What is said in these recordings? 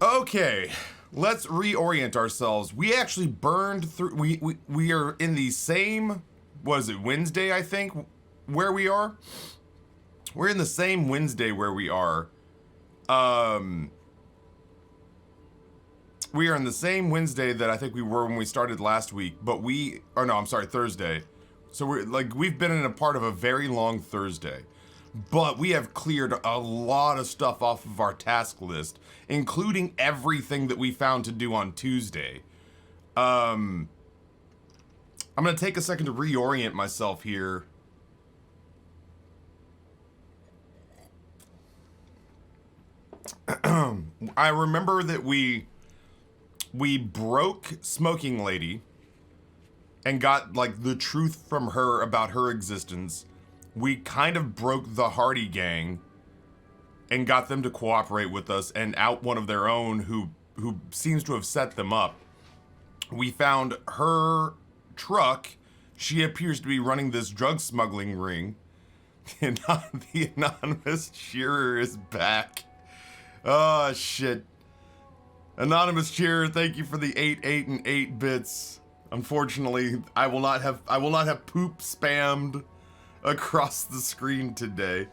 Okay, let's reorient ourselves. We actually burned through. We are in the same. What is it? Wednesday, I think. Where we are. We're in the same Wednesday where we are. We are in the same Wednesday that I think we were when we started last week. But we. Or no, I'm sorry, Thursday. So we've been in a part of a very long Thursday. But we have cleared a lot of stuff off of our task list, including everything that we found to do on Tuesday. I'm gonna take a second to reorient myself here. I remember that we broke Smoking Lady and got like the truth from her about her existence. We kind of broke the Hardy gang and got them to cooperate with us and out one of their own who seems to have set them up. We found her truck. She appears to be running this drug smuggling ring. The anonymous cheerer is back. Oh shit. Anonymous cheerer, thank you for the 8, 8, and 8 bits. Unfortunately, I will not have poop spammed across the screen today.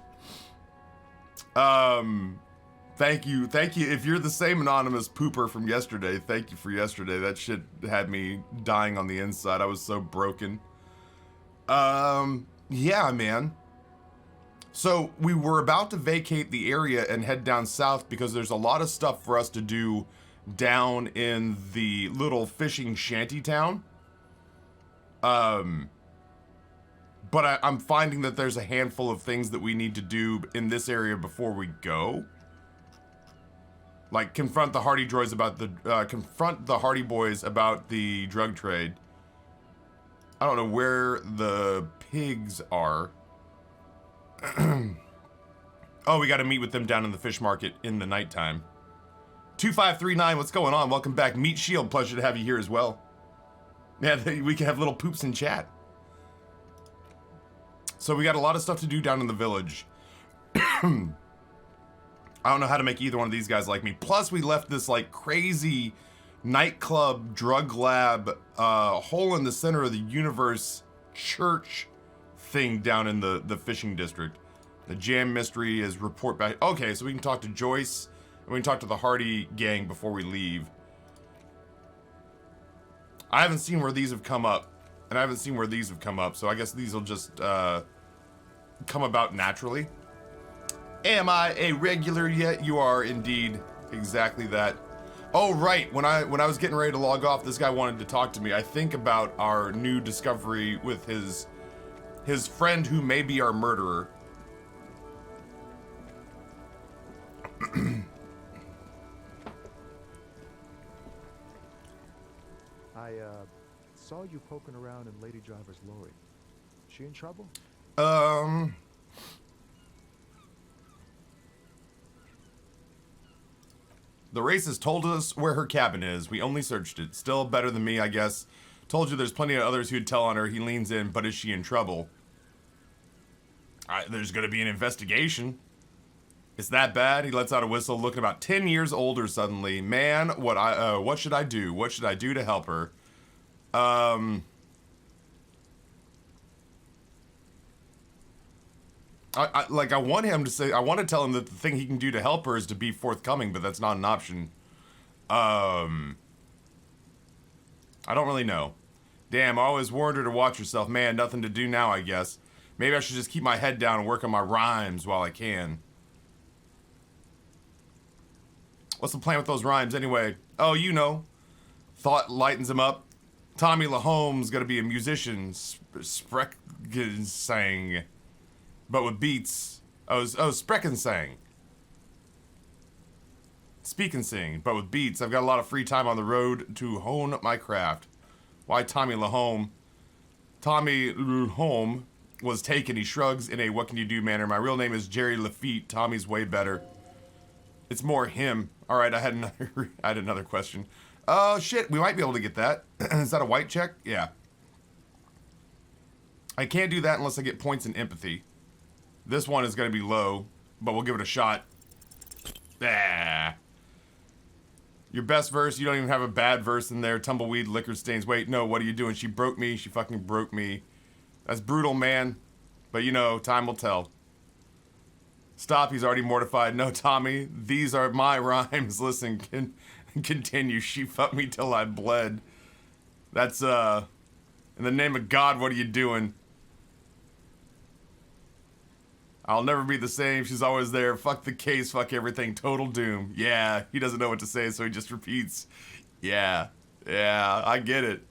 Thank you. If you're the same anonymous pooper from yesterday, thank you for yesterday. That shit had me dying on the inside. I was so broken. Yeah, man. So we were about to vacate the area and head down south because there's a lot of stuff for us to do down in the little fishing shanty town. But I'm finding that there's a handful of things that we need to do in this area before we go. Like confront the Hardy Boys about the drug trade. I don't know where the pigs are. Oh, we got to meet with them down in the fish market in the nighttime. 2539, what's going on? Welcome back. Meat Shield, pleasure to have you here as well. Yeah, we can have little poops in chat. So we got a lot of stuff to do down in the village. I don't know how to make either one of these guys like me. Plus, we left this like crazy nightclub, drug lab, hole in the center of the universe church thing down in the fishing district. The jam mystery is report back. Okay, so we can talk to Joyce and we can talk to the Hardy gang before we leave. I haven't seen where these have come up. And I haven't seen where these have come up, so I guess these will just come about naturally. Am I a regular yet? You are indeed exactly that. Oh right, when I was getting ready to log off, this guy wanted to talk to me. I think about our new discovery with his friend who may be our murderer. I saw you poking around in Lady Driver's lorry. She in trouble? The racist told us where her cabin is. We only searched it. Still better than me, I guess. Told you there's plenty of others who'd tell on her. He leans in, but is she in trouble? There's gonna be an investigation. It's that bad? He lets out a whistle, looking about 10 years older suddenly. Man, what should I do? What should I do to help her? I want him to say, I want to tell him that the thing he can do to help her is to be forthcoming, but that's not an option. I don't really know. Damn, I always warned her to watch herself. Man, nothing to do now, I guess. Maybe I should just keep my head down and work on my rhymes while I can. What's the plan with those rhymes anyway? Oh, you know. Thought lightens him up. Tommy LaHome's gonna be a musician. Sprechen sang. But with beats. Sprechen sang. Speak and sing, but with beats. I've got a lot of free time on the road to hone my craft. Why Tommy LaHome? Tommy LaHome was taken. He shrugs in a what can you do manner. My real name is Jerry Lafitte. Tommy's way better. It's more him. All right, I had another question. Oh shit, we might be able to get that. Is that a white check? Yeah. I can't do that unless I get points in empathy. This one is going to be low, but we'll give it a shot. Ah. Your best verse, you don't even have a bad verse in there. Tumbleweed, liquor stains. Wait, no, what are you doing? She broke me. She fucking broke me. That's brutal, man. But you know, time will tell. Stop, he's already mortified. No, Tommy, these are my rhymes. Listen, continue. She fucked me till I bled. That's, in the name of God, what are you doing? I'll never be the same. She's always there. Fuck the case. Fuck everything. Total doom. Yeah, he doesn't know what to say, so he just repeats. Yeah, I get it.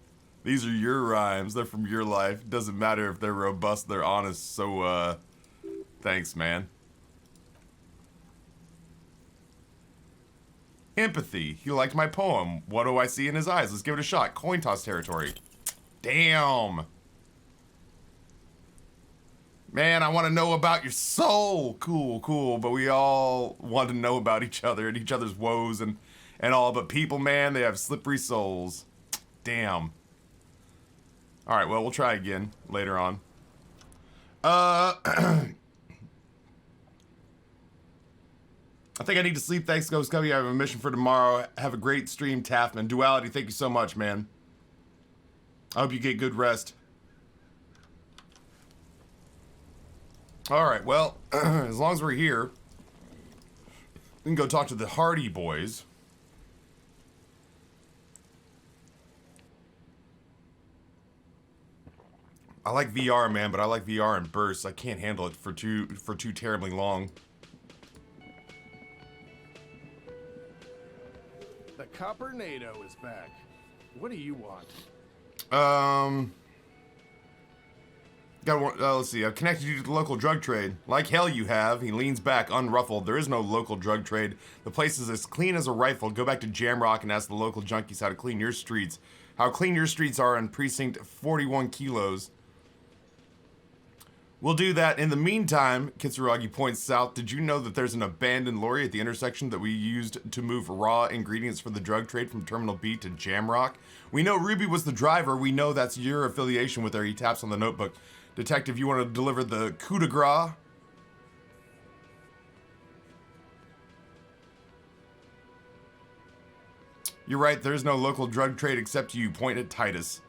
These are your rhymes. They're from your life. Doesn't matter if they're robust, they're honest. So, thanks, man. Empathy. He liked my poem. What do I see in his eyes? Let's give it a shot. Coin toss territory. Damn. Man, I want to know about your soul. Cool. But we all want to know about each other and each other's woes and all. But people, man, they have slippery souls. Damn. All right, well, we'll try again later on. I think I need to sleep. Thanks, Ghost Cubby. I have a mission for tomorrow. Have a great stream, Taffman. Duality, thank you so much, man. I hope you get good rest. All right, well, as long as we're here, we can go talk to the Hardy Boys. I like VR, man, but I like VR in bursts. I can't handle it for too terribly long. The Coppernado is back. What do you want? Let's see. I've connected you to the local drug trade. Like hell you have. He leans back, unruffled. There is no local drug trade. The place is as clean as a rifle. Go back to Jamrock and ask the local junkies how to clean your streets. How clean your streets are in precinct 41 kilos. We'll do that. In the meantime, Kitsuragi points south. Did you know that there's an abandoned lorry at the intersection that we used to move raw ingredients for the drug trade from Terminal B to Jamrock? We know Ruby was the driver. We know that's your affiliation with her. He taps on the notebook. Detective, you want to deliver the coup de grace? You're right, there's no local drug trade except you. Point at Titus.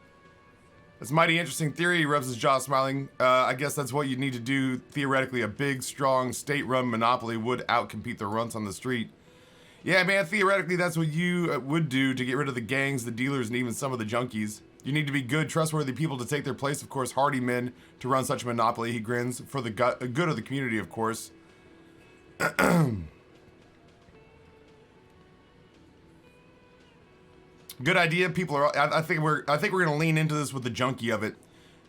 That's a mighty interesting theory. He rubs his jaw, smiling. I guess that's what you need to do. Theoretically, a big, strong, state-run monopoly would outcompete the runts on the street. Yeah, man, theoretically, that's what you would do to get rid of the gangs, the dealers, and even some of the junkies. You need to be good, trustworthy people to take their place. Of course, hardy men to run such a monopoly. He grins. For the good of the community, of course. Good idea. People are. I think we're gonna lean into this with the junkie of it.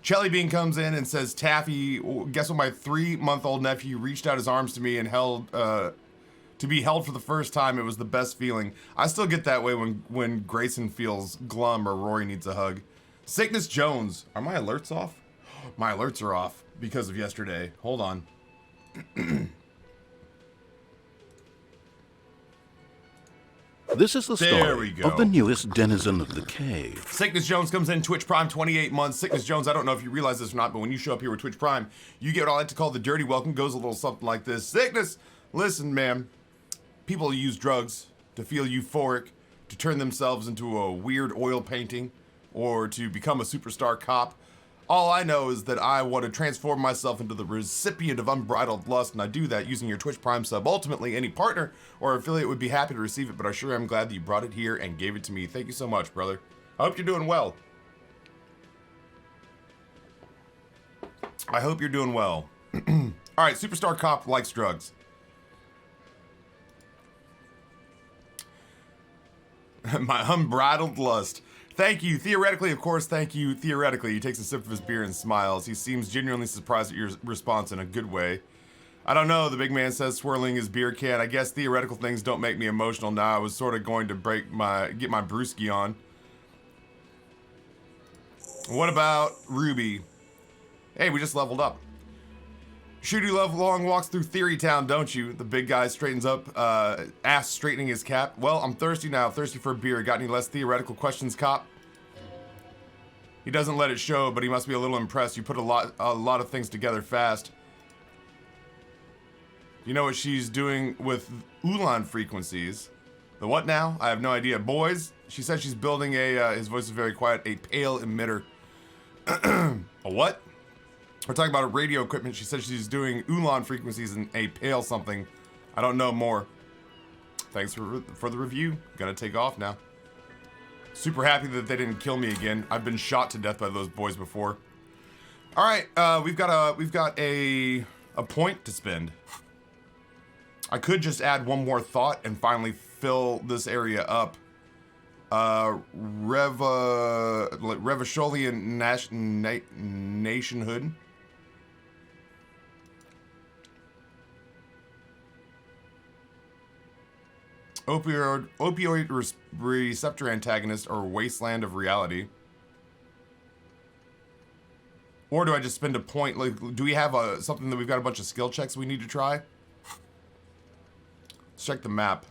Jelly Bean comes in and says, "Taffy, guess what? My 3-month-old nephew reached out his arms to me and held to be held for the first time. It was the best feeling. I still get that way when Grayson feels glum or Rory needs a hug." Sickness Jones. Are my alerts off? My alerts are off because of yesterday. Hold on. This is the There we story go. of the newest denizen of the cave. Sickness Jones comes in, Twitch Prime, 28 months. Sickness Jones, I don't know if you realize this or not, but when you show up here with Twitch Prime, you get what I like to call the dirty welcome. Goes a little something like this. Sickness, listen, man. People use drugs to feel euphoric, to turn themselves into a weird oil painting, or to become a superstar cop. All I know is that I want to transform myself into the recipient of unbridled lust, and I do that using your Twitch Prime sub. Ultimately, any partner or affiliate would be happy to receive it, but I sure am glad that you brought it here and gave it to me. Thank you so much, brother. I hope you're doing well. I hope you're doing well. All right, superstar cop likes drugs. My unbridled lust. Thank you. Theoretically, of course, thank you. Theoretically, he takes a sip of his beer and smiles. He seems genuinely surprised at your response in a good way. I don't know, the big man says, swirling his beer can. I guess theoretical things don't make me emotional now. I was sort of going to get my brewski on. What about Ruby? Hey, we just leveled up. Shoot, you love long walks through Theory Town, don't you? The big guy straightens up, ass straightening his cap. Well, I'm thirsty now, thirsty for a beer. Got any less theoretical questions, cop? He doesn't let it show, but he must be a little impressed. You put a lot of things together fast. You know what she's doing with Ulan frequencies? The what now? I have no idea. Boys, she said she's building a, his voice is very quiet, a pale emitter. A what? We're talking about a radio equipment. She said she's doing Ulan frequencies and a pale something. I don't know more. Thanks for the review. Gonna take off now. Super happy that they didn't kill me again. I've been shot to death by those boys before. All right, we've got a point to spend. I could just add one more thought and finally fill this area up. Revasholian nationhood. Opioid receptor antagonist or wasteland of reality. Or do I just spend a point? Like, do we have something that we've got a bunch of skill checks we need to try? Let's check the map.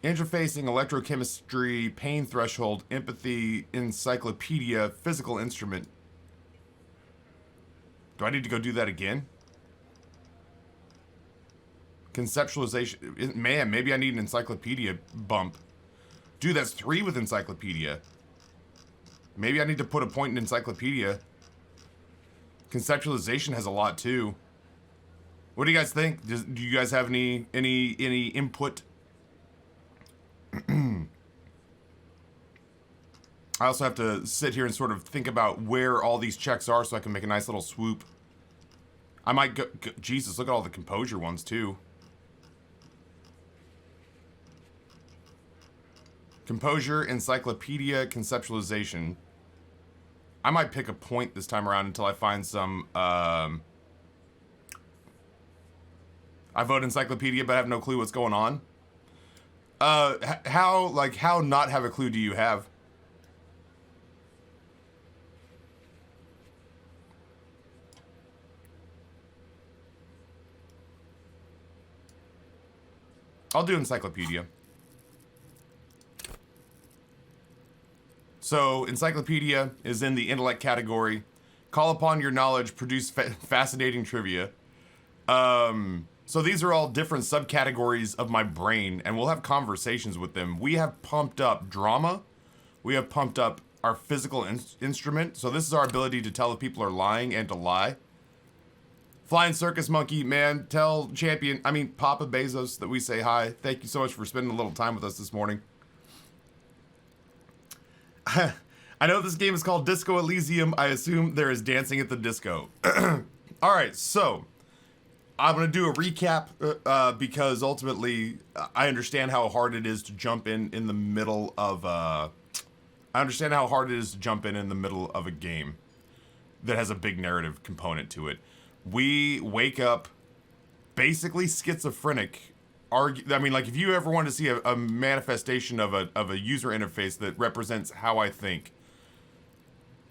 Interfacing, electrochemistry, pain threshold, empathy, encyclopedia, physical instrument. Do I need to go do that again? Conceptualization. Man, maybe I need an encyclopedia bump. Dude, that's 3 with encyclopedia. Maybe I need to put a point in encyclopedia. Conceptualization has a lot too. What do you guys think? Do you guys have any input? I also have to sit here and sort of think about where all these checks are so I can make a nice little swoop. I might go Jesus, look at all the composure ones too. Composure, encyclopedia, conceptualization. I might pick a point this time around until I find some, I vote encyclopedia, but I have no clue what's going on. How not have a clue do you have? I'll do encyclopedia. So, encyclopedia is in the intellect category. Call upon your knowledge, produce fascinating trivia. So these are all different subcategories of my brain, and we'll have conversations with them. We have pumped up drama. We have pumped up our physical instrument. So this is our ability to tell if people are lying and to lie. Flying Circus Monkey, man, tell Papa Bezos that we say hi. Thank you so much for spending a little time with us this morning. I know this game is called Disco Elysium. I assume there is dancing at the disco. All right, so I'm going to do a recap because ultimately I understand how hard it is to jump in the middle of I understand how hard it is to jump in the middle of a game that has a big narrative component to it. We wake up basically schizophrenic. If you ever want to see a manifestation of a user interface that represents how I think,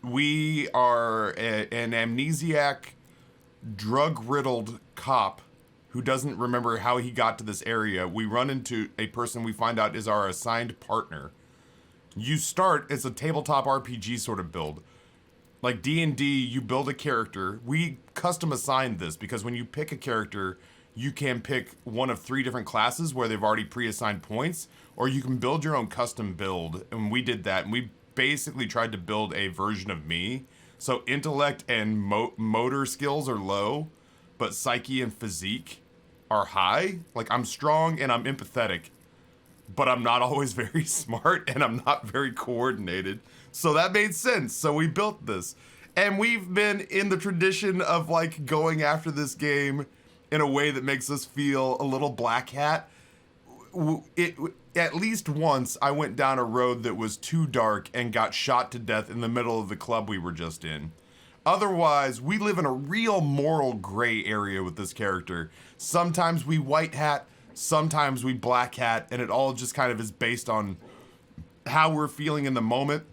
we are an amnesiac, drug-riddled cop who doesn't remember how he got to this area. We run into a person we find out is our assigned partner. You start, it's a tabletop RPG sort of build. Like D&D, you build a character. We custom assigned this because when you pick a character, you can pick one of 3 different classes where they've already pre-assigned points, or you can build your own custom build. And we did that, and we basically tried to build a version of me. So intellect and motor skills are low, but psyche and physique are high. Like, I'm strong and I'm empathetic, but I'm not always very smart and I'm not very coordinated. So that made sense. So we built this. And we've been in the tradition of like going after this game in a way that makes us feel a little black hat. At least once I went down a road that was too dark and got shot to death in the middle of the club we were just in. Otherwise, we live in a real moral gray area with this character. Sometimes we white hat, sometimes we black hat, and it all just kind of is based on how we're feeling in the moment.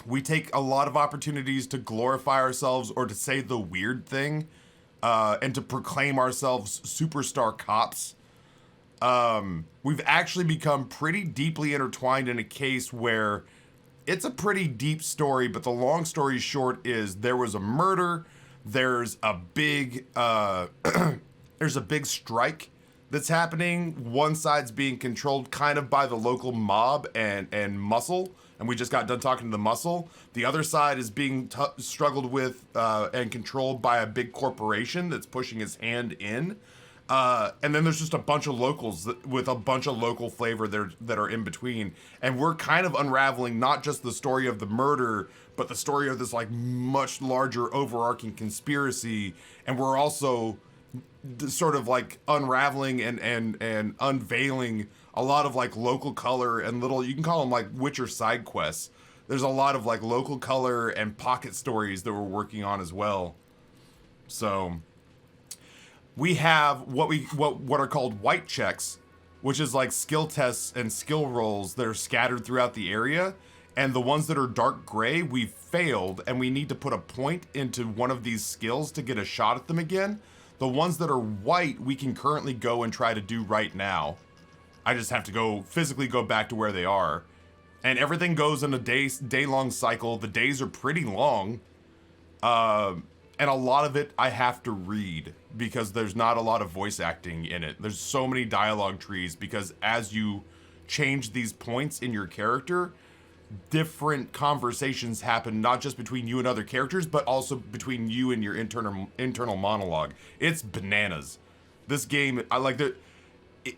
We take a lot of opportunities to glorify ourselves or to say the weird thing, and to proclaim ourselves superstar cops. We've actually become pretty deeply intertwined in a case where it's a pretty deep story, but the long story short is there was a murder, there's a big, there's a big strike that's happening. One side's being controlled kind of by the local mob and muscle, and we just got done talking to the muscle. The other side is being struggled with and controlled by a big corporation that's pushing its hand in. And then there's just a bunch of locals with a bunch of local flavor that are in between. And we're kind of unraveling not just the story of the murder, but the story of this like much larger overarching conspiracy. And we're also sort of like unraveling and unveiling a lot of like local color and little, you can call them like Witcher side quests. There's a lot of like local color and pocket stories that we're working on as well. So we have what are called white checks, which is like skill tests and skill rolls that are scattered throughout the area. And the ones that are dark gray, we've failed, and we need to put a point into one of these skills to get a shot at them again. The ones that are white, we can currently go and try to do right now. I just have to physically go back to where they are. And everything goes in a day-long cycle. The days are pretty long. And a lot of it I have to read because there's not a lot of voice acting in it. There's so many dialogue trees because as you change these points in your character, different conversations happen, not just between you and other characters, but also between you and your internal monologue. It's bananas. This game, I like that.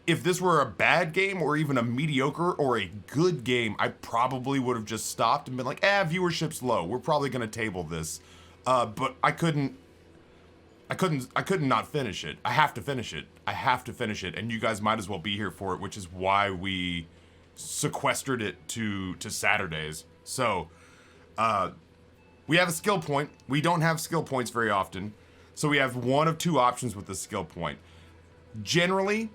If this were a bad game or even a mediocre or a good game, I probably would have just stopped and been like, viewership's low. We're probably going to table this. But I couldn't not finish it. I have to finish it. And you guys might as well be here for it, which is why we sequestered it to Saturdays. So, we have a skill point. We don't have skill points very often. So we have one of two options with the skill point. Generally,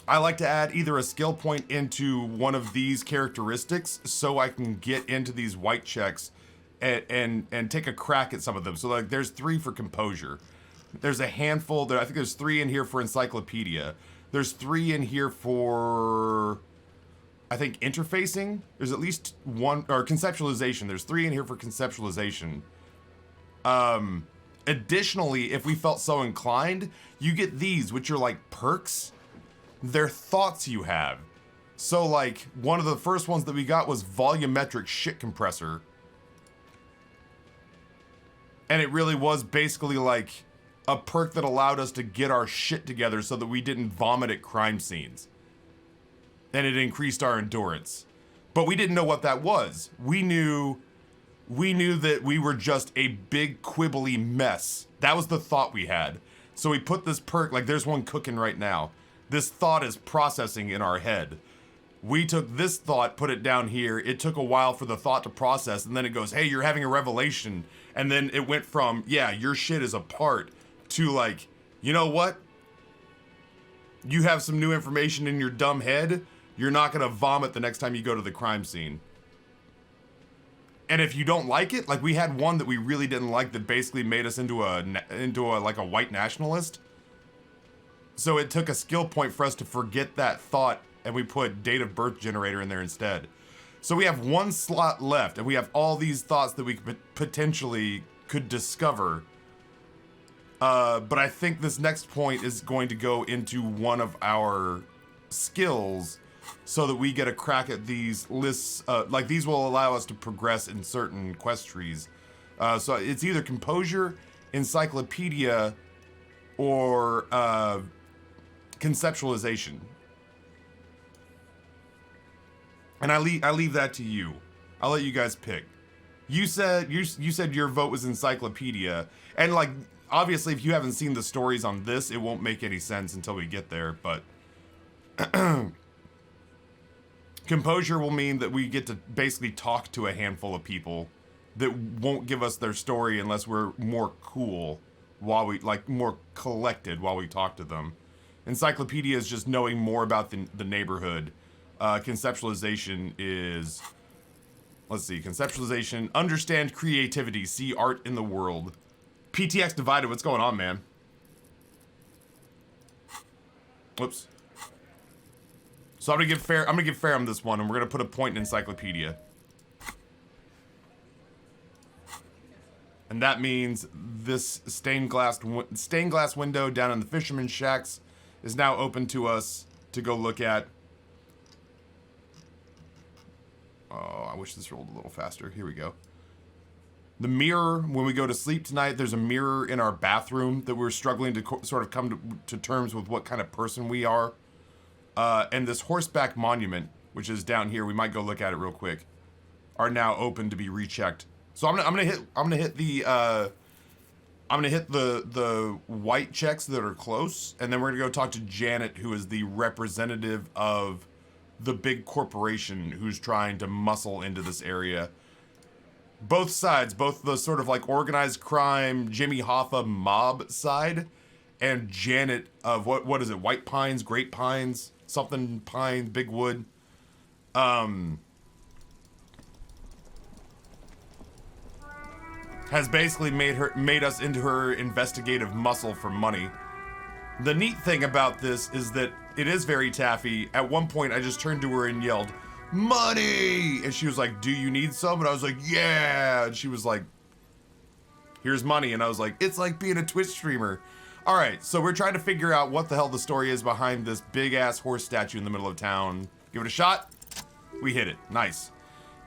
I like to add either a skill point into one of these characteristics so I can get into these white checks and take a crack at some of them. So like there's 3 for composure. There's a handful I think there's 3 in here for encyclopedia. There's 3 in here for, I think, interfacing. There's at least 1, or conceptualization. There's 3 in here for conceptualization. Additionally, if we felt so inclined, you get these, which are like perks. They're thoughts you have. So like one of the first ones that we got was volumetric shit compressor. And it really was basically like a perk that allowed us to get our shit together so that we didn't vomit at crime scenes. And it increased our endurance. But we didn't know what that was. We knew that we were just a big quibbly mess. That was the thought we had. So we put this perk, like there's one cooking right now. This thought is processing in our head. We took this thought, put it down here. It took a while for the thought to process, and then it goes, hey, you're having a revelation. And then it went from, yeah, your shit is apart, to like, you know what? You have some new information in your dumb head. You're not gonna vomit the next time you go to the crime scene. And if you don't like it, like we had one that we really didn't like that basically made us into a like a white nationalist. So it took a skill point for us to forget that thought, and we put date of birth generator in there instead. So we have 1 slot left, and we have all these thoughts that we potentially could discover. But I think this next point is going to go into one of our skills so that we get a crack at these lists. Like these will allow us to progress in certain quest trees. So it's either composure, encyclopedia, or conceptualization. And I leave that to you. I'll let you guys pick. You said your vote was encyclopedia, and like obviously if you haven't seen the stories on this, it won't make any sense until we get there. But composure will mean that we get to basically talk to a handful of people that won't give us their story unless we're more cool while we more collected while we talk to them. Encyclopedia is just knowing more about the neighborhood. Conceptualization is, let's see, conceptualization, understand creativity, see art in the world. PTX divided, what's going on, man? Whoops. So I'm gonna give Ferrum this one, and we're gonna put a point in encyclopedia. And that means this stained glass window down in the fisherman's shacks is now open to us to go look at. Oh, I wish this rolled a little faster. Here we go. The mirror, when we go to sleep tonight, there's a mirror in our bathroom that we're struggling to sort of come to terms with what kind of person we are. And this horseback monument, which is down here, we might go look at it real quick, are now open to be rechecked. So I'm gonna hit the white checks that are close, and then we're gonna go talk to Janet, who is the representative of the big corporation who's trying to muscle into this area. Both sides, both the sort of like organized crime, Jimmy Hoffa mob side, and Janet of what is it? White Pines, Great Pines, something Pine, Big Wood. Has basically made us into her investigative muscle for money. The neat thing about this is that it is very taffy. At one point, I just turned to her and yelled, "Money!" And she was like, "Do you need some?" And I was like, "Yeah." And she was like, "Here's money." And I was like, "It's like being a Twitch streamer." All right, so we're trying to figure out what the hell the story is behind this big-ass horse statue in the middle of town. Give it a shot. We hit it. Nice.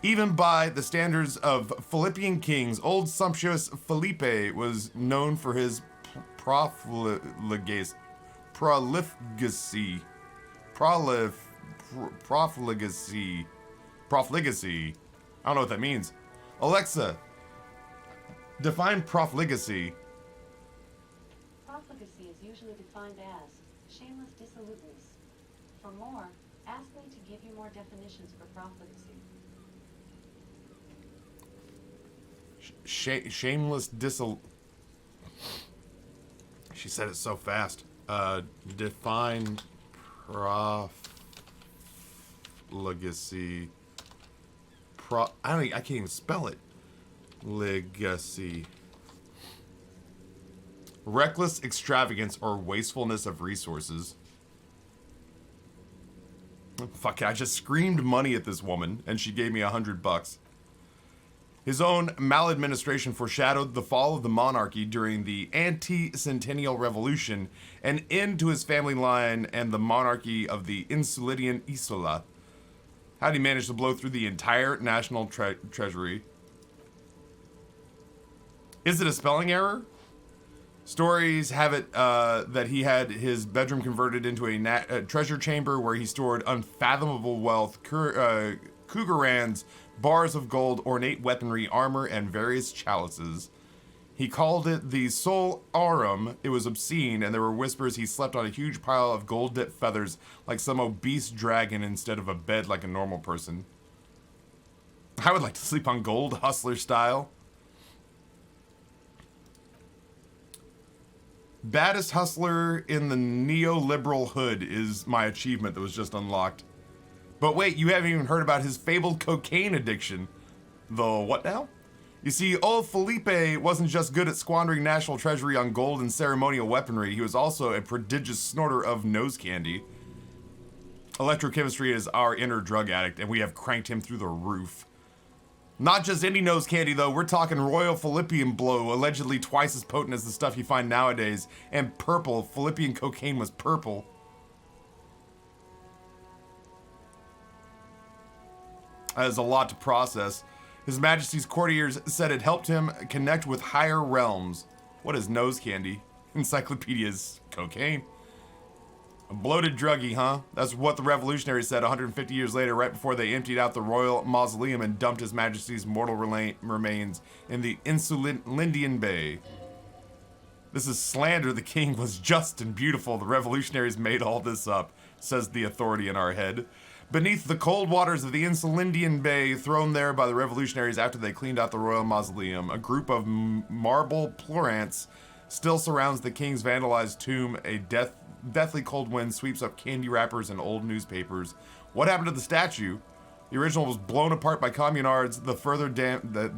Even by the standards of Philippian kings, old sumptuous Felipe was known for his profligacy. I don't know what that means. Alexa, define profligacy. Profligacy is usually defined as shameless dissoluteness. For more, ask me to give you more definitions for profligacy. Shameless She said it so fast. Define profligacy. I can't even spell it. Legacy. Reckless extravagance or wastefulness of resources. Fuck it, I just screamed money at this woman and she gave me $100. His own maladministration foreshadowed the fall of the monarchy during the anti-centennial revolution, an end to his family line and the monarchy of the Insulidian Isola. How did he manage to blow through the entire national treasury? Is it a spelling error? Stories have it that he had his bedroom converted into a treasure chamber where he stored unfathomable wealth, Cougarans, bars of gold, ornate weaponry, armor, and various chalices. He called it the Sol Aurum. It was obscene, and there were whispers he slept on a huge pile of gold-dipped feathers like some obese dragon instead of a bed like a normal person. I would like to sleep on gold, hustler style. Baddest hustler in the neoliberal hood is my achievement that was just unlocked. But wait, you haven't even heard about his fabled cocaine addiction. The what now? You see, old Felipe wasn't just good at squandering national treasury on gold and ceremonial weaponry, he was also a prodigious snorter of nose candy. Electrochemistry is our inner drug addict, and we have cranked him through the roof. Not just any nose candy, though. We're talking Royal Philippian blow, allegedly twice as potent as the stuff you find nowadays. And purple. Philippian cocaine was purple. That is a lot to process. His Majesty's courtiers said it helped him connect with higher realms. What is nose candy? Encyclopedia's cocaine. A bloated druggie, huh? That's what the revolutionaries said 150 years later, right before they emptied out the royal mausoleum and dumped His Majesty's mortal remains in the Insulindian Bay. This is slander. The king was just and beautiful. The revolutionaries made all this up, says the authority in our head. Beneath the cold waters of the Insulindian Bay, thrown there by the revolutionaries after they cleaned out the royal mausoleum, a group of marble plurants still surrounds the king's vandalized tomb. A deathly cold wind sweeps up candy wrappers and old newspapers. What happened to the statue? The original was blown apart by communards,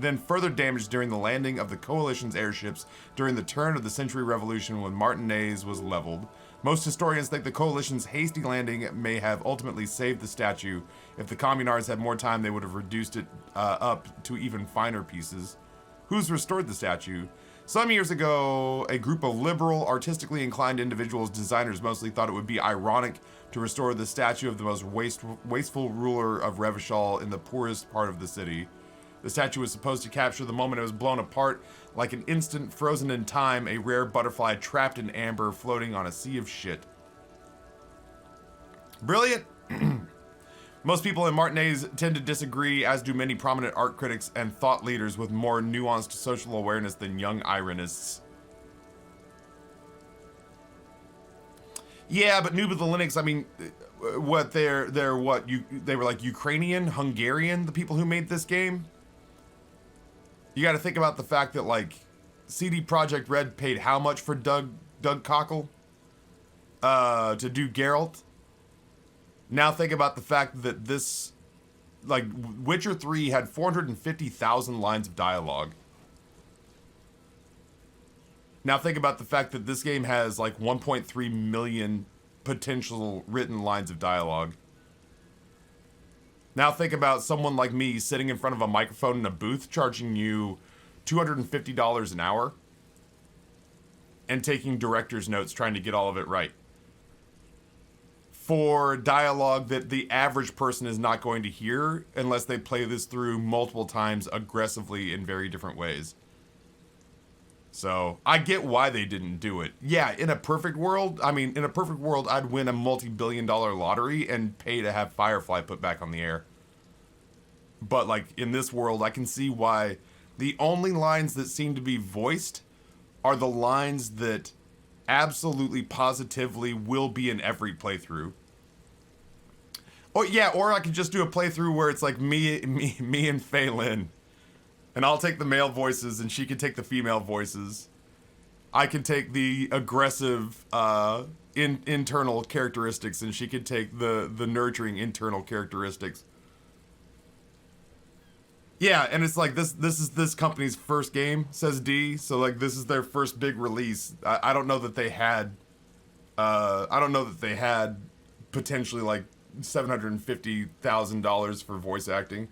then further damaged during the landing of the coalition's airships during the turn of the century revolution when Martinez was leveled. Most historians think the coalition's hasty landing may have ultimately saved the statue. If the communards had more time, they would have reduced it up to even finer pieces. Who's restored the statue? Some years ago, a group of liberal, artistically inclined individuals, designers mostly, thought it would be ironic to restore the statue of the most wasteful ruler of Revachol in the poorest part of the city. The statue was supposed to capture the moment it was blown apart, like an instant frozen in time, a rare butterfly trapped in amber floating on a sea of shit. Brilliant! Most people in Martinez tend to disagree, as do many prominent art critics and thought leaders with more nuanced social awareness than young ironists. Yeah, but Noob of the Linux, I mean, what they were like Ukrainian, Hungarian, the people who made this game? You got to think about the fact that, like, CD Projekt Red paid how much for Doug Cockle to do Geralt? Now think about the fact that this, like, Witcher 3 had 450,000 lines of dialogue. Now think about the fact that this game has, like, 1.3 million potential written lines of dialogue. Now think about someone like me sitting in front of a microphone in a booth charging you $250 an hour and taking director's notes trying to get all of it right. For dialogue that the average person is not going to hear unless they play this through multiple times aggressively in very different ways. So, I get why they didn't do it. Yeah, in a perfect world, I'd win a multi-billion-dollar lottery and pay to have Firefly put back on the air. But, like, in this world, I can see why the only lines that seem to be voiced are the lines that absolutely positively will be in every playthrough. Oh yeah, or I could just do a playthrough where it's like me and Fei Lin. And I'll take the male voices and she can take the female voices. I can take the aggressive internal characteristics and she can take the nurturing internal characteristics. Yeah, and it's like this is this company's first game, says D. So like this is their first big release. I don't know that they had potentially like $750,000 for voice acting.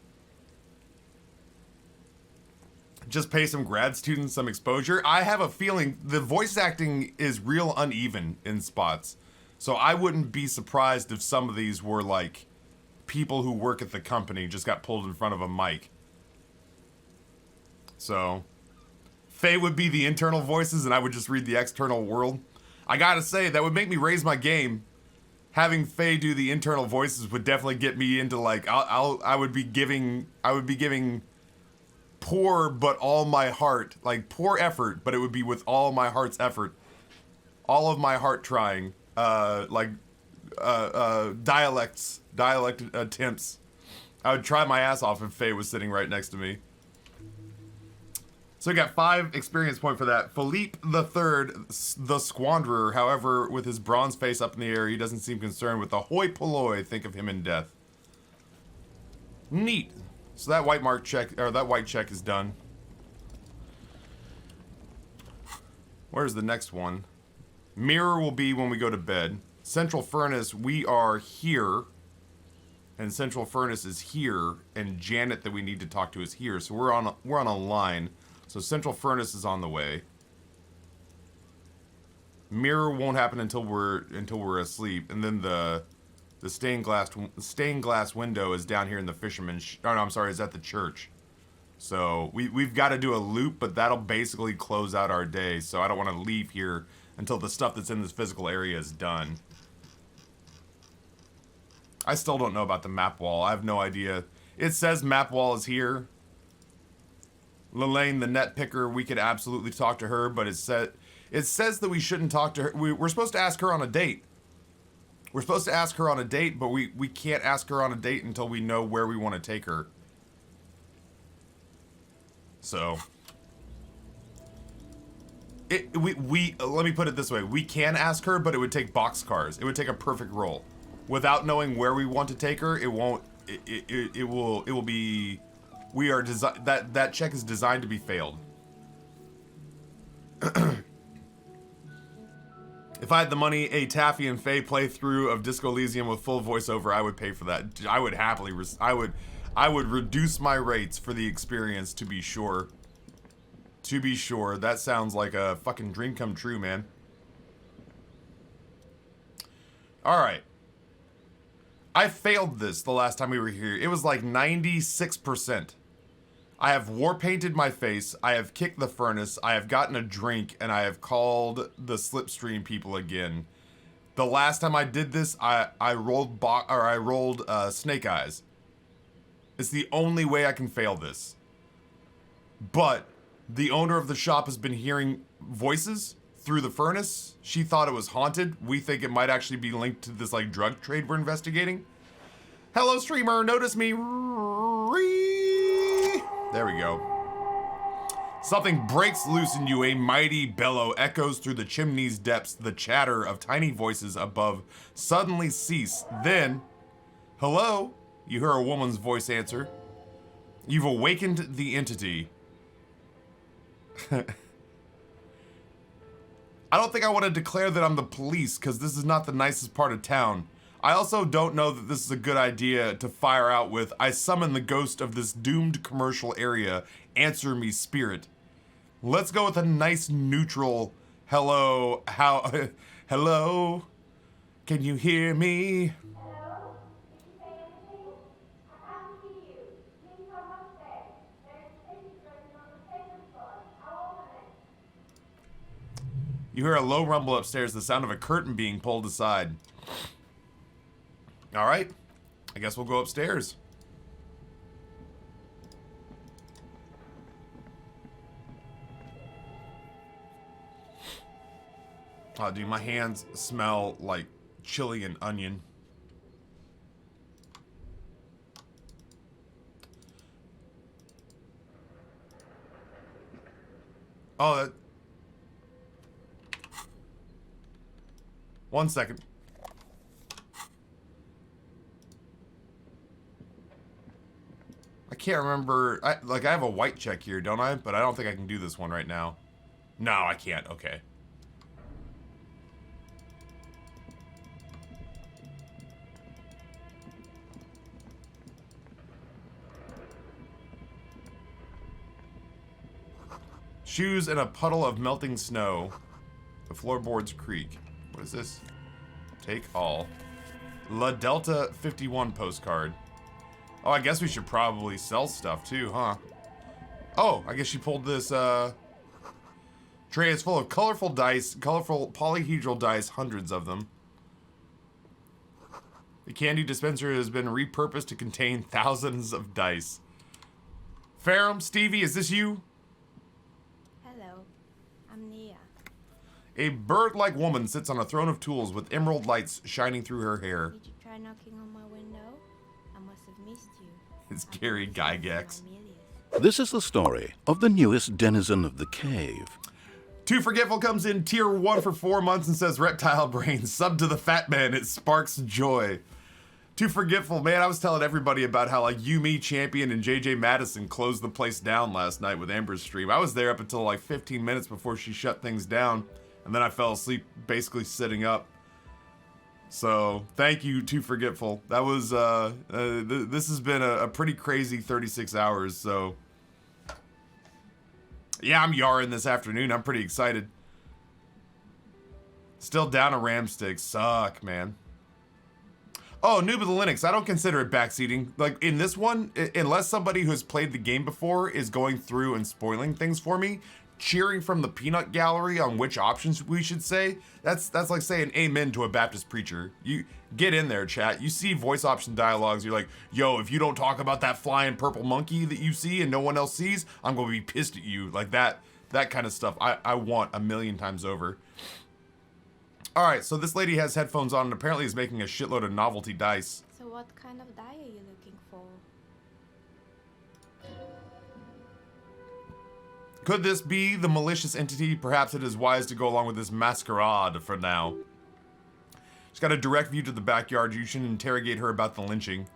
Just pay some grad students some exposure. I have a feeling the voice acting is real uneven in spots. So I wouldn't be surprised if some of these were like people who work at the company just got pulled in front of a mic. So, Faye would be the internal voices and I would just read the external world. I gotta say, that would make me raise my game. Having Faye do the internal voices would definitely get me into like, I would be giving poor but all my heart, like poor effort, but it would be with all my heart's effort. All of my heart trying, dialect attempts. I would try my ass off if Faye was sitting right next to me. So we got 5 experience point for that. Philippe III, the Squanderer, however, with his bronze face up in the air, he doesn't seem concerned with the hoi polloi. Think of him in death. Neat. So that white check is done. Where's the next one? Mirror will be when we go to bed. Central Furnace, we are here. And Central Furnace is here. And Janet that we need to talk to is here. So we're on a line. So Central Furnace is on the way. Mirror won't happen until we're asleep, and then the stained glass window is down here in the fisherman's. Oh no, I'm sorry, is at the church. So we've got to do a loop, but that'll basically close out our day. So I don't want to leave here until the stuff that's in this physical area is done. I still don't know about the map wall. I have no idea. It says map wall is here. Lelaine, the net picker, we could absolutely talk to her, but it says that we shouldn't talk to her. We're supposed to ask her on a date. We're supposed to ask her on a date, but we can't ask her on a date until we know where we want to take her. So, let me put it this way: we can ask her, but it would take boxcars. It would take a perfect roll. Without knowing where we want to take her, it won't. It will be. We are that check is designed to be failed. If I had the money, a Taffy and Faye playthrough of Disco Elysium with full voiceover, I would pay for that. I would happily. I would reduce my rates for the experience to be sure. To be sure, that sounds like a fucking dream come true, man. Alright. I failed this the last time we were here. It was like 96%. I have war painted my face, I have kicked the furnace, I have gotten a drink, and I have called the slipstream people again. The last time I did this, I rolled snake eyes. It's the only way I can fail this. But the owner of the shop has been hearing voices through the furnace. She thought it was haunted. We think it might actually be linked to this like drug trade we're investigating. Hello, streamer, notice me. There we go. Something breaks loose in you, a mighty bellow echoes through the chimney's depths. The chatter of tiny voices above suddenly cease. Then, hello, you hear a woman's voice answer. You've awakened the entity. I don't think I want to declare that I'm the police, because this is not the nicest part of town. I also don't know that this is a good idea to fire out with, I summon the ghost of this doomed commercial area, answer me spirit. Let's go with a nice neutral, hello, hello, can you hear me? You hear a low rumble upstairs, the sound of a curtain being pulled aside. All right, I guess we'll go upstairs. Oh, dude, my hands smell like chili and onion. Oh, that... One second. I can't remember. I have a white check here, don't I? But I don't think I can do this one right now. No, I can't. Okay. Shoes in a puddle of melting snow. The floorboards creak. What is this? Take all. La Delta 51 postcard. Oh, I guess we should probably sell stuff too, huh? Oh, I guess she pulled this, tray is full of colorful dice, colorful polyhedral dice, hundreds of them. The candy dispenser has been repurposed to contain thousands of dice. Ferrum, Stevie, is this you? Hello, I'm Nia. A bird-like woman sits on a throne of tools with emerald lights shining through her hair. Did you try knocking on my window? I must have missed you. It's Gary Gygax. This is the story of the newest denizen of the cave. Too Forgetful comes in tier 1 for 4 months and says, Reptile Brain, sub to the fat man, it sparks joy. Too Forgetful, man, I was telling everybody about how like Yumi Champion and JJ Madison closed the place down last night with Amber's stream. I was there up until like 15 minutes before she shut things down, and then I fell asleep basically sitting up. So, thank you, Too Forgetful. That was, this has been a pretty crazy 36 hours, so... Yeah, I'm yarring this afternoon. I'm pretty excited. Still down a ram stick. Suck, man. Oh, Noob of the Linux. I don't consider it backseating. Like, in this one, unless somebody who's played the game before is going through and spoiling things for me, cheering from the peanut gallery on which options we should say, that's like saying amen to a Baptist preacher. You get in there, chat. You see voice option dialogues, you're like, yo, if you don't talk about that flying purple monkey that you see and no one else sees, I'm gonna be pissed at you. Like that kind of stuff I want a million times over. Alright, so this lady has headphones on and apparently is making a shitload of novelty dice. So what kind of die are you looking for? Could this be the malicious entity? Perhaps it is wise to go along with this masquerade for now. She's got a direct view to the backyard. You should interrogate her about the lynching.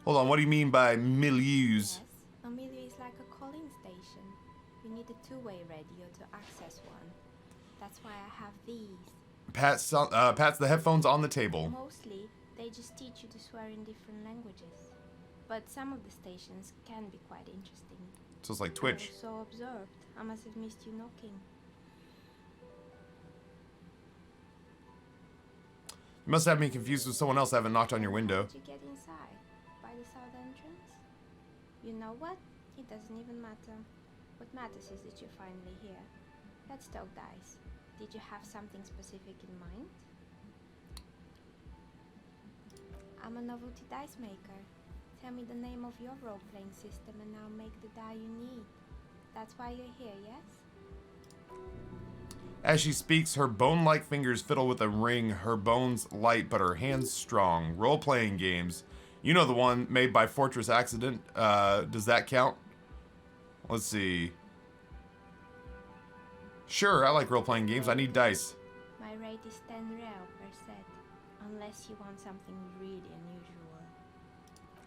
Hold on, what do you mean by milieus? Yes, a milieu is like a calling station. You need a two-way radio to access one. That's why I have these. Pat's the headphones on the table. Mostly, they just teach you to swear in different languages. but some of the stations can be quite interesting. So it's like Twitch. Oh, so observed. I must have missed you knocking. You must have me confused with someone else that haven't knocked on your window. How'd you get inside? By the south entrance? You know what? It doesn't even matter. What matters is that you're finally here. Let's talk dice. Did you have something specific in mind? I'm a novelty dice maker. Tell me the name of your role-playing system and I'll make the die you need. That's why you're here, yes? As she speaks, her bone-like fingers fiddle with a ring, her bones light but her hands strong. Role-playing games. You know the one made by Fortress Accident. Does that count? Let's see. Sure, I like role-playing games. I need dice. My rate is 10 real per set, unless you want something really unusual.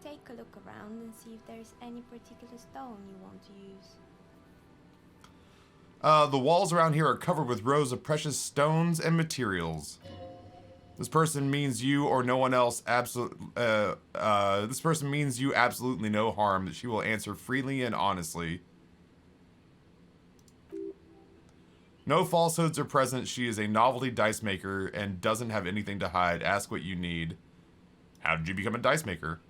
Take a look around and see if there is any particular stone you want to use. The walls around here are covered with rows of precious stones and materials. This person means you or no one else this person means you absolutely no harm, that she will answer freely and honestly. No falsehoods are present. She is a novelty dice maker and doesn't have anything to hide. Ask what you need. How did you become a dice maker?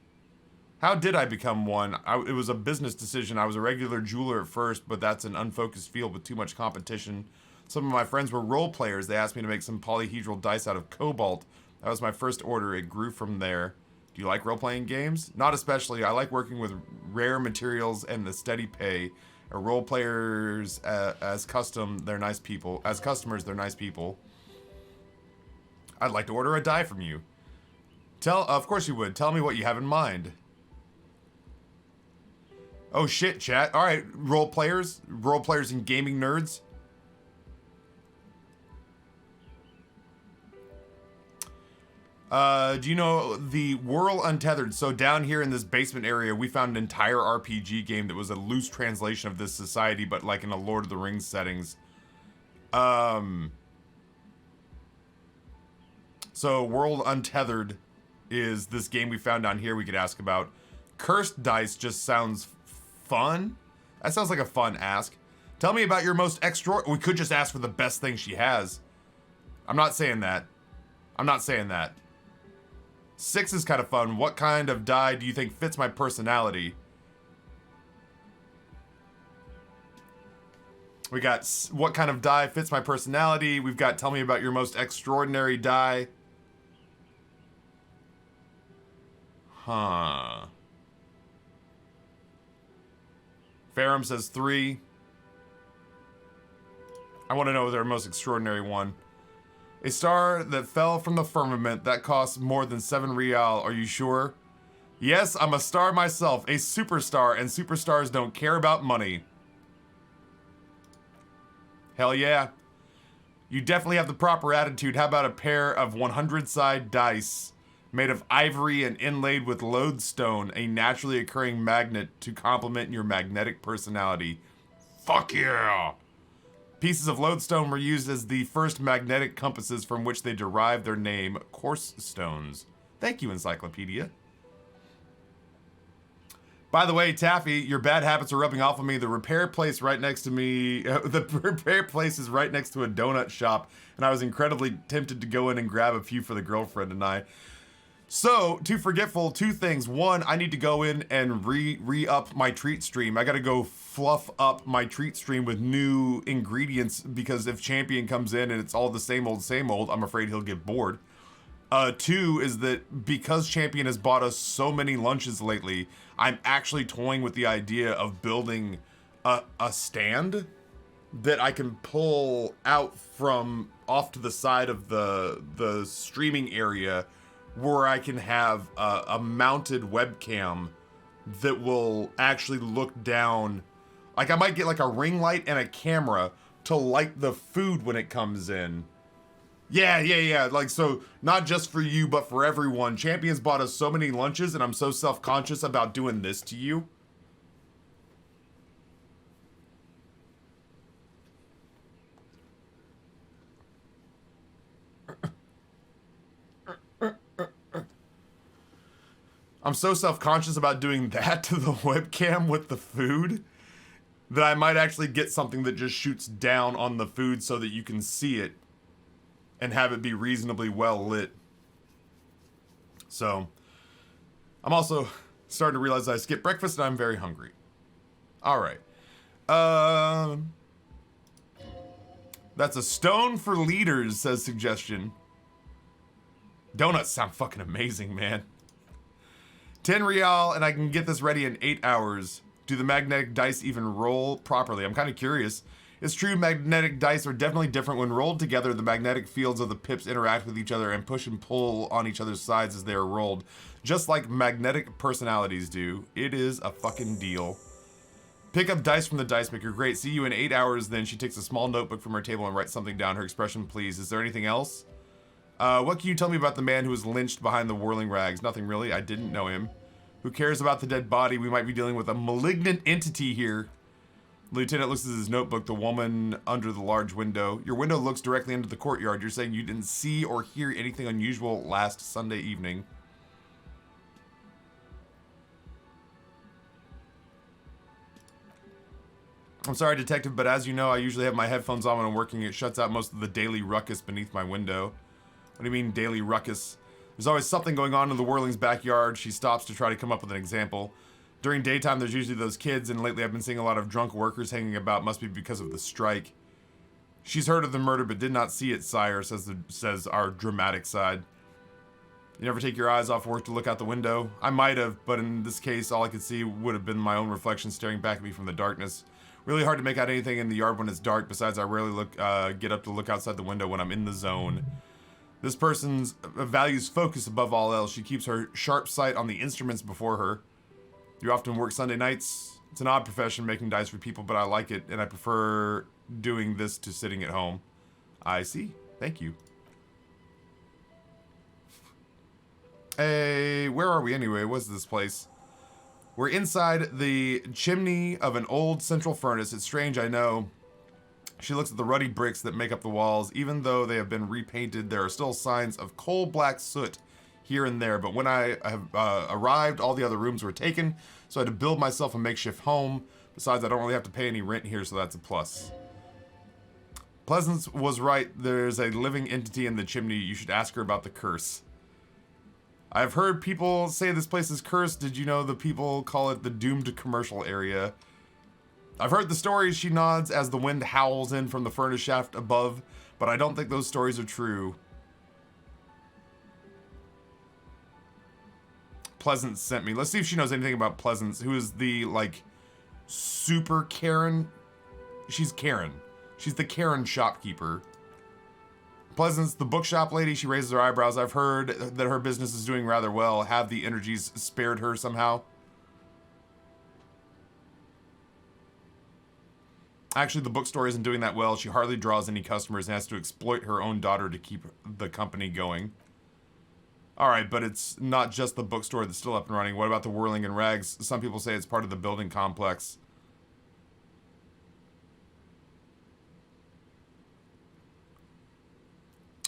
How did I become one? It was a business decision. I was a regular jeweler at first, but that's an unfocused field with too much competition. Some of my friends were role players. They asked me to make some polyhedral dice out of cobalt. That was my first order. It grew from there. Do you like role-playing games? Not especially. I like working with rare materials and the steady pay. Role players, as customers, they're nice people. I'd like to order a die from you. Of course you would. Tell me what you have in mind. Oh shit, chat. All right, role players and gaming nerds. Do you know the World Untethered? So down here in this basement area, we found an entire RPG game that was a loose translation of this society, but like in a Lord of the Rings settings. So World Untethered is this game we found down here we could ask about. Cursed Dice just sounds fun. That sounds like a fun ask. Tell me about your most we could just ask for the best thing she has. I'm not saying that. 6 is kind of fun. What kind of die do you think fits my personality? We got what kind of die fits my personality. We've got tell me about your most extraordinary die. Huh. Ferrum says 3. I want to know their most extraordinary one. A star that fell from the firmament that costs more than 7 real. Are you sure? Yes, I'm a star myself, a superstar, and superstars don't care about money. Hell yeah. You definitely have the proper attitude. How about a pair of 100-side dice made of ivory and inlaid with lodestone, a naturally occurring magnet to complement your magnetic personality? Fuck yeah! Pieces of lodestone were used as the first magnetic compasses from which they derived their name, course stones. Thank you, Encyclopedia. By the way, Taffy, your bad habits are rubbing off on me. The repair place right next to me, the repair place is right next to a donut shop, and I was incredibly tempted to go in and grab a few for the girlfriend and I. So, too forgetful, 2 things. 1, I need to go in and re-up my treat stream. I gotta go fluff up my treat stream with new ingredients because if Champion comes in and it's all the same old, I'm afraid he'll get bored. 2 is that because Champion has bought us so many lunches lately, I'm actually toying with the idea of building a stand that I can pull out from off to the side of the streaming area where I can have a mounted webcam that will actually look down. Like I might get like a ring light and a camera to light the food when it comes in. Yeah. Like, so not just for you, but for everyone. Champion's bought us so many lunches and I'm so self-conscious about doing this to you. I'm so self-conscious about doing that to the webcam with the food that I might actually get something that just shoots down on the food so that you can see it and have it be reasonably well lit. So, I'm also starting to realize I skipped breakfast and I'm very hungry. All right. That's a stone for leaders, says suggestion. Donuts sound fucking amazing, man. 10 real, and I can get this ready in 8 hours. Do the magnetic dice even roll properly? I'm kind of curious. It's true, magnetic dice are definitely different. When rolled together, the magnetic fields of the pips interact with each other and push and pull on each other's sides as they are rolled. Just like magnetic personalities do. It is a fucking deal. Pick up dice from the dice maker. Great, see you in 8 hours. Then she takes a small notebook from her table and writes something down. Her expression, please. Is there anything else? What can you tell me about the man who was lynched behind the whirling rags? Nothing really. I didn't know him. Who cares about the dead body? We might be dealing with a malignant entity here. The lieutenant looks at his notebook. The woman under the large window. Your window looks directly into the courtyard. You're saying you didn't see or hear anything unusual last Sunday evening. I'm sorry, detective, but as you know, I usually have my headphones on when I'm working. It shuts out most of the daily ruckus beneath my window. What do you mean, daily ruckus? There's always something going on in the Whirling's backyard. She stops to try to come up with an example. During daytime, there's usually those kids, and lately I've been seeing a lot of drunk workers hanging about. Must be because of the strike. She's heard of the murder, but did not see it, sire, says our dramatic side. You never take your eyes off work to look out the window? I might have, but in this case, all I could see would have been my own reflection staring back at me from the darkness. Really hard to make out anything in the yard when it's dark. Besides, I rarely get up to look outside the window when I'm in the zone. This person's values focus above all else. She keeps her sharp sight on the instruments before her. You often work Sunday nights? It's an odd profession, making dice for people, but I like it, and I prefer doing this to sitting at home. I see. Thank you. Hey, where are we anyway? What's this place? We're inside the chimney of an old central furnace. It's strange, I know. She looks at the ruddy bricks that make up the walls. Even though they have been repainted, there are still signs of coal-black soot here and there. But when I have arrived, all the other rooms were taken, so I had to build myself a makeshift home. Besides, I don't really have to pay any rent here, so that's a plus. Pleasance was right. There's a living entity in the chimney. You should ask her about the curse. I've heard people say this place is cursed. Did you know the people call it the doomed commercial area? I've heard the stories, she nods as the wind howls in from the furnace shaft above, but I don't think those stories are true. Pleasance sent me. Let's see if she knows anything about Pleasance, who is the, like, super Karen. She's Karen. She's the Karen shopkeeper. Pleasance, the bookshop lady, she raises her eyebrows. I've heard that her business is doing rather well. Have the energies spared her somehow? Actually, the bookstore isn't doing that well. She hardly draws any customers and has to exploit her own daughter to keep the company going. Alright, but it's not just the bookstore that's still up and running. What about the Whirling and Rags? Some people say it's part of the building complex.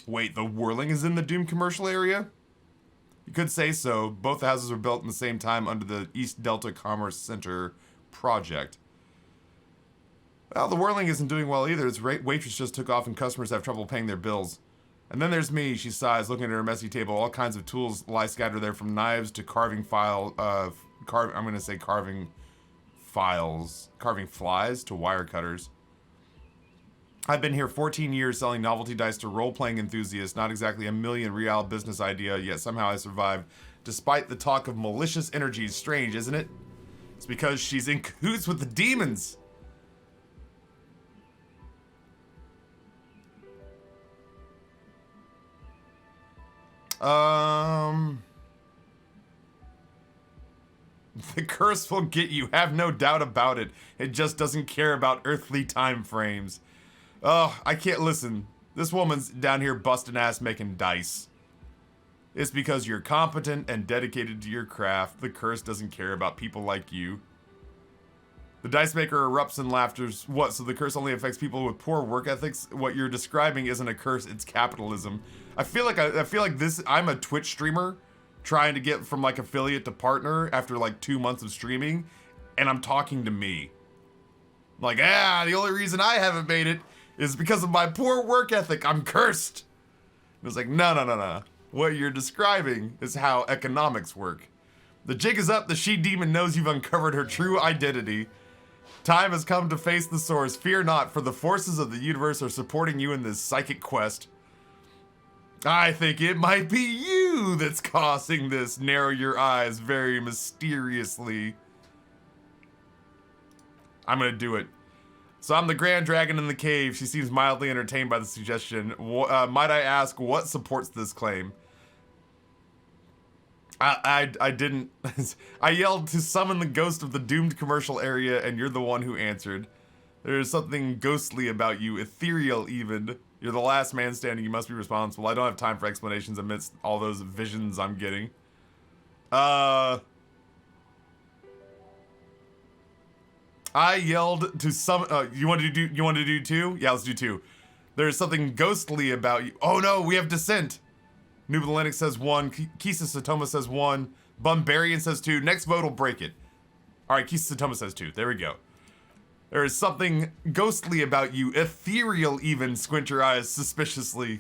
Wait, the Whirling is in the Doom commercial area? You could say so. Both houses were built in the same time under the East Delta Commerce Center project. Well, the Whirling isn't doing well either. Its waitress just took off and customers have trouble paying their bills. And then there's me, she sighs, looking at her messy table. All kinds of tools lie scattered there, from knives to carving files to wire cutters. I've been here 14 years selling novelty dice to role-playing enthusiasts. Not exactly a million real business idea, yet somehow I survived. Despite the talk of malicious energies. Strange, isn't it? It's because she's in cahoots with the demons. The curse will get you, have no doubt about it. It just doesn't care about earthly time frames. Oh, I can't listen. This woman's down here busting ass making dice. It's because you're competent and dedicated to your craft. The curse doesn't care about people like you. The dice maker erupts in laughter. What, so the curse only affects people with poor work ethics? What you're describing isn't a curse, it's capitalism. I feel like this, I'm a Twitch streamer trying to get from like affiliate to partner after like 2 months of streaming, and I'm talking to me. Like, the only reason I haven't made it is because of my poor work ethic. I'm cursed. It was like, no. What you're describing is how economics work. The jig is up. The she-demon knows you've uncovered her true identity. Time has come to face the source. Fear not, for the forces of the universe are supporting you in this psychic quest. I think it might be you that's causing this. Narrow your eyes very mysteriously. I'm gonna do it. So I'm the Grand Dragon in the cave. She seems mildly entertained by the suggestion. Might I ask what supports this claim? I didn't. I yelled to summon the ghost of the doomed commercial area, and you're the one who answered. There is something ghostly about you, ethereal even. You're the last man standing. You must be responsible. I don't have time for explanations amidst all those visions I'm getting. I yelled to some. You want to do two? Yeah, let's do two. There's something ghostly about you. Oh no, we have dissent. Noob Linux says 1. Kisa Satoma says 1. Bumbarian says 2. Next vote will break it. All right, Kisa Satoma says 2. There we go. There is something ghostly about you, ethereal even. Squint your eyes suspiciously,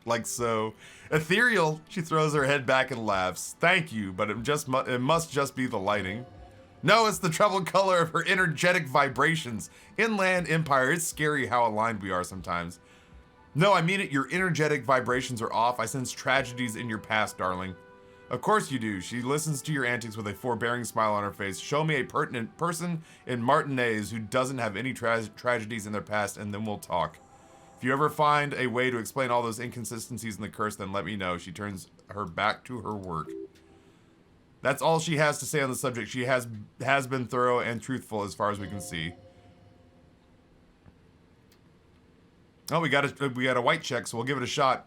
like so. Ethereal. She throws her head back and laughs. Thank you, but it must just be the lighting. No, it's the troubled color of her energetic vibrations. Inland Empire, it's scary how aligned we are sometimes. No, I mean it, your energetic vibrations are off. I sense tragedies in your past, darling. Of course you do. She listens to your antics with a forbearing smile on her face. Show me a pertinent person in Martinez who doesn't have any tragedies in their past, and then we'll talk. If you ever find a way to explain all those inconsistencies in the curse, then let me know. She turns her back to her work. That's all she has to say on the subject. She has been thorough and truthful as far as we can see. Oh, we got a white check, so we'll give it a shot.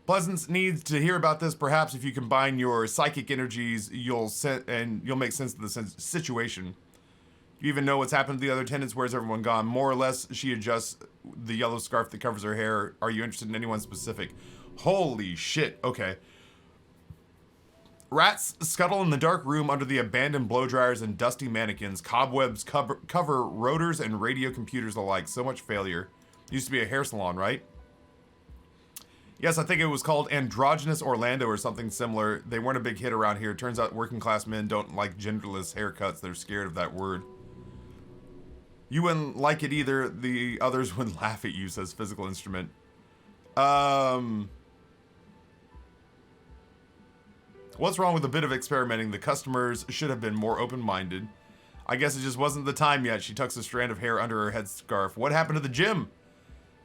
Pleasance needs to hear about this. Perhaps if you combine your psychic energies, you'll make sense of the situation. You even know what's happened to the other attendants. Where's everyone gone? More or less, she adjusts the yellow scarf that covers her hair. Are you interested in anyone specific? Holy shit. Okay. Rats scuttle in the dark room under the abandoned blow dryers and dusty mannequins. Cobwebs cover rotors and radio computers alike. So much failure. Used to be a hair salon, right? Yes, I think it was called Androgynous Orlando or something similar. They weren't a big hit around here. Turns out working class men don't like genderless haircuts. They're scared of that word. You wouldn't like it either. The others would laugh at you, says Physical Instrument. What's wrong with a bit of experimenting? The customers should have been more open-minded. I guess it just wasn't the time yet. She tucks a strand of hair under her headscarf. What happened to the gym?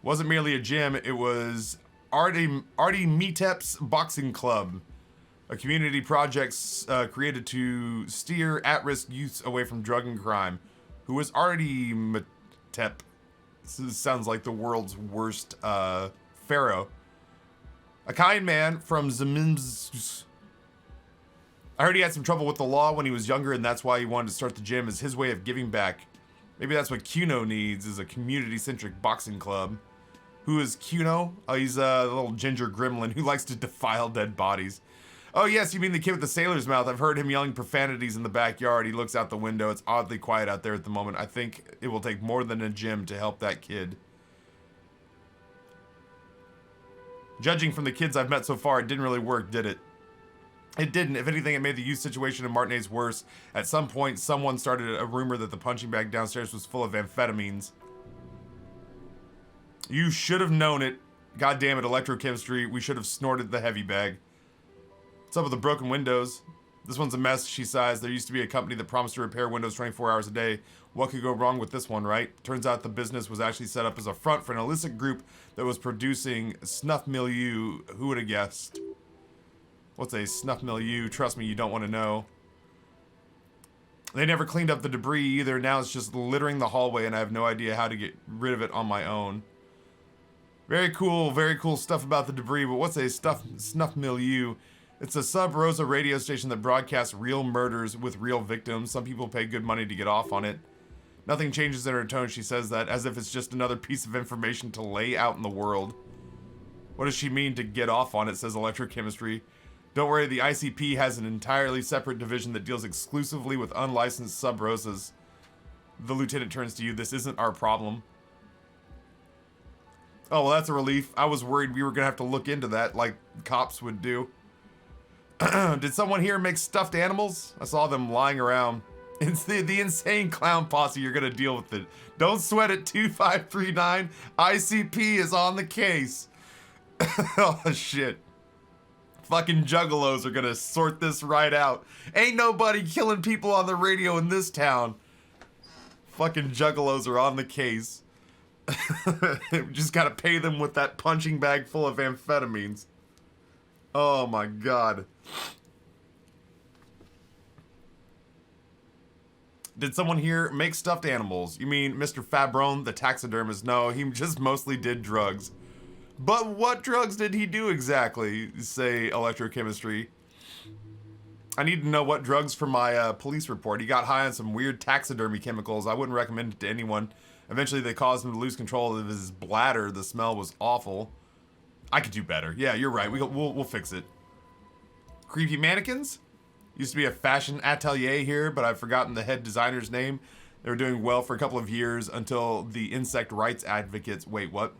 Wasn't merely a gym. It was Artie Meetep's Boxing Club, a community project created to steer at-risk youths away from drug and crime. Who was Artie Meetep? This sounds like the world's worst pharaoh. A kind man from Zemims. I heard he had some trouble with the law when he was younger, and that's why he wanted to start the gym as his way of giving back. Maybe that's what Kuno needs, is a community-centric boxing club. Who is Kuno? Oh, he's a little ginger gremlin who likes to defile dead bodies. Oh yes, you mean the kid with the sailor's mouth. I've heard him yelling profanities in the backyard. He looks out the window. It's oddly quiet out there at the moment. I think it will take more than a gym to help that kid. Judging from the kids I've met so far, it didn't really work, did it? It didn't. If anything, it made the youth situation in Martinez worse. At some point, someone started a rumor that the punching bag downstairs was full of amphetamines. You should have known it. God damn it, electrochemistry. We should have snorted the heavy bag. What's up with the broken windows? This one's a mess, she sighs. There used to be a company that promised to repair windows 24 hours a day. What could go wrong with this one, right? Turns out the business was actually set up as a front for an illicit group that was producing snuff milieu. Who would have guessed? What's a snuff milieu? Trust me, you don't want to know. They never cleaned up the debris either. Now it's just littering the hallway, and I have no idea how to get rid of it on my own. Very cool stuff about the debris, but what's a snuff milieu? It's a sub-Rosa radio station that broadcasts real murders with real victims. Some people pay good money to get off on it. Nothing changes in her tone. She says that as if it's just another piece of information to lay out in the world. What does she mean to get off on it, says electrochemistry. Don't worry, the ICP has an entirely separate division that deals exclusively with unlicensed sub-rosas. The lieutenant turns to you. This isn't our problem. Oh, well, that's a relief. I was worried we were going to have to look into that like cops would do. Did someone here make stuffed animals? I saw them lying around. It's the insane clown posse. You're going to deal with it. Don't sweat it, 2539. ICP is on the case. Oh, shit. Fucking juggalos are going to sort this right out. Ain't nobody killing people on the radio in this town. Fucking juggalos are on the case. Just gotta pay them with that punching bag full of amphetamines. Oh my god. Did someone here make stuffed animals? You mean Mr. Fabron, the taxidermist? No, he just mostly did drugs. But what drugs did he do exactly, say electrochemistry? I need to know what drugs for my police report. He got high on some weird taxidermy chemicals. I wouldn't recommend it to anyone. Eventually they caused him to lose control of his bladder. The smell was awful. I could do better. Yeah, you're right. We'll fix it. Creepy mannequins? Used to be a fashion atelier here, but I've forgotten the head designer's name. They were doing well for a couple of years until the insect rights advocates... Wait, what?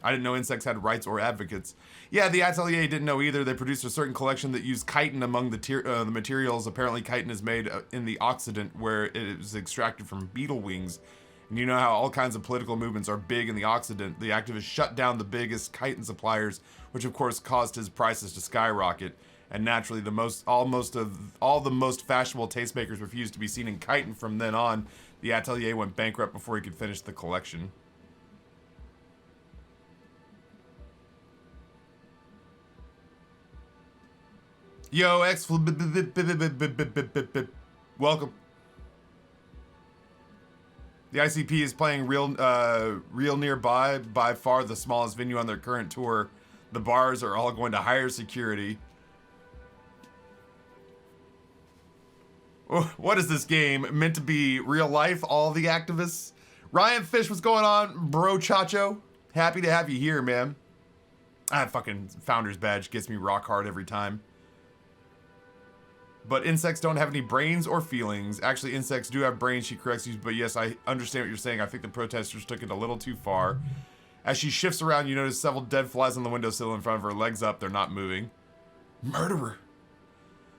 I didn't know insects had rights or advocates. Yeah, the atelier didn't know either. They produced a certain collection that used chitin among the materials. Apparently, chitin is made in the Occident, where it is extracted from beetle wings. And you know how all kinds of political movements are big in the Occident. The activists shut down the biggest chitin suppliers, which of course caused his prices to skyrocket. And naturally, all the most fashionable tastemakers refused to be seen in chitin. From then on, the atelier went bankrupt before he could finish the collection. Yo, welcome. The ICP is playing real nearby, by far the smallest venue on their current tour. The bars are all going to higher security. What is this game? Meant to be real life, all the activists? Ryan Fish, what's going on, bro Chacho? Happy to have you here, man. That fucking founder's badge gets me rock hard every time. But insects don't have any brains or feelings. Actually, insects do have brains, she corrects you, but yes, I understand what you're saying. I think the protesters took it a little too far. As she shifts around, you notice several dead flies on the windowsill in front of her, legs up, they're not moving. Murderer!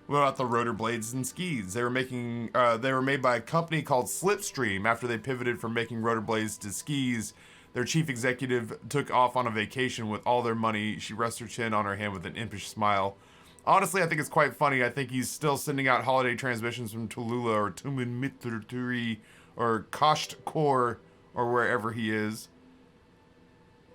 What about the rotor blades and skis? They were made by a company called Slipstream. After they pivoted from making rotor blades to skis, their chief executive took off on a vacation with all their money. She rests her chin on her hand with an impish smile. Honestly, I think it's quite funny. I think he's still sending out holiday transmissions from Tulula or Tumunmituri or Kashtkor or wherever he is.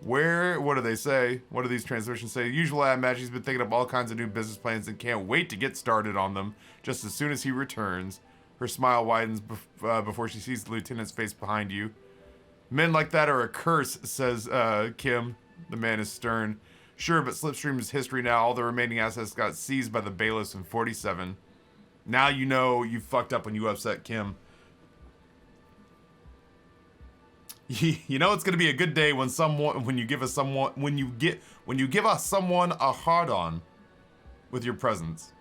What do they say? What do these transmissions say? Usually I imagine he's been thinking up all kinds of new business plans and can't wait to get started on them just as soon as he returns. Her smile widens before she sees the lieutenant's face behind you. Men like that are a curse, says Kim. The man is stern. Sure, but Slipstream's history now. All the remaining assets got seized by the bailiffs in 47. Now you know you fucked up when you upset Kim. You know it's gonna be a good day when you give us someone a hard-on with your presence.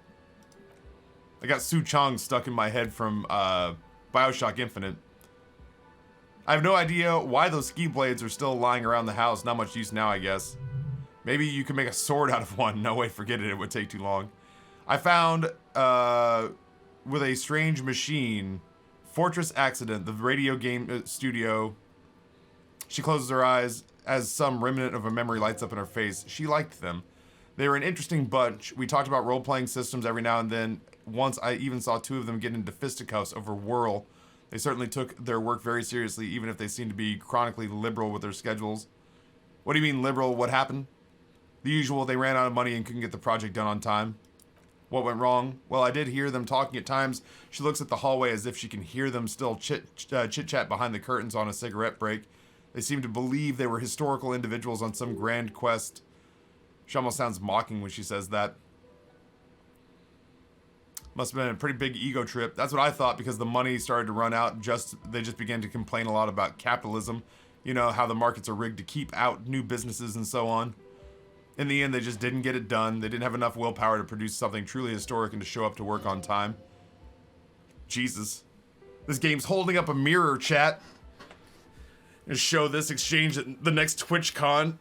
I got Su Chong stuck in my head from BioShock Infinite. I have no idea why those ski blades are still lying around the house. Not much use now, I guess. Maybe you can make a sword out of one. No way, forget it. It would take too long. I found, with a strange machine, Fortress Accident, the radio game studio. She closes her eyes as some remnant of a memory lights up in her face. She liked them. They were an interesting bunch. We talked about role-playing systems every now and then. Once I even saw two of them get into fisticuffs over Whirl. They certainly took their work very seriously, even if they seemed to be chronically liberal with their schedules. What do you mean liberal? What happened? The usual, they ran out of money and couldn't get the project done on time. What went wrong? Well, I did hear them talking at times. She looks at the hallway as if she can hear them still chit-chat behind the curtains on a cigarette break. They seem to believe they were historical individuals on some grand quest. She almost sounds mocking when she says that. Must have been a pretty big ego trip. That's what I thought, because the money started to run out. They just began to complain a lot about capitalism. You know, how the markets are rigged to keep out new businesses and so on. In the end, they just didn't get it done. They didn't have enough willpower to produce something truly historic and to show up to work on time. Jesus. This game's holding up a mirror, chat. And show this exchange at the next TwitchCon.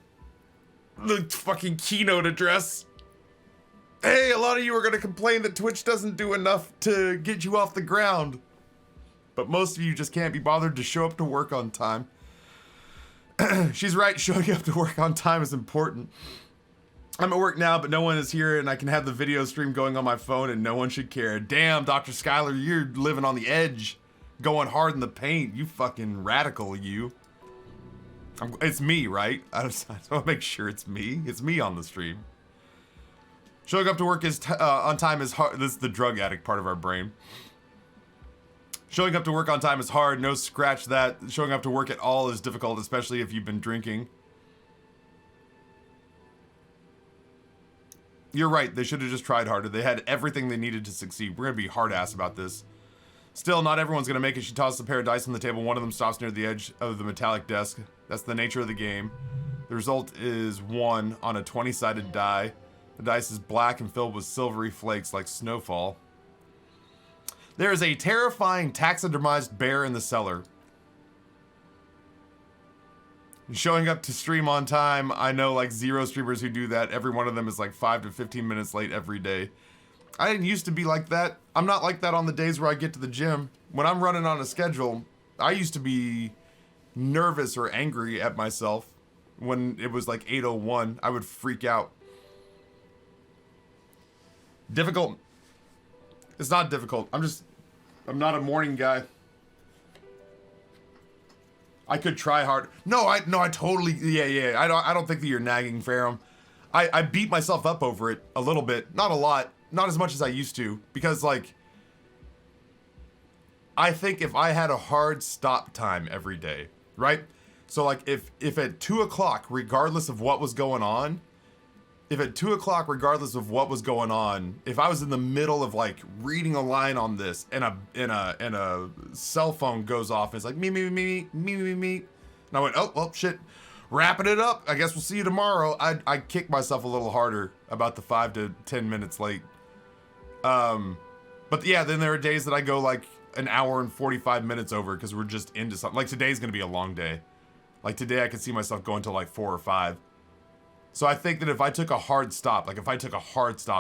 The fucking keynote address. Hey, a lot of you are gonna complain that Twitch doesn't do enough to get you off the ground. But most of you just can't be bothered to show up to work on time. She's right, showing up to work on time is important. I'm at work now, but no one is here, and I can have the video stream going on my phone, and no one should care. Damn, Dr. Skylar, you're living on the edge. Going hard in the paint. You fucking radical, you. It's me, right? I just want to make sure it's me. It's me on the stream. Showing up to work is on time is hard. This is the drug addict part of our brain. Showing up to work on time is hard. No, scratch that. Showing up to work at all is difficult, especially if you've been drinking. You're right. They should have just tried harder. They had everything they needed to succeed. We're going to be hard-ass about this. Still, not everyone's going to make it. She tosses a pair of dice on the table. One of them stops near the edge of the metallic desk. That's the nature of the game. The result is 1 on a 20-sided die. The dice is black and filled with silvery flakes like snowfall. There is a terrifying taxidermized bear in the cellar. Showing up to stream on time, I know like 0 streamers who do that. Every one of them is like 5 to 15 minutes late every day. I didn't used to be like that. I'm not like that on the days where I get to the gym. When I'm running on a schedule, I used to be nervous or angry at myself. When it was like 8:01, I would freak out. Difficult. It's not difficult. I'm not a morning guy. I could try hard. No, I totally, yeah. I don't think that you're nagging, Ferrum. I beat myself up over it a little bit. Not a lot. Not as much as I used to. Because, like, I think if I had a hard stop time every day, right? So, like, if at 2 o'clock, regardless of what was going on, if I was in the middle of like reading a line on this and a cell phone goes off and it's like me, and I went, oh well, shit, wrapping it up. I guess we'll see you tomorrow. I kick myself a little harder about the 5 to 10 minutes late. But yeah, then there are days that I go like an hour and 45 minutes over because we're just into something. Like today's gonna be a long day. Like today I could see myself going till like 4 or 5. So I think that if I took a hard stop,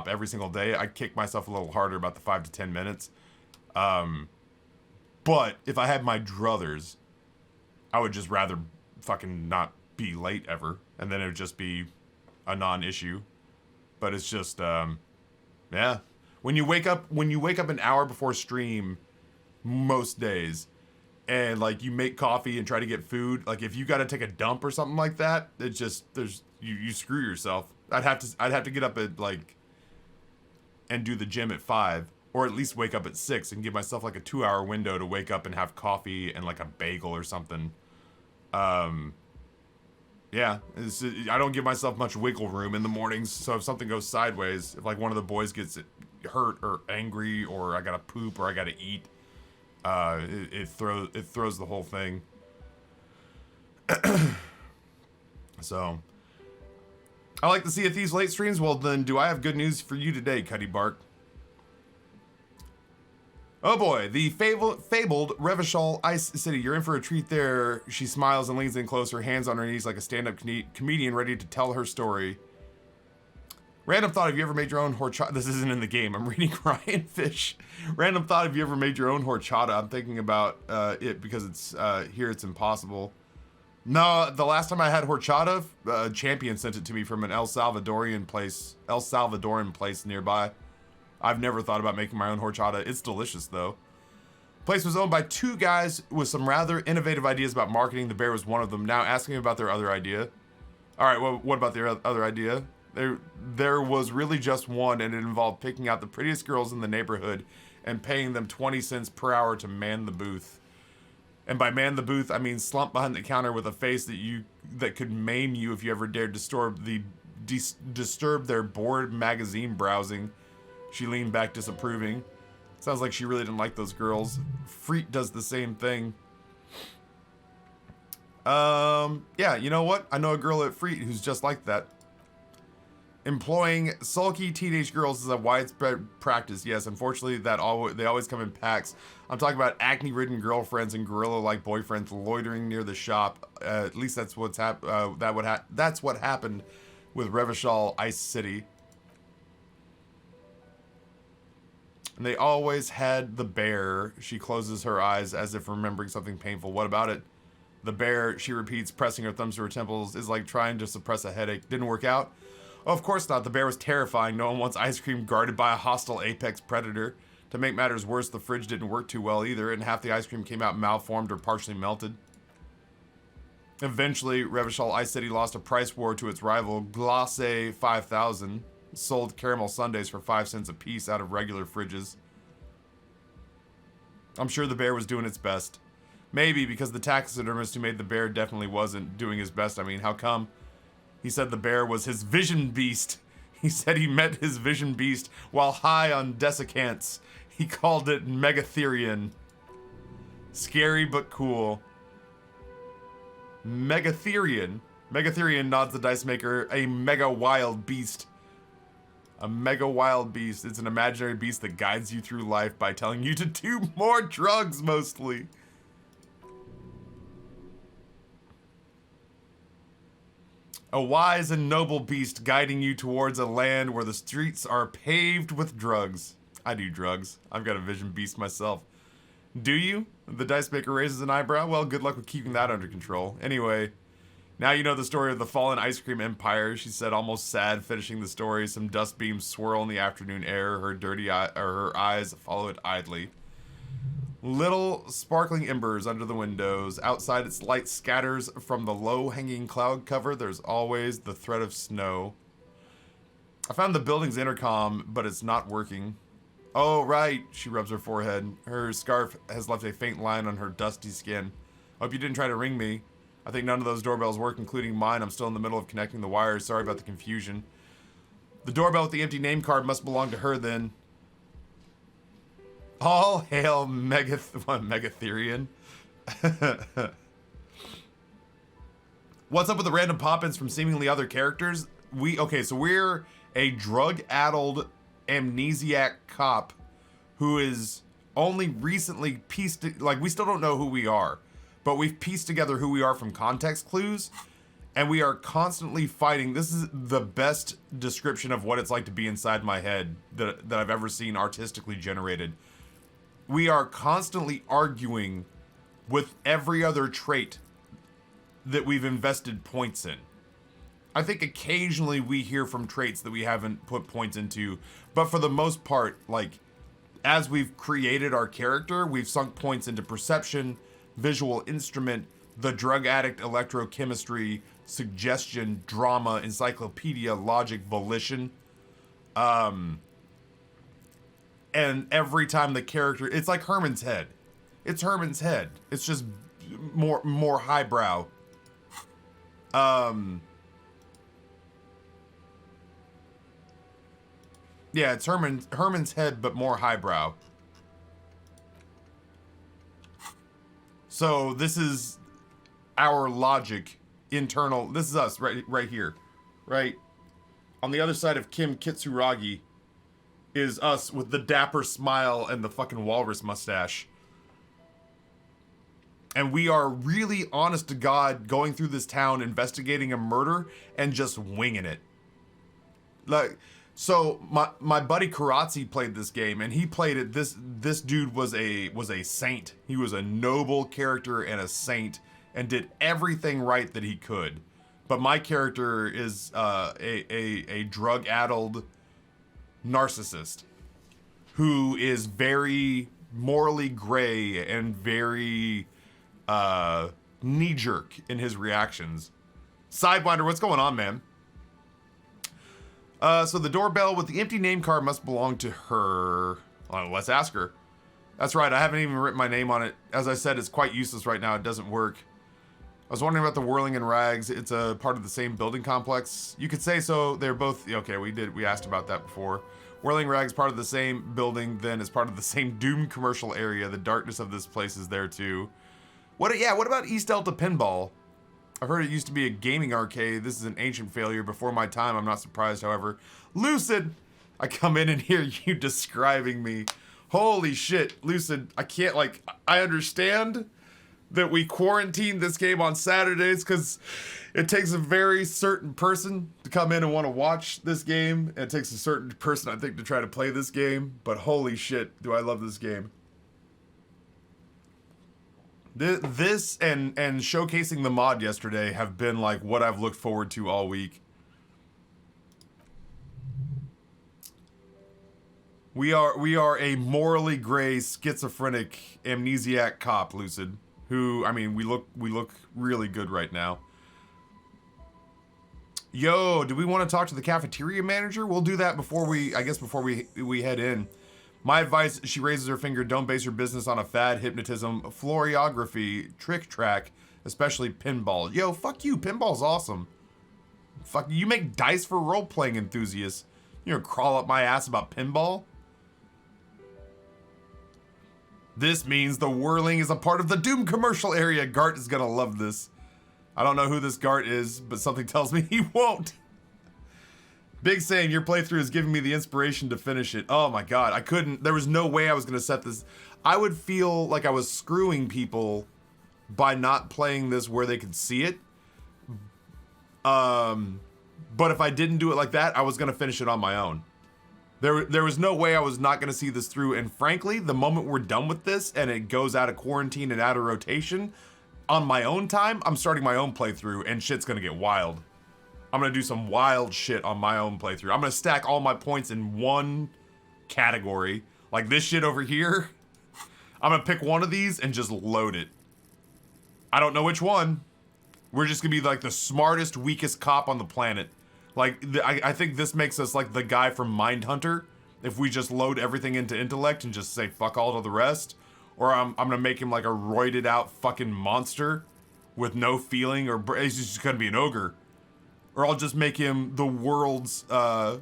every single day, I'd kick myself a little harder about the 5 to 10 minutes. But if I had my druthers, I would just rather fucking not be late ever. And then it would just be a non-issue. But it's just, yeah. When you wake up an hour before stream, most days, and like you make coffee and try to get food, like if you got to take a dump or something like that, it's just, you screw yourself. I'd have to get up at like and do the gym at 5, or at least wake up at 6 and give myself like a 2-hour window to wake up and have coffee and like a bagel or something. Yeah, I don't give myself much wiggle room in the mornings, so if something goes sideways, if like one of the boys gets hurt or angry, or I gotta poop or I gotta eat, it throws the whole thing. So I like to see at these late streams. Well, then, do I have good news for you today, Cuddy Bark? Oh boy, the fabled Revachol Ice City. You're in for a treat there. She smiles and leans in closer, hands on her knees like a stand-up comedian ready to tell her story. Random thought, have you ever made your own horchata? This isn't in the game. I'm reading Ryan Fish. Random thought, have you ever made your own horchata? I'm thinking about it because it's here it's impossible. No, the last time I had horchata, Champion sent it to me from an El Salvadorian place nearby. I've never thought about making my own horchata. It's delicious though. Place was owned by 2 guys with some rather innovative ideas about marketing. The bear was one of them. Now asking about their other idea. All right, well, what about their other idea? There was really just one, and it involved picking out the prettiest girls in the neighborhood and paying them 20 cents per hour to man the booth. And by man the booth, I mean slump behind the counter with a face that could maim you if you ever dared disturb their bored magazine browsing. She leaned back disapproving. Sounds like she really didn't like those girls. Freet does the same thing. Yeah, you know what? I know a girl at Freet who's just like that. Employing sulky teenage girls is a widespread practice. Yes, unfortunately, they always come in packs. I'm talking about acne-ridden girlfriends and gorilla-like boyfriends loitering near the shop. At least that's what's that's what happened with Revachol Ice City. And they always had the bear. She closes her eyes as if remembering something painful. What about it? The bear, she repeats, pressing her thumbs to her temples, is like trying to suppress a headache. Didn't work out? Oh, of course not. The bear was terrifying. No one wants ice cream guarded by a hostile apex predator. To make matters worse, the fridge didn't work too well either, and half the ice cream came out malformed or partially melted. Eventually, Revachol Ice City lost a price war to its rival, Glace 5000. Sold caramel sundaes for 5 cents a piece out of regular fridges. I'm sure the bear was doing its best. Maybe because the taxidermist who made the bear definitely wasn't doing his best. I mean, how come? He said the bear was his vision beast. He said he met his vision beast while high on desiccants. He called it Megatherian. Scary but cool. Megatherian. Megatherian nods the dice maker. A mega wild beast. A mega wild beast. It's an imaginary beast that guides you through life by telling you to do more drugs, mostly. A wise and noble beast guiding you towards a land where the streets are paved with drugs. I do drugs. I've got a vision beast myself. Do you? The dice maker raises an eyebrow. Well, good luck with keeping that under control. Anyway, now you know the story of the fallen ice cream empire, she said, almost sad, finishing the story. Some dust beams swirl in the afternoon air. Her eyes follow it idly. Little sparkling embers under the windows. Outside, its light scatters from the low-hanging cloud cover. There's always the threat of snow. I found the building's intercom, but it's not working. Oh, right. She rubs her forehead. Her scarf has left a faint line on her dusty skin. Hope you didn't try to ring me. I think none of those doorbells work, including mine. I'm still in the middle of connecting the wires. Sorry about the confusion. The doorbell with the empty name card must belong to her, then. All hail Megatherian. What's up with the random pop-ins from seemingly other characters? So we're a drug-addled amnesiac cop who is only recently we still don't know who we are, but we've pieced together who we are from context clues, and we are constantly fighting. This is the best description of what it's like to be inside my head that I've ever seen artistically generated. We are constantly arguing with every other trait that we've invested points in. I think occasionally we hear from traits that we haven't put points into, but for the most part, like, as we've created our character, we've sunk points into perception, visual instrument, the drug addict electrochemistry, suggestion, drama, encyclopedia, logic, volition. And every time the character, it's like Herman's head. It's Herman's head. It's just more highbrow. Yeah, it's Herman's head, but more highbrow. So this is our logic, internal. This is us right here, right? On the other side of Kim Kitsuragi is us with the dapper smile and the fucking walrus mustache. And we are really, honest to God, going through this town, investigating a murder, and just winging it. Like, so my buddy Karatzi played this game, and he played it. This dude was a saint. He was a noble character and a saint, and did everything right that he could. But my character is a drug-addled narcissist who is very morally gray and very knee-jerk in his reactions. Sidewinder, what's going on, man? So the doorbell with the empty name card must belong to her. Well, let's ask her. That's right, I haven't even written my name on it. As I said, it's quite useless right now. It doesn't work. I was wondering about the Whirling and Rags. It's a part of the same building complex. You could say so. They're both... Okay, we asked about that before. Whirling Rags part of the same building, then is part of the same Doom commercial area. The darkness of this place is there too. What about East Delta Pinball? I've heard it used to be a gaming arcade. This is an ancient failure before my time. I'm not surprised, however. Lucid! I come in and hear you describing me. Holy shit, Lucid. I can't, like, I understand that we quarantined this game on Saturdays because it takes a very certain person to come in and want to watch this game. It takes a certain person, I think, to try to play this game. But holy shit, do I love this game. This and showcasing the mod yesterday have been like what I've looked forward to all week. We are a morally gray, schizophrenic, amnesiac cop, Lucid. Who, I mean, we look really good right now. Yo, do we want to talk to the cafeteria manager? We'll do that before we head in. My advice, she raises her finger, don't base your business on a fad, hypnotism, floriography, trick track, especially pinball. Yo, fuck you, pinball's awesome. Fuck, you make dice for role-playing enthusiasts. You gonna crawl up my ass about pinball? This means the whirling is a part of the Doom commercial area. Gart is gonna love this. I don't know who this Gart is, but something tells me he won't. Big saying your playthrough is giving me the inspiration to finish it. Oh my god, I couldn't. There was no way I was gonna set this. I would feel like I was screwing people by not playing this where they could see it. But if I didn't do it like that, I was gonna finish it on my own. There was no way I was not gonna see this through, and frankly, the moment we're done with this and it goes out of quarantine and out of rotation, on my own time, I'm starting my own playthrough and shit's gonna get wild. I'm gonna do some wild shit on my own playthrough. I'm gonna stack all my points in one category, like this shit over here. I'm gonna pick one of these and just load it. I don't know which one. We're just gonna be like the smartest, weakest cop on the planet. Like, I think this makes us like the guy from Mindhunter, if we just load everything into intellect and just say fuck all to the rest. Or I'm gonna make him like a roided out fucking monster with no feeling, or he's just gonna be an ogre. Or I'll just make him the world's, I'll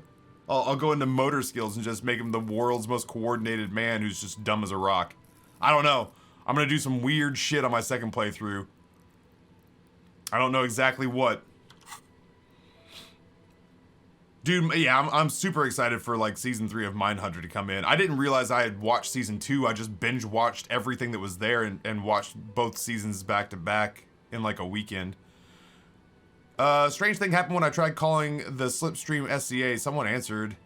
go into motor skills and just make him the world's most coordinated man who's just dumb as a rock. I don't know. I'm gonna do some weird shit on my second playthrough. I don't know exactly what. Dude, yeah, I'm super excited for like season 3 of Mindhunter to come in. I didn't realize I had watched season 2. I just binge watched everything that was there and watched both seasons back to back in like a weekend. Strange thing happened when I tried calling the Slipstream SCA. Someone answered.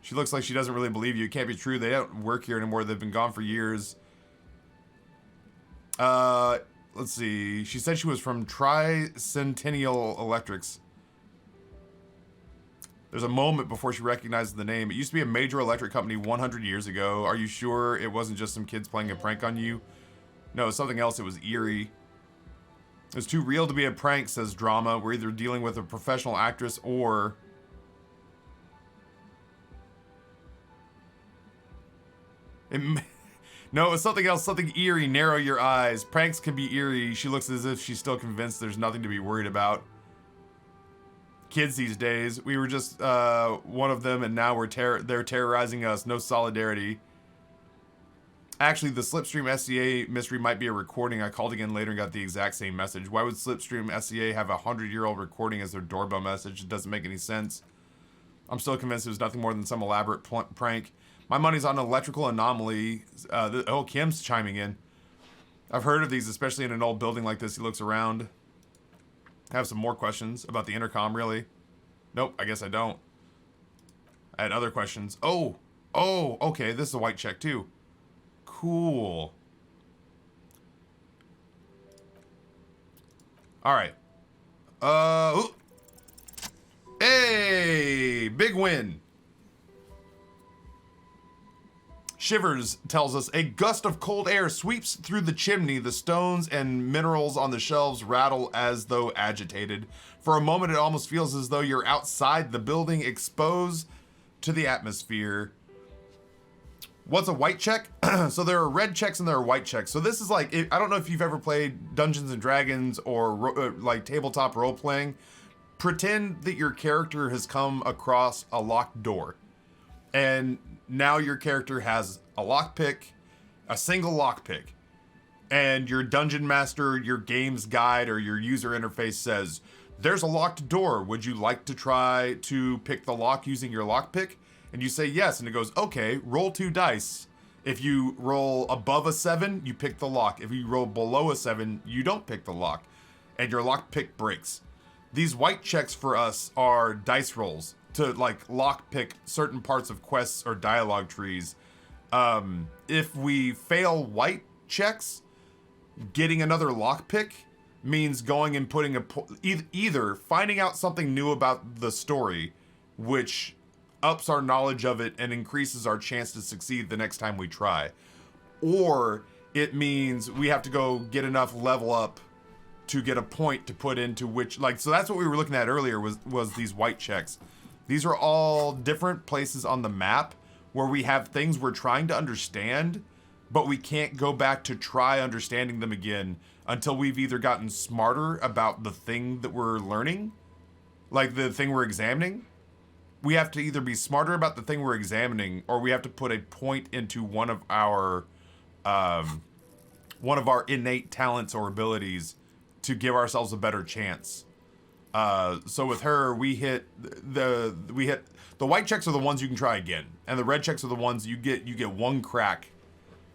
She looks like she doesn't really believe you. It can't be true. They don't work here anymore. They've been gone for years. Let's see. She said she was from Tricentennial Electrics. There's a moment before she recognizes the name. It used to be a major electric company 100 years ago. Are you sure it wasn't just some kids playing a prank on you? No, it's something else. It was eerie. It's too real to be a prank, says Drama. We're either dealing with a professional actress or... No, it's something else, something eerie. Narrow your eyes. Pranks can be eerie. She looks as if she's still convinced there's nothing to be worried about. Kids these days. We were just one of them, and now they're terrorizing us. No solidarity. Actually, the Slipstream SCA mystery might be a recording. I called again later and got the exact same message. Why would Slipstream SCA have a 100-year-old recording as their doorbell message? It doesn't make any sense. I'm still convinced it was nothing more than some elaborate prank. My money's on Electrical Anomaly. Oh, Kim's chiming in. I've heard of these, especially in an old building like this. He looks around. I have some more questions about the intercom, really. Nope, I guess I don't. I had other questions. Oh, okay, this is a white check too. Cool. All right. Ooh. Hey, big win. Shivers tells us, a gust of cold air sweeps through the chimney. The stones and minerals on the shelves rattle as though agitated. For a moment, it almost feels as though you're outside the building, exposed to the atmosphere. What's a white check? So there are red checks and there are white checks. So this is like, I don't know if you've ever played Dungeons and Dragons or like tabletop role playing. Pretend that your character has come across a locked door. And now your character has a lockpick, a single lockpick. and your dungeon master, your game's guide, or your user interface says, there's a locked door. Would you like to try to pick the lock using your lockpick? And you say yes, and it goes, okay, roll 2 dice. If you roll above a 7, you pick the lock. If you roll below a 7, you don't pick the lock, and your lockpick breaks. These white checks for us are dice rolls to like lockpick certain parts of quests or dialogue trees. If we fail white checks, getting another lockpick means going and putting either finding out something new about the story, which ups our knowledge of it and increases our chance to succeed the next time we try, or it means we have to go get enough level up to get a point to put into which, like, so that's what we were looking at earlier was these white checks. These are all different places on the map where we have things we're trying to understand, but we can't go back to try understanding them again until we've either gotten smarter about the thing that we're learning, like the thing we're examining. We have to either be smarter about the thing we're examining, or we have to put a point into one of our innate talents or abilities to give ourselves a better chance. So with her, we hit the white checks are the ones you can try again, and the red checks are the ones you get one crack.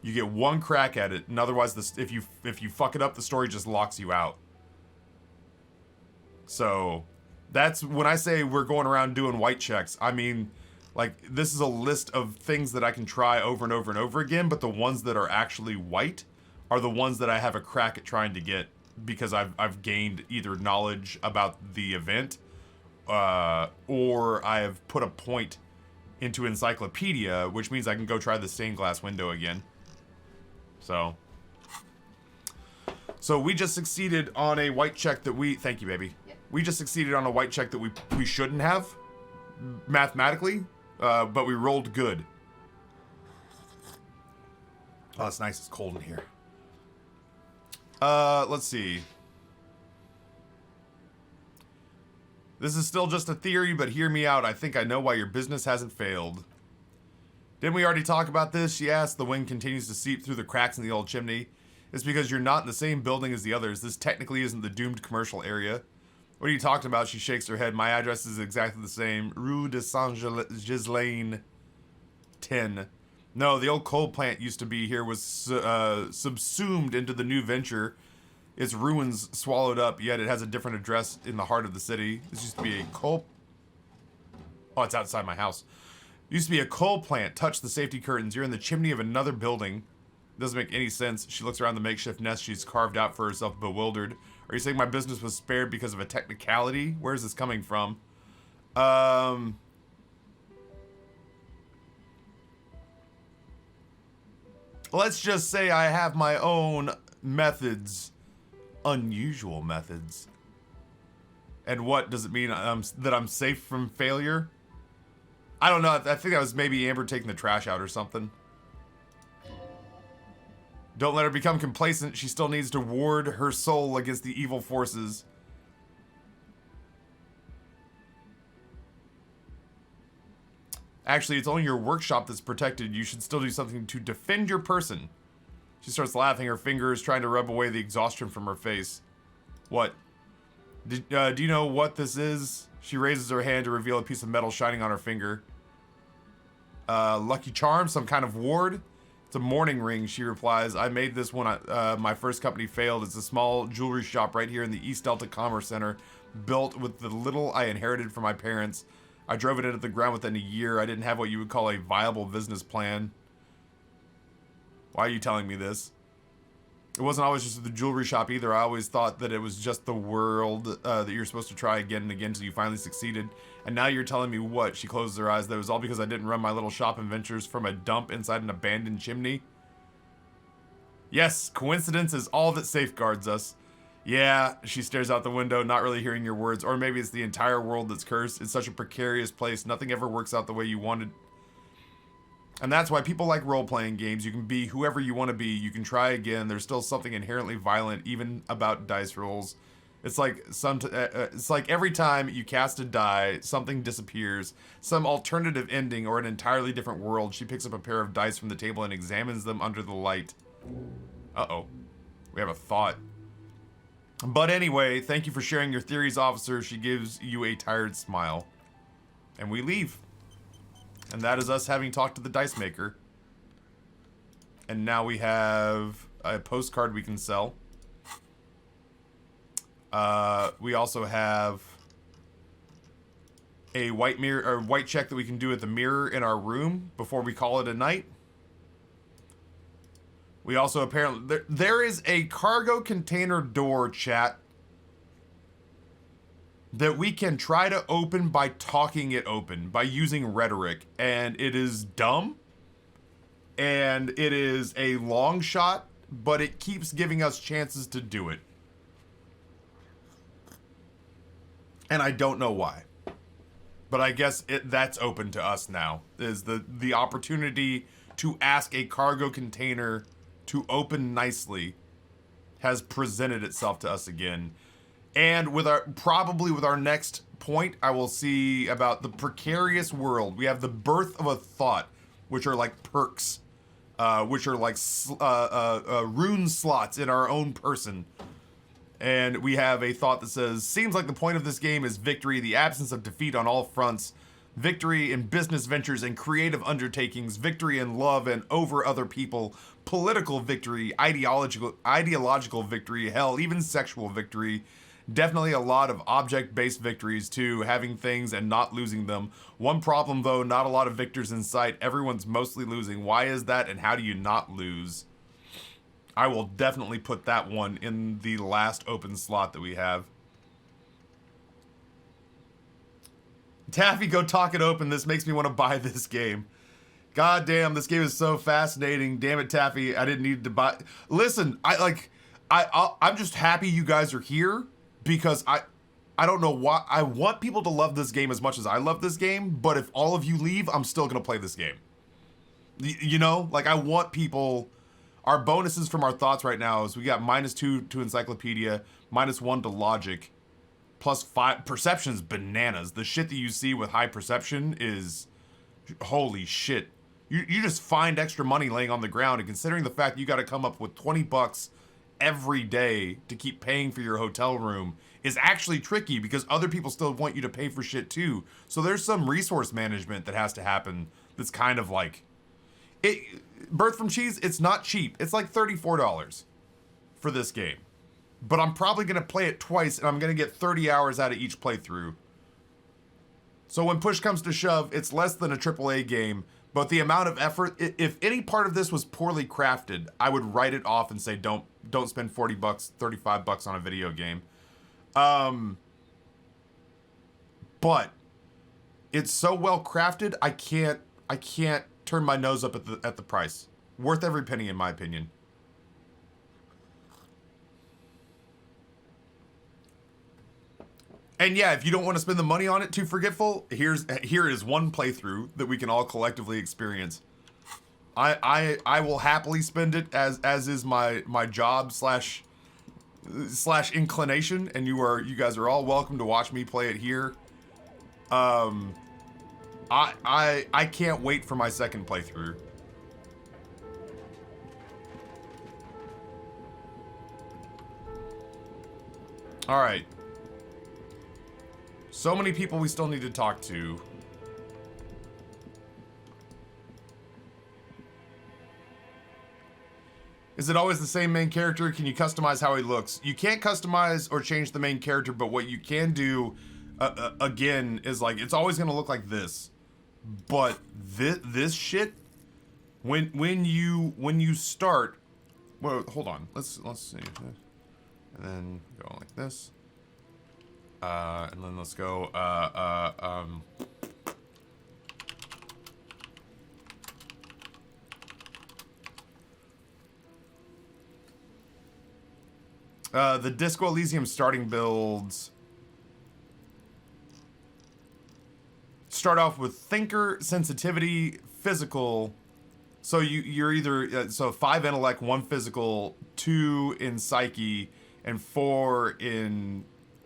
You get one crack at it, and otherwise, if you fuck it up, the story just locks you out. So that's when I say we're going around doing white checks. I mean, like, this is a list of things that I can try over and over and over again, but the ones that are actually white are the ones that I have a crack at trying to get because I've gained either knowledge about the event, or I have put a point into encyclopedia, which means I can go try the stained glass window again. So we just succeeded on a white check that thank you, baby. Yep. We just succeeded on a white check that we shouldn't have, mathematically, but we rolled good. Oh, it's nice. It's cold in here. Let's see. This is still just a theory, but hear me out. I think I know why your business hasn't failed. Didn't we already talk about this? She asked. The wind continues to seep through the cracks in the old chimney. It's because you're not in the same building as the others. This technically isn't the doomed commercial area. What are you talking about? She shakes her head. My address is exactly the same. Rue de Saint-Ghislain 10. No, the old coal plant used to be here was subsumed into the new venture. Its ruins swallowed up, yet it has a different address in the heart of the city. This used to be a coal... Oh, it's outside my house. It used to be a coal plant. Touch the safety curtains. You're in the chimney of another building. Doesn't make any sense. She looks around the makeshift nest she's carved out for herself, bewildered. Are you saying my business was spared because of a technicality? Where is this coming from? Let's just say I have my own methods. Unusual methods. And what does it mean? That I'm safe from failure? I don't know. I think that was maybe Amber taking the trash out or something. Don't let her become complacent. She still needs to ward her soul against the evil forces. Actually, it's only your workshop that's protected. You should still do something to defend your person. She starts laughing, her fingers trying to rub away the exhaustion from her face. What? Do you know what this is? She raises her hand to reveal a piece of metal shining on her finger. Lucky charm? Some kind of ward? It's a mourning ring, she replies. I made this when my first company failed. It's a small jewelry shop right here in the East Delta Commerce Center, built with the little I inherited from my parents. I drove it into the ground within a year. I didn't have what you would call a viable business plan. Why are you telling me this? It wasn't always just the jewelry shop either. I always thought that it was just the world that you're supposed to try again and again until you finally succeeded. And now you're telling me what? She closes her eyes. That it was all because I didn't run my little shop and ventures from a dump inside an abandoned chimney? Yes, coincidence is all that safeguards us. Yeah, she stares out the window, not really hearing your words. Or maybe it's the entire world that's cursed. It's such a precarious place. Nothing ever works out the way you wanted. And that's why people like role-playing games. You can be whoever you want to be. You can try again. There's still something inherently violent, even about dice rolls. It's like it's like every time you cast a die, something disappears. Some alternative ending or an entirely different world. She picks up a pair of dice from the table and examines them under the light. Uh-oh. We have a thought. But anyway, thank you for sharing your theories, officer. She gives you a tired smile. And we leave. And that is us having talked to the dice maker. And now we have a postcard we can sell. We also have a white mirror or white check that we can do at the mirror in our room before we call it a night. We also apparently there is a cargo container door, chat, that we can try to open by talking it open, by using rhetoric, and it is dumb and it is a long shot, but it keeps giving us chances to do it. And I don't know why. But I guess that's open to us now. Is the opportunity to ask a cargo container to open nicely has presented itself to us again. And with probably with our next point, I will see about the precarious world. We have the birth of a thought, which are like perks, which are like rune slots in our own person. And we have a thought that says, seems like the point of this game is victory, the absence of defeat on all fronts, victory in business ventures and creative undertakings, victory in love and over other people, political victory, ideological victory, hell, even sexual victory. Definitely a lot of object-based victories too, having things and not losing them. One problem though, not a lot of victors in sight. Everyone's mostly losing. Why is that, and how do you not lose? I will definitely put that one in the last open slot that we have. Taffy, go talk it open. This makes me want to buy this game. God damn, this game is so fascinating. Damn it, Taffy, I didn't need to buy. Listen, I'm just happy you guys are here because I don't know why. I want people to love this game as much as I love this game, but if all of you leave, I'm still gonna play this game. You know, like I want people. Our bonuses from our thoughts right now is we got -2 to encyclopedia, -1 to logic, +5 perception's bananas. The shit that you see with high perception is holy shit. You just find extra money laying on the ground, and considering the fact that you got to come up with 20 bucks every day to keep paying for your hotel room is actually tricky because other people still want you to pay for shit too. So there's some resource management that has to happen that's kind of like Birth from Cheese, it's not cheap. It's like $34 for this game. But I'm probably going to play it twice, and I'm going to get 30 hours out of each playthrough. So when push comes to shove, it's less than a AAA game, but the amount of effort, if any part of this was poorly crafted, I would write it off and say, don't spend 40 bucks, 35 bucks on a video game. But it's so well crafted, I can't turn my nose up at the price. Worth every penny, in my opinion. And yeah, if you don't want to spend the money on it, Too Forgetful, here is one playthrough that we can all collectively experience. I will happily spend it as is my job slash inclination, and you guys are all welcome to watch me play it here. I can't wait for my second playthrough. All right. So many people we still need to talk to. Is it always the same main character? Can you customize how he looks? You can't customize or change the main character, but what you can do, again, is like, it's always gonna look like this. But this shit, when you start, well, hold on, let's see, and then go like this, and then let's go, the Disco Elysium starting builds start off with thinker, sensitivity, physical. So you're either so 5 intellect, 1 physical, 2 in psyche, and 4 in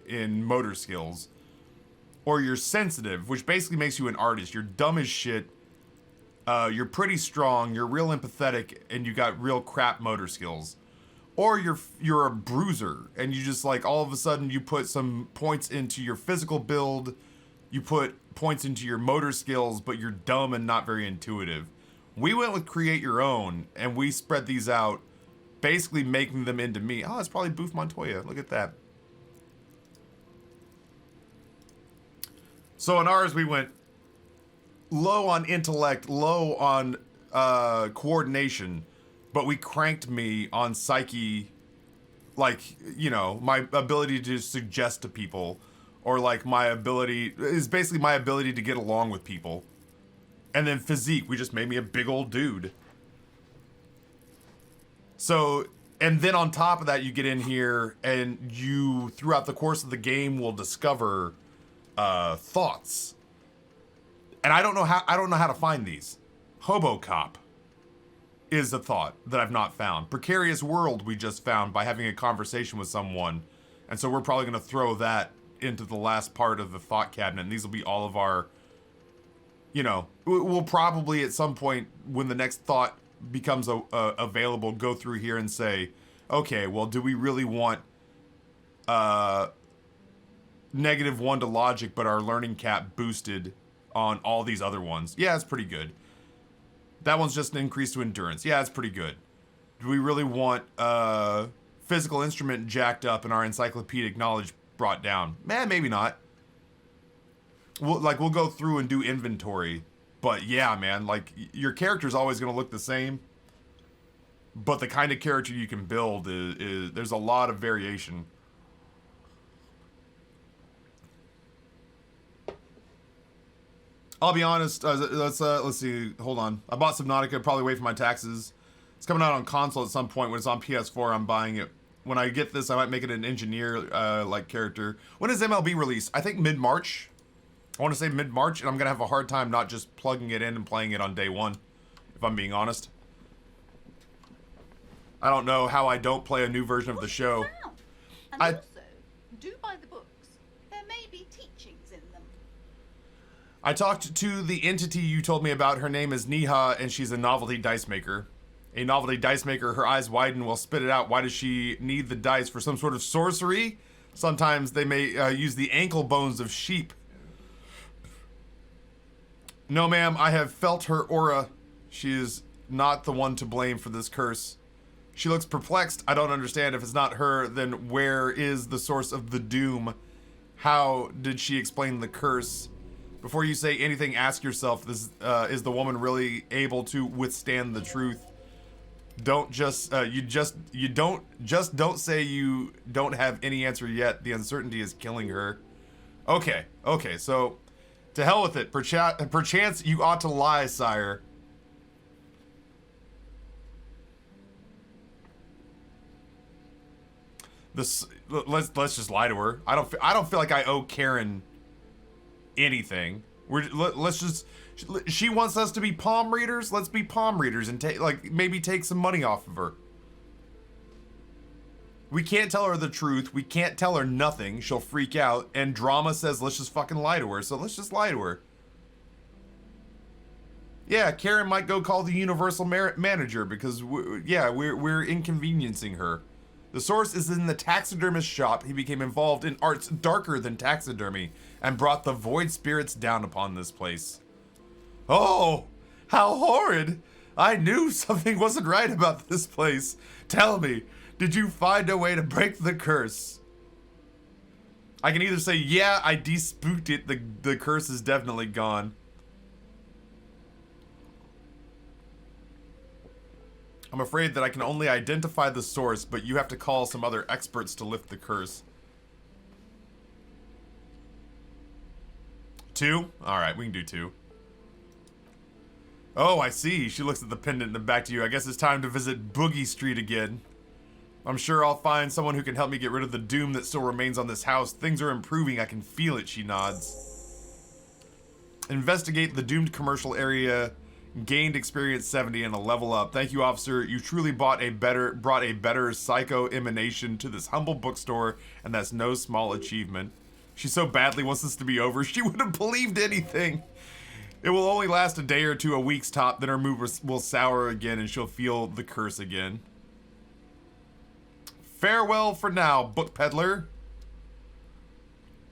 motor skills. Or you're sensitive, which basically makes you an artist. You're dumb as shit. You're pretty strong. You're real empathetic, and you got real crap motor skills. or you're a bruiser and you just like all of a sudden you put some points into your physical build, you put points into your motor skills, but you're dumb and not very intuitive. We went with create your own and we spread these out, basically making them into me. Oh, it's probably Boof Montoya. Look at that. So in ours, we went low on intellect, low on coordination, but we cranked me on psyche, like, you know, my ability to suggest to people, or like my ability, is basically my ability to get along with people. And then physique, we just made me a big old dude. So, and then on top of that, you get in here and you, throughout the course of the game, will discover thoughts. And I don't know how to find these. Hobo Cop is a thought that I've not found. Precarious World we just found by having a conversation with someone. And so we're probably going to throw that into the last part of the thought cabinet. And these will be all of our, you know, we'll probably at some point when the next thought becomes available, go through here and say, okay, well, do we really want -1 to logic, but our learning cap boosted on all these other ones? Yeah, it's pretty good. That one's just an increase to endurance. Yeah, it's pretty good. Do we really want physical instrument jacked up and our encyclopedic knowledge brought down? Man, maybe not. We'll go through and do inventory. But yeah, man, like, your character's always going to look the same. But the kind of character you can build is there's a lot of variation. I'll be honest, let's see, hold on. I bought Subnautica, probably wait for my taxes. It's coming out on console at some point. When it's on PS4, I'm buying it. When I get this, I might make it an engineer, like, character. When does MLB release? I think mid-March. I want to say mid-March, and I'm going to have a hard time not just plugging it in and playing it on day one, if I'm being honest. I don't know how I don't play a new version of the show. And also, do buy the books. There may be teachings in them. I talked to the entity you told me about. Her name is Niha, and she's a novelty dice maker. A novelty dice maker, her eyes widen, will spit it out. Why does she need the dice? For some sort of sorcery? Sometimes they may use the ankle bones of sheep. No, ma'am, I have felt her aura. She is not the one to blame for this curse. She looks perplexed. I don't understand. If it's not her, then where is the source of the doom? How did she explain the curse? Before you say anything, ask yourself, this, is the woman really able to withstand the truth? Don't just, don't say you don't have any answer yet. The uncertainty is killing her. Okay, so to hell with it. Perchance you ought to lie, sire. Let's just lie to her. I don't feel like I owe Karen anything. Let's just, she wants us to be palm readers. Let's be palm readers and maybe take some money off of her. We can't tell her the truth. We can't tell her nothing. She'll freak out. And drama says let's just fucking lie to her. So let's just lie to her. Yeah, Karen might go call the universal manager because we're inconveniencing her. The source is in the taxidermist shop. He became involved in arts darker than taxidermy and brought the void spirits down upon this place. Oh, how horrid. I knew something wasn't right about this place. Tell me, did you find a way to break the curse? I can either say, yeah, I despooked it. The curse is definitely gone. I'm afraid that I can only identify the source, but you have to call some other experts to lift the curse. 2? Alright, we can do 2. Oh, I see. She looks at the pendant and then back to you. I guess it's time to visit Boogie Street again. I'm sure I'll find someone who can help me get rid of the doom that still remains on this house. Things are improving. I can feel it, she nods. Investigate the doomed commercial area. Gained experience 70 and a level up. Thank you, officer. You truly brought a better psycho emanation to this humble bookstore, and that's no small achievement. She so badly wants this to be over, she would have believed anything. It will only last a day or two, a week's top, then her mood will sour again and she'll feel the curse again. Farewell for now, book peddler.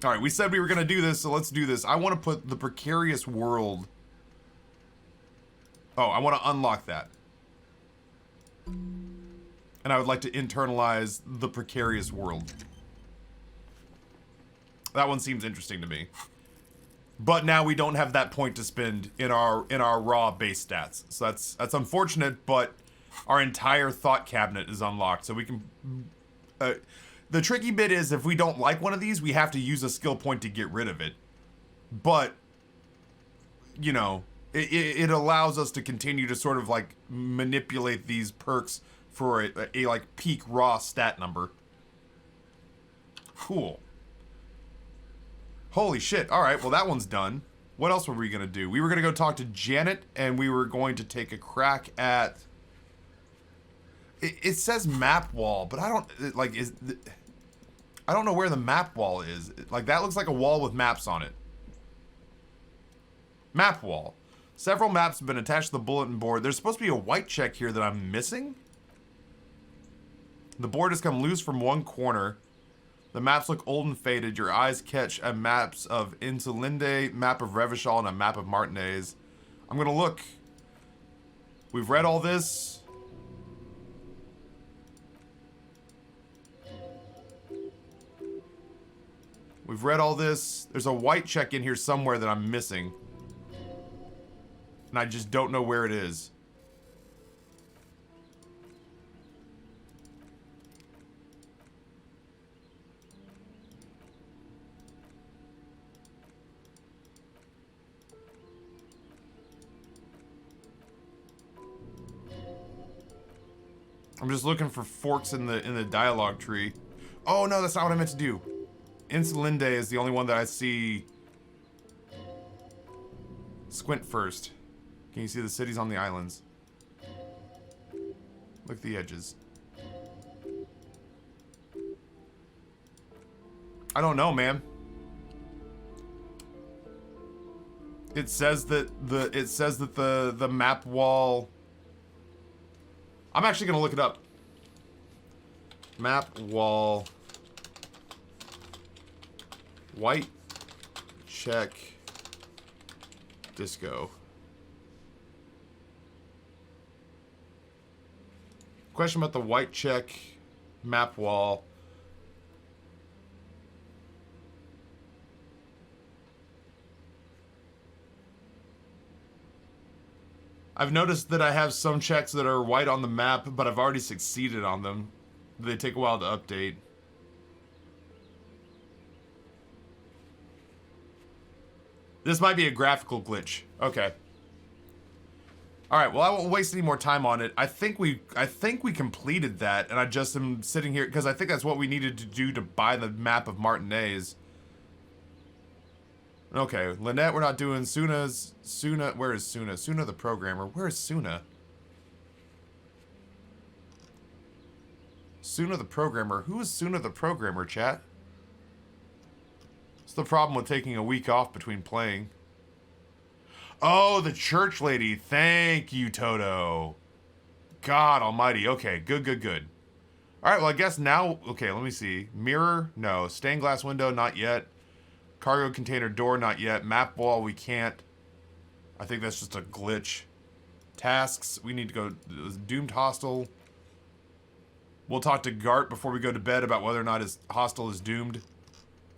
All right, we said we were gonna do this, so let's do this. I want to put the precarious world. Oh, I want to unlock that. And I would like to internalize the precarious world. That one seems interesting to me. But now we don't have that point to spend in our raw base stats. So that's unfortunate, but our entire thought cabinet is unlocked. So we can... the tricky bit is if we don't like one of these, we have to use a skill point to get rid of it. But, you know, it allows us to continue to sort of like manipulate these perks for a like peak raw stat number. Cool. Holy shit. All right, well, that one's done. What else were we going to do? We were going to go talk to Janet, and we were going to take a crack at... It says map wall, but I don't... Like, I don't know where the map wall is. Like, that looks like a wall with maps on it. Map wall. Several maps have been attached to the bulletin board. There's supposed to be a white check here that I'm missing. The board has come loose from one corner. The maps look old and faded. Your eyes catch a maps of Insulinde, map of Revachol, and a map of Martinez. I'm gonna look. We've read all this. We've read all this. There's a white check in here somewhere that I'm missing. And I just don't know where it is. I'm just looking for forks in the dialogue tree. Oh no, that's not what I meant to do. Insulinde is the only one that I see. Squint first. Can you see the cities on the islands? Look at the edges. I don't know, man. It says that the map wall. I'm actually gonna look it up. Map wall. White check disco. Question about the white check map wall. I've noticed that I have some checks that are white on the map, but I've already succeeded on them. They take a while to update. This might be a graphical glitch. Okay. All right, well, I won't waste any more time on it. I think we completed that, and I just am sitting here because I think that's what we needed to do to buy the map of Martinez. Okay, Lynette, we're not doing Suna, where is Suna? Suna the programmer. Where is Suna? Suna the programmer. Who is Suna the programmer, chat? What's the problem with taking a week off between playing? Oh, the church lady. Thank you, Toto. God almighty. Okay, good. All right, well, I guess now... Okay, let me see. Mirror? No. Stained glass window? Not yet. Cargo container door? Not yet. Map wall? We can't. I think that's just a glitch. Tasks? We need to go... Doomed hostel. We'll talk to Gart before we go to bed about whether or not his hostel is doomed.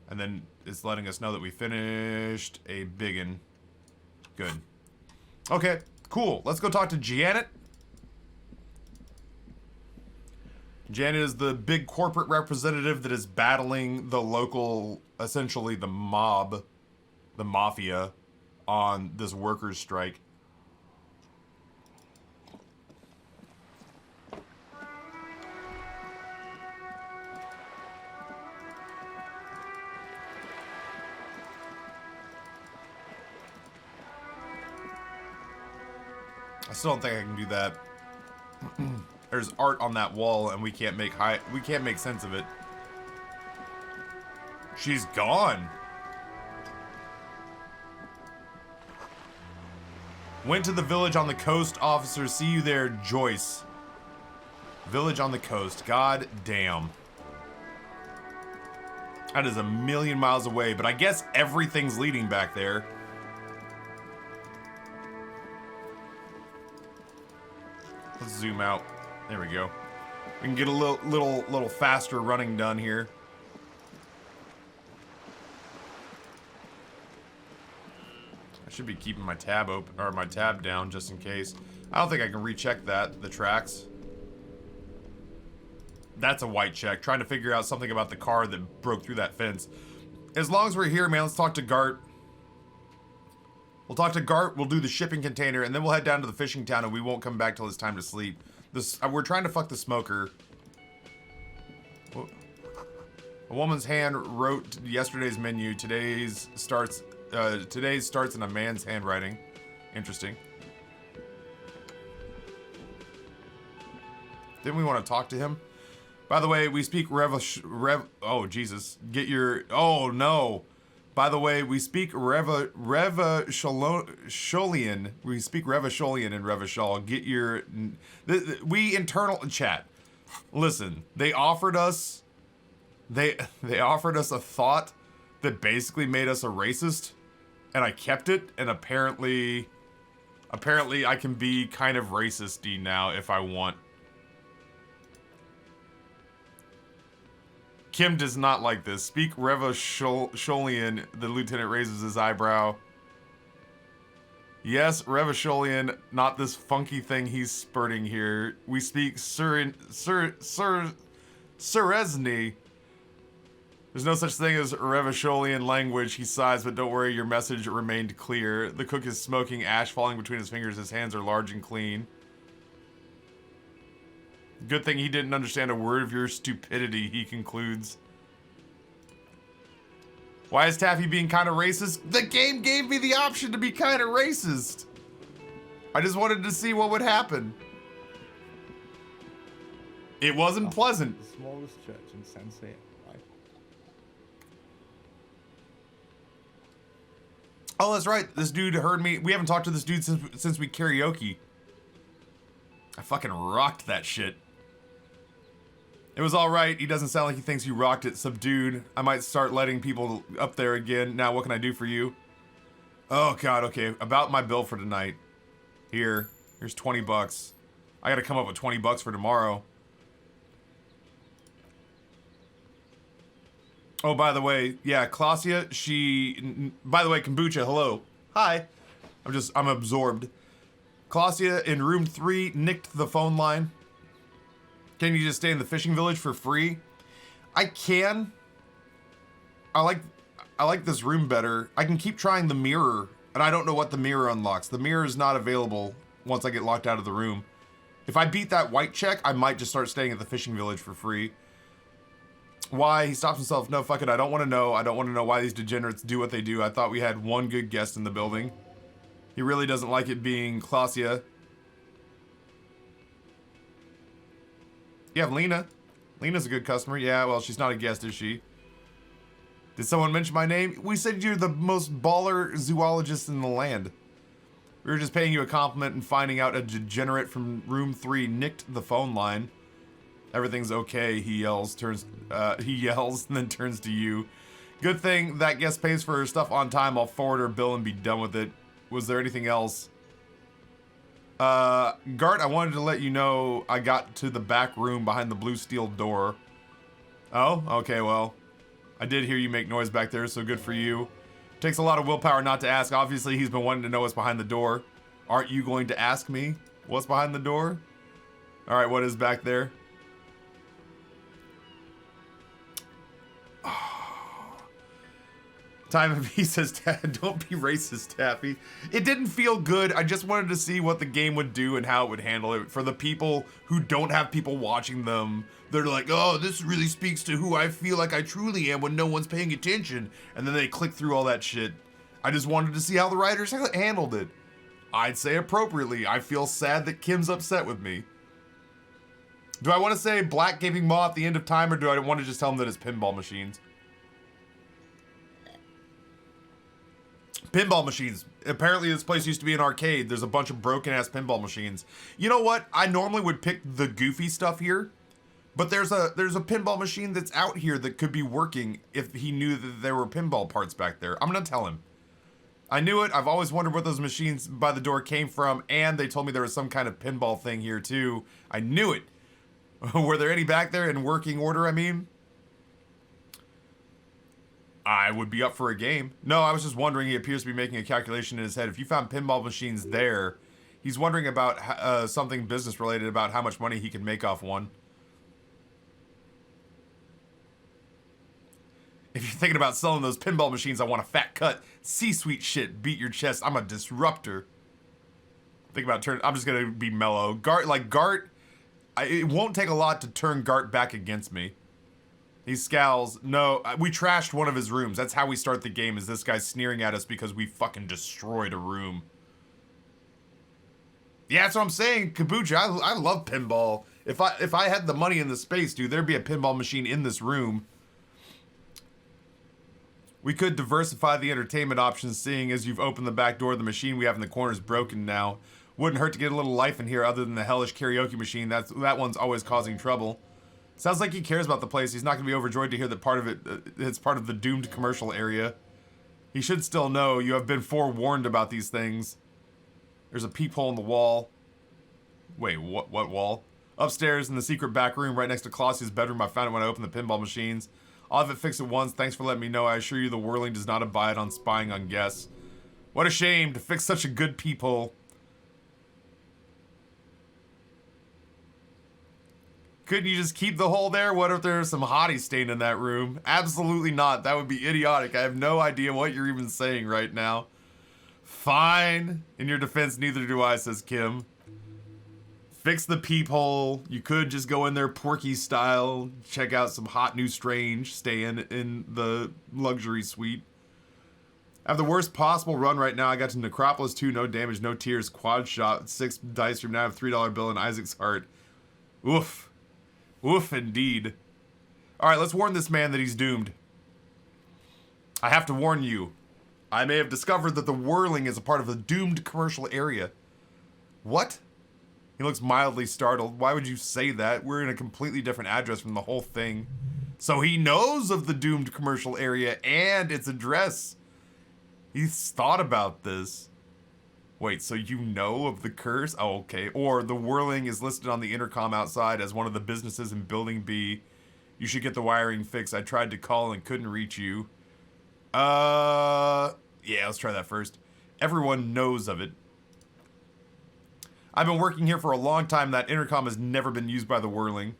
And then it's letting us know that we finished a biggin. Good. Okay, cool. Let's go talk to Janet. Janet is the big corporate representative that is battling the local, essentially the mob, the mafia, on this workers' strike. I still don't think I can do that. There's art on that wall, and we can't make sense of it. She's gone. Went to the village on the coast, officer. See you there, Joyce. Village on the coast. God damn. That is a million miles away, but I guess everything's leading back there. Let's zoom out. There we go. We can get a little faster running done here. I should be keeping my tab open, or my tab down just in case. I don't think I can recheck that, the tracks. That's a white check. Trying to figure out something about the car that broke through that fence. As long as we're here, man, let's talk to Gart. We'll talk to Gart, we'll do the shipping container, and then we'll head down to the fishing town, and we won't come back till it's time to sleep. We're trying to fuck the smoker. A woman's hand wrote yesterday's menu. Today's starts in a man's handwriting. Interesting. Didn't we want to talk to him? By the way, we speak oh, Jesus. Get your... Oh, no. By the way, we speak Revacholian. We speak Revacholian in Revachol. Get your... We internal... Chat. Listen, they offered us... They offered us a thought that basically made us a racist. And I kept it. And apparently I can be kind of racist-y now if I want. Kim does not like this. Speak Revacholian. The lieutenant raises his eyebrow. Yes, Revacholian, not this funky thing he's spurting here. We speak Suresni. There's no such thing as Revacholian language, he sighs, but don't worry, your message remained clear. The cook is smoking, ash falling between his fingers. His hands are large and clean. Good thing he didn't understand a word of your stupidity, he concludes. Why is Taffy being kind of racist? The game gave me the option to be kind of racist. I just wanted to see what would happen. It wasn't pleasant. The smallest church in Sensei, right? Oh, that's right. This dude heard me. We haven't talked to this dude since we karaoke. I fucking rocked that shit. It was alright. He doesn't sound like he thinks you rocked it. Subdued. I might start letting people up there again. Now, what can I do for you? Oh, God. Okay. About my bill for tonight. Here's 20 bucks. I gotta come up with 20 bucks for tomorrow. Oh, by the way, yeah, Klasia, by the way, Kombucha, hello. Hi. I'm absorbed. Klasia in room 3 nicked the phone line. Can you just stay in the fishing village for free? I can. I like this room better. I can keep trying the mirror, and I don't know what the mirror unlocks. The mirror is not available once I get locked out of the room. If I beat that white check, I might just start staying at the fishing village for free. Why? He stops himself. No, fuck it. I don't want to know. I don't want to know why these degenerates do what they do. I thought we had one good guest in the building. He really doesn't like it being Klasia. You have Lena. Lena's a good customer. Yeah, well, she's not a guest, is she? Did someone mention my name? We said you're the most baller zoologist in the land. We were just paying you a compliment and finding out a degenerate from room 3 nicked the phone line. Everything's okay, he yells, and then turns to you. Good thing that guest pays for her stuff on time. I'll forward her bill and be done with it. Was there anything else? Gart, I wanted to let you know I got to the back room behind the blue steel door. Oh, okay, well, I did hear you make noise back there, so good for you. Takes a lot of willpower not to ask. Obviously, he's been wanting to know what's behind the door. Aren't you going to ask me what's behind the door? All right, what is back there? Time of he says, don't be racist, Taffy. It didn't feel good. I just wanted to see what the game would do and how it would handle it. For the people who don't have people watching them, they're like, oh, this really speaks to who I feel like I truly am when no one's paying attention. And then they click through all that shit. I just wanted to see how the writers handled it. I'd say appropriately. I feel sad that Kim's upset with me. Do I want to say Black Gaping Maw at the end of time, or do I want to just tell him that it's pinball machines? Pinball machines. Apparently this place used to be an arcade. There's a bunch of broken ass pinball machines. You know what? I normally would pick the goofy stuff here, But there's a pinball machine that's out here that could be working if he knew that there were pinball parts back there. I'm gonna tell him. I knew it. I've always wondered where those machines by the door came from, and they told me there was some kind of pinball thing here too. I knew it. Were there any back there in working order, I mean? I would be up for a game. No, I was just wondering, he appears to be making a calculation in his head. If you found pinball machines there, he's wondering about something business related, about how much money he can make off one. If you're thinking about selling those pinball machines, I want a fat cut. C-suite shit, beat your chest. I'm a disruptor. Think about I'm just gonna be mellow. Gart, it won't take a lot to turn Gart back against me. He scowls. No, we trashed one of his rooms. That's how we start the game, is this guy sneering at us because we fucking destroyed a room. Yeah, that's what I'm saying, Kabucha. I love pinball. If I had the money in the space, dude, there'd be a pinball machine in this room. We could diversify the entertainment options, seeing as you've opened the back door. The machine we have in the corner is broken now. Wouldn't hurt to get a little life in here other than the hellish karaoke machine. That one's always causing trouble. Sounds like he cares about the place. He's not going to be overjoyed to hear that it's part of the doomed commercial area. He should still know. You have been forewarned about these things. There's a peephole in the wall. Wait, what wall? Upstairs in the secret back room right next to Colosse's bedroom. I found it when I opened the pinball machines. I'll have it fixed at once. Thanks for letting me know. I assure you the whirling does not abide on spying on guests. What a shame to fix such a good peephole. Couldn't you just keep the hole there? What if there's some hottie stain in that room? Absolutely not. That would be idiotic. I have no idea what you're even saying right now. Fine. In your defense, neither do I, says Kim. Fix the peephole. You could just go in there Porky style. Check out some hot new strange. Stay in the luxury suite. I have the worst possible run right now. I got to Necropolis 2. No damage, no tears. Quad shot. 6 dice room. Now I have $3 bill in Isaac's heart. Oof. Oof, indeed. Alright, let's warn this man that he's doomed. I have to warn you. I may have discovered that the whirling is a part of the doomed commercial area. What? He looks mildly startled. Why would you say that? We're in a completely different address from the whole thing. So he knows of the doomed commercial area and its address. He's thought about this. Wait, so you know of the curse? Oh, okay. Or the whirling is listed on the intercom outside as one of the businesses in Building B. You should get the wiring fixed. I tried to call and couldn't reach you. Yeah, let's try that first. Everyone knows of it. I've been working here for a long time. That intercom has never been used by the whirling.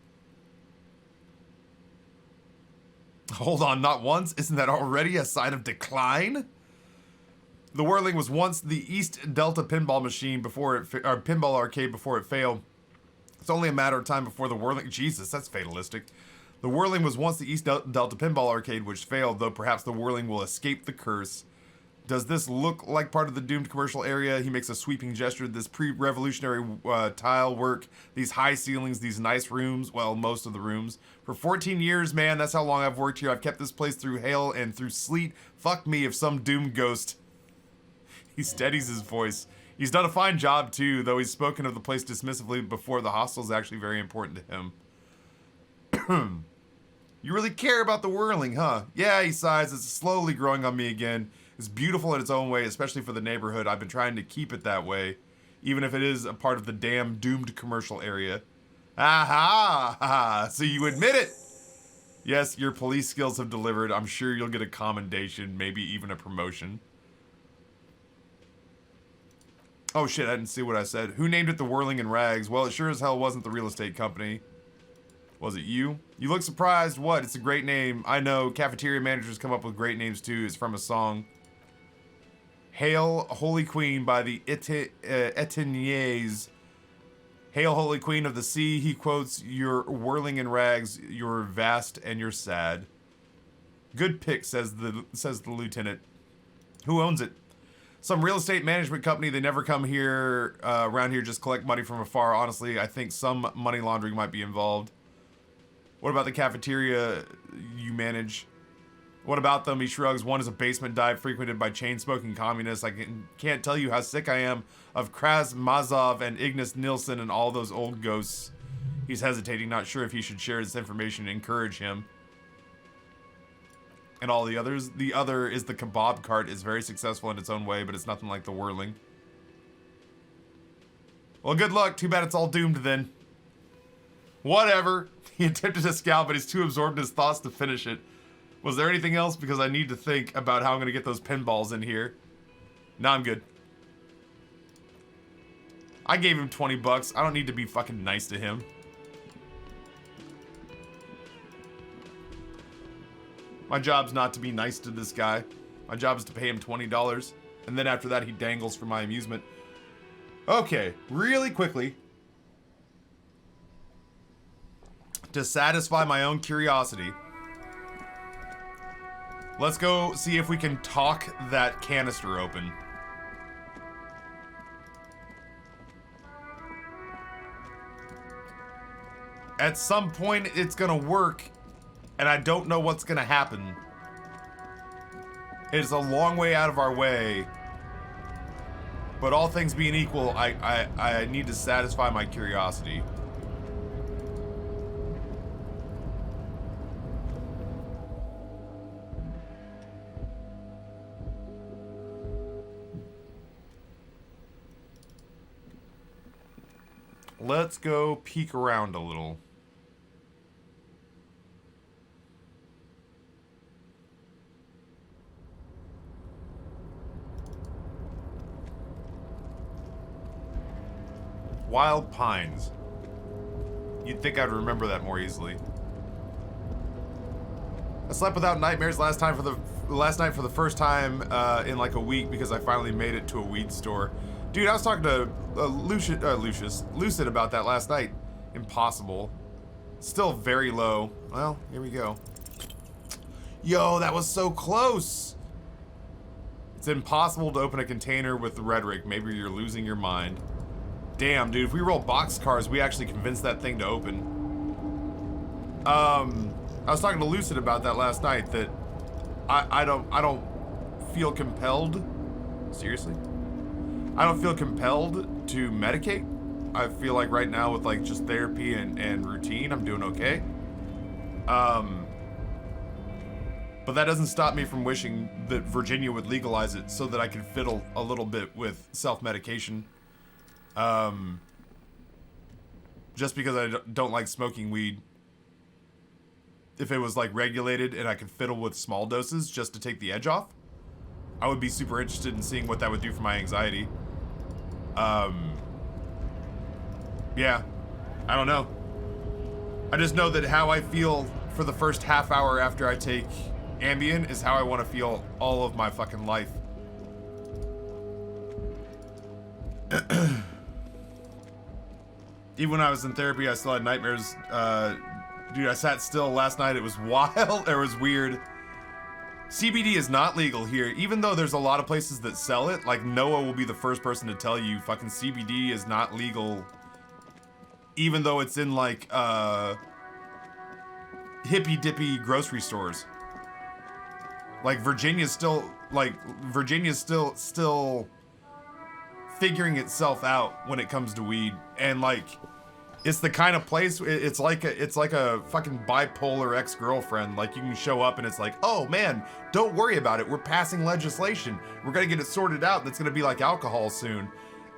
Hold on, not once? Isn't that already a sign of decline? The whirling was once the East Delta pinball machine before it, or pinball arcade before it failed. It's only a matter of time before the whirling. Jesus, that's fatalistic. The whirling was once the East Delta pinball arcade, which failed, though perhaps the whirling will escape the curse. Does this look like part of the doomed commercial area? He makes a sweeping gesture. This pre-revolutionary tile work, these high ceilings, these nice rooms, well, most of the rooms. For 14 years, man, that's how long I've worked here. I've kept this place through hail and through sleet. Fuck me if some doomed ghost... He steadies his voice. He's done a fine job, too, though he's spoken of the place dismissively before. The hostel's actually very important to him. You really care about the whirling, huh? Yeah, he sighs. It's slowly growing on me again. It's beautiful in its own way, especially for the neighborhood. I've been trying to keep it that way, even if it is a part of the damn doomed commercial area. Aha! Ha! So you admit it! Yes, your police skills have delivered. I'm sure you'll get a commendation, maybe even a promotion. Oh shit, I didn't see what I said. Who named it the Whirling in Rags? Well, it sure as hell wasn't the real estate company. Was it you? You look surprised. What? It's a great name. I know. Cafeteria managers come up with great names too. It's from a song. Hail, Holy Queen by the Etiennes. Hail, Holy Queen of the Sea. He quotes, "You're whirling in rags. You're vast and you're sad." Good pick, says the lieutenant. Who owns it? Some real estate management company. They never come here around here, just collect money from afar. Honestly, I think some money laundering might be involved. What about the cafeteria you manage? What about them? He shrugs. One is a basement dive frequented by chain-smoking communists. I can't tell you how sick I am of Kraz Mazov and Ignace Nilsson and all those old ghosts. He's hesitating, not sure if he should share this information and encourage him. And all the others. The other is the kebab cart is very successful in its own way, but it's nothing like the whirling. Well, good luck. Too bad it's all doomed then. Whatever. He attempted to scout, but he's too absorbed in his thoughts to finish it. Was there anything else? Because I need to think about how I'm going to get those pinballs in here. No, I'm good. I gave him 20 bucks. I don't need to be fucking nice to him. My job's not to be nice to this guy. My job is to pay him $20. And then after that, he dangles for my amusement. Okay, really quickly. To satisfy my own curiosity. Let's go see if we can talk that canister open. At some point, it's gonna work, and I don't know what's gonna happen. It's a long way out of our way. But all things being equal, I need to satisfy my curiosity. Let's go peek around a little. Wild Pines. You'd think I'd remember that more easily. I slept without nightmares last night for the first time in like a week because I finally made it to a weed store. Dude, I was talking to Lucid about that last night. Impossible. Still very low. Well, here we go. Yo, that was so close. It's impossible to open a container with rhetoric. Maybe you're losing your mind. Damn, dude, if we roll boxcars, we actually convince that thing to open. I was talking to Lucid about that last night, that I don't feel compelled. Seriously? I don't feel compelled to medicate. I feel like right now with like just therapy and routine, I'm doing okay. But that doesn't stop me from wishing that Virginia would legalize it so that I could fiddle a little bit with self-medication. Just because I don't like smoking weed. If it was like regulated and I could fiddle with small doses just to take the edge off, I would be super interested in seeing what that would do for my anxiety. Yeah, I don't know. I just know that how I feel for the first half hour after I take Ambien is how I want to feel all of my fucking life. Even when I was in therapy, I still had nightmares. Dude, I sat still last night. It was wild. It was weird. CBD is not legal here, even though there's a lot of places that sell it. Like, Noah will be the first person to tell you fucking CBD is not legal, even though it's in like hippy dippy grocery stores. Like Virginia's still figuring itself out when it comes to weed, and like it's the kind of place, it's like a fucking bipolar ex-girlfriend. Like, you can show up and it's like, oh man, don't worry about it, we're passing legislation, we're gonna get it sorted out, and it's gonna be like alcohol soon.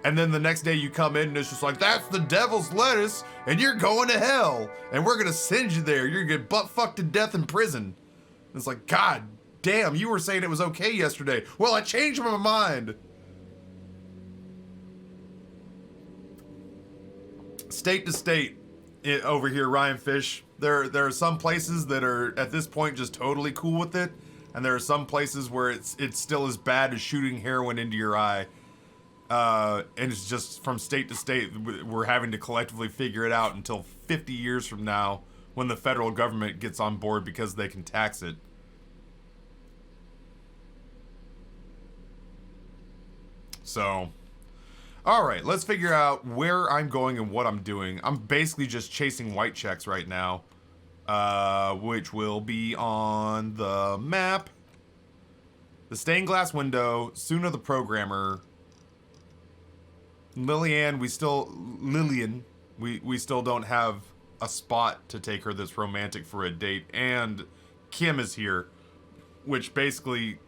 And then the next day you come in and it's just like, that's the devil's lettuce and you're going to hell and we're gonna send you there, you're gonna get butt fucked to death in prison. And it's like, god damn, you were saying it was okay yesterday, well I changed my mind. State to state over here, Ryan Fish. There are some places that are at this point just totally cool with it, and there are some places where it's still as bad as shooting heroin into your eye. And it's just from state to state, we're having to collectively figure it out until 50 years from now when the federal government gets on board because they can tax it. So, alright, let's figure out where I'm going and what I'm doing. I'm basically just chasing white checks right now, which will be on the map. The stained glass window, Suna the programmer, Lillian, we still don't have a spot to take her that's romantic for a date, and Kim is here, which basically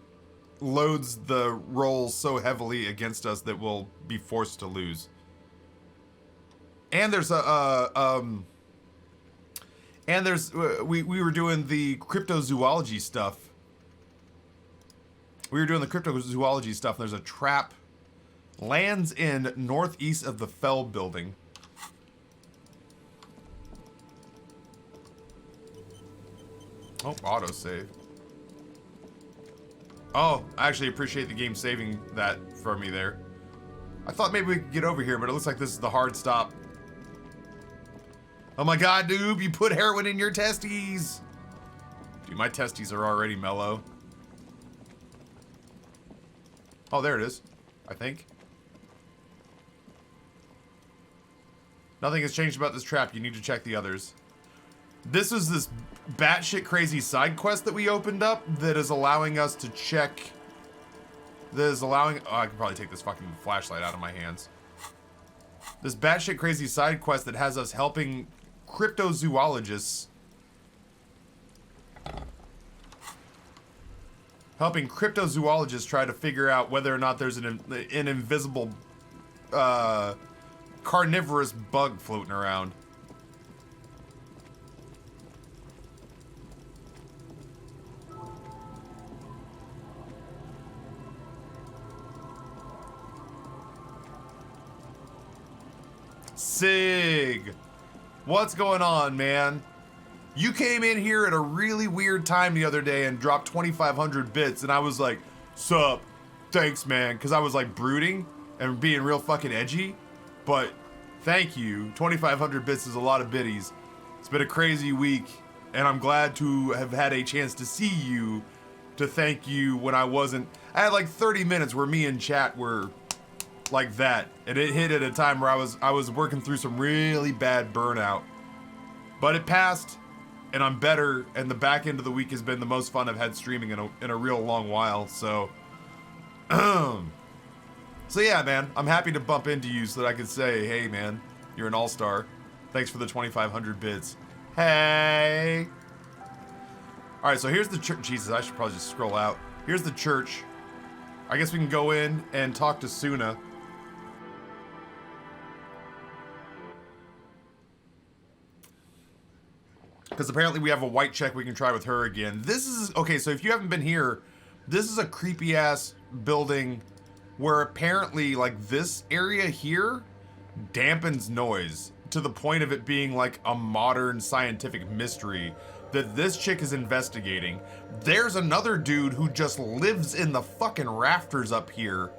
loads the roll so heavily against us that we'll be forced to lose. And there's we were doing the cryptozoology stuff. We were doing the cryptozoology stuff, and there's a trap lands in northeast of the Fell building. Oh, autosave. Oh, I actually appreciate the game saving that for me there. I thought maybe we could get over here, but it looks like this is the hard stop. Oh my god, noob, you put heroin in your testes! Dude, my testes are already mellow. Oh, there it is. I think. Nothing has changed about this trap. You need to check the others. This is this batshit crazy side quest that we opened up that is allowing us to check. That is allowing. Oh, I can probably take this fucking flashlight out of my hands. This batshit crazy side quest that has us helping cryptozoologists. Helping cryptozoologists try to figure out whether or not there's an invisible carnivorous bug floating around. Sig! What's going on, man? You came in here at a really weird time the other day and dropped 2,500 bits, and I was like, sup, thanks, man, because I was like brooding and being real fucking edgy, but thank you. 2,500 bits is a lot of biddies. It's been a crazy week, and I'm glad to have had a chance to see you, to thank you when I wasn't. I had like 30 minutes where me and chat were like that, and it hit at a time where I was working through some really bad burnout, but it passed. And I'm better, and the back end of the week has been the most fun I've had streaming in a real long while, so... so yeah, man, I'm happy to bump into you so that I can say, hey, man, you're an all-star. Thanks for the 2,500 bits. Hey! Alright, so here's the church. Jesus, I should probably just scroll out. Here's the church. I guess we can go in and talk to Suna. Because apparently we have a white check we can try with her again. This is, okay, so if you haven't been here, this is a creepy ass building where apparently like this area here dampens noise to the point of it being like a modern scientific mystery that this chick is investigating. There's another dude who just lives in the fucking rafters up here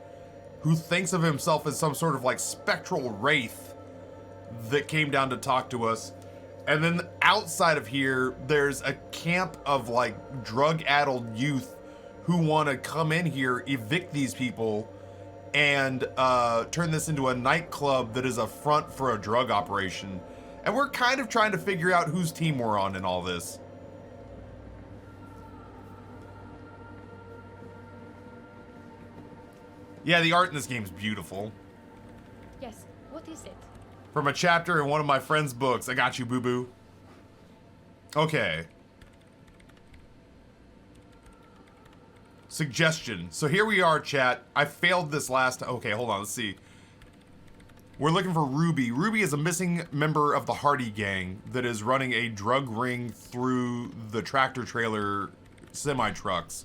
who thinks of himself as some sort of like spectral wraith that came down to talk to us. And then outside of here, there's a camp of like drug-addled youth who want to come in here, evict these people, and turn this into a nightclub that is a front for a drug operation. And we're kind of trying to figure out whose team we're on in all this. Yeah, the art in this game is beautiful. Yes, what is it? From a chapter in one of my friend's books. I got you, boo-boo. Okay. Suggestion. So here we are, chat. I failed this last... Okay, hold on. Let's see. We're looking for Ruby. Ruby is a missing member of the Hardy gang that is running a drug ring through the tractor trailer semi-trucks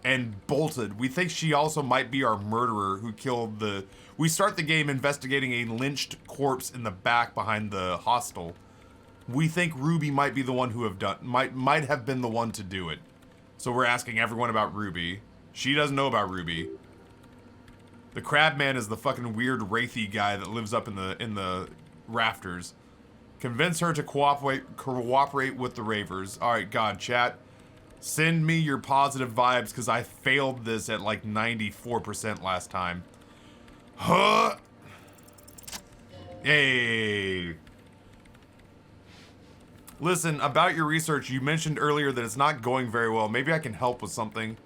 and bolted. We think she also might be our murderer who killed the... We start the game investigating a lynched corpse in the back behind the hostel. We think Ruby might be the one who might have been the one to do it. So we're asking everyone about Ruby. She doesn't know about Ruby. The Crabman is the fucking weird wraithy guy that lives up in the rafters. Convince her to cooperate with the ravers. All right, God, chat. Send me your positive vibes because I failed this at like 94% last time. Huh? Hey. Listen, about your research, you mentioned earlier that it's not going very well. Maybe I can help with something.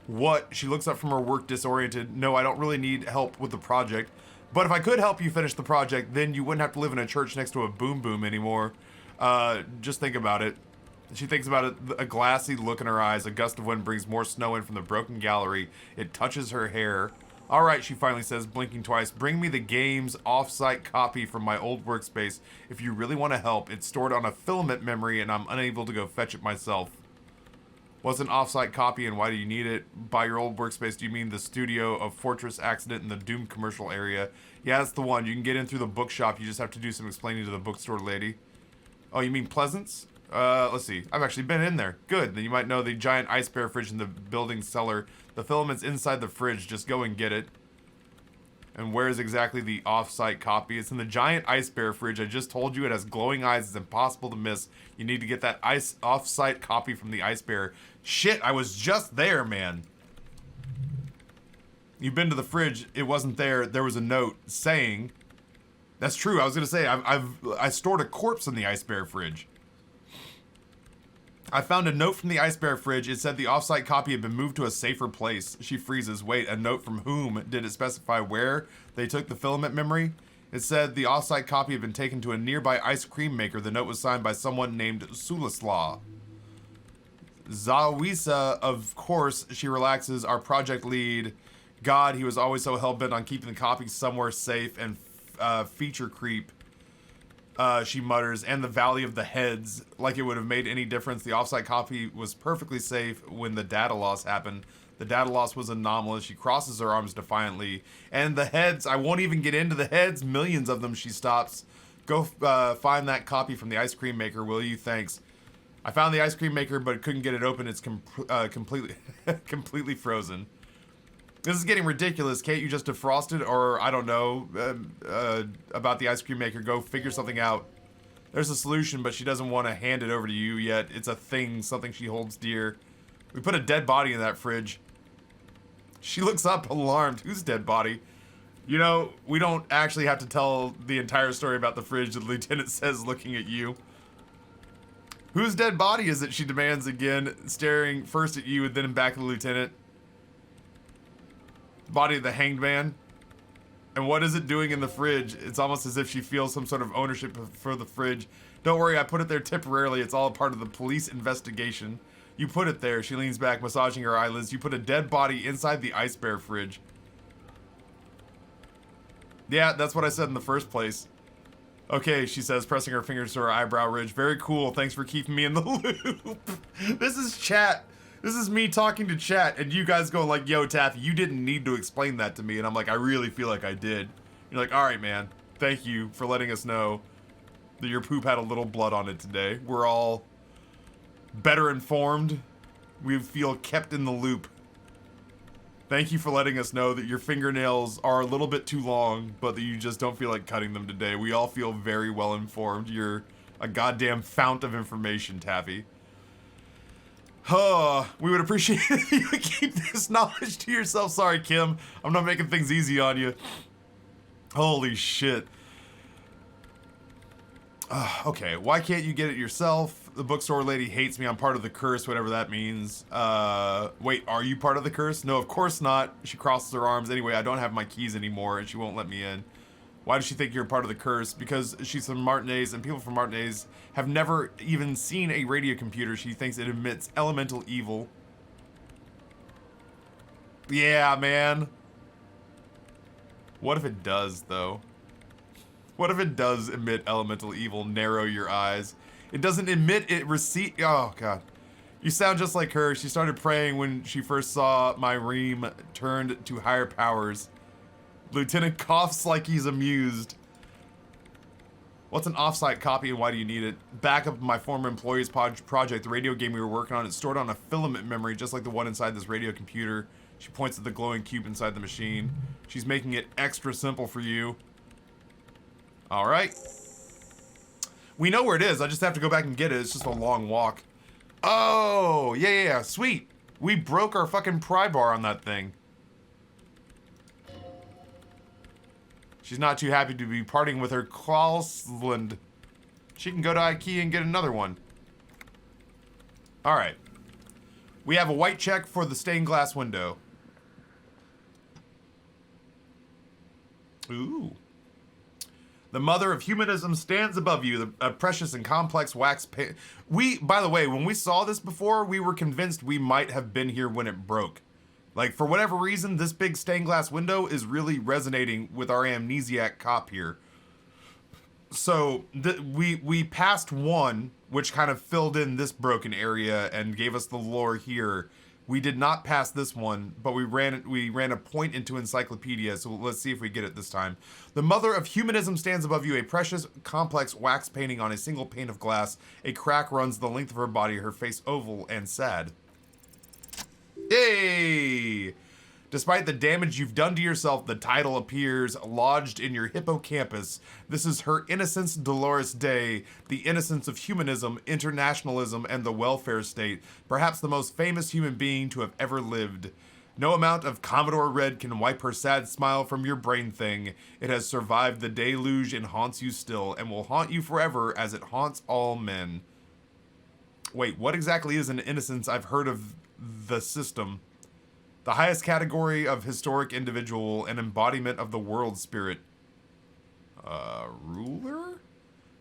What? She looks up from her work disoriented. No, I don't really need help with the project. But if I could help you finish the project, then you wouldn't have to live in a church next to a boom boom anymore. Just think about it. She thinks about it, a glassy look in her eyes. A gust of wind brings more snow in from the broken gallery. It touches her hair. All right, she finally says, blinking twice. Bring me the game's off-site copy from my old workspace. If you really want to help, it's stored on a filament memory and I'm unable to go fetch it myself. What's an off-site copy and why do you need it? By your old workspace, do you mean the studio of Fortress Accident in the Doom commercial area? Yeah, that's the one. You can get in through the bookshop. You just have to do some explaining to the bookstore lady. Oh, you mean Pleasance? Let's see. I've actually been in there. Good. Then you might know the giant ice bear fridge in the building cellar. The filament's inside the fridge. Just go and get it. And where is exactly the off-site copy? It's in the giant ice bear fridge. I just told you it has glowing eyes. It's impossible to miss. You need to get that off-site copy from the ice bear. Shit, I was just there, man. You've been to the fridge. It wasn't there. There was a note saying... That's true. I was going to say, I stored a corpse in the ice bear fridge. I found a note from the ice bear fridge. It said the off-site copy had been moved to a safer place. She freezes. Wait, a note from whom? Did it specify where they took the filament memory? It said the off-site copy had been taken to a nearby ice cream maker. The note was signed by someone named Sulislaw. Zawisa, of course, she relaxes. Our project lead. God, he was always so hell-bent on keeping the copy somewhere safe and feature creep. She mutters, and the Valley of the Heads, like it would have made any difference. The offsite copy was perfectly safe when the data loss happened. The data loss was anomalous. She crosses her arms defiantly. And the heads, I won't even get into the heads. Millions of them, she stops. Go find that copy from the ice cream maker, will you? Thanks. I found the ice cream maker, but couldn't get it open. It's completely, completely frozen. This is getting ridiculous. Can't you just defrost it? Or, I don't know, about the ice cream maker. Go figure something out. There's a solution, but she doesn't want to hand it over to you yet. It's a thing, something she holds dear. We put a dead body in that fridge. She looks up, alarmed. Whose dead body? You know, we don't actually have to tell the entire story about the fridge, the lieutenant says, looking at you. Whose dead body is it? She demands again, staring first at you and then back at the lieutenant. Body of the hanged man. And what is it doing in the fridge? It's almost as if she feels some sort of ownership for the fridge. Don't worry, I put it there temporarily. It's all a part of the police investigation. You put it there. She leans back, massaging her eyelids. You put a dead body inside the ice bear fridge. Yeah, that's what I said in the first place. Okay, she says, pressing her fingers to her eyebrow ridge. Very cool. Thanks for keeping me in the loop. This is chat. This is me talking to chat, and you guys going like, yo, Taffy, you didn't need to explain that to me. And I'm like, I really feel like I did. You're like, all right, man. Thank you for letting us know that your poop had a little blood on it today. We're all better informed. We feel kept in the loop. Thank you for letting us know that your fingernails are a little bit too long, but that you just don't feel like cutting them today. We all feel very well informed. You're a goddamn fount of information, Taffy. We would appreciate it if you would keep this knowledge to yourself. Sorry, Kim. I'm not making things easy on you. Holy shit. Okay, why can't you get it yourself? The bookstore lady hates me. I'm part of the curse, whatever that means. Wait, are you part of the curse? No, of course not. She crosses her arms. Anyway, I don't have my keys anymore, and she won't let me in. Why does she think you're part of the curse? Because she's from Martinez, and people from Martinez have never even seen a radio computer. She thinks it emits elemental evil. Yeah, man. What if it does, though? What if it does emit elemental evil? Narrow your eyes. It doesn't emit, it receive. Oh, God. You sound just like her. She started praying when she first saw my ream turned to higher powers. Lieutenant coughs like he's amused. What's an offsite copy and why do you need it? Backup of my former employee's project, the radio game we were working on. It's stored on a filament memory just like the one inside this radio computer. She points at the glowing cube inside the machine. She's making it extra simple for you. Alright. We know where it is. I just have to go back and get it. It's just a long walk. Oh, yeah. Sweet. We broke our fucking pry bar on that thing. She's not too happy to be parting with her Clausland. She can go to IKEA and get another one. Alright. We have a white check for the stained glass window. Ooh. The mother of humanism stands above you, a precious and complex wax by the way, when we saw this before, we were convinced we might have been here when it broke. Like, for whatever reason, this big stained glass window is really resonating with our amnesiac cop here. So we passed one, which kind of filled in this broken area and gave us the lore here. We did not pass this one, but we ran a point into encyclopedia, so let's see if we get it this time. The mother of humanism stands above you, a precious, complex wax painting on a single pane of glass. A crack runs the length of her body, her face oval and sad. Yay! Despite the damage you've done to yourself, the title appears lodged in your hippocampus. This is her Innocence Dolores Day, the innocence of humanism, internationalism, and the welfare state, perhaps the most famous human being to have ever lived. No amount of Commodore Red can wipe her sad smile from your brain thing. It has survived the deluge and haunts you still, and will haunt you forever as it haunts all men. Wait, what exactly is an innocence? I've heard of the system. The highest category of historic individual, an embodiment of the world spirit. Ruler?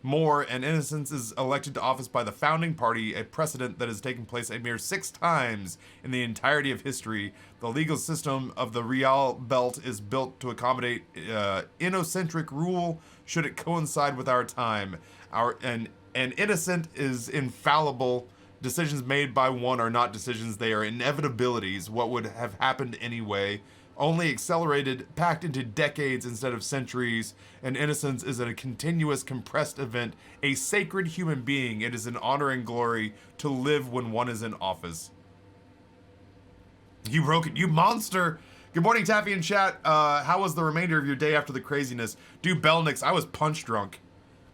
More, an innocence is elected to office by the founding party, a precedent that has taken place a mere 6 times in the entirety of history. The legal system of the Real Belt is built to accommodate innocentric rule should it coincide with our time. An innocent is infallible. Decisions made by one are not decisions, they are inevitabilities, what would have happened anyway, only accelerated, packed into decades instead of centuries. And innocence is a continuous, compressed event, a sacred human being. It is an honor and glory to live when one is in office. You broke it, you monster! Good morning, Taffy and chat. How was the remainder of your day after the craziness? Dude, Belnix, I was punch drunk.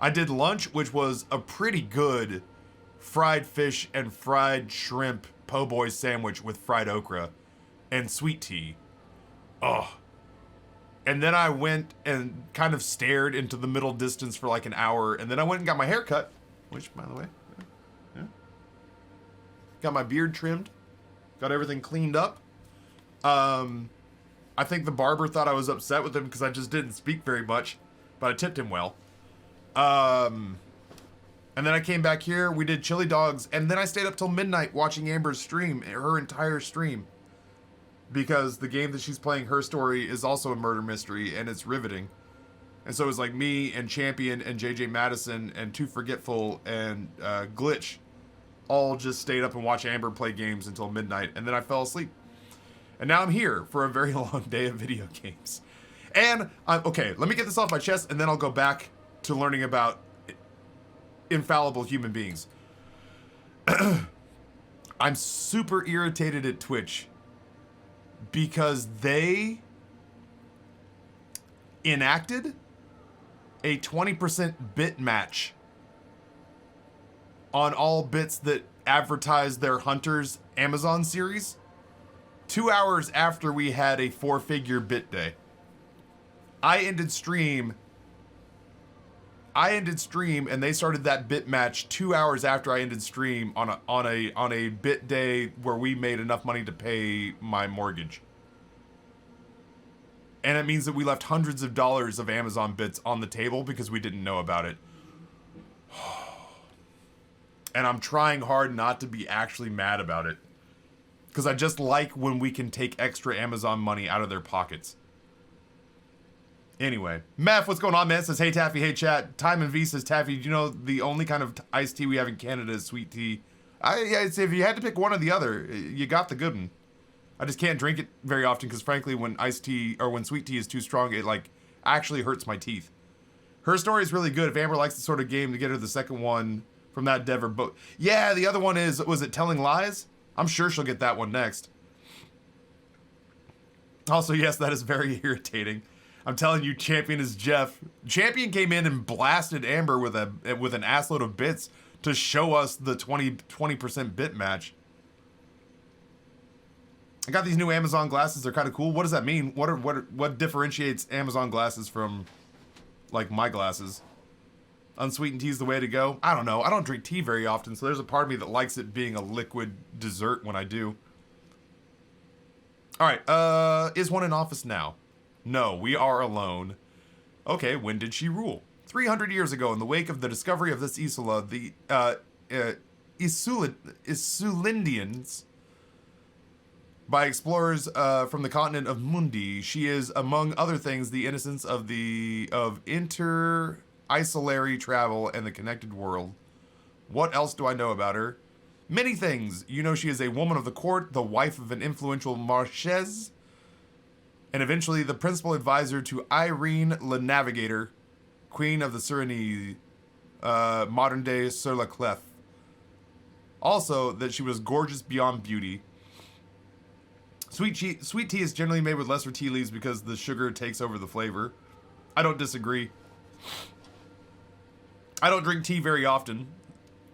I did lunch, which was a pretty good fried fish and fried shrimp po' boy sandwich with fried okra and sweet tea. Oh. And then I went and kind of stared into the middle distance for like an hour, and then I went and got my hair cut, which, by the way, yeah. Got my beard trimmed, got everything cleaned up. I think the barber thought I was upset with him because I just didn't speak very much, but I tipped him well. And then I came back here, we did chili dogs, and then I stayed up till midnight watching Amber's stream, her entire stream. Because the game that she's playing, her story, is also a murder mystery, and it's riveting. And so it was like me and Champion and JJ Madison and Too Forgetful and Glitch all just stayed up and watched Amber play games until midnight, and then I fell asleep. And now I'm here for a very long day of video games. And, okay, let me get this off my chest, and then I'll go back to learning about infallible human beings. I'm super irritated at Twitch because they enacted a 20% bit match on all bits that advertise their Hunters Amazon series 2 hours after we had a 4-figure bit day. I ended stream and they started that bit match 2 hours after I ended stream on a bit day where we made enough money to pay my mortgage. And it means that we left hundreds of dollars of Amazon bits on the table because we didn't know about it. And I'm trying hard not to be actually mad about it. Because I just like when we can take extra Amazon money out of their pockets. Anyway, Meth, what's going on, man? Says, hey, Taffy, hey, chat. Time and V says, Taffy, do you know the only kind of iced tea we have in Canada is sweet tea? If you had to pick one or the other, you got the good one. I just can't drink it very often because, frankly, when iced tea or when sweet tea is too strong, it, like, actually hurts my teeth. Her story is really good. If Amber likes the sort of game, to get her the second one from that Dever boat. Yeah, the other one was it Telling Lies? I'm sure she'll get that one next. Also, yes, that is very irritating. I'm telling you, Champion is Jeff. Champion came in and blasted Amber with an assload of bits to show us the 20% bit match. I got these new Amazon glasses. They're kind of cool. What does that mean? What differentiates Amazon glasses from, like, my glasses? Unsweetened tea is the way to go? I don't know. I don't drink tea very often, so there's a part of me that likes it being a liquid dessert when I do. All right. Is one in office now? No, we are alone. Okay, when did she rule? 300 years ago, in the wake of the discovery of this Isola, the Isulindians, by explorers from the continent of Mundi, she is, among other things, the innocence of inter-isolary travel and the connected world. What else do I know about her? Many things. You know she is a woman of the court, the wife of an influential Marchese, and eventually the principal advisor to Irene Le Navigator, Queen of the Surinese, modern-day Sur la Clef. Also, that she was gorgeous beyond beauty. Sweet tea is generally made with lesser tea leaves because the sugar takes over the flavor. I don't disagree. I don't drink tea very often.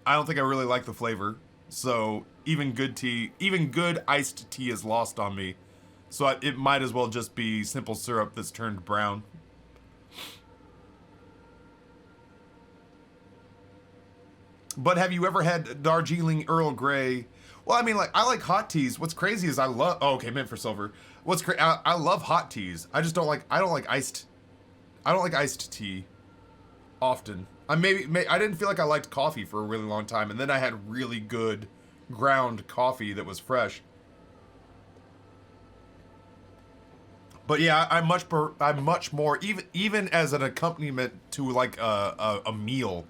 I don't think I really like the flavor. So even good iced tea is lost on me. So it might as well just be simple syrup that's turned brown. But have you ever had Darjeeling Earl Grey? Well, I mean, like, I like hot teas. What's crazy is I love... Oh, okay, meant for silver. I love hot teas. I just don't like... I don't like iced tea often. I didn't feel like I liked coffee for a really long time, and then I had really good ground coffee that was fresh. But yeah, I'm much more, even as an accompaniment to like a meal,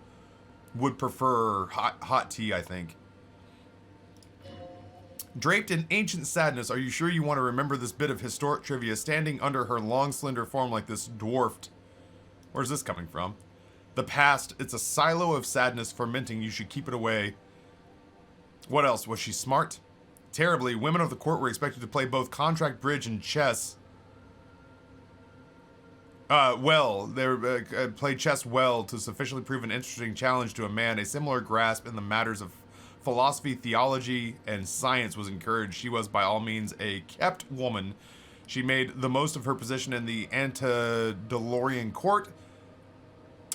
would prefer hot tea, I think. Draped in ancient sadness, are you sure you want to remember this bit of historic trivia? Standing under her long, slender form like this dwarfed... Where's this coming from? The past, it's a silo of sadness fermenting. You should keep it away. What else? Was she smart? Terribly, women of the court were expected to play both contract bridge and chess. They played chess well to sufficiently prove an interesting challenge to a man. A similar grasp in the matters of philosophy, theology, and science was encouraged. She was, by all means, a kept woman. She made the most of her position in the antediluvian court,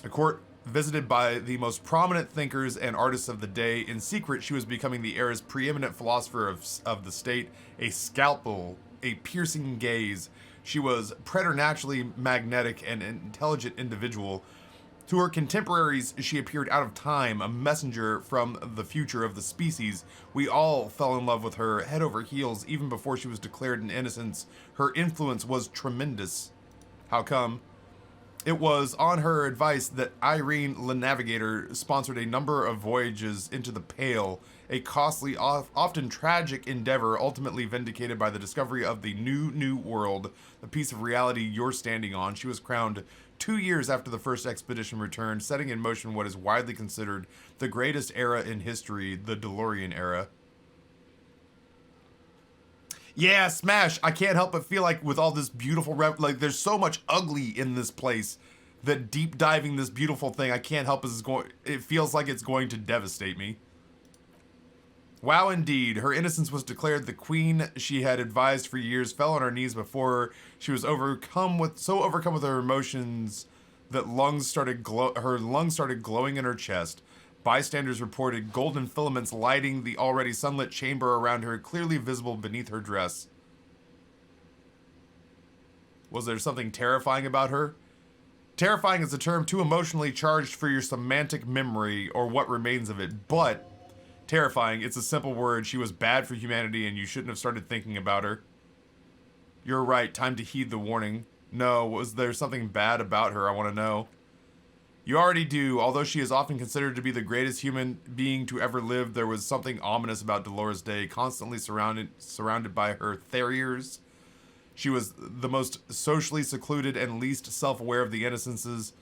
a court visited by the most prominent thinkers and artists of the day. In secret, she was becoming the era's preeminent philosopher of the state, a scalpel, a piercing gaze. She was preternaturally magnetic and an intelligent individual. To her contemporaries, she appeared out of time, a messenger from the future of the species. We all fell in love with her head over heels even before she was declared an innocence. Her influence was tremendous. How come? It was on her advice that Irene Le Navigator sponsored a number of voyages into the Pale, a costly, often tragic endeavor ultimately vindicated by the discovery of the new world, the piece of reality you're standing on. She was crowned 2 years after the first expedition returned, setting in motion what is widely considered the greatest era in history, the DeLorean era. Yeah, Smash. I can't help but feel like with all this beautiful, like there's so much ugly in this place that deep diving this beautiful thing, I can't help it feels like it's going to devastate me. Wow, indeed. Her innocence was declared. The queen she had advised for years fell on her knees before her. She was overcome with her emotions that her lungs started glowing in her chest. Bystanders reported golden filaments lighting the already sunlit chamber around her, clearly visible beneath her dress. Was there something terrifying about her? Terrifying is a term too emotionally charged for your semantic memory or what remains of it, but terrifying, it's a simple word. She was bad for humanity and you shouldn't have started thinking about her. You're right, time to heed the warning. No, was there something bad about her? I want to know. You already do. Although she is often considered to be the greatest human being to ever live, there was something ominous about Dolores Day, constantly surrounded by her terriers. She was the most socially secluded and least self-aware of the innocences.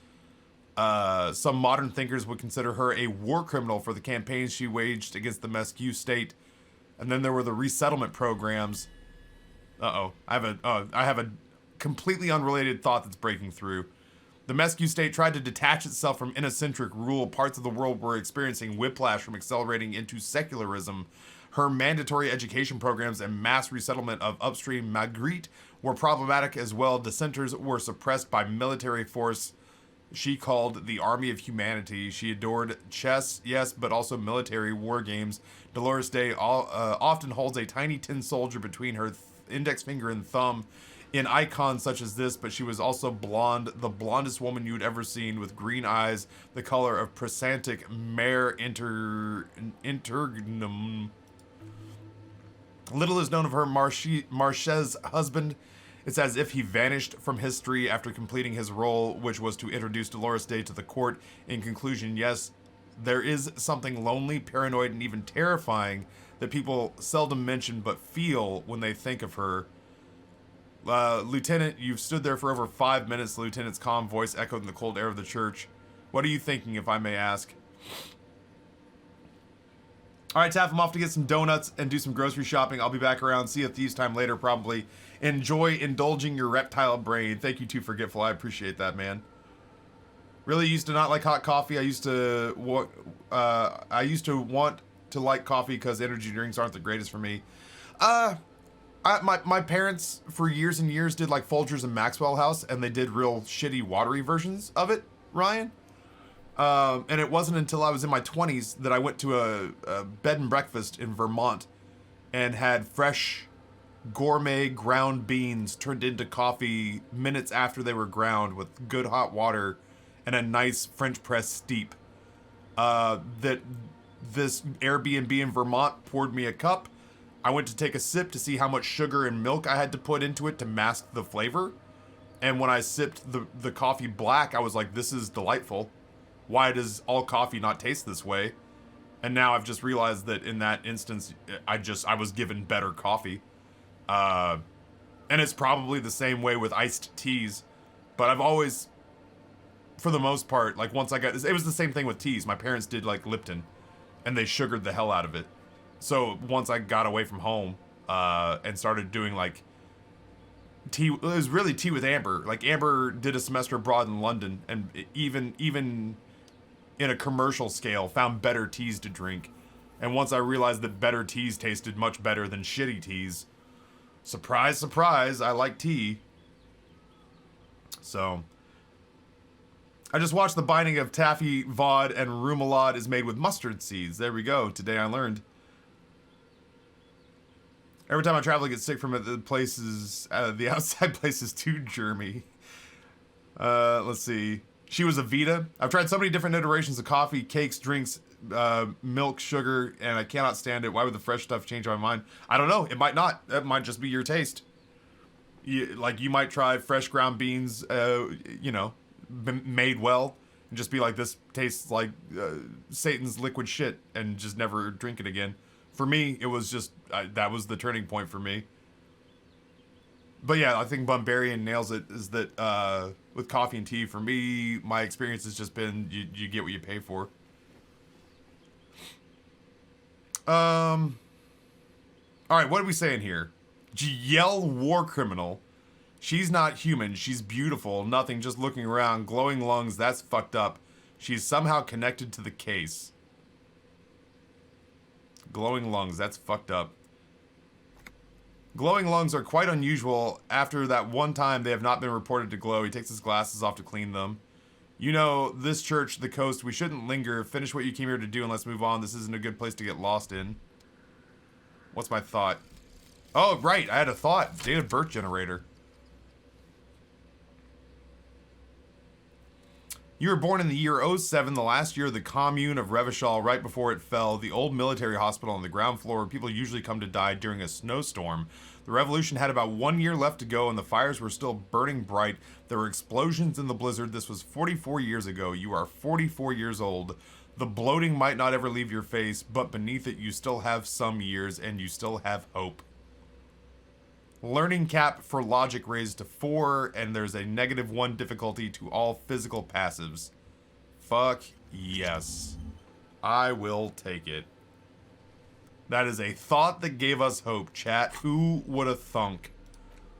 Some modern thinkers would consider her a war criminal for the campaigns she waged against the Mescu state. And then there were the resettlement programs. I have a completely unrelated thought that's breaking through. The Mescu state tried to detach itself from inocentric rule. Parts of the world were experiencing whiplash from accelerating into secularism. Her mandatory education programs and mass resettlement of upstream Magritte were problematic as well. Dissenters were suppressed by military force she called the Army of Humanity. She adored chess, yes, but also military war games. Dolores Day often holds a tiny tin soldier between her index finger and thumb. in icons such as this, but she was also blonde, the blondest woman you'd ever seen, with green eyes, the color of Prosantic mare internum. Little is known of her Marche's husband. It's as if he vanished from history after completing his role, which was to introduce Dolores Day to the court. In conclusion, yes, there is something lonely, paranoid, and even terrifying that people seldom mention but feel when they think of her. Lieutenant, you've stood there for over 5 minutes. The lieutenant's calm voice echoed in the cold air of the church. What are you thinking, if I may ask? Alright, Taff, I'm off to get some donuts and do some grocery shopping. I'll be back around. See you at thieves' time later, probably. Enjoy indulging your reptile brain. Thank you, Too Forgetful. I appreciate that, man. Really used to not like hot coffee. I used to want to like coffee because energy drinks aren't the greatest for me. My parents for years and years did like Folgers and Maxwell House, and they did real shitty watery versions of it, Ryan. And it wasn't until I was in my 20s that I went to a bed and breakfast in Vermont and had fresh gourmet ground beans turned into coffee minutes after they were ground with good hot water and a nice French press steep. That this Airbnb in Vermont poured me a cup. I went to take a sip to see how much sugar and milk I had to put into it to mask the flavor. And when I sipped the coffee black, I was like, this is delightful. Why does all coffee not taste this way? And now I've just realized that in that instance, I was given better coffee. And it's probably the same way with iced teas. But I've always, for the most part, like once it was the same thing with teas. My parents did like Lipton, and they sugared the hell out of it. So once I got away from home, and started doing like tea, it was really tea with Amber. Like Amber did a semester abroad in London, and even in a commercial scale, found better teas to drink. And once I realized that better teas tasted much better than shitty teas, surprise, surprise, I like tea. So, I just watched the binding of taffy, vod, and remoulade is made with mustard seeds. There we go. Today I learned. Every time I travel, I get sick from it. The places, the outside places too germy. Let's see. She was a Vita. I've tried so many different iterations of coffee, cakes, drinks, milk, sugar, and I cannot stand it. Why would the fresh stuff change my mind? I don't know. It might not. It might just be your taste. You might try fresh ground beans, made well, and just be like, this tastes like Satan's liquid shit, and just never drink it again. For me, it was just, that was the turning point for me. But yeah, I think Bumbarian nails it, is that with coffee and tea, for me, my experience has just been, you get what you pay for. Alright, what are we saying here? Yell war criminal. She's not human, she's beautiful, nothing, just looking around, glowing lungs, that's fucked up. She's somehow connected to the case. Glowing lungs, that's fucked up. Glowing lungs are quite unusual. After that one time, they have not been reported to glow. He takes his glasses off to clean them. You know, this church, the coast, we shouldn't linger. Finish what you came here to do and let's move on. This isn't a good place to get lost in. What's my thought? Oh, right, I had a thought. Date of birth generator. You were born in the year 07, the last year of the commune of Revachol, right before it fell. The old military hospital on the ground floor where people usually come to die during a snowstorm. The revolution had about 1 year left to go and the fires were still burning bright. There were explosions in the blizzard. This was 44 years ago. You are 44 years old. The bloating might not ever leave your face, but beneath it you still have some years and you still have hope. Learning cap for logic raised to 4, and there's a -1 difficulty to all physical passives. Fuck yes. I will take it. That is a thought that gave us hope, chat. Who would have thunk?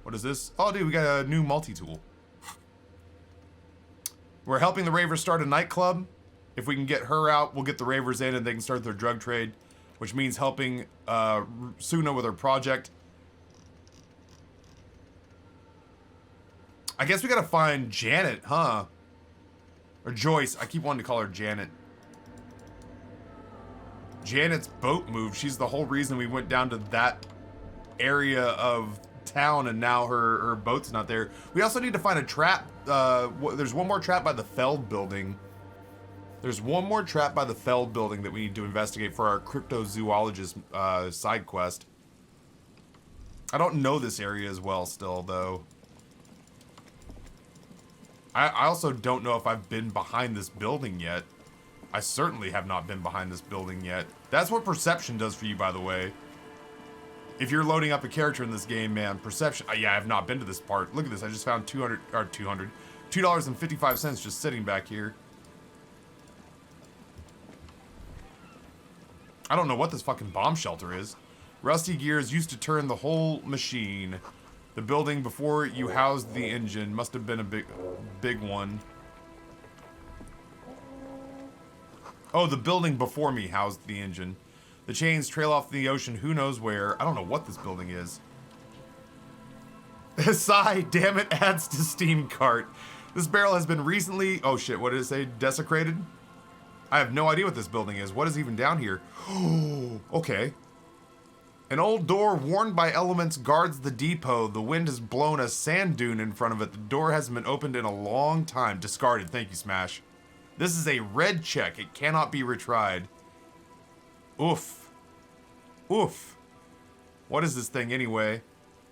What is this? Oh, dude, we got a new multi-tool. We're helping the Ravers start a nightclub. If we can get her out, we'll get the Ravers in and they can start their drug trade, which means helping Suna with her project. I guess we gotta find Janet, huh? Or Joyce. I keep wanting to call her Janet. Janet's boat moved. She's the whole reason we went down to that area of town and now her boat's not there. We also need to find a trap. There's one more trap by the Feld building. There's one more trap by the Feld building that we need to investigate for our cryptozoologist side quest. I don't know this area as well still, though. I also don't know if I've been behind this building yet. I certainly have not been behind this building yet. That's what perception does for you, by the way. If you're loading up a character in this game, man, perception... yeah, I have not been to this part. Look at this. I just found $2.55 just sitting back here. I don't know what this fucking bomb shelter is. Rusty gears used to turn the whole machine. The building before you housed the engine must have been a big one. Oh, the building before me housed the engine. The chains trail off the ocean who knows where. I don't know what this building is. Sigh, damn it, adds to steam cart. This barrel has been recently... oh shit, what did it say? Desecrated? I have no idea what this building is. What is even down here? Oh, okay. An old door worn by elements guards the depot. The wind has blown a sand dune in front of it. The door hasn't been opened in a long time. Discarded. Thank you, Smash. This is a red check. It cannot be retried. Oof. Oof. What is this thing anyway?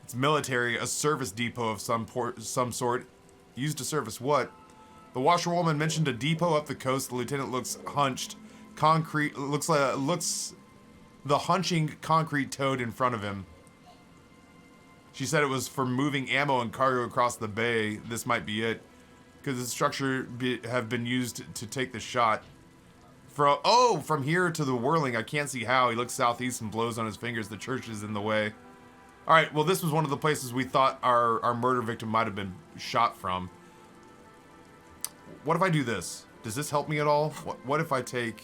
It's military, a service depot of some sort. Used to service what? The washerwoman mentioned a depot up the coast. The lieutenant looks hunched. Concrete looks the hunching concrete toad in front of him. She said it was for moving ammo and cargo across the bay. This might be it. Could the structure have been used to take the shot? From here to the whirling, I can't see how. He looks southeast and blows on his fingers. The church is in the way. Alright, well this was one of the places we thought our murder victim might have been shot from. What if I do this? Does this help me at all? What if I take...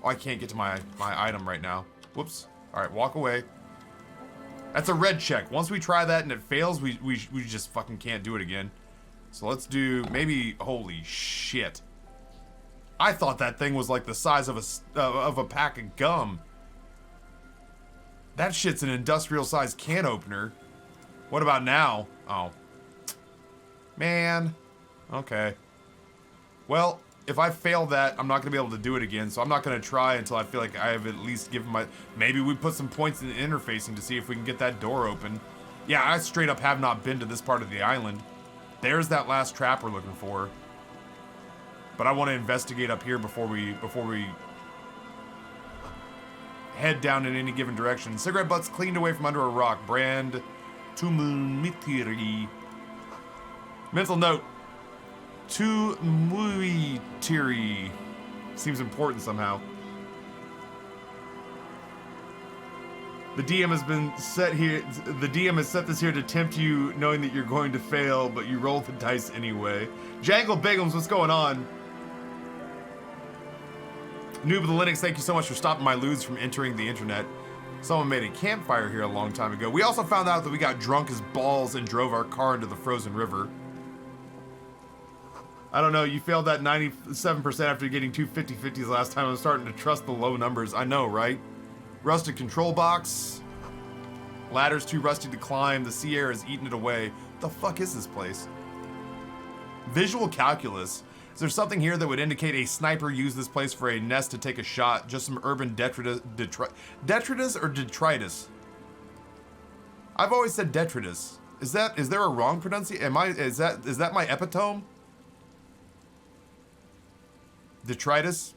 oh, I can't get to my item right now. Whoops. Alright, walk away. That's a red check. Once we try that and it fails, we just fucking can't do it again. So let's do maybe... holy shit. I thought that thing was like the size of a pack of gum. That shit's an industrial sized can opener. What about now? Oh. Man. Okay. Well, if I fail that, I'm not going to be able to do it again, so I'm not going to try until I feel like I have at least given my... maybe we put some points in interfacing to see if we can get that door open. Yeah, I straight up have not been to this part of the island. There's that last trap we're looking for. But I want to investigate up here before we head down in any given direction. Cigarette butts cleaned away from under a rock. Brand Tumumitiri. Mental note. Tumumitiri. Seems important somehow. The DM has been set here. The DM has set this here to tempt you, knowing that you're going to fail, but you roll the dice anyway. Jangle Bigums, what's going on? Noob of the Linux, thank you so much for stopping my lewds from entering the internet. Someone made a campfire here a long time ago. We also found out that we got drunk as balls and drove our car into the frozen river. I don't know, you failed that 97% after getting two 50-50s last time. I'm starting to trust the low numbers. I know, right? Rusted control box. Ladder's too rusty to climb. The sea air has eaten it away. What the fuck is this place? Visual calculus. Is there something here that would indicate a sniper used this place for a nest to take a shot? Just some urban detritus or detritus? I've always said detritus. Is there a wrong pronunciation? Is that my epitome? Detritus?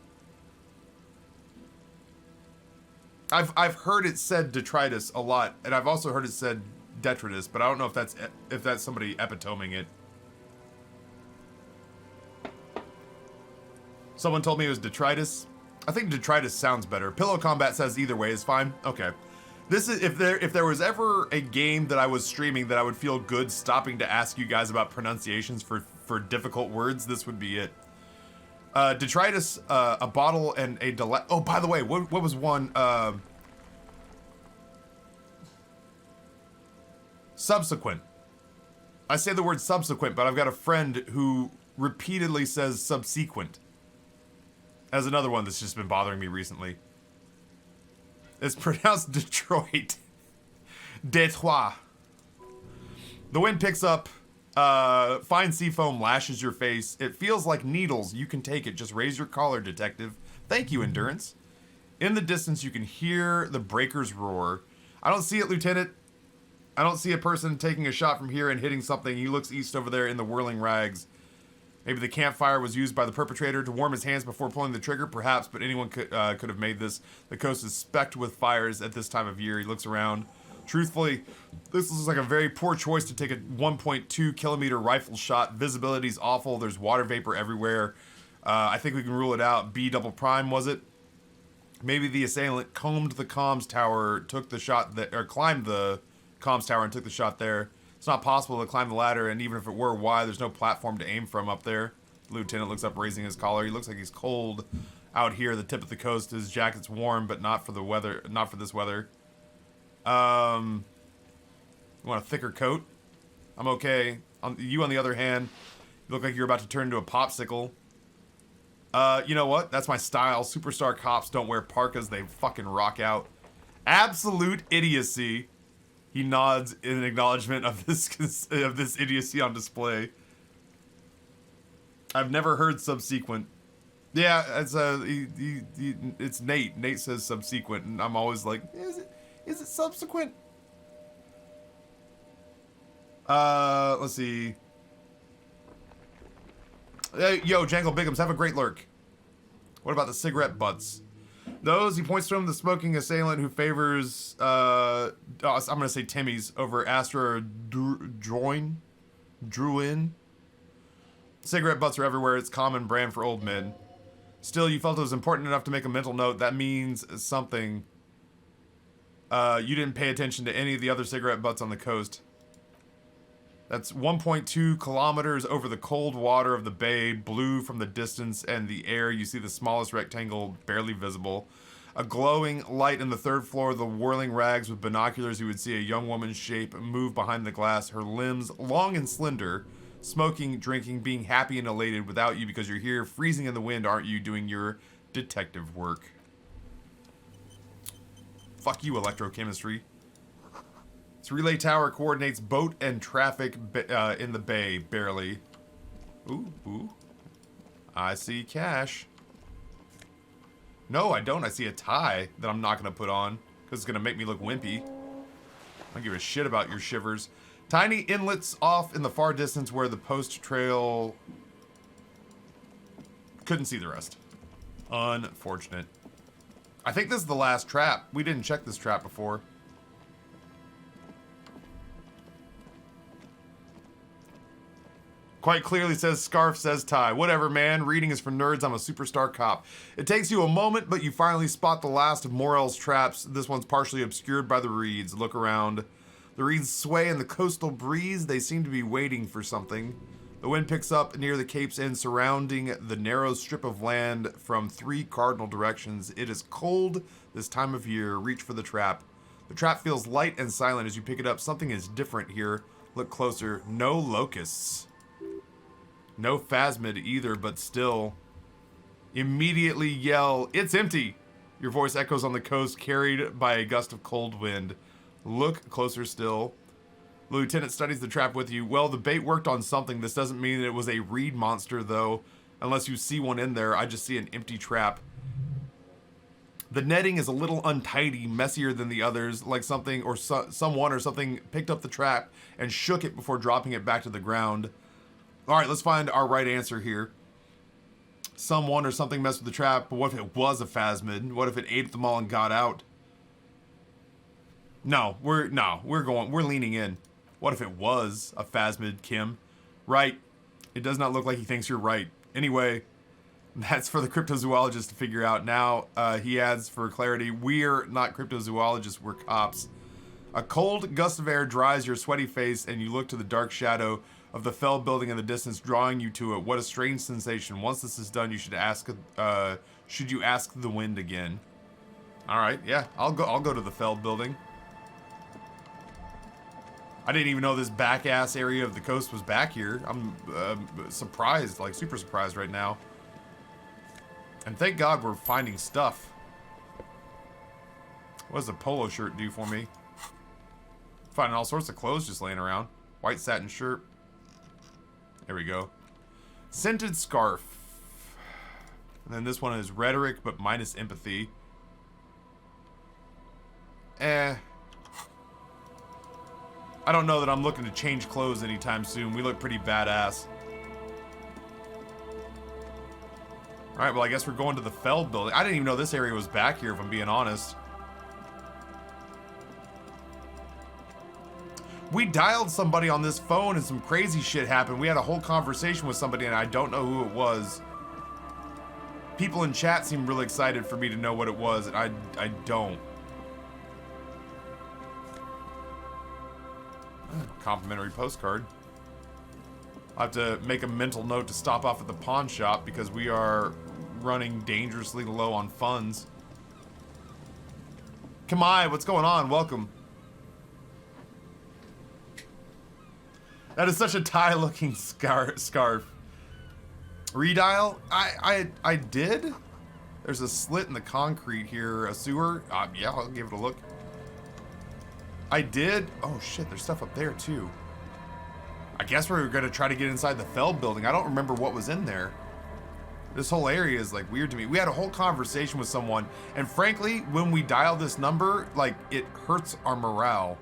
I've heard it said detritus a lot, and I've also heard it said detritus, but I don't know if that's somebody epitoming it. Someone told me it was detritus. I think detritus sounds better. Pillow Combat says either way is fine. Okay. This is if there was ever a game that I was streaming that I would feel good stopping to ask you guys about pronunciations for difficult words, this would be it. Detritus, a bottle and a delay. Oh, by the way, what was one? Subsequent. I say the word subsequent, but I've got a friend who repeatedly says subsequent. As another one that's just been bothering me recently. It's pronounced Detroit. Detroit. The wind picks up. Fine sea foam lashes your face. It feels like needles. You can take it. Just raise your collar, detective. Thank you, Endurance. In the distance, you can hear the breakers roar. I don't see it, Lieutenant. I don't see a person taking a shot from here and hitting something. He looks east over there in the whirling rags. Maybe the campfire was used by the perpetrator to warm his hands before pulling the trigger, perhaps, but anyone could have made this. The coast is specked with fires at this time of year. He looks around. Truthfully, this looks like a very poor choice to take a 1.2 kilometer rifle shot. Visibility's awful. There's water vapor everywhere. I think we can rule it out. B double prime, was it? Maybe the assailant combed the comms tower, took the shot that, or climbed the comms tower and took the shot there. It's not possible to climb the ladder, and even if it were, why? There's no platform to aim from up there. The lieutenant looks up, raising his collar. He looks like he's cold out here. The tip of the coast. His jacket's warm, but not for the weather. Not for this weather. You want a thicker coat? I'm okay. You, on the other hand, you look like you're about to turn into a popsicle. You know what? That's my style. Superstar cops don't wear parkas. They fucking rock out. Absolute idiocy. He nods in acknowledgement of this idiocy on display. I've never heard subsequent. Yeah, it's it's Nate. Nate says subsequent, and I'm always like, is it subsequent? Let's see. Hey, yo, Jangle Bigums, have a great lurk. What about the cigarette butts? Those, he points to him, the smoking assailant who favors, I'm gonna say Timmy's over Astra Druin. Cigarette butts are everywhere. It's common brand for old men. Still, you felt it was important enough to make a mental note. That means something. You didn't pay attention to any of the other cigarette butts on the coast. That's 1.2 kilometers over the cold water of the bay, blue from the distance, and the air. You see the smallest rectangle barely visible. A glowing light in the third floor, the whirling rags with binoculars. You would see a young woman's shape move behind the glass, her limbs long and slender, smoking, drinking, being happy and elated without you because you're here, freezing in the wind, aren't you, doing your detective work. Fuck you, electrochemistry. This relay tower coordinates boat and traffic in the bay, barely. Ooh. I see cash. No, I don't. I see a tie that I'm not going to put on because it's going to make me look wimpy. I don't give a shit about your shivers. Tiny inlets off in the far distance where the post trail... Couldn't see the rest. Unfortunate. I think this is the last trap. We didn't check this trap before. Quite clearly says scarf, says tie. Whatever, man. Reading is for nerds. I'm a superstar cop. It takes you a moment, but you finally spot the last of Morel's traps. This one's partially obscured by the reeds. Look around. The reeds sway in the coastal breeze. They seem to be waiting for something. The wind picks up near the cape's end, surrounding the narrow strip of land from 3 cardinal directions. It is cold this time of year. Reach for the trap. The trap feels light and silent as you pick it up. Something is different here. Look closer. No locusts. No phasmid either, but still. Immediately yell, "It's empty!" Your voice echoes on the coast, carried by a gust of cold wind. Look closer still. The lieutenant studies the trap with you. Well, the bait worked on something. This doesn't mean it was a reed monster, though. Unless you see one in there, I just see an empty trap. The netting is a little untidy, messier than the others, like something or someone or something picked up the trap and shook it before dropping it back to the ground. All right, let's find our right answer here. Someone or something messed with the trap, but what if it was a phasmid? What if it ate them all and got out? No, we're leaning in. What if it was a phasmid, Kim? Right. It does not look like he thinks you're right. Anyway, that's for the cryptozoologist to figure out. Now, he adds for clarity, we're not cryptozoologists, we're cops. A cold gust of air dries your sweaty face and you look to the dark shadow of the fell building in the distance, drawing you to it. What a strange sensation. Once this is done, you should ask, should you ask the wind again? All right, yeah, I'll go to the fell building. I didn't even know this back-ass area of the coast was back here. I'm surprised, like super surprised right now. And thank God we're finding stuff. What does a polo shirt do for me? Finding all sorts of clothes just laying around. White satin shirt. There we go. Scented scarf. And then this one is rhetoric, but minus empathy. I don't know that I'm looking to change clothes anytime soon. We look pretty badass. Alright, well I guess we're going to the Feld building. I didn't even know this area was back here, if I'm being honest. We dialed somebody on this phone and some crazy shit happened. We had a whole conversation with somebody and I don't know who it was. People in chat seem really excited for me to know what it was, and I don't. Complimentary postcard. I'll have to make a mental note to stop off at the pawn shop because we are running dangerously low on funds. Kamai, what's going on? Welcome. That is such a Thai-looking scarf. Redial? I did? There's a slit in the concrete here. A sewer? Yeah, I'll give it a look. I did? Oh shit, there's stuff up there too. I guess we're gonna try to get inside the Feld building. I don't remember what was in there. This whole area is like weird to me. We had a whole conversation with someone, and frankly, when we dial this number, like it hurts our morale.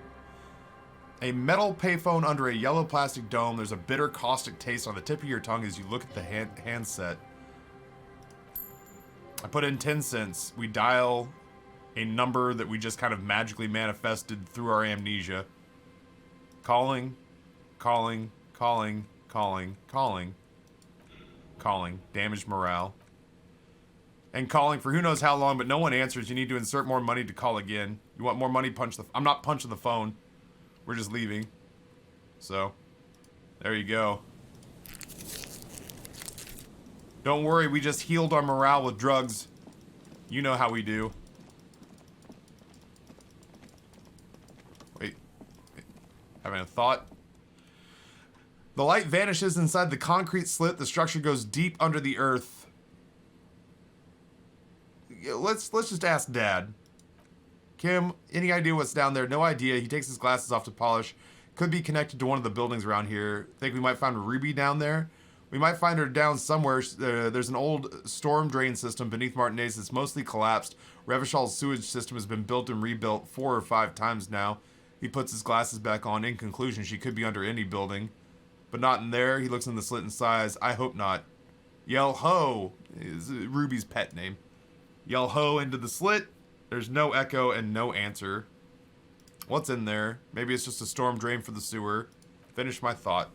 A metal payphone under a yellow plastic dome. There's a bitter, caustic taste on the tip of your tongue as you look at the handset. I put in 10 cents. We dial a number that we just kind of magically manifested through our amnesia. Calling, calling, calling, calling, calling, calling. Damaged morale. And calling for who knows how long, but no one answers. You need to insert more money to call again. You want more money? Punch the... I'm not punching the phone. We're just leaving. So, there you go. Don't worry, we just healed our morale with drugs. You know how we do. Wait. Having a thought. The light vanishes inside the concrete slit. The structure goes deep under the earth. Let's just ask Dad. Kim, any idea what's down there? No idea. He takes his glasses off to polish. Could be connected to one of the buildings around here. Think we might find Ruby down there? We might find her down somewhere. There's an old storm drain system beneath Martinez that's mostly collapsed. Revachal's sewage system has been built and rebuilt 4 or 5 times now. He puts his glasses back on. In conclusion, she could be under any building. But not in there. He looks in the slit and sighs. I hope not. Yell ho is Ruby's pet name. Yell ho into the slit. There's no echo and no answer. What's in there? Maybe it's just a storm drain for the sewer. Finish my thought.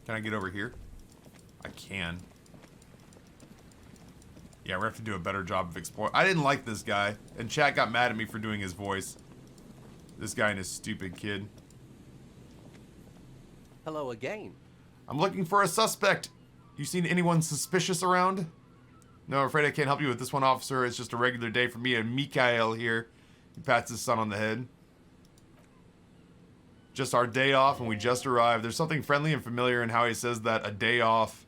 Can I get over here? I can. Yeah, we're gonna have to do a better job of exploring. I didn't like this guy, and chat got mad at me for doing his voice. This guy and his stupid kid. Hello again. I'm looking for a suspect. You seen anyone suspicious around? No, I'm afraid I can't help you with this one, officer. It's just a regular day for me and Mikael here. He pats his son on the head. Just our day off and we just arrived. There's something friendly and familiar in how he says that, a day off.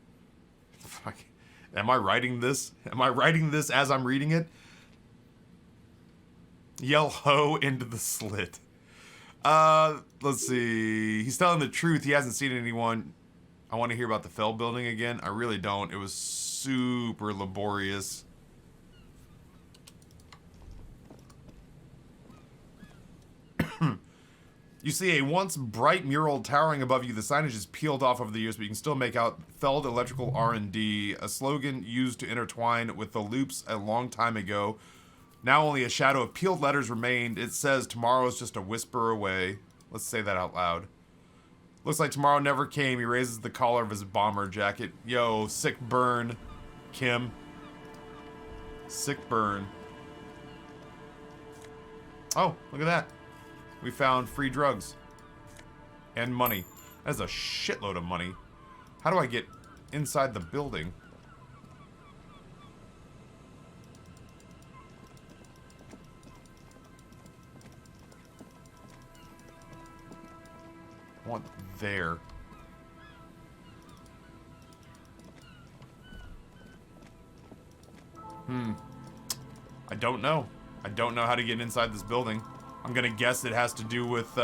Fuck. Am I writing this? Am I writing this as I'm reading it? Yell ho into the slit. Let's see. He's telling the truth. He hasn't seen anyone. I want to hear about the Feld building again. I really don't. It was super laborious. You see a once bright mural towering above you. The signage is peeled off over the years, but you can still make out Feld Electrical R&D, a slogan used to intertwine with the loops a long time ago. Now only a shadow of peeled letters remained. It says tomorrow's just a whisper away. Let's say that out loud. Looks like tomorrow never came. He raises the collar of his bomber jacket. Yo, sick burn, Kim. Sick burn. Oh, look at that. We found free drugs. And money. That's a shitload of money. How do I get inside the building? I want there. I don't know. I don't know how to get inside this building. I'm gonna guess it has to do with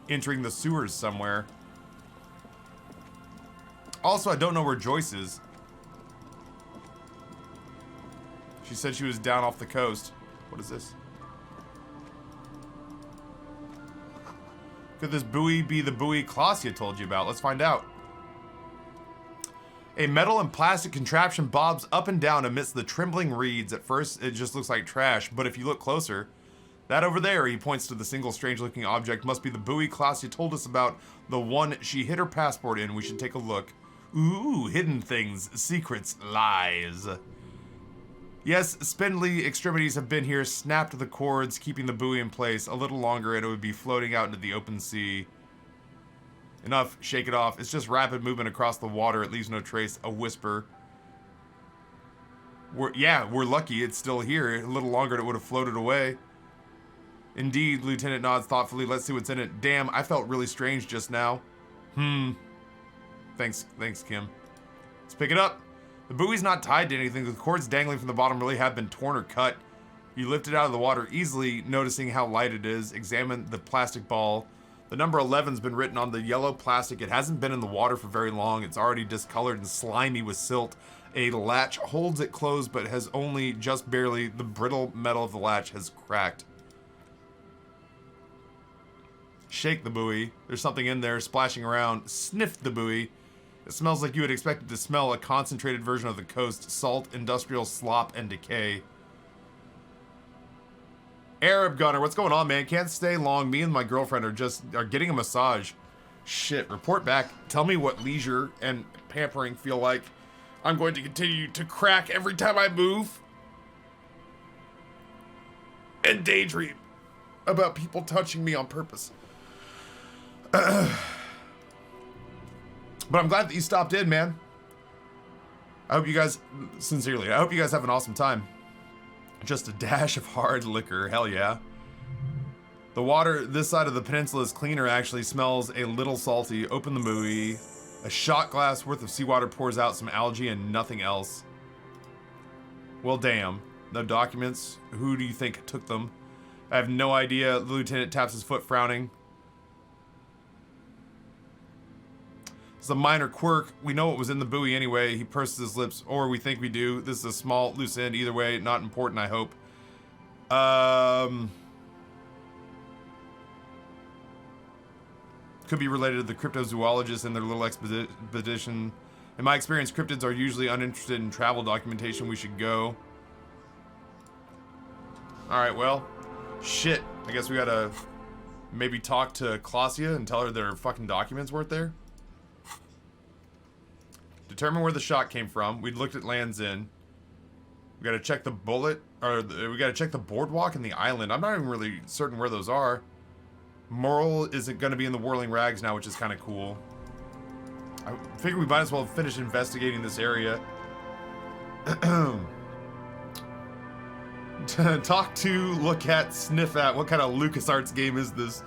entering the sewers somewhere. Also, I don't know where Joyce is. She said she was down off the coast. What is this? Could this buoy be the buoy Klasia told you about? Let's find out. A metal and plastic contraption bobs up and down amidst the trembling reeds. At first, it just looks like trash, but if you look closer, that over there, he points to the single strange-looking object, must be the buoy Klasia told us about, the one she hid her passport in. We should take a look. Ooh, hidden things, secrets, lies. Yes, spindly extremities have been here, snapped the cords, keeping the buoy in place. A little longer and it would be floating out into the open sea. Enough, shake it off. It's just rapid movement across the water. It leaves no trace. A whisper. We're lucky it's still here. A little longer and it would have floated away. Indeed, Lieutenant nods thoughtfully. Let's see what's in it. Damn, I felt really strange just now. Thanks, Kim. Let's pick it up. The buoy's not tied to anything. The cords dangling from the bottom really have been torn or cut. You lift it out of the water easily, noticing how light it is. Examine the plastic ball. The number 11's been written on the yellow plastic. It hasn't been in the water for very long. It's already discolored and slimy with silt. A latch holds it closed, but has only just barely. The brittle metal of the latch has cracked. Shake the buoy. There's something in there splashing around. Sniff the buoy. It smells like you would expect it to smell, a concentrated version of the coast. Salt, industrial slop, and decay. Arab Gunner, what's going on, man? Can't stay long. Me and my girlfriend are getting a massage. Shit, report back. Tell me what leisure and pampering feel like. I'm going to continue to crack every time I move. And daydream about people touching me on purpose. But I'm glad that you stopped in, man. I hope you guys, sincerely, I hope you guys have an awesome time. Just a dash of hard liquor, hell yeah. The water this side of the peninsula is cleaner, actually. Smells a little salty. Open the buoy. A shot glass worth of seawater pours out some algae and nothing else. Well, damn. No documents. Who do you think took them? I have no idea. The lieutenant taps his foot, frowning. It's a minor quirk. We know what was in the buoy anyway. He purses his lips, or we think we do. This is a small loose end. Either way, not important, I hope. Could be related to the cryptozoologists and their little expedition. In my experience, cryptids are usually uninterested in travel documentation. We should go. Alright, well. Shit. I guess we gotta maybe talk to Klasia and tell her their fucking documents weren't there. Determine where the shot came from. We looked at Land's End. We gotta check the bullet, or we gotta check the boardwalk and the island. I'm not even really certain where those are. Moral isn't gonna be in the Whirling Rags now, which is kind of cool. I figure we might as well finish investigating this area. Talk to, look at, sniff at. What kind of LucasArts game is this?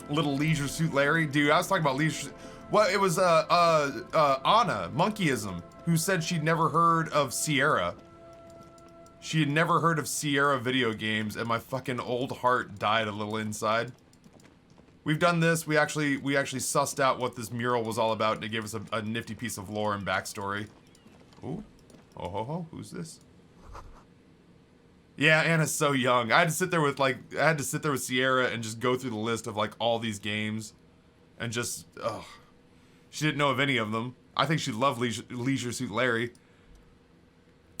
Little Leisure Suit Larry? Dude, I was talking about Leisure Suit. Well, it was, Anna, Monkeyism, who said she'd never heard of Sierra. She had never heard of Sierra video games, and my fucking old heart died a little inside. We've done this. We actually sussed out what this mural was all about, and it gave us a nifty piece of lore and backstory. Ooh. Oh ho ho, who's this? Yeah, Anna's so young. I had to sit there with Sierra and just go through the list of like all these games, and just she didn't know of any of them. I think she loved Leisure Suit Larry.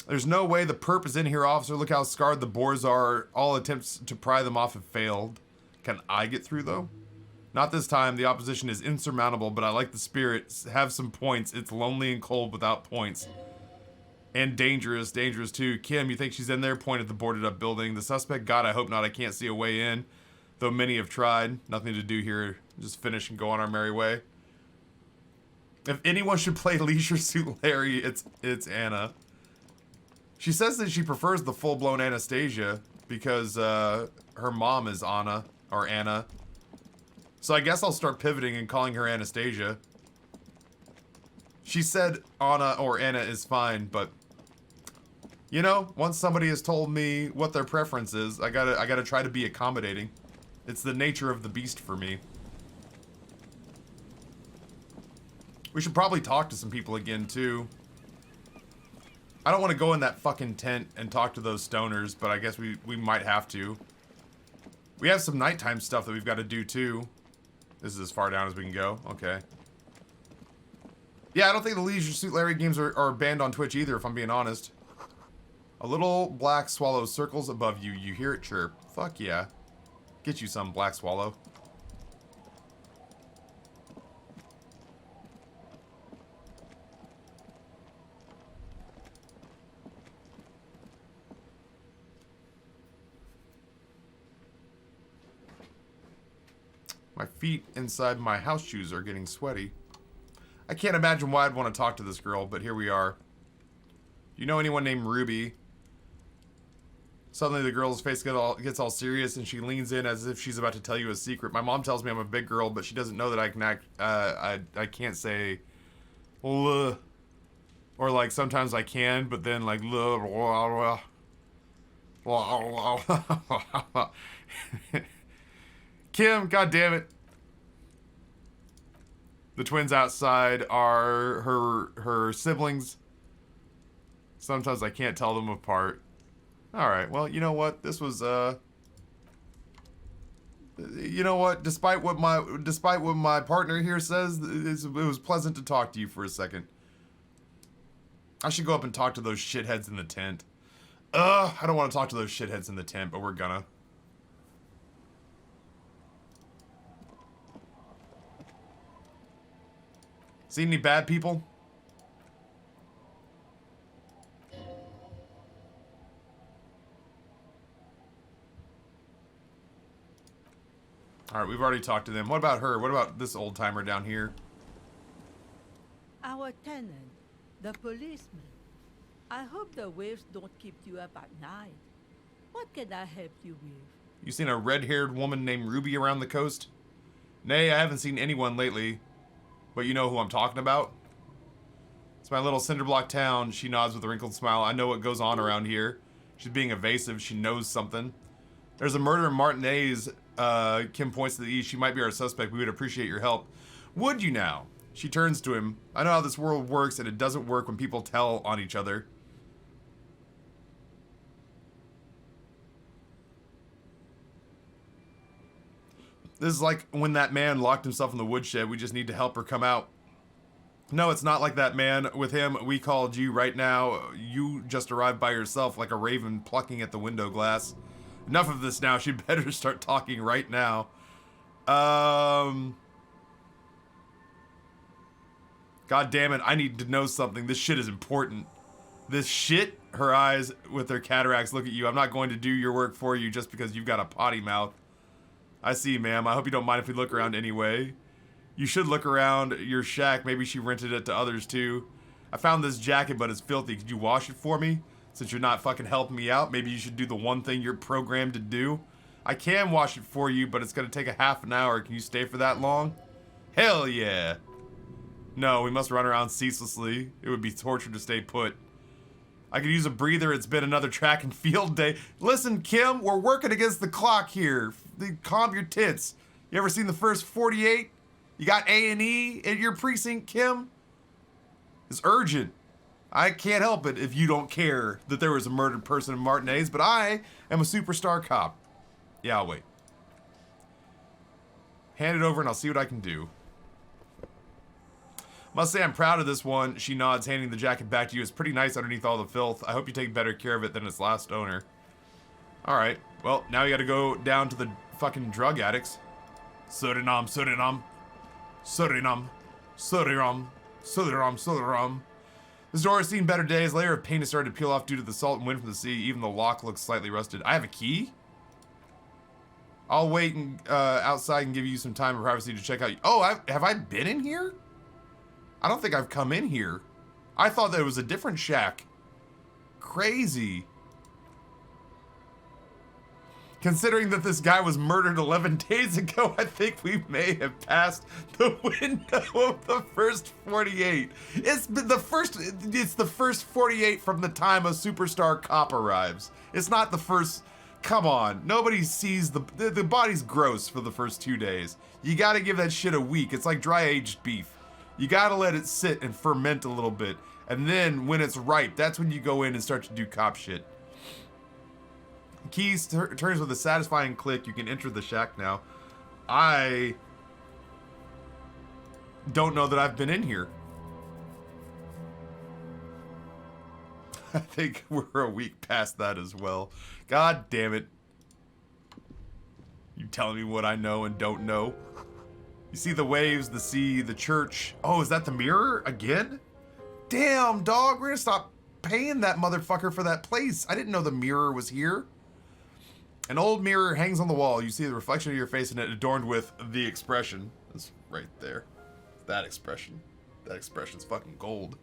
There's no way the perp is in here, officer. Look how scarred the boars are. All attempts to pry them off have failed. Can I get through though? Not this time. The opposition is insurmountable, but I like the spirit. Have some points. It's lonely and cold without points. And dangerous too. Kim, you think she's in there? Point at the boarded up building. The suspect? God, I hope not. I can't see a way in. Though many have tried. Nothing to do here. Just finish and go on our merry way. If anyone should play Leisure Suit Larry, it's Anna. She says that she prefers the full-blown Anastasia because her mom is Anna, or Anna. So I guess I'll start pivoting and calling her Anastasia. She said Anna or Anna is fine, but You know, once somebody has told me what their preference is, I gotta try to be accommodating. It's the nature of the beast for me. We should probably talk to some people again, too. I don't want to go in that fucking tent and talk to those stoners, but I guess we might have to. We have some nighttime stuff that we've got to do, too. This is as far down as we can go. Okay. Yeah, I don't think the Leisure Suit Larry games are banned on Twitch either, if I'm being honest. A little black swallow circles above you. You hear it chirp. Fuck yeah. Get you some, black swallow. My feet inside my house shoes are getting sweaty. I can't imagine why I'd want to talk to this girl, but here we are. Do you know anyone named Ruby? Suddenly the girl's face gets all serious and she leans in as if she's about to tell you a secret. My mom tells me I'm a big girl, but she doesn't know that I can act, I can't say, or like sometimes I can, but then like, Kim, god damn it. The twins outside are her siblings. Sometimes I can't tell them apart. Alright, well, you know what? This was, you know what? Despite what my partner here says, it was pleasant to talk to you for a second. I should go up and talk to those shitheads in the tent. I don't want to talk to those shitheads in the tent, but we're gonna. See any bad people? Alright, we've already talked to them. What about her? What about this old timer down here? Our tenant, the policeman. I hope the waves don't keep you up at night. What can I help you with? You seen a red-haired woman named Ruby around the coast? Nay, I haven't seen anyone lately. But you know who I'm talking about? It's my little cinderblock town. She nods with a wrinkled smile. I know what goes on around here. She's being evasive. She knows something. There's a murder in Martinez. Kim points to the east. She might be our suspect. We would appreciate your help. Would you now? She turns to him. I know how this world works, and it doesn't work when people tell on each other. This is like when that man locked himself in the woodshed. We just need to help her come out. No, it's not like that, man. With him, we called you right now. You just arrived by yourself like a raven plucking at the window glass. Enough of this now. She better start talking right now. God damn it. I need to know something. This shit is important. This shit? Her eyes with their cataracts look at you. I'm not going to do your work for you just because you've got a potty mouth. I see, ma'am. I hope you don't mind if we look around anyway. You should look around your shack. Maybe she rented it to others too. I found this jacket, but it's filthy. Could you wash it for me? Since you're not fucking helping me out, maybe you should do the one thing you're programmed to do. I can wash it for you, but it's gonna take a half an hour. Can you stay for that long? Hell yeah. No, we must run around ceaselessly. It would be torture to stay put. I could use a breather. It's been another track and field day. Listen, Kim, we're working against the clock here. Calm your tits. You ever seen the first 48? You got A&E in your precinct, Kim? It's urgent. I can't help it if you don't care that there was a murdered person in Martinez, but I am a superstar cop. Yeah, I'll wait. Hand it over and I'll see what I can do. Must say I'm proud of this one. She nods, handing the jacket back to you. It's pretty nice underneath all the filth. I hope you take better care of it than its last owner. Alright, well, now we gotta go down to the fucking drug addicts. Surinam, Surinam. Surinam. Surinam. Surinam, Surinam. This door has seen better days. A layer of paint has started to peel off due to the salt and wind from the sea. Even the lock looks slightly rusted. I have a key? I'll wait and, outside and give you some time and privacy to check out. Oh, have I been in here? I don't think I've come in here. I thought that it was a different shack. Crazy. Considering that this guy was murdered 11 days ago, I think we may have passed the window of the first 48. It's the first 48 from the time a superstar cop arrives. It's not the first. Come on, nobody sees the body's gross for the first 2 days. You gotta give that shit a week. It's like dry aged beef. You gotta let it sit and ferment a little bit. And then when it's ripe, that's when you go in and start to do cop shit. Keys turns with a satisfying click. You can enter the shack now. I don't know that I've been in here. I think we're a week past that as well. God damn it. You telling me what I know and don't know? You see the waves, the sea, the church. Oh, is that the mirror again? Damn, dog. We're gonna stop paying that motherfucker for that place. I didn't know the mirror was here. An old mirror hangs on the wall. You see the reflection of your face in it, adorned with the expression. It's right there. That expression. That expression's fucking gold.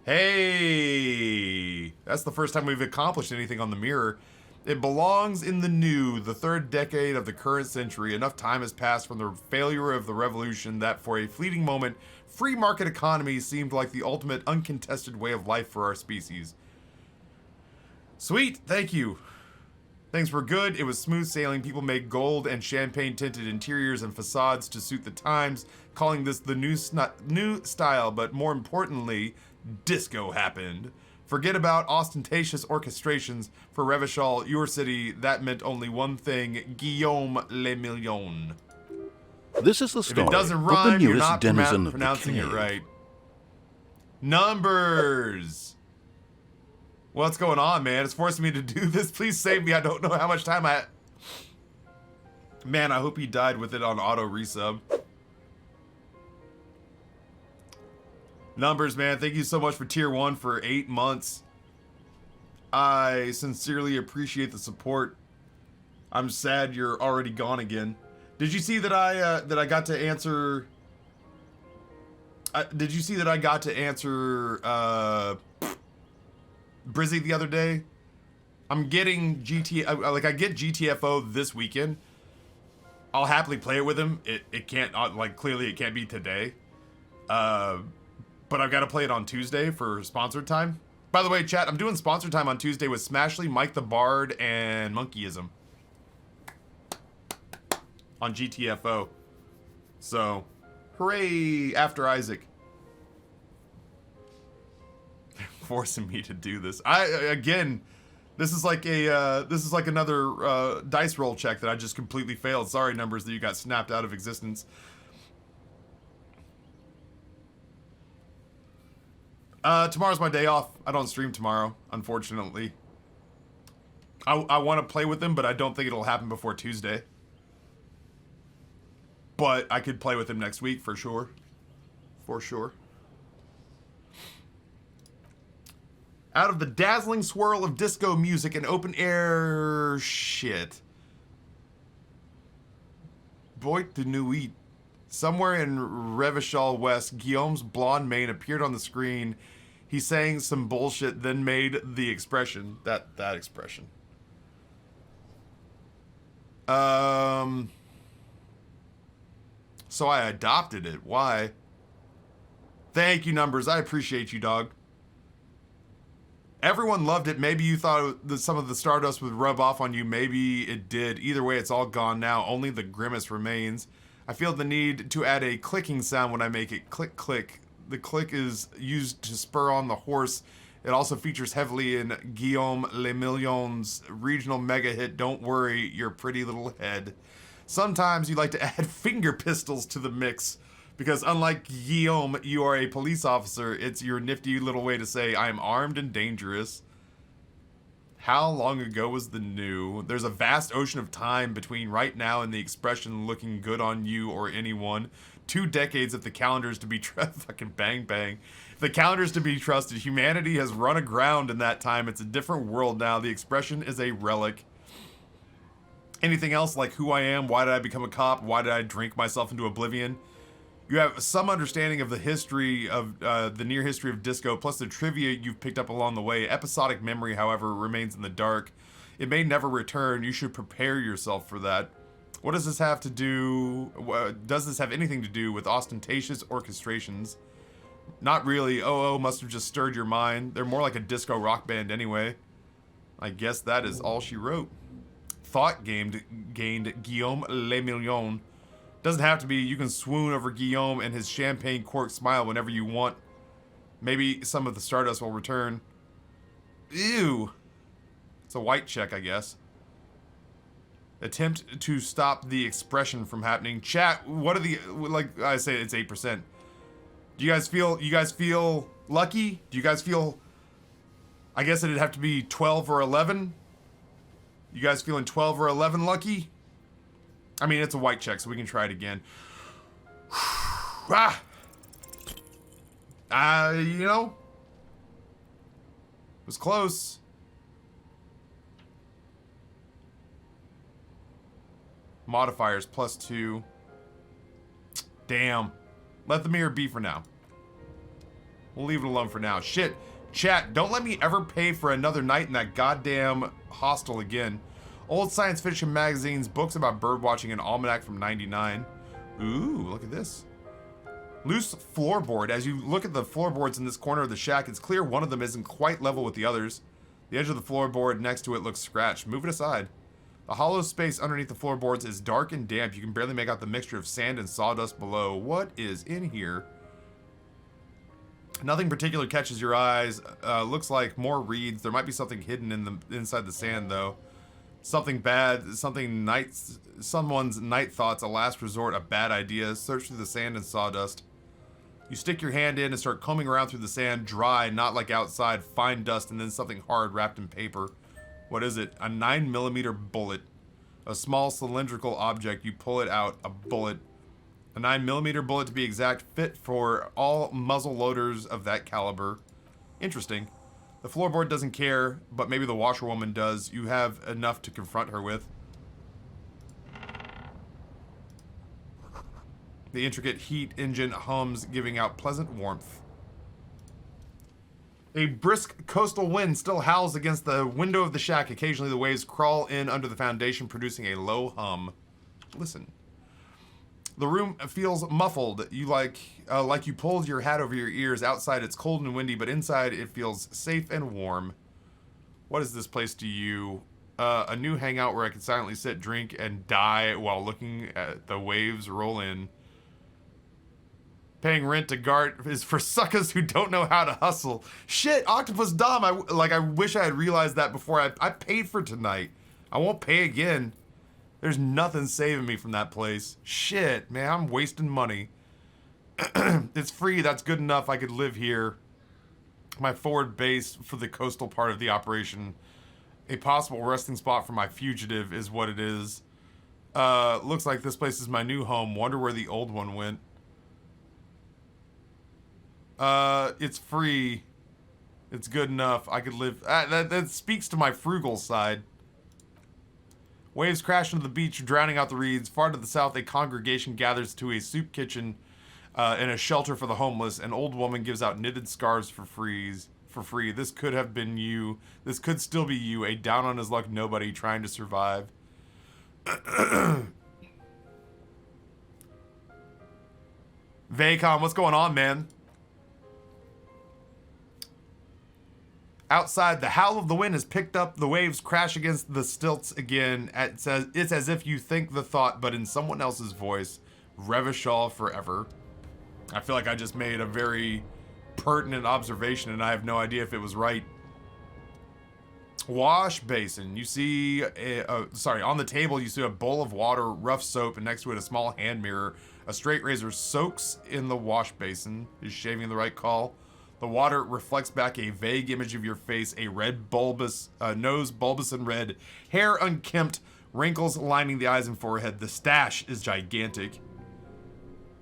Hey! That's the first time we've accomplished anything on the mirror. It belongs in the new, the third decade of the current century. Enough time has passed from the failure of the revolution that for a fleeting moment, free market economy seemed like the ultimate uncontested way of life for our species. Sweet, thank you. Things were good, it was smooth sailing, people made gold and champagne tinted interiors and facades to suit the times, calling this the new style, but more importantly, disco happened. Forget about ostentatious orchestrations. For Revachol, your city, that meant only one thing, Guillaume Le Million. This is the If story it doesn't of the rhyme, you're newest not denizen of the pronouncing it cave. right. Numbers! What's going on, man? It's forcing me to do this. Please save me. I don't know how much time I... Man, I hope he died with it on auto resub. Numbers, man. Thank you so much for tier 1 for 8 months. I sincerely appreciate the support. I'm sad you're already gone again. Did you see that I got to answer... did you see that I got to answer Brizzy the other day? I'm getting I get GTFO this weekend. I'll happily play it with him. It can't, clearly it can't be today. But I've got to play it on Tuesday for sponsored time. By the way, chat, I'm doing sponsored time on Tuesday with Smashly, Mike the Bard, and Monkeyism. On GTFO. So, hooray, After Isaac. Forcing me to do this. Again, this is like another dice roll check that I just completely failed. Sorry, Numbers, that you got snapped out of existence. Tomorrow's my day off. I don't stream tomorrow, unfortunately. I want to play with them, but I don't think it'll happen before Tuesday. But I could play with him next week for sure. For sure. Out of the dazzling swirl of disco music and open air shit. Boîte de nuit. Somewhere in Revachol West, Guillaume's blonde mane appeared on the screen. He sang some bullshit, then made the expression. That expression. So I adopted it. Why? Thank you, Numbers. I appreciate you, dog. Everyone loved it. Maybe you thought that some of the Stardust would rub off on you. Maybe it did. Either way, it's all gone now. Only the grimace remains. I feel the need to add a clicking sound when I make it click, click. The click is used to spur on the horse. It also features heavily in Guillaume Le Million's regional mega hit, Don't Worry, Your Pretty Little Head. Sometimes you like to add finger pistols to the mix, because unlike Guillaume, you are a police officer. It's your nifty little way to say, I am armed and dangerous. How long ago was the new? There's a vast ocean of time between right now and the expression looking good on you or anyone. 2 decades if the calendar's to be fucking bang bang. If the calendar's to be trusted, humanity has run aground in that time. It's a different world now. The expression is a relic. Anything else like who I am? Why did I become a cop? Why did I drink myself into oblivion? You have some understanding of the history of the near history of disco, plus the trivia you've picked up along the way. Episodic memory, however, remains in the dark. It may never return. You should prepare yourself for that. What does this have to do? Does this have anything to do with ostentatious orchestrations? Not really. OO must have just stirred your mind. They're more like a disco rock band anyway. I guess that is all she wrote. Thought gained Guillaume Le Million. Doesn't have to be. You can swoon over Guillaume and his champagne cork smile whenever you want. Maybe some of the stardust will return. Ew. It's a white check, I guess. Attempt to stop the expression from happening. Chat, what are the, like I say, it's 8%. Do you guys feel lucky? Do you guys feel, I guess it'd have to be 12 or 11? You guys feeling 12 or 11 lucky? I mean, it's a white check, so we can try it again. You know, it was close. Modifiers +2. Damn. Let the mirror be for now. We'll leave it alone for now. Shit. Chat, don't let me ever pay for another night in that goddamn hostel again. Old science fiction magazines, books about birdwatching, and almanac from '99. Ooh, look at this. Loose floorboard. As you look at the floorboards in this corner of the shack, it's clear one of them isn't quite level with the others. The edge of the floorboard next to it looks scratched. Move it aside. The hollow space underneath the floorboards is dark and damp. You can barely make out the mixture of sand and sawdust below. What is in here? Nothing particular catches your eyes. Looks like more reeds. There might be something hidden in the inside the sand, though. Something bad. Someone's night thoughts. A last resort. A bad idea. Search through the sand and sawdust. You stick your hand in and start combing around through the sand. Dry, not like outside. Fine dust, and then something hard wrapped in paper. What is it? A 9mm bullet. A small cylindrical object. You pull it out. A bullet. A 9mm bullet to be exact. Fit for all muzzle loaders of that caliber. Interesting. The floorboard doesn't care, but maybe the washerwoman does. You have enough to confront her with. The intricate heat engine hums, giving out pleasant warmth. A brisk coastal wind still howls against the window of the shack. Occasionally the waves crawl in under the foundation, producing a low hum. Listen. The room feels muffled. You like you pulled your hat over your ears. Outside it's cold and windy, but inside it feels safe and warm. What is this place to you? A new hangout where I can silently sit, drink, and die while looking at the waves roll in. Paying rent to Gart is for suckers who don't know how to hustle. Shit, Octopus Dom, I wish I had realized that before. I paid for tonight. I won't pay again. There's nothing saving me from that place. Shit, man, I'm wasting money. It's free, that's good enough. I could live here. My forward base for the coastal part of the operation. A possible resting spot for my fugitive is what it is. Looks like this place is my new home. Wonder where the old one went. It's free. It's good enough. I could live. That speaks to my frugal side. Waves crash into the beach, drowning out the reeds. Far to the south, a congregation gathers to a soup kitchen and a shelter for the homeless. An old woman gives out knitted scarves for free. This could have been you. This could still be you, a down on his luck nobody trying to survive. Vacom, what's going on, man? Outside, the howl of the wind has picked up. The waves crash against the stilts again. It's as if you think the thought, but in someone else's voice. Revachol forever. I feel like I just made a very pertinent observation, and I have no idea if it was right. Wash basin. You see, on the table, you see a bowl of water, rough soap, and next to it a small hand mirror. A straight razor soaks in the wash basin. Is shaving the right call? The water reflects back a vague image of your face, a red bulbous, nose bulbous and red, hair unkempt, wrinkles lining the eyes and forehead. The stash is gigantic.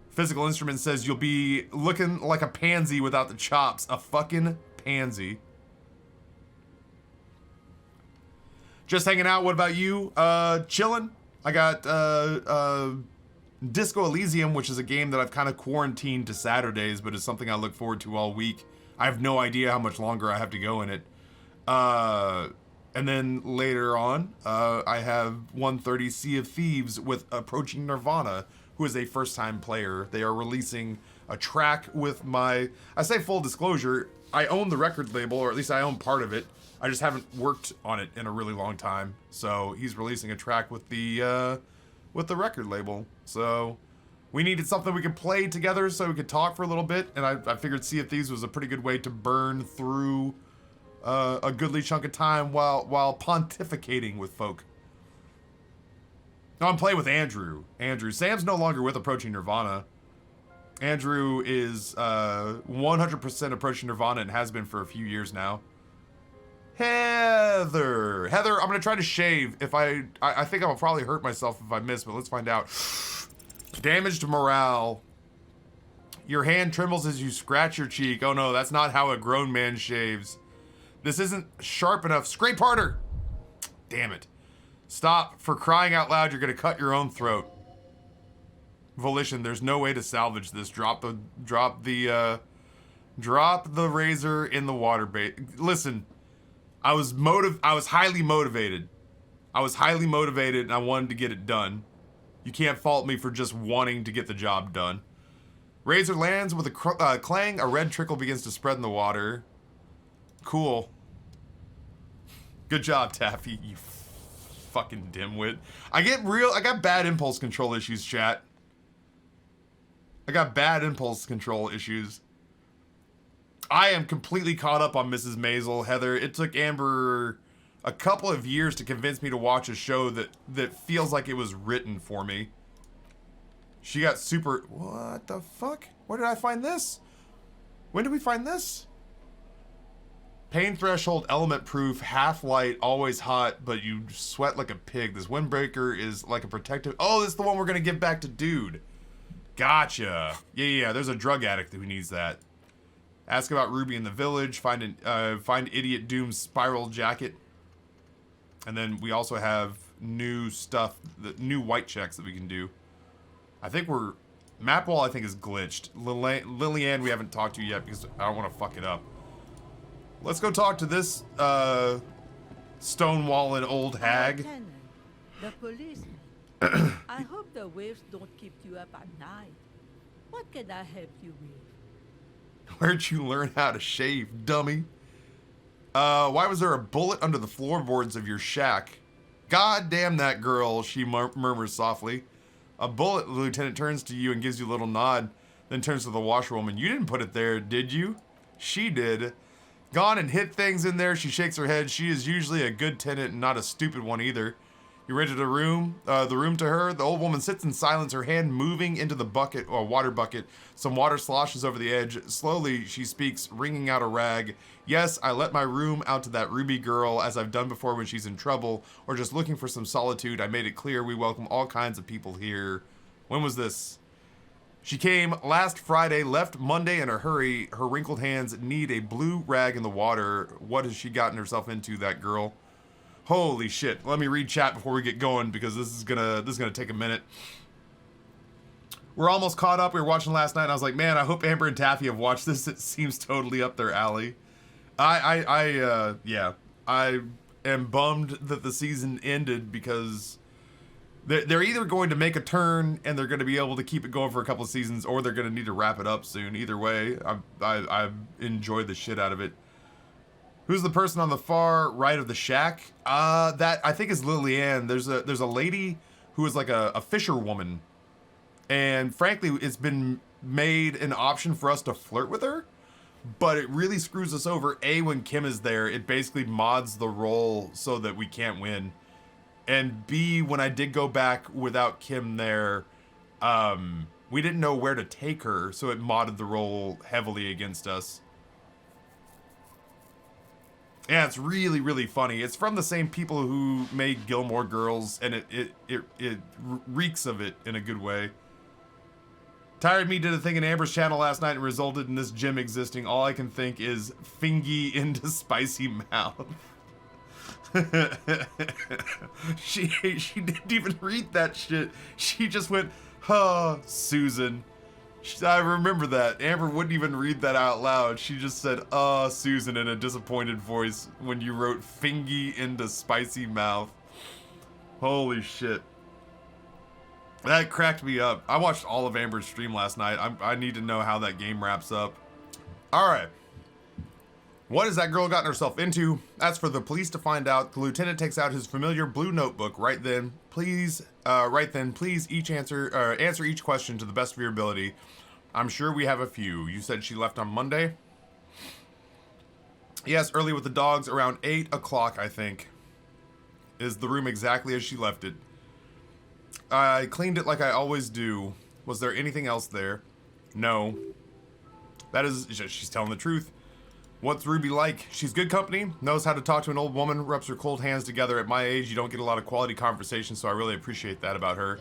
Physical instrument says you'll be looking like a pansy without the chops. A fucking pansy. Just hanging out. What about you? Chilling. I got Disco Elysium, which is a game that I've kind of quarantined to Saturdays, but is something I look forward to all week. I have no idea how much longer I have to go in it. And then later on, I have 130 Sea of Thieves with Approaching Nirvana, who is a first-time player. They are releasing a track with my... I say full disclosure, I own the record label, or at least I own part of it. I just haven't worked on it in a really long time. So he's releasing a track with the record label. So we needed something we could play together so we could talk for a little bit. And I figured Sea of Thieves was a pretty good way to burn through a goodly chunk of time while pontificating with folk. No, I'm playing with Andrew. Sam's no longer with Approaching Nirvana. Andrew is 100% Approaching Nirvana and has been for a few years now. Heather, I'm gonna try to shave. If I think I'll probably hurt myself if I miss, but let's find out. Damaged morale. Your hand trembles as you scratch your cheek. Oh no, that's not how a grown man shaves. This isn't sharp enough. Scrape harder. Damn it. Stop. For crying out loud, you're gonna cut your own throat. Volition, there's no way to salvage this. Drop the razor in the water bait. Listen, I was highly motivated. And I wanted to get it done. You can't fault me for just wanting to get the job done. Razor lands with a clang. A red trickle begins to spread in the water. Cool. Good job, Taffy, you fucking dimwit. I got bad impulse control issues, chat. I am completely caught up on Mrs. Maisel, Heather. It took Amber a couple of years to convince me to watch a show that feels like it was written for me. She got super... What the fuck? Where did I find this? When did we find this? Pain threshold, element proof, half light, always hot, but you sweat like a pig. This windbreaker is like a protective... Oh, this is the one we're gonna give back to Dude. Gotcha. Yeah, there's a drug addict who needs that. Ask about Ruby in the village. Find Idiot Doom's spiral jacket. And then we also have new stuff, the new white checks that we can do. I think map wall I think is glitched. Lillian we haven't talked to yet because I don't want to fuck it up. Let's go talk to this stonewalling old hag. Lieutenant, the policeman. I hope the waves don't keep you up at night. What can I help you with? Where'd you learn how to shave, dummy? Why was there a bullet under the floorboards of your shack? God damn that girl, she murmurs softly. A bullet, the lieutenant turns to you and gives you a little nod, then turns to the washerwoman. You didn't put it there, did you? She did. Gone and hid things in there, she shakes her head. She is usually a good tenant and not a stupid one either. You rented the room to her. The old woman sits in silence, her hand moving into the bucket, or water bucket. Some water sloshes over the edge. Slowly, she speaks, wringing out a rag. Yes, I let my room out to that Ruby girl, as I've done before when she's in trouble, or just looking for some solitude. I made it clear we welcome all kinds of people here. When was this? She came last Friday, left Monday in a hurry. Her wrinkled hands need a blue rag in the water. What has she gotten herself into, that girl? Holy shit. Let me read chat before we get going because this is gonna take a minute. We're almost caught up. We were watching last night and I was like, man, I hope Amber and Taffy have watched this. It seems totally up their alley. Yeah. I am bummed that the season ended because they're either going to make a turn and they're going to be able to keep it going for a couple of seasons, or they're going to need to wrap it up soon. Either way, I've enjoyed the shit out of it. Who's the person on the far right of the shack? That I think is Lillian. There's a lady who is like a fisherwoman, and frankly, it's been made an option for us to flirt with her, but it really screws us over. A, when Kim is there, it basically mods the role so that we can't win, and B, when I did go back without Kim there, we didn't know where to take her, so it modded the role heavily against us. Yeah, it's really, really funny. It's from the same people who made Gilmore Girls, and it reeks of it in a good way. Tired Me did a thing in Amber's channel last night and resulted in this gym existing. All I can think is fingy into spicy mouth. She didn't even read that shit. She just went, Susan. I remember that. Amber wouldn't even read that out loud. She just said, Susan, in a disappointed voice when you wrote fingy into spicy mouth. Holy shit. That cracked me up. I watched all of Amber's stream last night. I need to know how that game wraps up. Alright. What has that girl gotten herself into? That's for the police to find out. The lieutenant takes out his familiar blue notebook. Right then, please each answer each question to the best of your ability. I'm sure we have a few. You said she left on Monday? Yes, early with the dogs, around 8 o'clock, I think. Is the room exactly as she left it? I cleaned it like I always do. Was there anything else there? No. That is, she's telling the truth. What's Ruby like? She's good company, knows how to talk to an old woman, rubs her cold hands together. At my age, you don't get a lot of quality conversation, so I really appreciate that about her.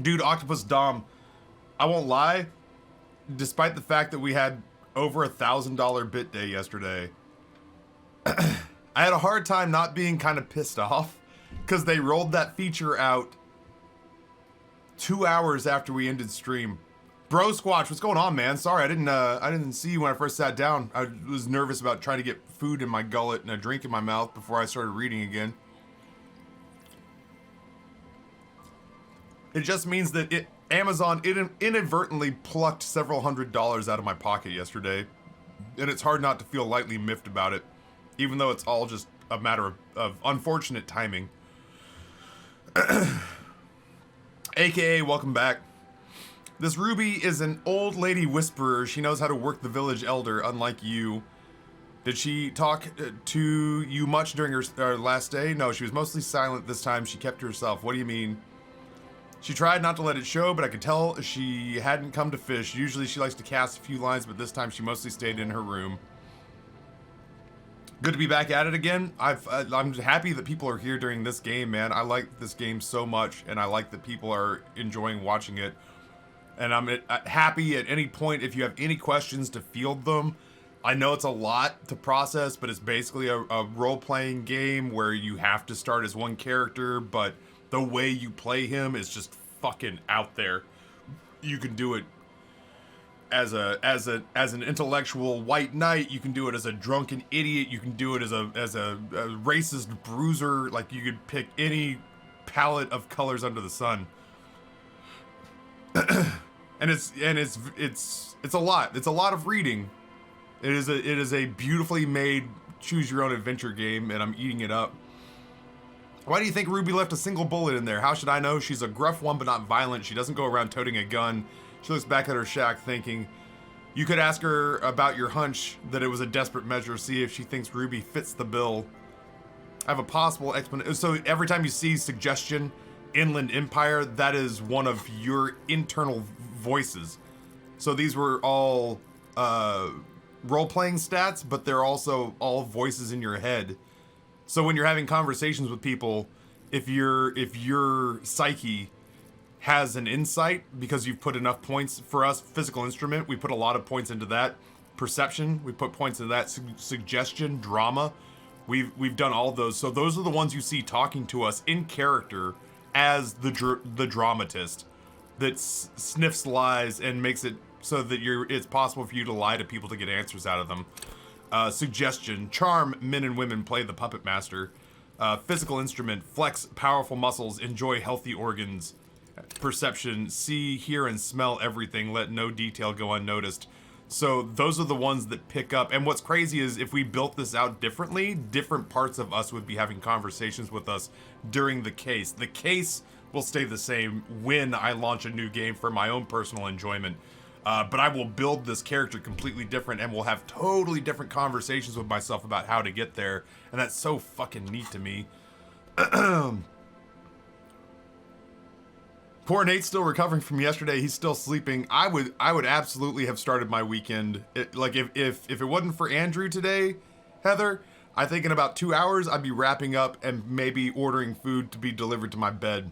Dude, Octopus Dom, I won't lie, despite the fact that we had over $1,000 bit day yesterday, I had a hard time not being kind of pissed off because they rolled that feature out 2 hours after we ended stream. Bro Squatch, what's going on, man? Sorry, I didn't see you when I first sat down. I was nervous about trying to get food in my gullet and a drink in my mouth before I started reading again. It just means that Amazon inadvertently plucked several $100s out of my pocket yesterday, and it's hard not to feel lightly miffed about it, even though it's all just a matter of unfortunate timing. AKA, welcome back. This Ruby is an old lady whisperer. She knows how to work the village elder, unlike you. Did she talk to you much during her last day? No, she was mostly silent this time. She kept to herself. What do you mean? She tried not to let it show, but I could tell she hadn't come to fish. Usually she likes to cast a few lines, but this time she mostly stayed in her room. Good to be back at it again. I'm happy that people are here during this game, man. I like this game so much, and I like that people are enjoying watching it. And I'm happy at any point if you have any questions to field them. I know it's a lot to process, but it's basically a role-playing game where you have to start as one character, but the way you play him is just fucking out there. You can do it as an intellectual white knight. You can do it as a drunken idiot. You can do it as a racist bruiser. Like, you could pick any palette of colors under the sun. And it's a lot. It's a lot of reading. It is a beautifully made choose your own adventure game, and I'm eating it up. Why do you think Ruby left a single bullet in there? How should I know? She's a gruff one, but not violent. She doesn't go around toting a gun. She looks back at her shack thinking, you could ask her about your hunch that it was a desperate measure, see if she thinks Ruby fits the bill. I have a possible explanation. So every time you see suggestion, Inland Empire, that is one of your internal voices. So these were all role-playing stats, but they're also all voices in your head. So when you're having conversations with people, if your psyche has an insight because you've put enough points, for us, physical instrument, we put a lot of points into that. Perception, we put points into that. Suggestion, drama, we've done all of those. So those are the ones you see talking to us in character as the dramatist that sniffs lies and makes it so that it's possible for you to lie to people to get answers out of them. Suggestion, charm men and women, play the puppet master. Physical instrument, flex powerful muscles, enjoy healthy organs. Perception, see, hear, and smell everything, let no detail go unnoticed. So those are the ones that pick up. And what's crazy is if we built this out differently, different parts of us would be having conversations with us during the case. The case will stay the same when I launch a new game for my own personal enjoyment. But I will build this character completely different and will have totally different conversations with myself about how to get there. And that's so fucking neat to me. Poor Nate's still recovering from yesterday. He's still sleeping. I would absolutely have started my weekend. If it wasn't for Andrew today, Heather, I think in about 2 hours I'd be wrapping up and maybe ordering food to be delivered to my bed.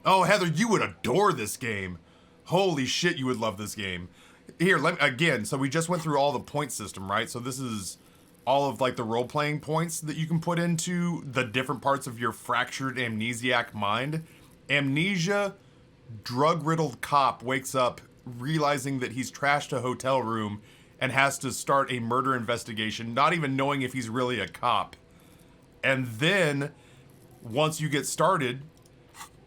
Oh, Heather, you would adore this game. Holy shit, you would love this game. Here, again, so we just went through all the point system, right? So this is all of like the role-playing points that you can put into the different parts of your fractured amnesiac mind. Amnesia, drug-riddled cop wakes up realizing that he's trashed a hotel room and has to start a murder investigation, not even knowing if he's really a cop. And then, once you get started,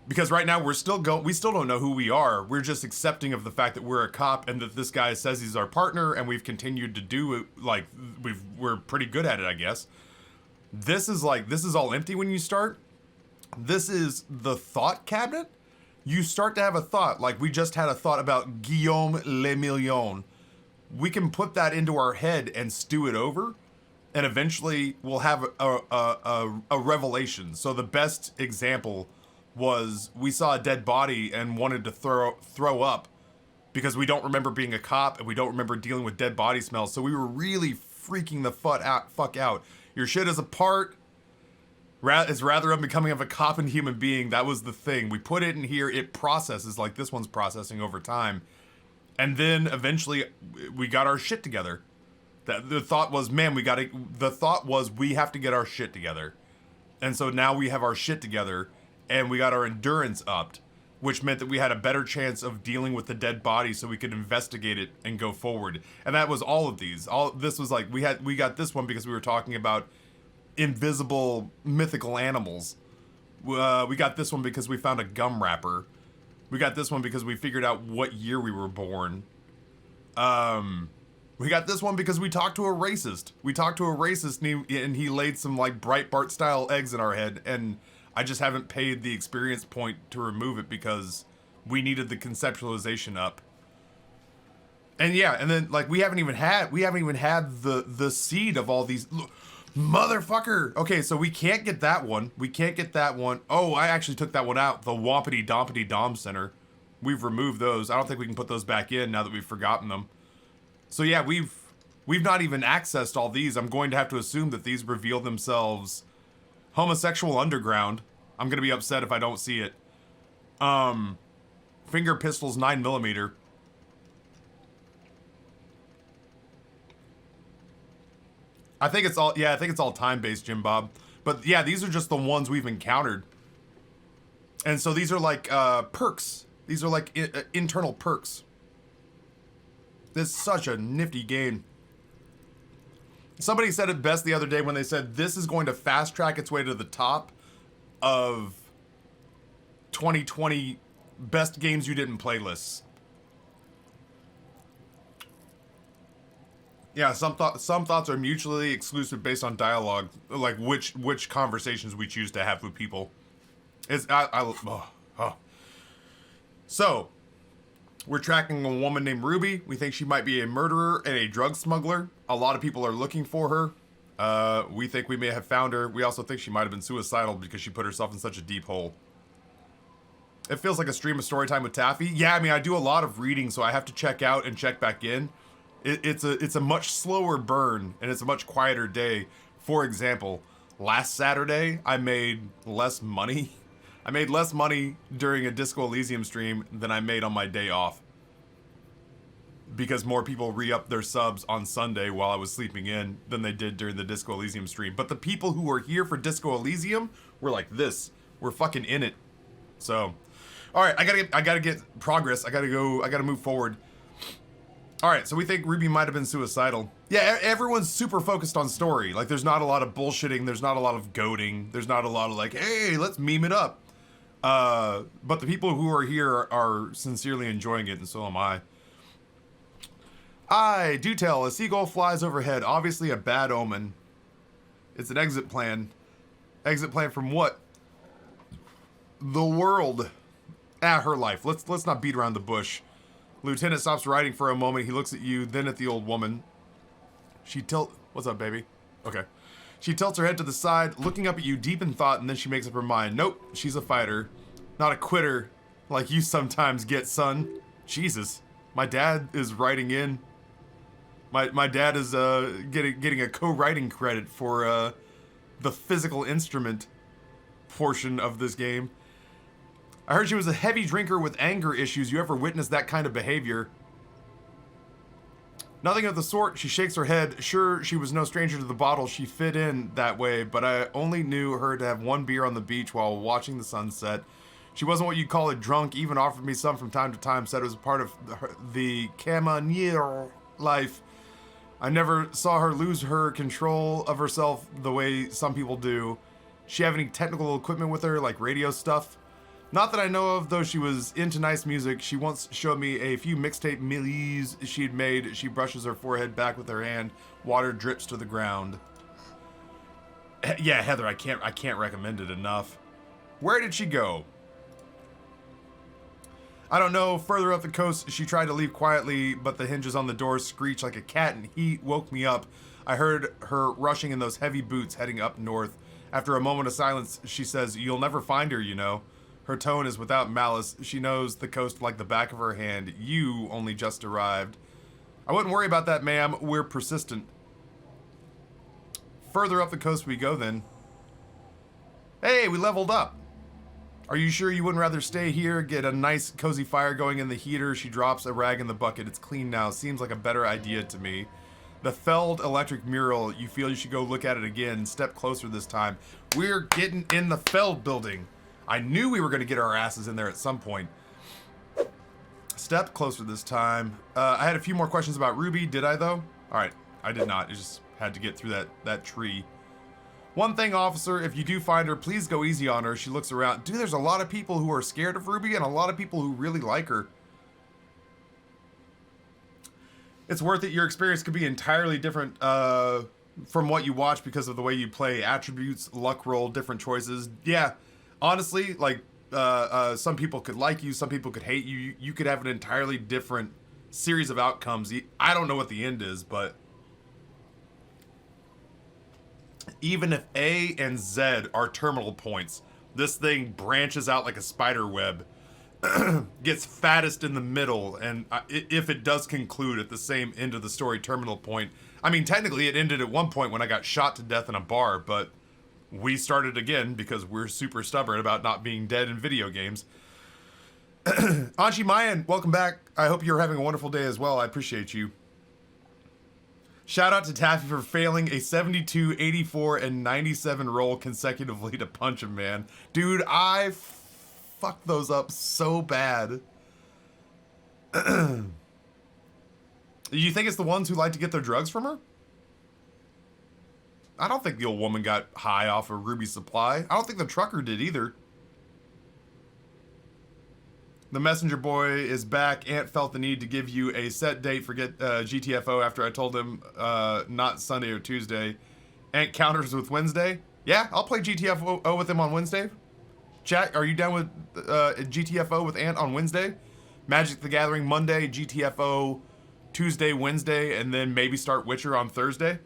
because right now we still don't know who we are. We're just accepting of the fact that we're a cop and that this guy says he's our partner, and we've continued to do it, like, we're pretty good at it, I guess. This is all empty when you start. This is the thought cabinet. You start to have a thought, like we just had a thought about Guillaume Le Million. We can put that into our head and stew it over, and eventually we'll have a revelation. So the best example was we saw a dead body and wanted to throw up because we don't remember being a cop and we don't remember dealing with dead body smells. So we were really freaking the fuck out. Your shit is apart. It's rather unbecoming of a cop and human being. That was the thing. We put it in here. It processes like this one's processing over time. And then eventually we got our shit together. The thought was, man, we have to get our shit together. And so now we have our shit together and we got our endurance upped, which meant that we had a better chance of dealing with the dead body so we could investigate it and go forward. And that was all of these. This was like, we got this one because we were talking about invisible mythical animals. We got this one because we found a gum wrapper. We got this one because we figured out what year we were born. We got this one because we talked to a racist. We talked to a racist and he laid some like Breitbart style eggs in our head, and I just haven't paid the experience point to remove it because we needed the conceptualization up. And yeah, and then like we haven't even had the seed of all these. Look, motherfucker. Okay, so we can't get that one. Oh, I actually took that one out. The Wompity Dompity Dom Center. We've removed those. I don't think we can put those back in now that we've forgotten them. So yeah, we've not even accessed all these. I'm going to have to assume that these reveal themselves homosexual underground. I'm gonna be upset if I don't see it. Finger pistols 9mm. I think it's all time-based, Jim Bob. But yeah, these are just the ones we've encountered. And so these are like perks. These are like internal perks. This is such a nifty game. Somebody said it best the other day when they said this is going to fast track its way to the top of 2020 best games you didn't play lists. Yeah, some thoughts are mutually exclusive based on dialogue, like which conversations we choose to have with people. So, we're tracking a woman named Ruby. We think she might be a murderer and a drug smuggler. A lot of people are looking for her. We think we may have found her. We also think she might have been suicidal because she put herself in such a deep hole. It feels like a stream of Storytime with Taffy. Yeah, I mean, I do a lot of reading, so I have to check out and check back in. It's a much slower burn, and it's a much quieter day. For example, last Saturday, I made less money. I made less money during a Disco Elysium stream than I made on my day off. Because more people re-upped their subs on Sunday while I was sleeping in than they did during the Disco Elysium stream. But the people who were here for Disco Elysium were like this. We're fucking in it. So, alright, I gotta get progress. I gotta move forward. Alright, so we think Ruby might have been suicidal. Yeah, everyone's super focused on story. Like, there's not a lot of bullshitting. There's not a lot of goading. There's not a lot of like, hey, let's meme it up. But the people who are here are sincerely enjoying it, and so am I. I do tell, a seagull flies overhead. Obviously a bad omen. It's an exit plan. Exit plan from what? The world. Her life. Let's not beat around the bush. Lieutenant stops writing for a moment. He looks at you, then at the old woman. What's up, baby? Okay. She tilts her head to the side, looking up at you deep in thought, and then she makes up her mind. Nope, she's a fighter. Not a quitter, like you sometimes get, son. Jesus. My dad is writing in. My dad is getting a co-writing credit for the physical instrument portion of this game. I heard she was a heavy drinker with anger issues. You ever witnessed that kind of behavior? Nothing of the sort. She shakes her head. Sure, she was no stranger to the bottle. She fit in that way, but I only knew her to have one beer on the beach while watching the sunset. She wasn't what you'd call a drunk, even offered me some from time to time, said it was a part of the Camanier life. I never saw her lose her control of herself the way some people do. She have any technical equipment with her, like radio stuff? Not that I know of, though she was into nice music. She once showed me a few mixtape millies she'd made. She brushes her forehead back with her hand. Water drips to the ground. Yeah, Heather, I can't recommend it enough. Where did she go? I don't know. Further up the coast, she tried to leave quietly, but the hinges on the door screeched like a cat and heat woke me up. I heard her rushing in those heavy boots heading up north. After a moment of silence, she says, "You'll never find her, you know." Her tone is without malice. She knows the coast like the back of her hand. You only just arrived. I wouldn't worry about that, ma'am. We're persistent. Further up the coast we go then. Hey, we leveled up. Are you sure you wouldn't rather stay here, get a nice cozy fire going in the heater? She drops a rag in the bucket. It's clean now. Seems like a better idea to me. The Feld electric mural. You feel you should go look at it again. Step closer this time. We're getting in the Feld building. I knew we were going to get our asses in there at some point. Step closer this time. I had a few more questions about Ruby. Did I, though? All right. I did not. I just had to get through that tree. One thing, officer, if you do find her, please go easy on her. She looks around. Dude, there's a lot of people who are scared of Ruby and a lot of people who really like her. It's worth it. Your experience could be entirely different from what you watch because of the way you play. Attributes, luck roll, different choices. Yeah. Honestly, like, some people could like you, some people could hate you. You could have an entirely different series of outcomes. I don't know what the end is, but even if A and Z are terminal points, this thing branches out like a spider web, gets fattest in the middle, and if it does conclude at the same end of the story terminal point, I mean, technically it ended at one point when I got shot to death in a bar, but we started again because we're super stubborn about not being dead in video games. Anshi Mayan, welcome back. I hope you're having a wonderful day as well. I appreciate you. Shout out to Taffy for failing a 72, 84, and 97 roll consecutively to punch him, man. Dude, I fucked those up so bad. You think it's the ones who like to get their drugs from her? I don't think the old woman got high off of Ruby's supply. I don't think the trucker did either. The messenger boy is back. Ant felt the need to give you a set date for GTFO after I told him not Sunday or Tuesday. Ant counters with Wednesday. Yeah, I'll play GTFO with him on Wednesday. Chat, are you down with GTFO with Ant on Wednesday? Magic the Gathering Monday, GTFO Tuesday, Wednesday, and then maybe start Witcher on Thursday?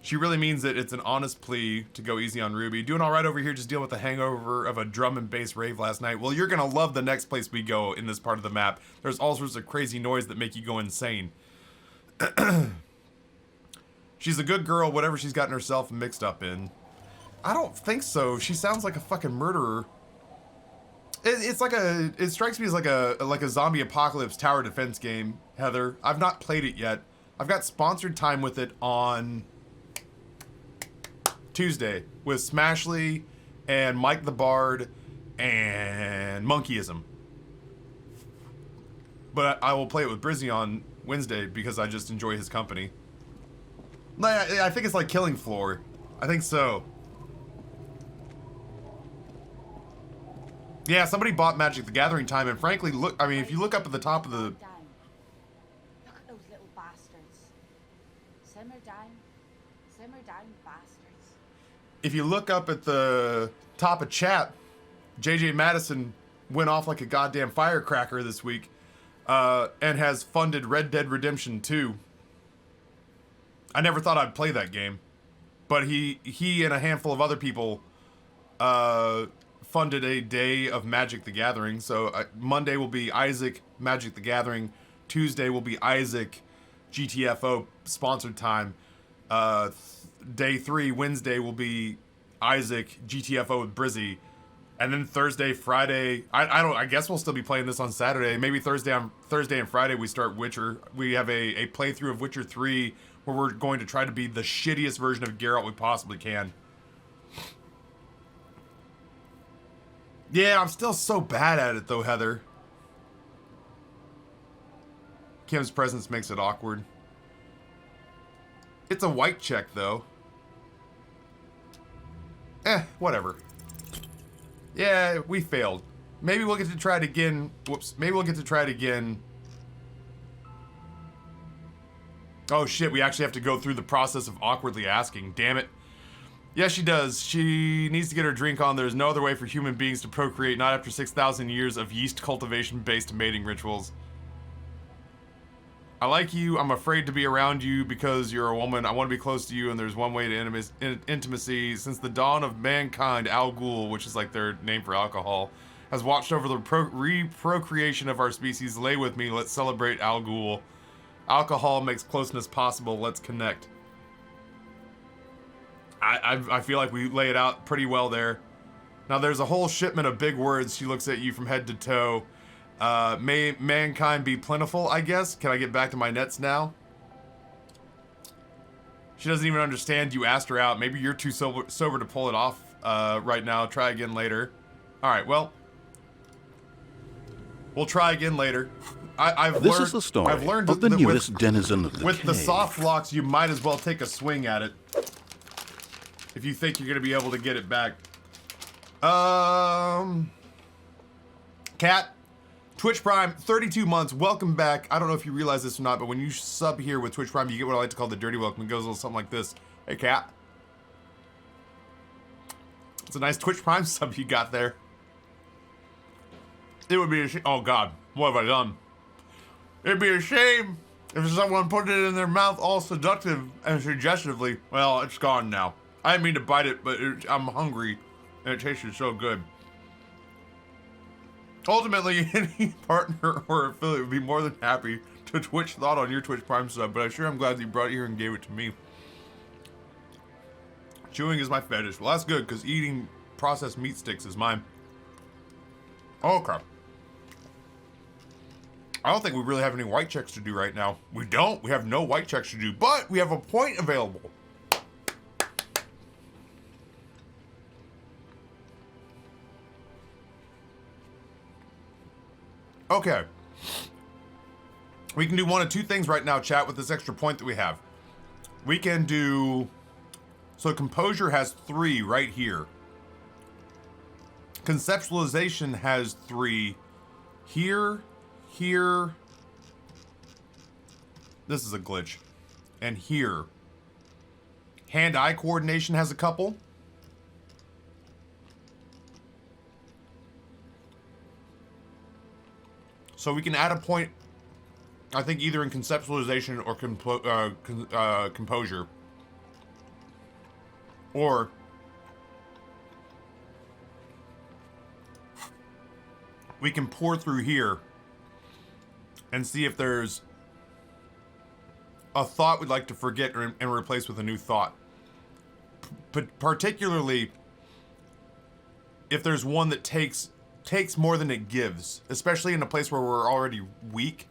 She really means that it's an honest plea to go easy on Ruby. Doing all right over here, just dealing with the hangover of a drum and bass rave last night. Well, you're going to love the next place we go in this part of the map. There's all sorts of crazy noise that make you go insane. She's a good girl, whatever she's gotten herself mixed up in. I don't think so. She sounds like a fucking murderer. It strikes me as like a zombie apocalypse tower defense game, Heather. I've not played it yet. I've got sponsored time with it on Tuesday with Smashley and Mike the Bard and Monkeyism. But I will play it with Brizzy on Wednesday because I just enjoy his company. I think it's like Killing Floor. I think so. Yeah, somebody bought Magic the Gathering time, and frankly, look, I mean, if you look up at the top of the... Look at those little bastards. Simmer down, bastards. If you look up at the top of chat, JJ Madison went off like a goddamn firecracker this week and has funded Red Dead Redemption 2. I never thought I'd play that game, but he and a handful of other people funded a day of Magic the Gathering. So Monday will be Isaac Magic the Gathering. Tuesday will be Isaac GTFO sponsored time. Day 3, Wednesday, will be Isaac GTFO with Brizzy, and then Thursday, Friday. I guess we'll still be playing this on Saturday. Maybe Thursday and Friday we start Witcher. We have a playthrough of Witcher 3 where we're going to try to be the shittiest version of Geralt we possibly can. Yeah, I'm still so bad at it though, Heather. Kim's presence makes it awkward. It's a white check though. Whatever. Yeah, we failed. Maybe we'll get to try it again. Whoops. Maybe we'll get to try it again. Oh shit, we actually have to go through the process of awkwardly asking. Damn it. Yeah, she does. She needs to get her drink on. There's no other way for human beings to procreate, not after 6,000 years of yeast cultivation-based mating rituals. I like you. I'm afraid to be around you because you're a woman. I want to be close to you, and there's one way to intimacy. Since the dawn of mankind, Al Ghul, which is like their name for alcohol, has watched over the reprocreation of our species. Lay with me. Let's celebrate Al Ghul. Alcohol makes closeness possible. Let's connect. I feel like we lay it out pretty well there. Now there's a whole shipment of big words. She looks at you from head to toe. May mankind be plentiful, I guess. Can I get back to my nets now? She doesn't even understand you asked her out. Maybe you're too sober to pull it off right now. Try again later. Alright, well. We'll try again later. This is the story I've learned of the that newest denizen of the with cave. the soft locks, you might as well take a swing at it. If you think you're going to be able to get it back. Cat, Twitch Prime, 32 months, welcome back. I don't know if you realize this or not, but when you sub here with Twitch Prime, you get what I like to call the dirty welcome. It goes a little something like this. Hey, Cat. It's a nice Twitch Prime sub you got there. It would be a shame. Oh, God. What have I done? It'd be a shame if someone put it in their mouth all seductive and suggestively. Well, it's gone now. I didn't mean to bite it, but I'm hungry, and it tasted so good. Ultimately, any partner or affiliate would be more than happy to Twitch thought on your Twitch Prime sub, but I sure am glad that you brought it here and gave it to me. Chewing is my fetish. Well, that's good, because eating processed meat sticks is mine. Okay. I don't think we really have any white checks to do right now. We don't. We have no white checks to do, but we have a point available. Okay. We can do one of two things right now, chat, with this extra point that we have. We can do... So composure has 3 right here. Conceptualization has 3 here, here. This is a glitch. And here. Hand-eye coordination has a couple. So we can add a point, I think, either in conceptualization or composure. Or we can pour through here and see if there's a thought we'd like to forget and replace with a new thought. Particularly if there's one that takes more than it gives, especially in a place where we're already weak.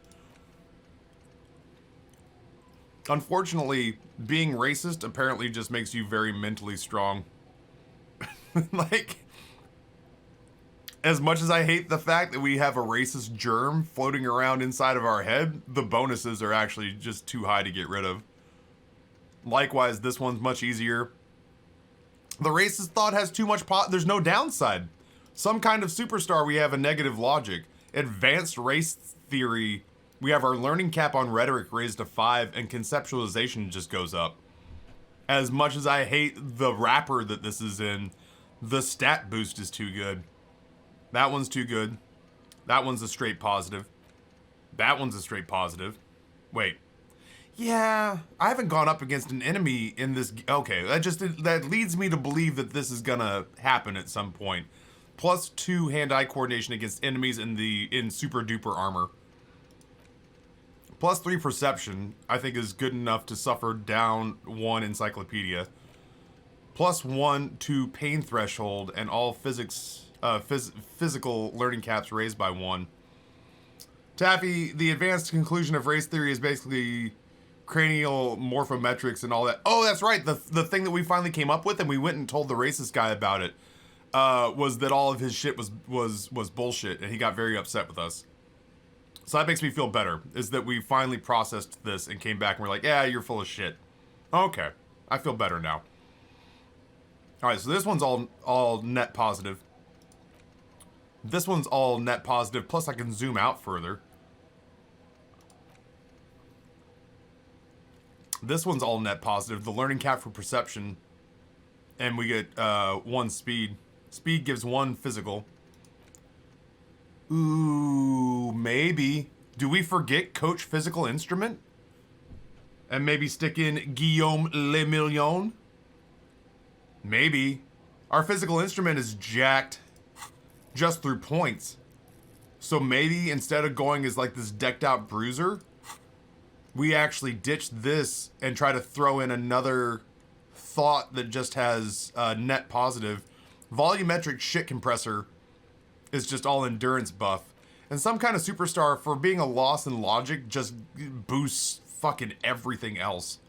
Unfortunately, being racist apparently just makes you very mentally strong. Like, as much as I hate the fact that we have a racist germ floating around inside of our head, the bonuses are actually just too high to get rid of. Likewise, this one's much easier. The racist thought has too much there's no downside. Some kind of superstar, we have a negative logic. Advanced race theory, we have our learning cap on rhetoric raised to 5, and conceptualization just goes up. As much as I hate the wrapper that this is in, the stat boost is too good. That one's too good. That one's a straight positive. That one's a straight positive. Wait. Yeah, I haven't gone up against an enemy in this. Okay, that leads me to believe that this is gonna happen at some point. +2 hand-eye coordination against enemies in super duper armor. +3 perception, I think, is good enough to suffer down 1 encyclopedia. +1 to pain threshold, and all physical learning caps raised by 1. Taffy, the advanced conclusion of race theory is basically cranial morphometrics and all that. Oh, that's right, the thing that we finally came up with, and we went and told the racist guy about it. was that all of his shit was bullshit, and he got very upset with us. So that makes me feel better, is that we finally processed this and came back and we're like, yeah, you're full of shit. Okay, I feel better now. All right, so this one's all net positive. This one's all net positive, plus I can zoom out further. This one's all net positive. The learning cap for perception, and we get 1 speed. Speed gives 1 physical. Ooh, maybe. Do we forget Coach Physical Instrument? And maybe stick in Guillaume Le Million? Maybe. Our physical instrument is jacked just through points. So maybe instead of going as like this decked out bruiser, we actually ditch this and try to throw in another thought that just has net positive. Volumetric shit compressor is just all endurance buff. And some kind of superstar, for being a loss in logic, just boosts fucking everything else.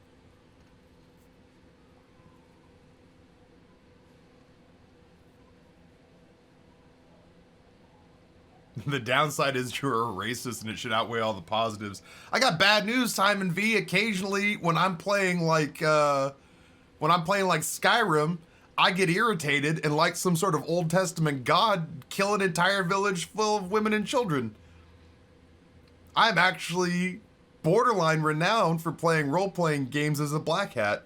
The downside is you're a racist and it should outweigh all the positives. I got bad news, Simon V. Occasionally, when I'm playing like Skyrim, I get irritated and like some sort of Old Testament god, kill an entire village full of women and children. I'm actually borderline renowned for playing role-playing games as a black hat.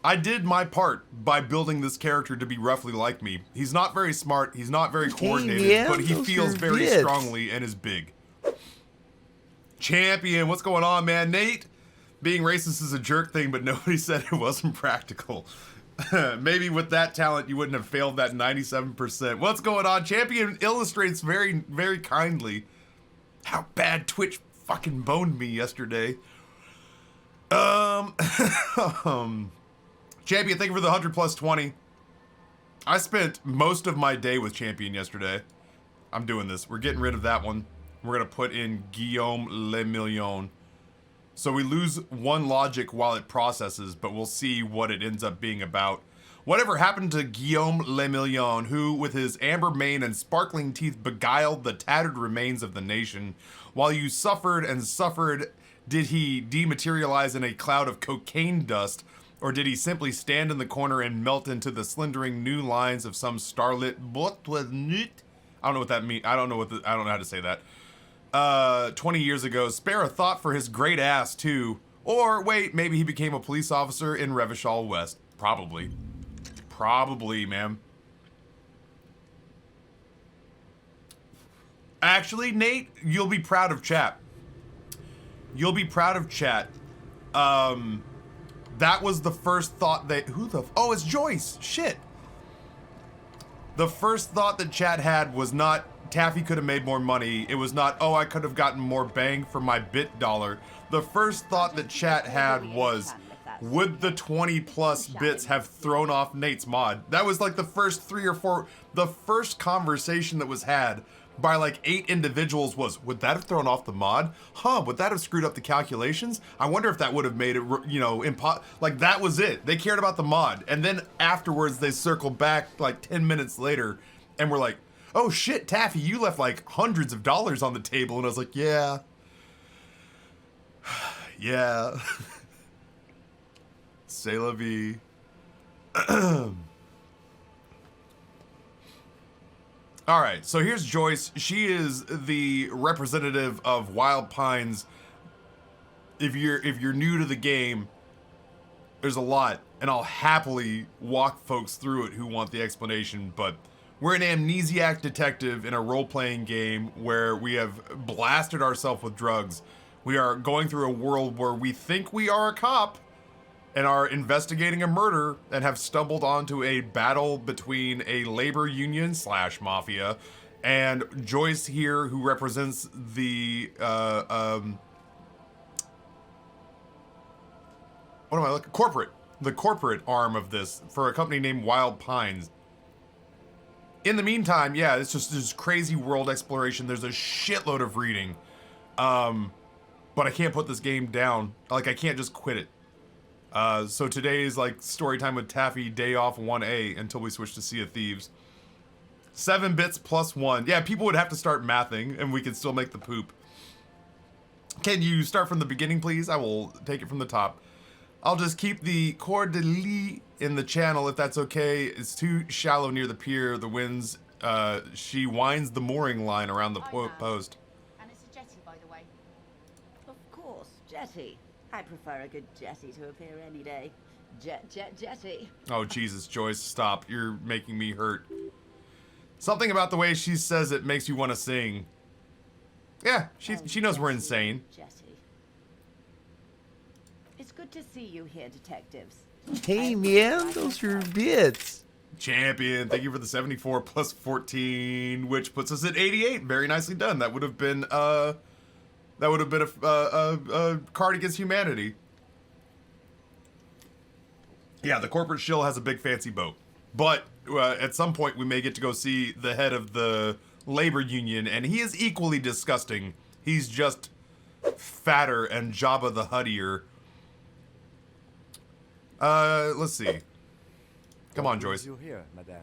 I did my part by building this character to be roughly like me. He's not very smart, he's not very coordinated, but he feels very strongly and is big. Champion, what's going on, man? Nate, being racist is a jerk thing, but nobody said it wasn't practical. Maybe with that talent, you wouldn't have failed that 97%. What's going on? Champion illustrates very, very kindly how bad Twitch fucking boned me yesterday. Champion, thank you for the 100 plus 20. I spent most of my day with Champion yesterday. I'm doing this. We're getting rid of that one. We're going to put in Guillaume Le Million. So we lose 1 logic while it processes, but we'll see what it ends up being about. Whatever happened to Guillaume Le Million, who with his amber mane and sparkling teeth beguiled the tattered remains of the nation? While you suffered and suffered, did he dematerialize in a cloud of cocaine dust? Or did he simply stand in the corner and melt into the slendering new lines of some starlit boîte aux lettres? I don't know what that means. I don't know how to say that. 20 years ago, spare a thought for his great ass too. Or wait, maybe he became a police officer in Revachol West. Probably. Probably, ma'am. Actually, Nate, you'll be proud of chat. You'll be proud of chat. That was the first thought that, oh, it's Joyce, shit. The first thought that chat had was not, Taffy could have made more money. It was not, oh, I could have gotten more bang for my bit dollar. The first thought that chat had was, would the 20 plus bits have thrown off Nate's mod? That was like the first 3 or 4, the first conversation that was had by like 8 individuals was, would that have thrown off the mod? Huh, would that have screwed up the calculations? I wonder if that would have made it, you know, like that was it. They cared about the mod. And then afterwards they circled back like 10 minutes later and were like, oh shit, Taffy, you left like hundreds of dollars on the table. And I was like, yeah. Yeah. C'est la vie. All right, so here's Joyce. She is the representative of Wild Pines. If you're new to the game, there's a lot, and I'll happily walk folks through it who want the explanation, but we're an amnesiac detective in a role-playing game where we have blasted ourselves with drugs. We are going through a world where we think we are a cop and are investigating a murder and have stumbled onto a battle between a labor union / mafia and Joyce here, who represents the what am I looking? The corporate arm of this for a company named Wild Pines. In the meantime, yeah, it's just this crazy world exploration. There's a shitload of reading. but I can't put this game down. Like, I can't just quit it. So today is like story time with Taffy, day off 1A until we switch to Sea of Thieves. 7 bits plus 1. Yeah, people would have to start mathing and we could still make the poop. Can you start from the beginning, please? I will take it from the top. I'll just keep the corde de lis in the channel if that's okay. It's too shallow near the pier. The winds, she winds the mooring line around the post. And it's a jetty, by the way. Of course, jetty. I prefer a good jetty to appear any day. Jetty. Oh, Jesus, Joyce, stop. You're making me hurt. Something about the way she says it makes you want to sing. Yeah, she knows we're insane. Jetty. It's good to see you here, detectives. Hey, man, those are bits. Champion, thank you for the 74 plus 14, which puts us at 88. Very nicely done. That would have been a card against humanity. Yeah, the corporate shill has a big fancy boat, but at some point we may get to go see the head of the labor union, and he is equally disgusting. He's just fatter and Jabba the Huttier. Let's see. Come on, Joyce. You here, madame?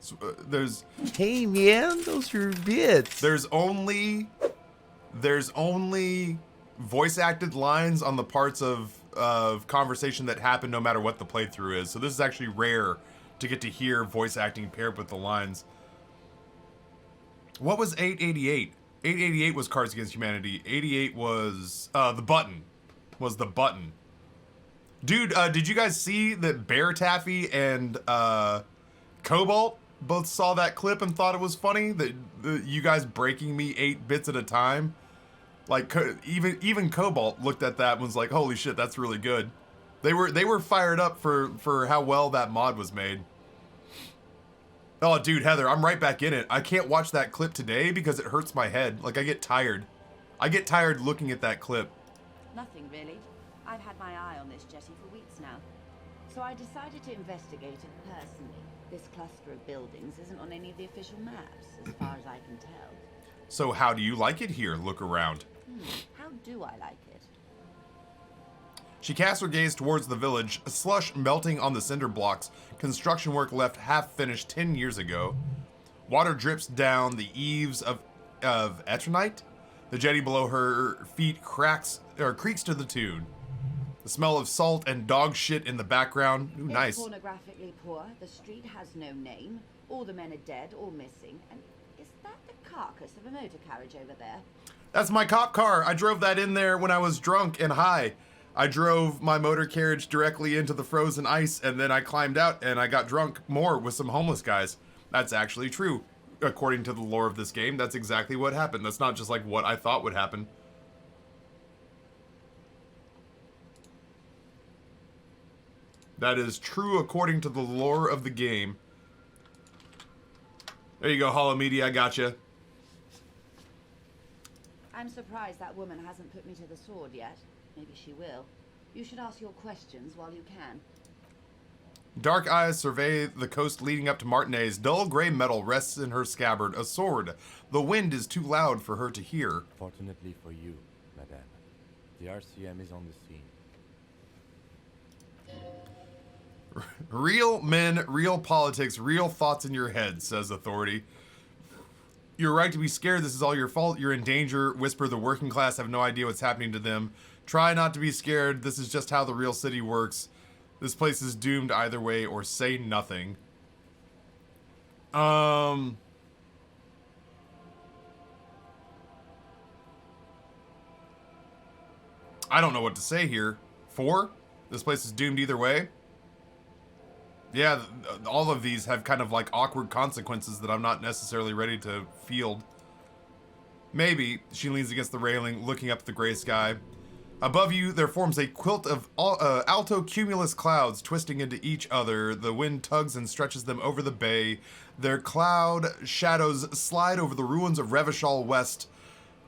So, there's. Hey, man, those are bits. There's only voice acted lines on the parts of conversation that happen no matter what the playthrough is. So this is actually rare to get to hear voice acting paired with the lines. What was 888? 888 was Cards Against Humanity. 88 was the button. Was the button. Dude, did you guys see that Bear Taffy and Cobalt both saw that clip and thought it was funny? That you guys breaking me 8 bits at a time? Like, even Cobalt looked at that and was like, holy shit, that's really good. They were fired up for how well that mod was made. Oh, dude, Heather, I'm right back in it. I can't watch that clip today because it hurts my head. Like, I get tired. I get tired looking at that clip. Nothing really. I've had my eye on this jetty for weeks now. So I decided to investigate it personally. This cluster of buildings isn't on any of the official maps, as far as I can tell. So how do you like it here? Look around. How do I like it? She casts her gaze towards the village, slush melting on the cinder blocks, construction work left half finished 10 years ago. Water drips down the eaves of eternite. The jetty below her feet creaks to the tune. The smell of salt and dog shit in the background. Ooh, nice. It's pornographically poor. The street has no name. All the men are dead or missing. And is that the carcass of a motor carriage over there? That's my cop car. I drove that in there when I was drunk and high. I drove my motor carriage directly into the frozen ice, and then I climbed out and I got drunk more with some homeless guys. That's actually true. According to the lore of this game, that's exactly what happened. That's not just like what I thought would happen. That is true according to the lore of the game. There you go, Hollow Media, I gotcha. I'm surprised that woman hasn't put me to the sword yet. Maybe she will. You should ask your questions while you can. Dark eyes survey the coast leading up to Martinez. Dull gray metal rests in her scabbard, a sword. The wind is too loud for her to hear. Fortunately for you, madame, the RCM is on the scene. Real men, real politics, real thoughts in your head, says authority. You're right to be scared. This is all your fault. You're in danger. Whisper the working class have no idea what's happening to them. Try not to be scared. This is just how the real city works. This place is doomed either way, or say nothing. I don't know what to say here. 4? This place is doomed either way? Yeah, all of these have kind of like awkward consequences that I'm not necessarily ready to field. Maybe. She leans against the railing, looking up at the gray sky. Above you, there forms a quilt of alto cumulus clouds twisting into each other. The wind tugs and stretches them over the bay. Their cloud shadows slide over the ruins of Revachol West.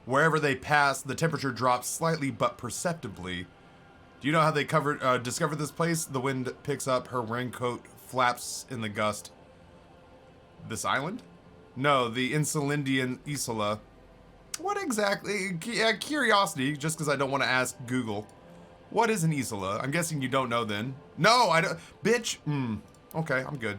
Wherever they pass, the temperature drops slightly but perceptibly. Do you know how they discovered this place? The wind picks up. Her raincoat flaps in the gust. This island? No, the Insulindian Isola. What exactly. Curiosity, just because I don't want to ask Google. What is an Isola? I'm guessing you don't know then. No, I don't. Bitch. Okay, I'm good.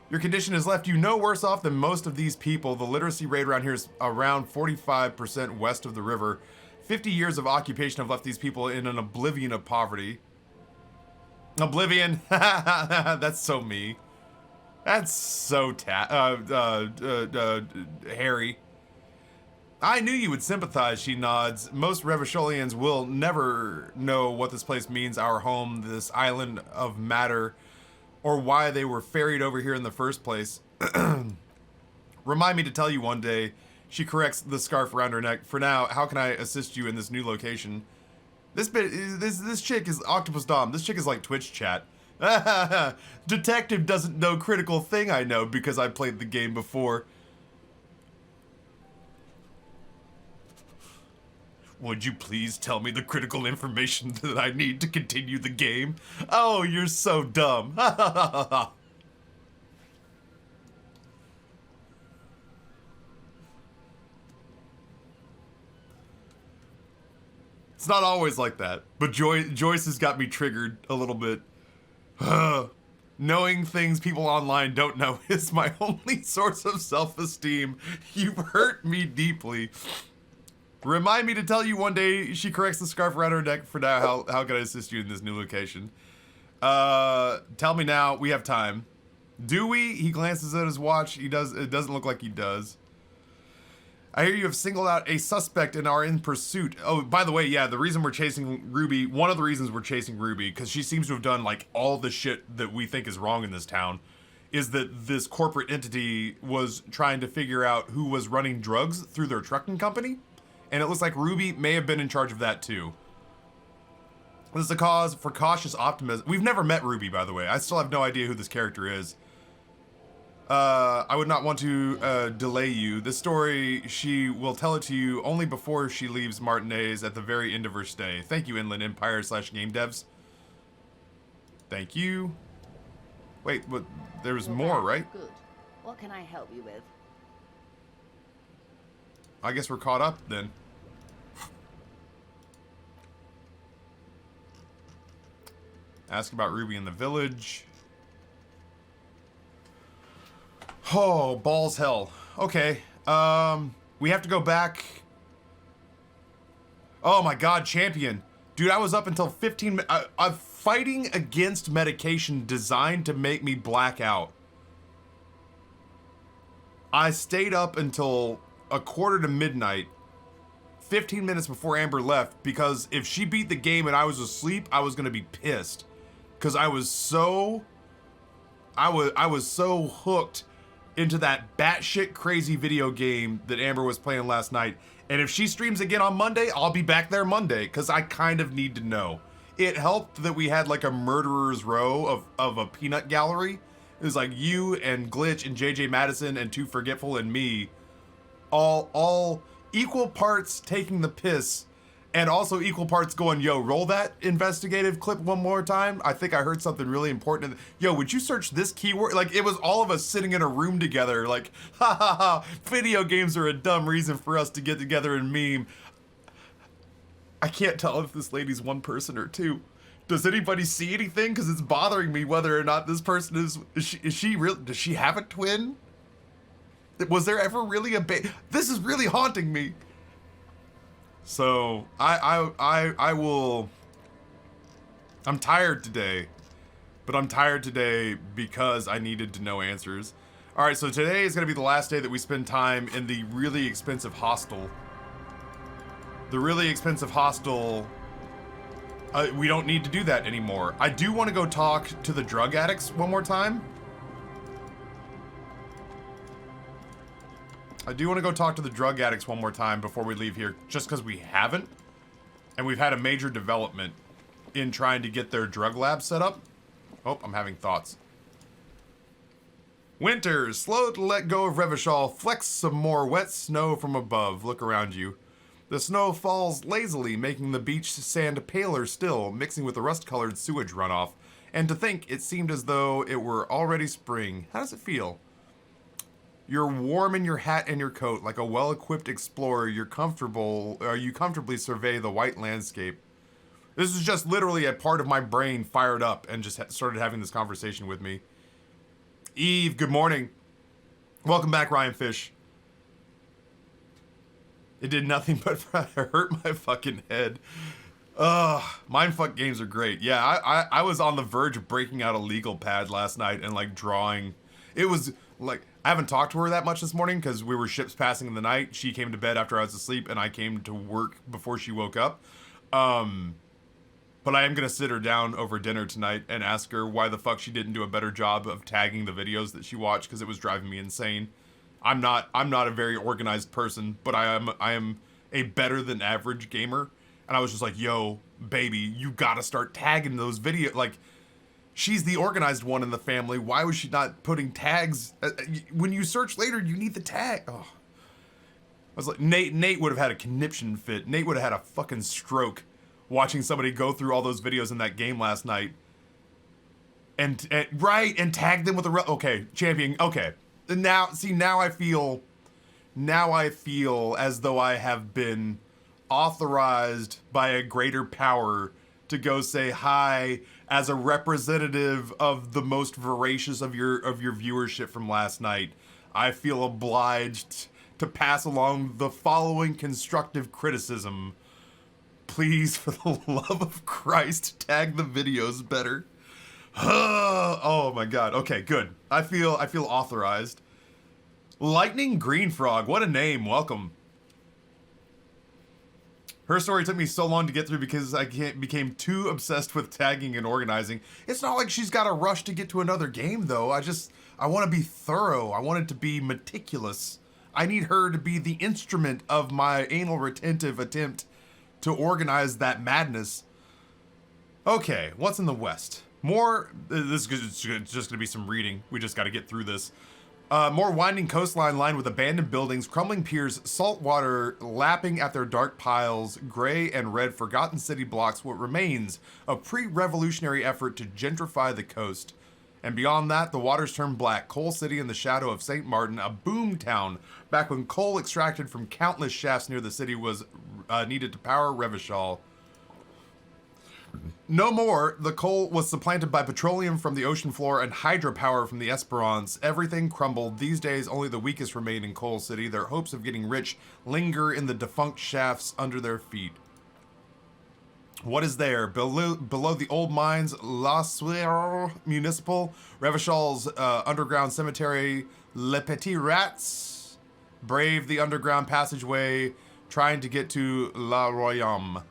Your condition has left you no worse off than most of these people. The literacy rate around here is around 45% west of the river. 50 years of occupation have left these people in an oblivion of poverty. Oblivion. That's so me. That's so Harry. I knew you would sympathize, she nods. Most Revacholians will never know what this place means, our home, this island of matter, or why they were ferried over here in the first place. Remind me to tell you one day. She corrects the scarf around her neck. For now, how can I assist you in this new location? This chick is Octopus Dom. This chick is like Twitch chat. Detective doesn't know critical thing I know because I played the game before. Would you please tell me the critical information that I need to continue the game? Oh, you're so dumb. It's not always like that, but Joyce has got me triggered a little bit. Knowing things people online don't know is my only source of self-esteem. You've hurt me deeply. Remind me to tell you one day. She corrects the scarf around her neck. For now, how can I assist you in this new location? Tell me now. We have time. Do we? He glances at his watch. He does. It doesn't look like he does. I hear you have singled out a suspect and are in pursuit. Oh, by the way, yeah, the reason we're chasing Ruby, one of the reasons we're chasing Ruby, because she seems to have done, like, all the shit that we think is wrong in this town, is that this corporate entity was trying to figure out who was running drugs through their trucking company, and it looks like Ruby may have been in charge of that, too. This is a cause for cautious optimism. We've never met Ruby, by the way. I still have no idea who this character is. I would not want to delay you. This story, she will tell it to you only before she leaves Martinez at the very end of her stay. Thank you, Inland Empire / Game Devs. Thank you. Wait, but there's more, right? Good. What can I help you with? I guess we're caught up then. Ask about Ruby in the village. Oh, balls hell. Okay. We have to go back. Oh my god, champion. Dude, I was up until 15 minutes. I'm fighting against medication designed to make me black out. I stayed up until a quarter to midnight, 15 minutes before Amber left, because if she beat the game and I was asleep, I was gonna be pissed. Because I was so hooked into that batshit crazy video game that Amber was playing last night. And if she streams again on Monday, I'll be back there Monday, because I kind of need to know. It helped that we had like a murderer's row of a peanut gallery. It was like you and Glitch and JJ Madison and Too Forgetful and me, all equal parts taking the piss, and also equal parts going, yo, roll that investigative clip one more time. I think I heard something really important. Yo, would you search this keyword? Like, it was all of us sitting in a room together, like, ha ha ha, video games are a dumb reason for us to get together and meme. I can't tell if this lady's one person or two. Does anybody see anything? Because it's bothering me whether or not this person is she real? Does she have a twin? Was there ever really a baby? This is really haunting me. So I will. I'm tired today, but I'm tired today because I needed to know answers. All right, so today is gonna be the last day that we spend time in the really expensive hostel. The really expensive hostel. We don't need to do that anymore. I do want to go talk to the drug addicts one more time. I do want to go talk to the drug addicts one more time before we leave here, just because we haven't. And we've had a major development in trying to get their drug lab set up. Oh, I'm having thoughts. Winter, slow to let go of Revachol, flex some more wet snow from above. Look around you. The snow falls lazily, making the beach sand paler still, mixing with the rust-colored sewage runoff. And to think, it seemed as though it were already spring. How does it feel? You're warm in your hat and your coat, like a well-equipped explorer. You comfortably survey the white landscape. This is just literally a part of my brain fired up and just started having this conversation with me. Eve, good morning. Welcome back, Ryan Fish. It did nothing but hurt my fucking head. Mindfuck games are great. Yeah, I was on the verge of breaking out a legal pad last night and like drawing. It was like, I haven't talked to her that much this morning because we were ships passing in the night. She came to bed after I was asleep and I came to work before she woke up. But I am going to sit her down over dinner tonight and ask her why the fuck she didn't do a better job of tagging the videos that she watched, because it was driving me insane. I'm not a very organized person, but I am a better than average gamer. And I was just like, yo, baby, you got to start tagging those videos. Like, she's the organized one in the family. Why was she not putting tags? When you search later, you need the tag. Oh. I was like, Nate would have had a conniption fit. Nate would have had a fucking stroke watching somebody go through all those videos in that game last night. And tag them with a okay, champion, okay. Now, see, now I feel as though I have been authorized by a greater power to go say hi as a representative of the most voracious of your viewership from last night. I feel obliged to pass along the following constructive criticism. Please, for the love of Christ, tag the videos better. Oh my god. Okay, good. I feel authorized. Lightning Green Frog, what a name. Welcome. Her story took me so long to get through because I became too obsessed with tagging and organizing. It's not like she's got a rush to get to another game, though. I want to be thorough. I want it to be meticulous. I need her to be the instrument of my anal retentive attempt to organize that madness. Okay, what's in the West? More, this is just going to be some reading. We just got to get through this. More winding coastline lined with abandoned buildings, crumbling piers, salt water lapping at their dark piles, gray and red forgotten city blocks, what remains of pre-revolutionary effort to gentrify the coast. And beyond that, the waters turn black, Coal City in the shadow of St. Martin, a boom town, back when coal extracted from countless shafts near the city was needed to power Revachol. No more, the coal was supplanted by petroleum from the ocean floor and hydropower from the Esperance. Everything crumbled. These days, only the weakest remain in Coal City. Their hopes of getting rich linger in the defunct shafts under their feet. What is there? Below the old mines, La Sueur Municipal, Revachol's underground cemetery, Le Petit Rats, brave the underground passageway, trying to get to La Royaume.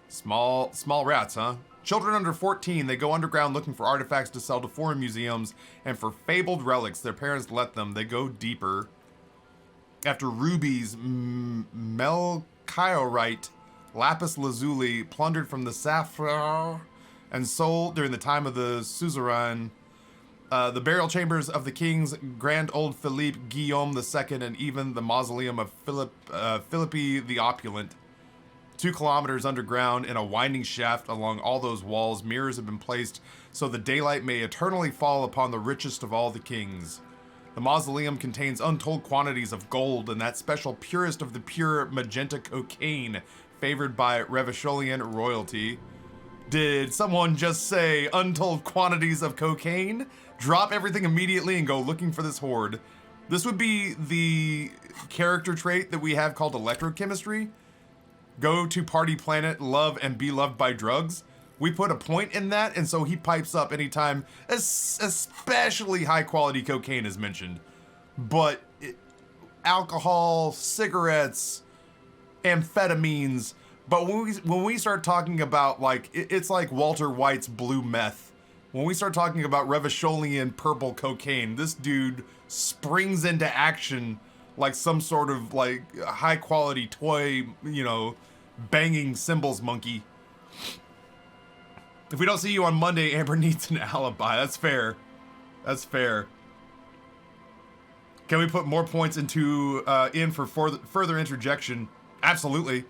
Small rats, huh? Children under 14, they go underground looking for artifacts to sell to foreign museums, and for fabled relics, their parents let them. They go deeper. After rubies, melchiorite, lapis lazuli, plundered from the sapphire, and sold during the time of the suzerain, the burial chambers of the kings, Grand Old Philippe, Guillaume II, and even the mausoleum of Philippi the Opulent. 2 kilometers underground in a winding shaft along all those walls, mirrors have been placed so the daylight may eternally fall upon the richest of all the kings. The mausoleum contains untold quantities of gold and that special purest of the pure magenta cocaine favored by Revacholian royalty. Did someone just say untold quantities of cocaine? Drop everything immediately and go looking for this hoard. This would be the character trait that we have called electrochemistry. Go to party planet, love and be loved by drugs. We put a point in that, and so he pipes up anytime, especially high quality cocaine is mentioned. But alcohol, cigarettes, amphetamines. But when we start talking about, like, it's like Walter White's blue meth. When we start talking about Revacholian purple cocaine, this dude springs into action like some sort of, like, high quality toy, you know, banging cymbals monkey. If we don't see you on Monday, Amber needs an alibi. That's fair. That's fair. Can we put more points into in for further interjection? Absolutely.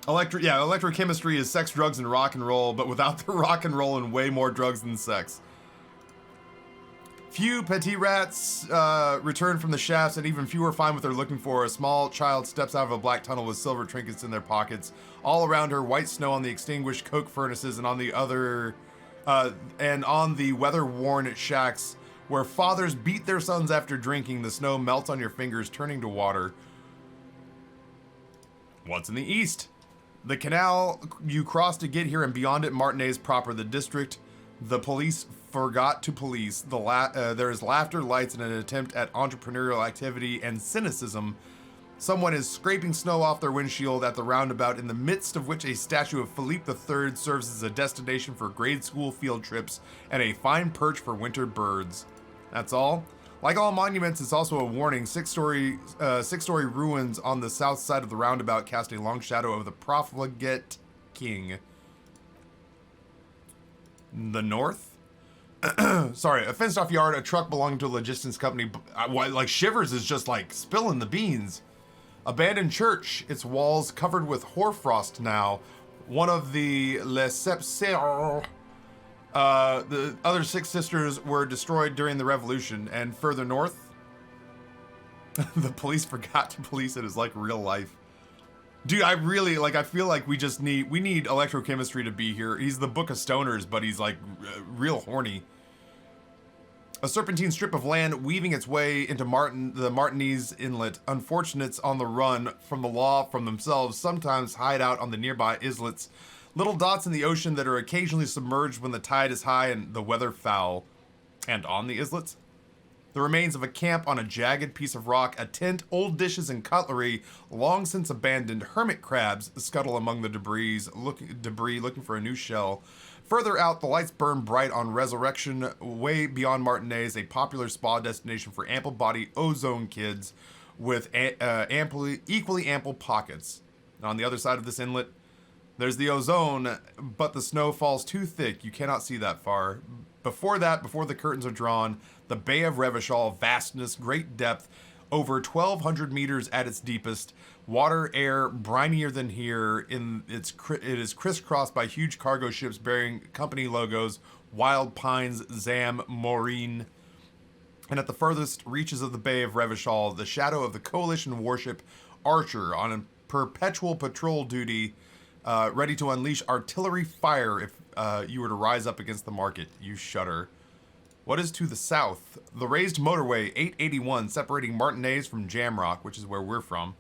Electrochemistry is sex, drugs, and rock and roll, but without the rock and roll and way more drugs than sex. Few petite rats return from the shafts, and even fewer find what they're looking for. A small child steps out of a black tunnel with silver trinkets in their pockets. All around her, white snow on the extinguished coke furnaces, and on the weather-worn shacks where fathers beat their sons after drinking. The snow melts on your fingers, turning to water. What's in the east? The canal you cross to get here, and beyond it, Martinez proper, the district the police forgot to police. There is laughter, lights, and an attempt at entrepreneurial activity and cynicism. Someone is scraping snow off their windshield at the roundabout, in the midst of which a statue of Philippe III serves as a destination for grade school field trips and a fine perch for winter birds. That's all. Like all monuments, it's also a warning. Six-story ruins on the south side of the roundabout cast a long shadow of the profligate king. The north? Sorry, a fenced-off yard, a truck belonging to a logistics company. Like, Shivers is just, like, spilling the beans. Abandoned church, its walls covered with hoarfrost now. One of the Les Sepseurs. The other 6 sisters were destroyed during the revolution. And further north, the police forgot to police it. Is like real life. Dude, I feel like we need electrochemistry to be here. He's the Book of Stoners, but he's like real horny. A serpentine strip of land weaving its way into the Martinez Inlet. Unfortunates on the run from the law from themselves sometimes hide out on the nearby islets. Little dots in the ocean that are occasionally submerged when the tide is high and the weather foul. And on the islets, the remains of a camp on a jagged piece of rock, a tent, old dishes and cutlery, long since abandoned. Hermit crabs scuttle among the debris looking for a new shell. Further out, the lights burn bright on Resurrection, way beyond Martinez, a popular spa destination for ample-bodied ozone kids with equally ample pockets. And on the other side of this inlet, there's the ozone, but the snow falls too thick. You cannot see that far. Before the curtains are drawn, the Bay of Revachol, vastness, great depth, over 1,200 meters at its deepest. Water, air, brinier than here. It is crisscrossed by huge cargo ships bearing company logos, Wild Pines, Zam, Maureen. And at the furthest reaches of the Bay of Revachol, the shadow of the coalition warship Archer on a perpetual patrol duty, ready to unleash artillery fire if you were to rise up against the market. You shudder. What is to the south? The raised motorway 881 separating Martinez from Jamrock, which is where we're from.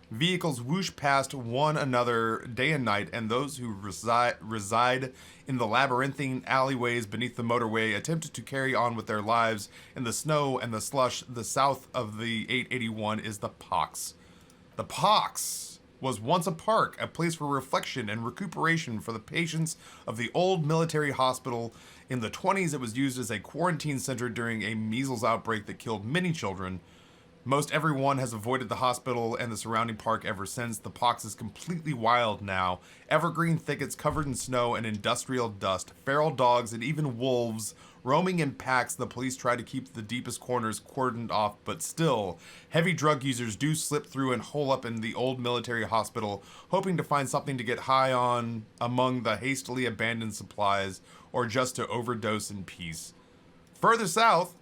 Vehicles whoosh past one another day and night, and those who reside in the labyrinthine alleyways beneath the motorway attempt to carry on with their lives in the snow and the slush. The south of the 881 is the Pox. The Pox was once a park, a place for reflection and recuperation for the patients of the old military hospital. In the 1920s, it was used as a quarantine center during a measles outbreak that killed many children. Most everyone has avoided the hospital and the surrounding park ever since. The Pox is completely wild now. Evergreen thickets covered in snow and industrial dust. Feral dogs and even wolves roaming in packs. The police try to keep the deepest corners cordoned off, but still, heavy drug users do slip through and hole up in the old military hospital, hoping to find something to get high on among the hastily abandoned supplies, or just to overdose in peace. Further south,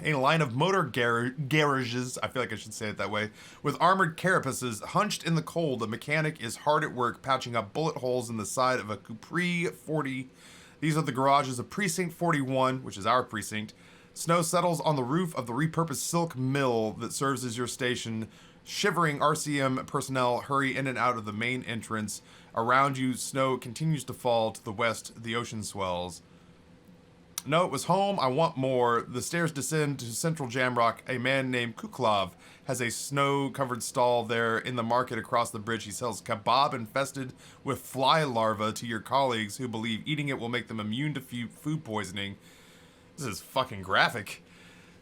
a line of motor garages, I feel like I should say it that way, with armored carapaces hunched in the cold. A mechanic is hard at work patching up bullet holes in the side of a Capri 40. These are the garages of Precinct 41, which is our precinct. Snow settles on the roof of the repurposed silk mill that serves as your station. Shivering RCM personnel hurry in and out of the main entrance. Around you, snow continues to fall. To the west, the ocean swells. No, it was home. I want more. The stairs descend to central Jamrock. A man named Kuklov has a snow-covered stall there in the market across the bridge. He sells kebab infested with fly larvae to your colleagues who believe eating it will make them immune to food poisoning. This is fucking graphic.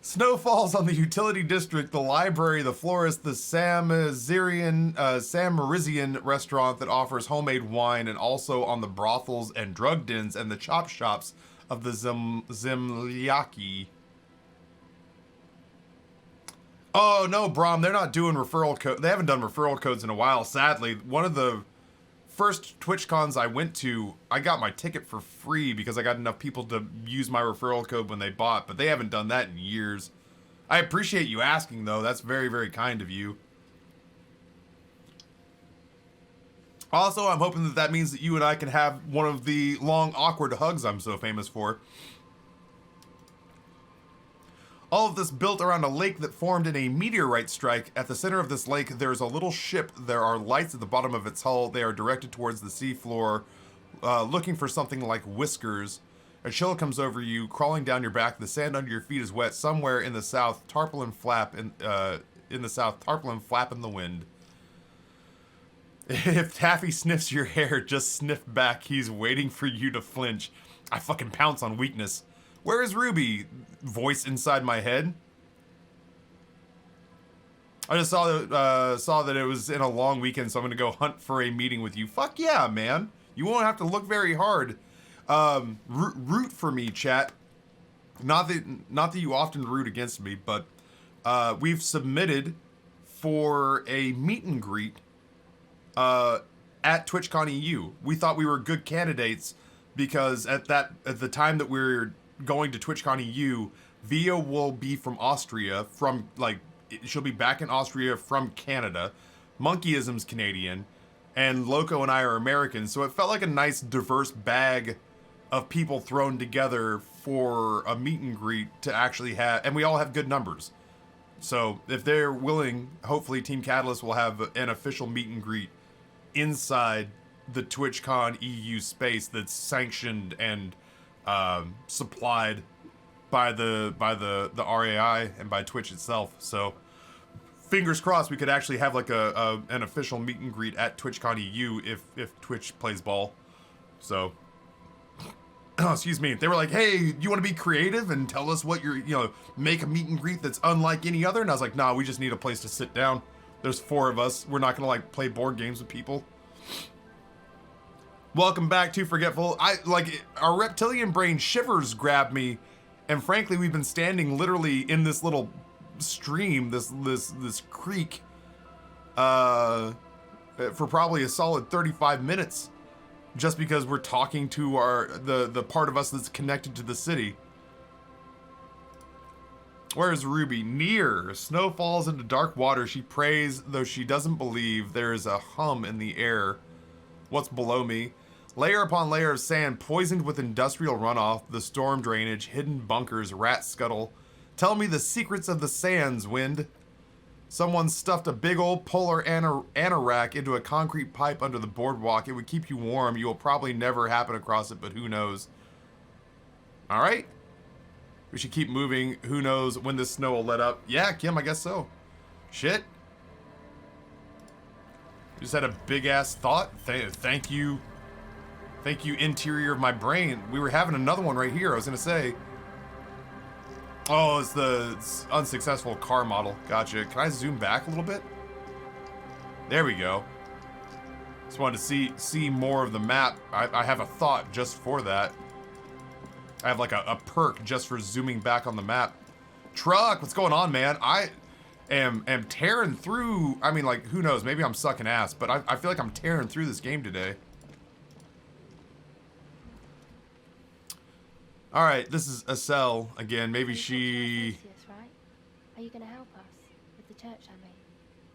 Snow falls on the utility district, the library, the florist, the Samarizian restaurant that offers homemade wine, and also on the brothels and drug dens and the chop shops of the Zemlyaki. Oh no, Brom, they're not doing referral code. They haven't done referral codes in a while, sadly. One of the first TwitchCons I went to, I got my ticket for free because I got enough people to use my referral code when they bought, but they haven't done that in years. I appreciate you asking, though. That's very, very kind of you. Also, I'm hoping that that means that you and I can have one of the long, awkward hugs I'm so famous for. All of this built around a lake that formed in a meteorite strike. At the center of this lake, there's a little ship. There are lights at the bottom of its hull. They are directed towards the seafloor, looking for something like whiskers. A chill comes over you, crawling down your back. The sand under your feet is wet. Somewhere in the south, tarpaulin flap in the wind. If Taffy sniffs your hair, just sniff back. He's waiting for you to flinch. I fucking pounce on weakness. Where is Ruby? Voice inside my head. I just saw that it was in a long weekend, so I'm gonna go hunt for a meeting with you. Fuck yeah, man. You won't have to look very hard. Root for me, chat. Not that you often root against me, but we've submitted for a meet and greet at TwitchCon EU. We thought we were good candidates because at the time that we're going to TwitchCon EU, Via will be from Austria, she'll be back in Austria from Canada. Monkeyism's Canadian, and Loco and I are American, so it felt like a nice diverse bag of people thrown together for a meet and greet to actually have, and we all have good numbers. So if they're willing, hopefully Team Catalyst will have an official meet and greet inside the TwitchCon EU space that's sanctioned and supplied by the RAI and by Twitch itself. So fingers crossed we could actually have like an official meet and greet at TwitchCon EU if Twitch plays ball. So excuse me. They were like, "Hey, you want to be creative and tell us what make a meet and greet that's unlike any other?" And I was like, "Nah, we just need a place to sit down. There's 4 of us. We're not gonna play board games with people." Welcome back to Forgetful. Our reptilian brain shivers grabbed me, and frankly, we've been standing literally in this little stream, this creek, for probably a solid 35 minutes, just because we're talking to the part of us that's connected to the city. Where's Ruby? Near. Snow falls into dark water. She prays, though she doesn't believe. There is a hum in the air. What's below me? Layer upon layer of sand, poisoned with industrial runoff, the storm drainage, hidden bunkers, rat scuttle. Tell me the secrets of the sands, wind. Someone stuffed a big old polar anorak into a concrete pipe under the boardwalk. It would keep you warm. You will probably never happen across it, but who knows? All right. We should keep moving. Who knows when this snow will let up? Yeah, Kim, I guess so. Shit. Just had a big ass thought. Thank you. Thank you, interior of my brain. We were having another one right here. I was gonna say. Oh, it's the unsuccessful car model. Gotcha. Can I zoom back a little bit? There we go. Just wanted to see more of the map. I have a thought just for that. I have like a perk just for zooming back on the map. Truck, what's going on, man? I am tearing through. I mean, like, who knows? Maybe I'm sucking ass, but I feel like I'm tearing through this game today. All right, this is Estelle again. Maybe she. Right? Are you going to help us with the church, I mean?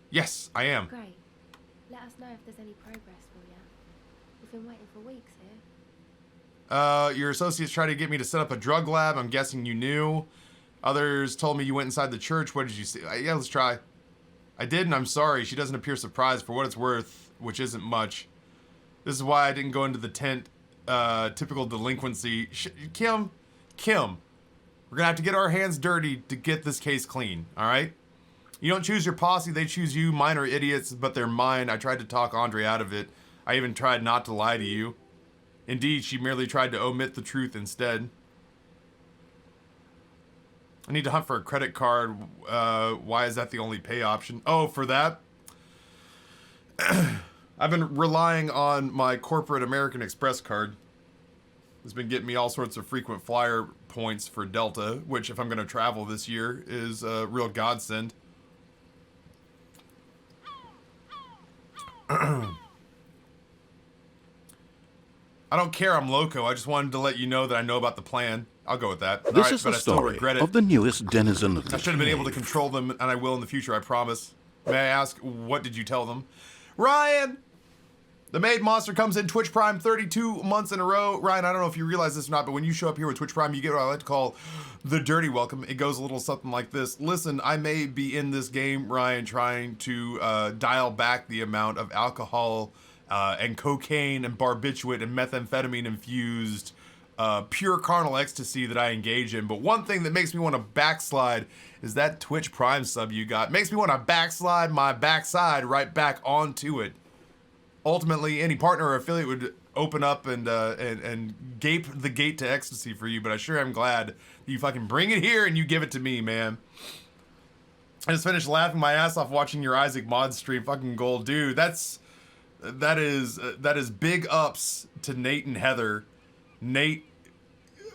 Yes, I am. Great. Let us know if there's any progress for you. We've been waiting for weeks here. Your associates tried to get me to set up a drug lab. I'm guessing you knew. Others told me you went inside the church. What did you see? Yeah, let's try. I did, and I'm sorry. She doesn't appear surprised for what it's worth, which isn't much. This is why I didn't go into the tent. Typical delinquency. Kim, we're gonna have to get our hands dirty to get this case clean, all right? You don't choose your posse, they choose you. Mine are idiots, but they're mine. I tried to talk Andre out of it. I even tried not to lie to you. Indeed, she merely tried to omit the truth instead. I need to hunt for a credit card. Why is that the only pay option? Oh, for that? I've been relying on my corporate American Express card. It's been getting me all sorts of frequent flyer points for Delta, which if I'm going to travel this year is a real godsend. I don't care I'm loco. I just wanted to let you know that I know about the plan. I'll go with that. This Alright, is the but I still story regret it. of the newest denizen of the I should have been able to cave. control them, and I will in the future, I promise. May I ask, what did you tell them? Ryan! The maid monster comes in Twitch Prime 32 months in a row. Ryan, I don't know if you realize this or not, but when you show up here with Twitch Prime, you get what I like to call the dirty welcome. It goes a little something like this. Listen, I may be in this game, Ryan, trying to dial back the amount of alcohol and cocaine and barbiturate and methamphetamine infused pure carnal ecstasy that I engage in. But one thing that makes me want to backslide is that Twitch Prime sub you got. Makes me want to backslide my backside right back onto it. Ultimately, any partner or affiliate would open up and gape the gate to ecstasy for you, but I sure am glad that you fucking bring it here and you give it to me, man. I just finished laughing my ass off watching your Isaac mod stream. Fucking gold, dude. That is big ups to Nate and Heather. Nate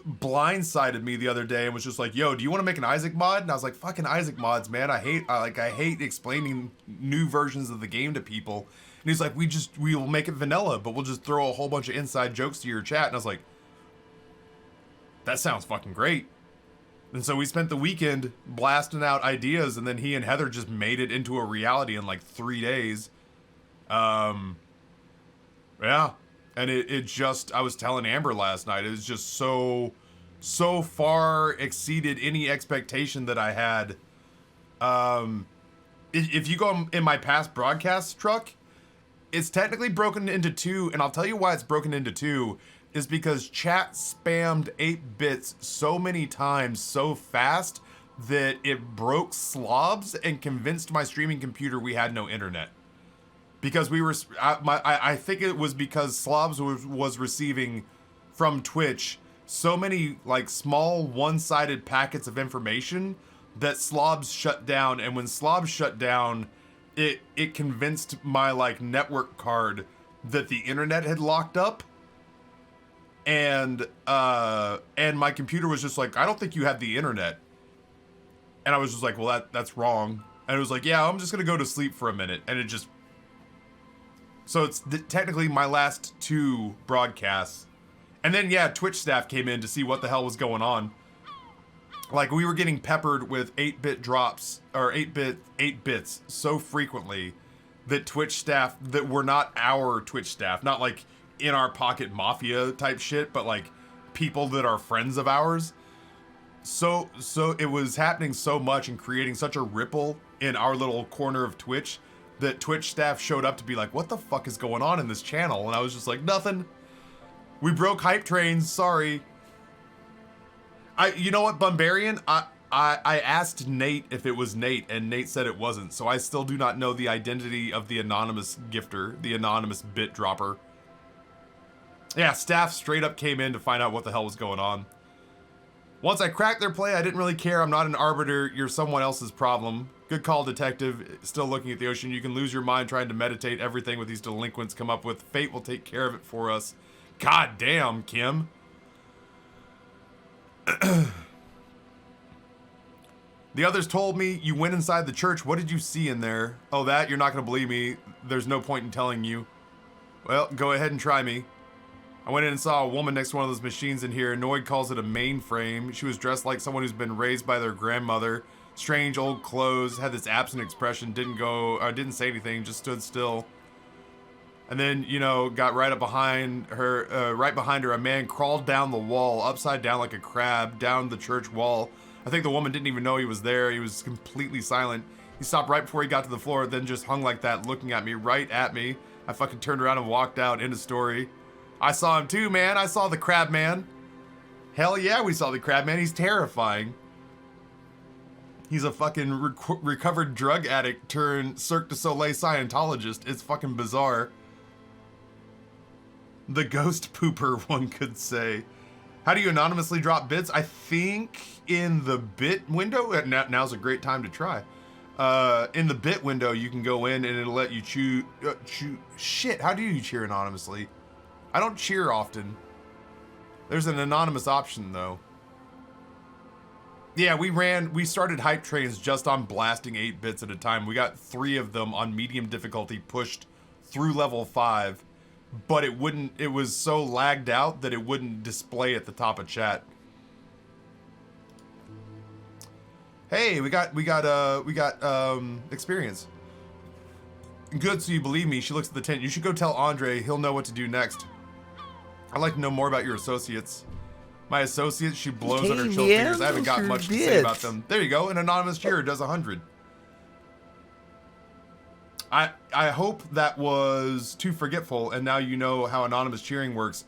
blindsided me the other day and was just like, yo, do you want to make an Isaac mod? And I was like, fucking Isaac mods, man. I hate explaining new versions of the game to people. And he's like, we'll make it vanilla, but we'll just throw a whole bunch of inside jokes to your chat. And I was like, that sounds fucking great. And so we spent the weekend blasting out ideas, and then he and Heather just made it into a reality in like 3 days. Yeah. And it just, I was telling Amber last night, it was just so far exceeded any expectation that I had. If you go in my past broadcast truck, it's technically broken into two, and I'll tell you why it's broken into two, is because chat spammed 8 bits so many times so fast that it broke slobs and convinced my streaming computer we had no internet. Because we were, I think it was because Slobs was receiving from Twitch so many like small one-sided packets of information that Slobs shut down. And when Slobs shut down, it convinced my like network card that the internet had locked up. And my computer was just like, I don't think you have the internet. And I was just like, well, that's wrong. And it was like, yeah, I'm just gonna go to sleep for a minute. And it just. So it's technically my last 2 broadcasts. And then, yeah, Twitch staff came in to see what the hell was going on. Like, we were getting peppered with 8-bit drops, or 8 bits so frequently that Twitch staff that were not our Twitch staff, not like in our pocket mafia type shit, but like people that are friends of ours. So it was happening so much and creating such a ripple in our little corner of Twitch that Twitch staff showed up to be like, what the fuck is going on in this channel? And I was just like, nothing. We broke hype trains, sorry. You know what, Bumbarian? I asked Nate if it was Nate, and Nate said it wasn't, so I still do not know the identity of the anonymous gifter, the anonymous bit dropper. Yeah, staff straight up came in to find out what the hell was going on. Once I cracked their play, I didn't really care. I'm not an arbiter. You're someone else's problem. Good call, detective. Still looking at the ocean. You can lose your mind trying to meditate everything with these delinquents come up with. Fate will take care of it for us. God damn, Kim. The others told me you went inside the church. What did you see in there? Oh, that? You're not going to believe me. There's no point in telling you. Well, go ahead and try me. I went in and saw a woman next to one of those machines in here. Noid calls it a mainframe. She was dressed like someone who's been raised by their grandmother. Strange old clothes, had this absent expression, didn't say anything, just stood still. And then, you know, got right behind her, a man crawled down the wall, upside down like a crab, down the church wall. I think the woman didn't even know he was there. He was completely silent. He stopped right before he got to the floor, then just hung like that, looking at me, right at me. I fucking turned around and walked out. End of story. I saw him too, man. I saw the crab man. Hell yeah, we saw the crab man. He's terrifying. He's a fucking recovered drug addict turned Cirque du Soleil Scientologist. It's fucking bizarre. The ghost pooper, one could say. How do you anonymously drop bits? I think in the bit window. Now's a great time to try. In the bit window, you can go in and it'll let you choose. Shit, how do you cheer anonymously? I don't cheer often. There's an anonymous option though. Yeah, we started hype trains just on blasting 8 bits at a time. We got 3 of them on medium difficulty pushed through level 5. but it wouldn't. It was so lagged out that it wouldn't display at the top of chat. Hey, we got experience. Good, so you believe me. She looks at the tent. You should go tell Andre. He'll know what to do next. I'd like to know more about your associates. My associates, she blows on her chill fingers. I haven't got much to say about them. There you go. An anonymous cheerer does 100. I hope that was too forgetful, and now you know how anonymous cheering works.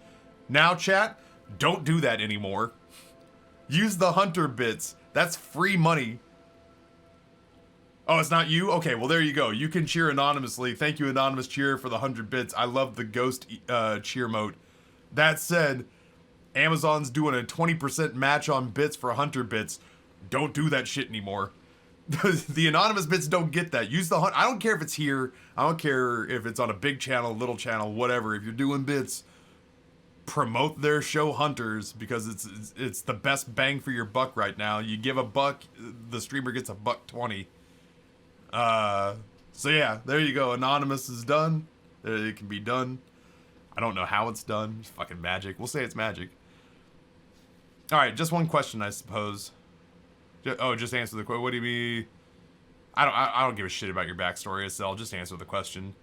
Now, chat, don't do that anymore. Use the hunter bits. That's free money. Oh, it's not you? Okay, well, there you go. You can cheer anonymously. Thank you, anonymous cheer, for the 100 bits. I love the ghost cheer mode. That said, Amazon's doing a 20% match on bits for hunter bits. Don't do that shit anymore. The anonymous bits don't get that. Use the hunt. I don't care if it's here. I don't care if it's on a big channel, little channel, whatever. If you're doing bits, promote their show hunters, because it's the best bang for your buck right now. You give a buck, the streamer gets a $1.20. So yeah, there you go. Anonymous is done. It can be done. I don't know how it's done. It's fucking magic. We'll say it's magic. All right, just one question, I suppose. Just answer the question. What do you mean? I don't give a shit about your backstory, Estelle. Just answer the question.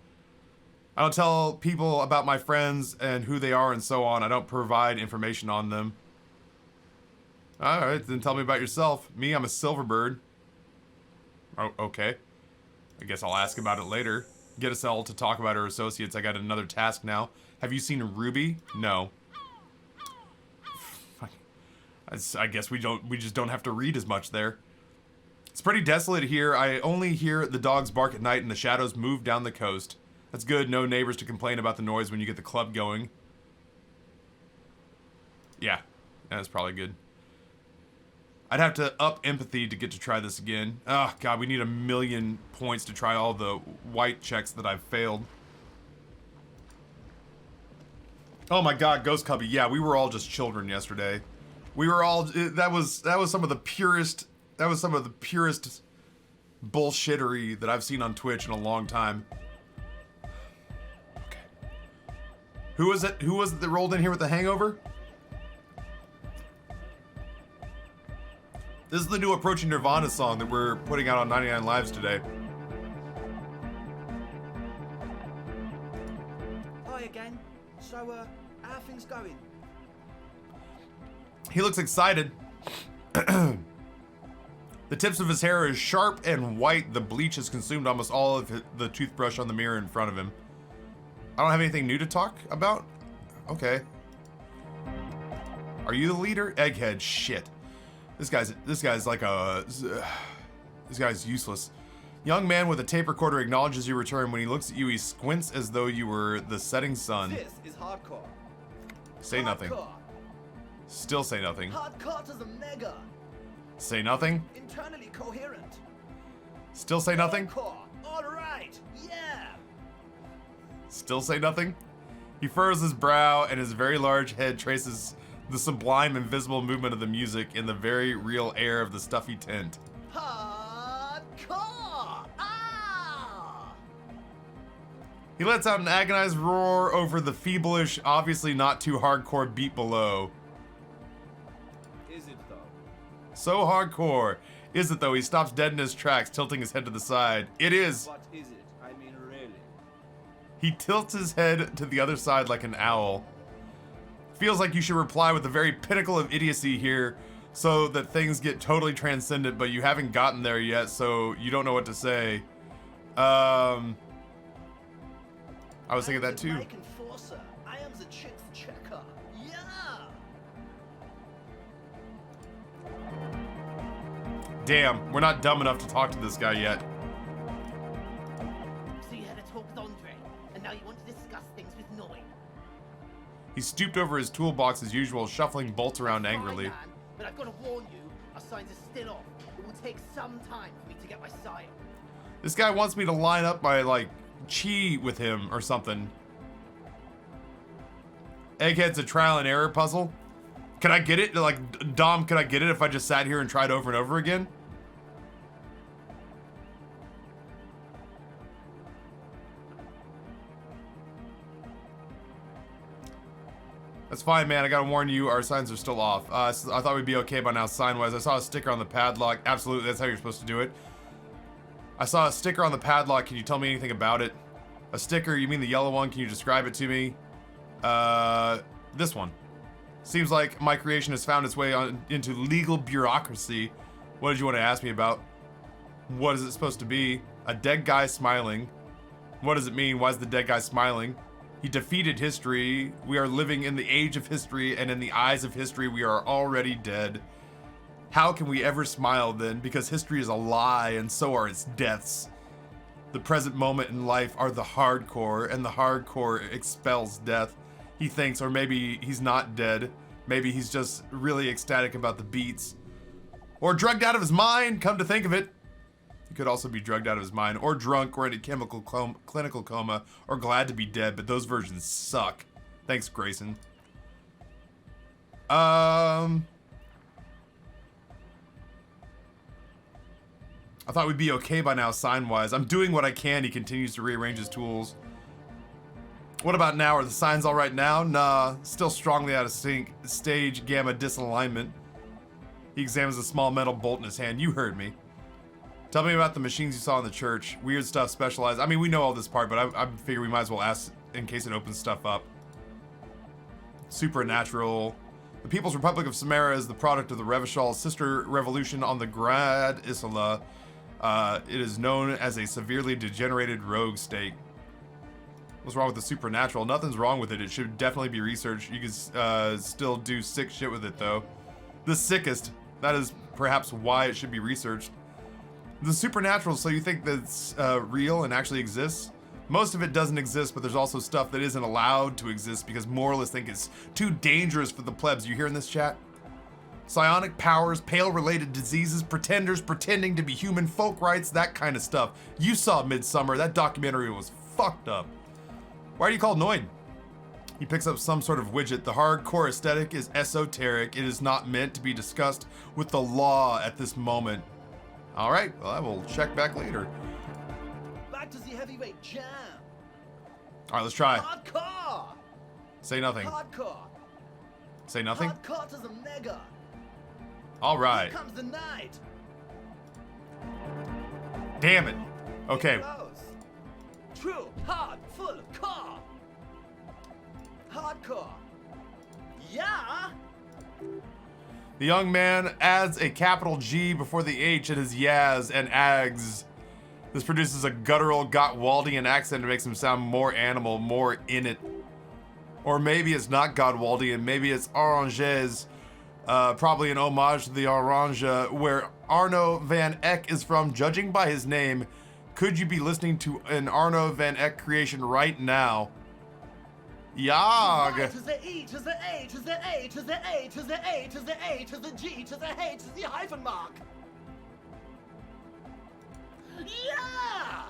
I don't tell people about my friends and who they are and so on. I don't provide information on them. All right, then tell me about yourself. Me, I'm a silverbird. Oh, okay. I guess I'll ask about it later. Get Estelle to talk about her associates. I got another task now. Have you seen Ruby? No. I guess we just don't have to read as much there. It's pretty desolate here. I only hear the dogs bark at night and the shadows move down the coast. That's good. No neighbors to complain about the noise when you get the club going. Yeah, that's probably good. I'd have to up empathy to get to try this again. Oh, God, we need 1,000,000 points to try all the white checks that I've failed. Oh my God, Ghost Cubby. Yeah, we were all just children yesterday. We were all, that was some of the purest, bullshittery that I've seen on Twitch in a long time. Okay. Who was it that rolled in here with the hangover? This is the new Approaching Nirvana song that we're putting out on 99 Lives today. Hi again. So, how are things going? He looks excited. The tips of his hair is sharp and white. The bleach has consumed almost all of the toothbrush on the mirror in front of him. I don't have anything new to talk about? Okay. Are you the leader? Egghead, shit. This guy's like a... This guy's useless. Young man with a tape recorder acknowledges your return. When he looks at you, he squints as though you were the setting sun. This is hardcore. Say nothing. Still say nothing. Hardcore to the mega. Say nothing. Internally coherent. Still say nothing. Hardcore. All right. Yeah. Still say nothing. He furrows his brow and his very large head traces the sublime invisible movement of the music in the very real air of the stuffy tent. Hardcore. Ah! He lets out an agonized roar over the feeblish, obviously not too hardcore beat below. Is it though? So hardcore. Is it though? He stops dead in his tracks, tilting his head to the side. It is. What is it? I mean, really? He tilts his head to the other side like an owl. Feels like you should reply with the very pinnacle of idiocy here so that things get totally transcendent, but you haven't gotten there yet, so you don't know what to say. I was thinking that too. I am the chick's checker. Yeah. Damn, we're not dumb enough to talk to this guy yet. So you had a talk with Andre, and now you want to discuss things with Noi. He stooped over his toolbox as usual, shuffling bolts around angrily. Man, but I've got to warn you, our signs are still off. It will take some time for me to get my sign. This guy wants me to line up my, like, chi with him or something. Egghead's a trial and error puzzle. Can I get it? Like, Dom, can I get it if I just sat here and tried over and over again? It's fine, man. I gotta warn you, our signs are still off. I thought we'd be okay by now, sign-wise. I saw a sticker on the padlock. Absolutely, that's how you're supposed to do it. I saw a sticker on the padlock. Can you tell me anything about it? A sticker? You mean the yellow one? Can you describe it to me? This one. Seems like my creation has found its way into legal bureaucracy. What did you want to ask me about? What is it supposed to be? A dead guy smiling. What does it mean? Why is the dead guy smiling? He defeated history. We are living in the age of history, and in the eyes of history, we are already dead. How can we ever smile then? Because history is a lie, and so are its deaths. The present moment in life are the hardcore, and the hardcore expels death. He thinks, or maybe he's not dead. Maybe he's just really ecstatic about the beats. Or drugged out of his mind, come to think of it. He could also be drugged out of his mind, or drunk, or in a clinical coma, or glad to be dead, but those versions suck. Thanks, Grayson. I thought we'd be okay by now, sign-wise. I'm doing what I can, he continues to rearrange his tools. What about now? Are the signs all right now? Nah, still strongly out of sync. Stage gamma disalignment. He examines a small metal bolt in his hand. You heard me. Tell me about the machines you saw in the church. Weird stuff, specialized. I mean, we know all this part, but I figure we might as well ask in case it opens stuff up. Supernatural. The People's Republic of Samara is the product of the Revachol sister revolution on the Grad Isla. It is known as a severely degenerated rogue state. What's wrong with the supernatural? Nothing's wrong with it. It should definitely be researched. You can still do sick shit with it, though. The sickest. That is perhaps why it should be researched. The supernatural, so you think that's real and actually exists? Most of it doesn't exist, but there's also stuff that isn't allowed to exist because moralists think it's too dangerous for the plebs. You hearing this, chat? Psionic powers, pale-related diseases, pretenders pretending to be human, folk rights, that kind of stuff. You saw Midsummer. That documentary was fucked up. Why are you called Noid? He picks up some sort of widget. The hardcore aesthetic is esoteric. It is not meant to be discussed with the law at this moment. All right, well, I will check back later. Back to the heavyweight jam. All right, let's try. Hardcore. Say nothing. Hardcore. Say nothing? Hardcore to the mega. All right. Here comes the night. Damn it. Okay. True, hard, full, core. Hardcore. Yeah. The young man adds a capital G before the H in his Yaz and Ags. This produces a guttural Gottwaldian accent that makes him sound more animal, more in it. Or maybe it's not Gottwaldian, maybe it's Oranges. Probably an homage to the Orange, where Arno van Eck is from, judging by his name. Could you be listening to an Arno van Eck creation right now? Yag! To the E, to the A, to the A, to the A, to the A, to the A, to the G, to the H, to the hyphen mark. Yeah!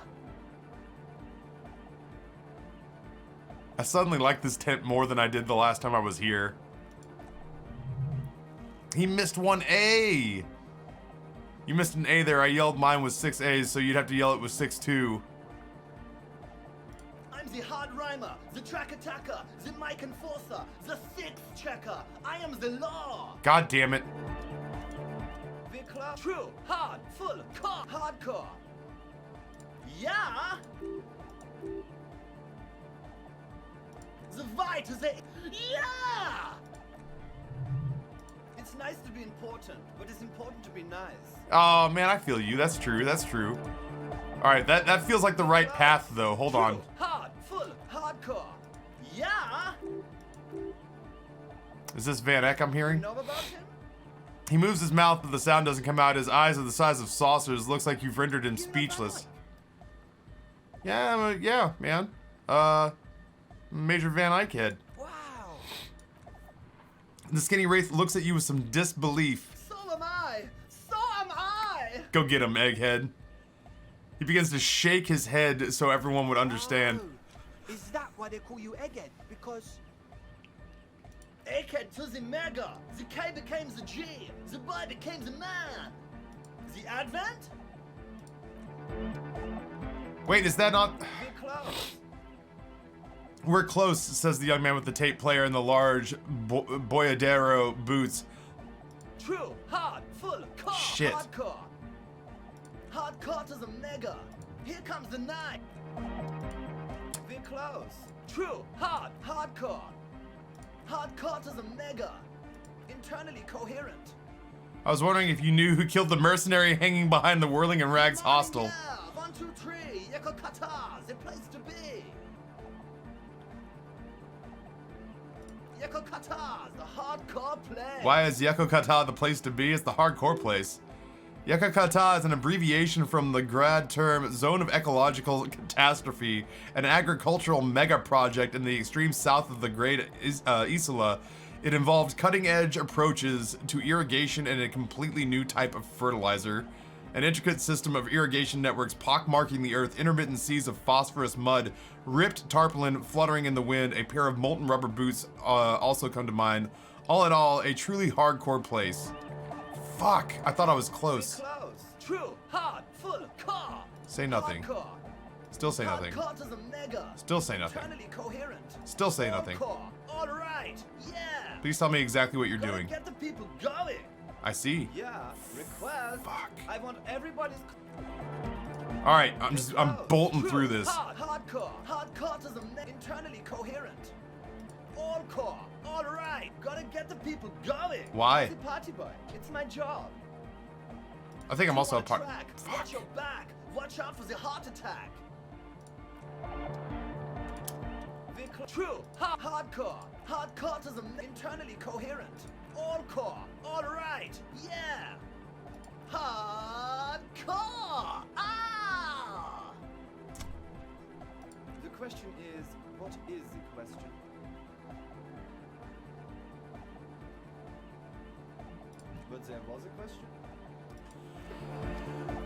I suddenly like this tent more than I did the last time I was here. He missed one A! You missed an A there. I yelled mine was 6 A's, so you'd have to yell it with 6 too. I'm the hard rhymer, the track attacker, the mic enforcer, the sixth checker. I am the law. God damn it. The club. True, hard, full, core, hardcore. Yeah. The Y to the yeah. It's nice to be important, but it's important to be nice. Oh man, I feel you. That's true. That's true. All right, that feels like the right path though. Hold on. Hard, full, hardcore. Yeah. Is this Van Eck I'm hearing? You know about him? He moves his mouth, but the sound doesn't come out. His eyes are the size of saucers. Looks like you've rendered him speechless. Yeah, man. Major Van Eyck head. Wow. The skinny wraith looks at you with some disbelief. So am I. So am I. Go get him, Egghead. He begins to shake his head so everyone would understand. Oh, is that why they call you Egghead? Because Egghead to the mega. The K became the G. The boy became the man. The Advent? Wait, is that not... Be close. We're close, says the young man with the tape player and the large boyadero boots. True, hard, full, core, Shit. hardcore. Hardcore to the mega. Here comes the night. We're close. True, hard, hardcore. Hardcore to the mega. Internally coherent. I was wondering if you knew who killed the mercenary hanging behind the Whirling and Rags hostel. Yeah, 1, 2, 3. Yeko Kata, the place to be. Yeko Kata, the hardcore place. Why is Yekokata the place to be? It's the hardcore place. Yekokata is an abbreviation from the grad term Zone of Ecological Catastrophe, an agricultural mega project in the extreme south of the Great Isola. It involved cutting-edge approaches to irrigation and a completely new type of fertilizer. An intricate system of irrigation networks pockmarking the earth, intermittent seas of phosphorus mud, ripped tarpaulin fluttering in the wind, a pair of molten rubber boots also come to mind. All in all, a truly hardcore place. Fuck, I thought I was close. Close. True, hard, full, core. Say nothing. Hardcore. Still say nothing. Hardcore to the mega. Still say nothing. Internally coherent. Still say nothing. Hardcore. All right. Yeah. Please tell me exactly what you're Gotta doing. Get the people going. I see. Yeah. Request. Fuck. I want everybody's. All right, I'm bolting through this. Hardcore. Hardcore to the internally coherent. All core. All right. Gotta get the people going. Why? I'm the party boy. It's my job. I think I'm also a part. Watch your back. Watch out for the heart attack. True. Hardcore. Hardcore to the internally coherent. All core. All right. Yeah. Hardcore. Ah. The question is, what is the question? But there was a question.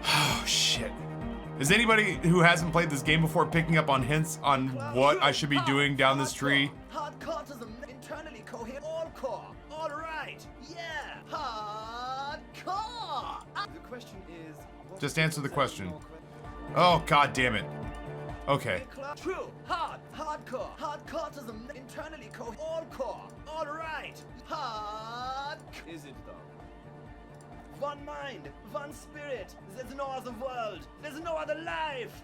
Oh shit. Is anybody who hasn't played this game before picking up on hints on what I should be doing down this tree? Hardcore to the internally coherent. All core. All right. Yeah. Hardcore. The question is. Just answer the question. Oh god damn it. Okay. True. Hardcore. Hardcore to the internally coherent. All core. All right. Hard. Is it though? One mind, one spirit. There's no other world. There's no other life.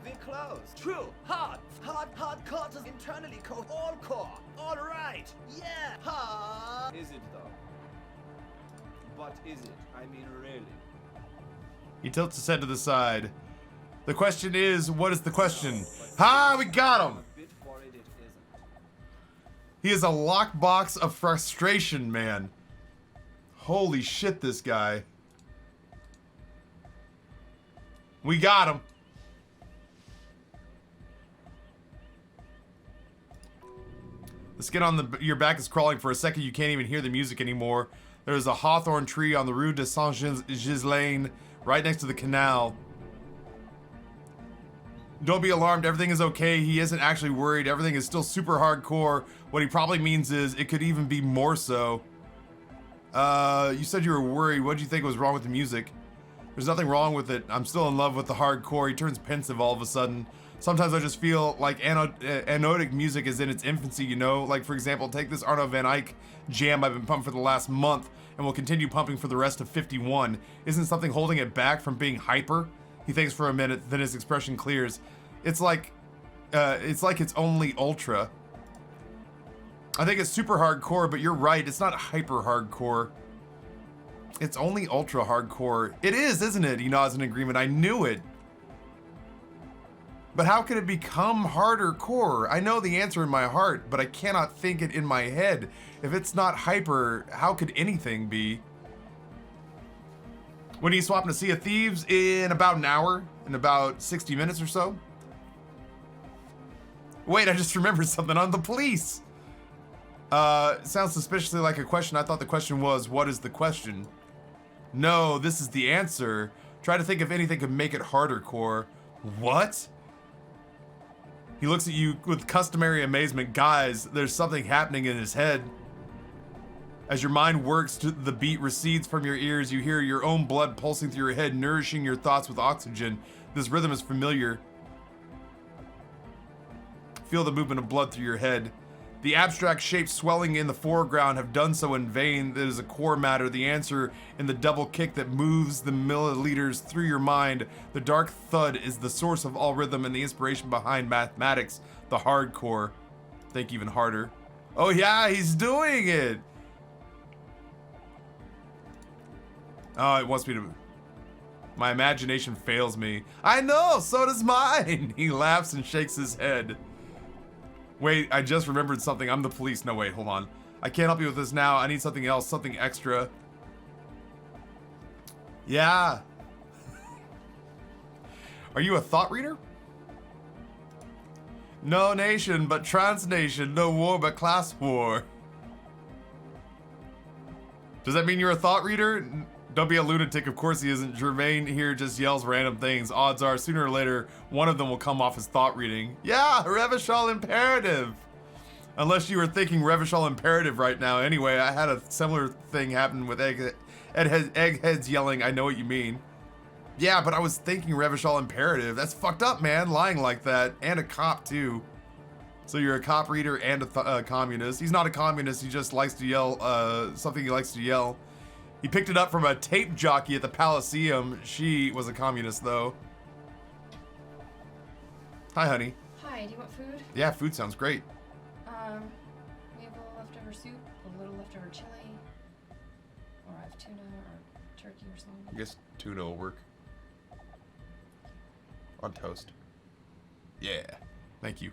We're close. True. Hardcore to internally all core. All right. Yeah. Hard. Is it though? But is it? I mean, really. He tilts his head to the side. The question is, what is the question? Ha! We got him! He is a lockbox of frustration, man. Holy shit, this guy. We got him. The skin on your back is crawling. For a second, you can't even hear the music anymore. There's a hawthorn tree on the Rue de Saint-Ghislain, right next to the canal. Don't be alarmed, everything is okay. He isn't actually worried. Everything is still super hardcore. What he probably means is it could even be more so. You said you were worried. What did you think was wrong with the music? There's nothing wrong with it. I'm still in love with the hardcore. He turns pensive all of a sudden. Sometimes I just feel like anodic music is in its infancy, you know? Like, for example, take this Arno van Eyck jam I've been pumping for the last month and will continue pumping for the rest of 51. Isn't something holding it back from being hyper? He thinks for a minute, then his expression clears. It's like it's only ultra. I think it's super hardcore, but you're right, it's not hyper hardcore. It's only ultra hardcore. It is, isn't it? He nods in agreement. I knew it. But how could it become harder core? I know the answer in my heart, but I cannot think it in my head. If it's not hyper, how could anything be? When are you swapping to Sea of Thieves? In about an hour, in about 60 minutes or so. Wait, I just remembered something on the police. Sounds suspiciously like a question. I thought the question was, what is the question? No, this is the answer. Try to think if anything could make it harder, core. What? He looks at you with customary amazement. Guys, there's something happening in his head. As your mind works, the beat recedes from your ears. You hear your own blood pulsing through your head, nourishing your thoughts with oxygen. This rhythm is familiar. Feel the movement of blood through your head. The abstract shapes swelling in the foreground have done so in vain. That is a core matter. The answer in the double kick that moves the milliliters through your mind. The dark thud is the source of all rhythm and the inspiration behind mathematics. The hardcore. Think even harder. Oh yeah, he's doing it! Oh, it wants me to... My imagination fails me. I know, so does mine! He laughs and shakes his head. Wait, I just remembered something. I'm the police. No, wait, hold on. I can't help you with this now. I need something else, something extra. Yeah. Are you a thought reader? No nation, but transnation. No war, but class war. Does that mean you're a thought reader? Don't be a lunatic. Of course he isn't. Germaine here just yells random things. Odds are, sooner or later, one of them will come off as thought reading. Yeah, Revachol Imperative. Unless you were thinking Revachol Imperative right now. Anyway, I had a similar thing happen with Eggheads yelling, I know what you mean. Yeah, but I was thinking Revachol Imperative. That's fucked up, man, lying like that. And a cop, too. So you're a cop reader and a communist. He's not a communist, he just likes to yell something he likes to yell. He picked it up from a tape jockey at the Elysium. She was a communist, though. Hi, honey. Hi, do you want food? Yeah, food sounds great. We have a little leftover soup, a little leftover chili, or I have tuna or turkey or something. I guess tuna will work. On toast. Yeah, thank you.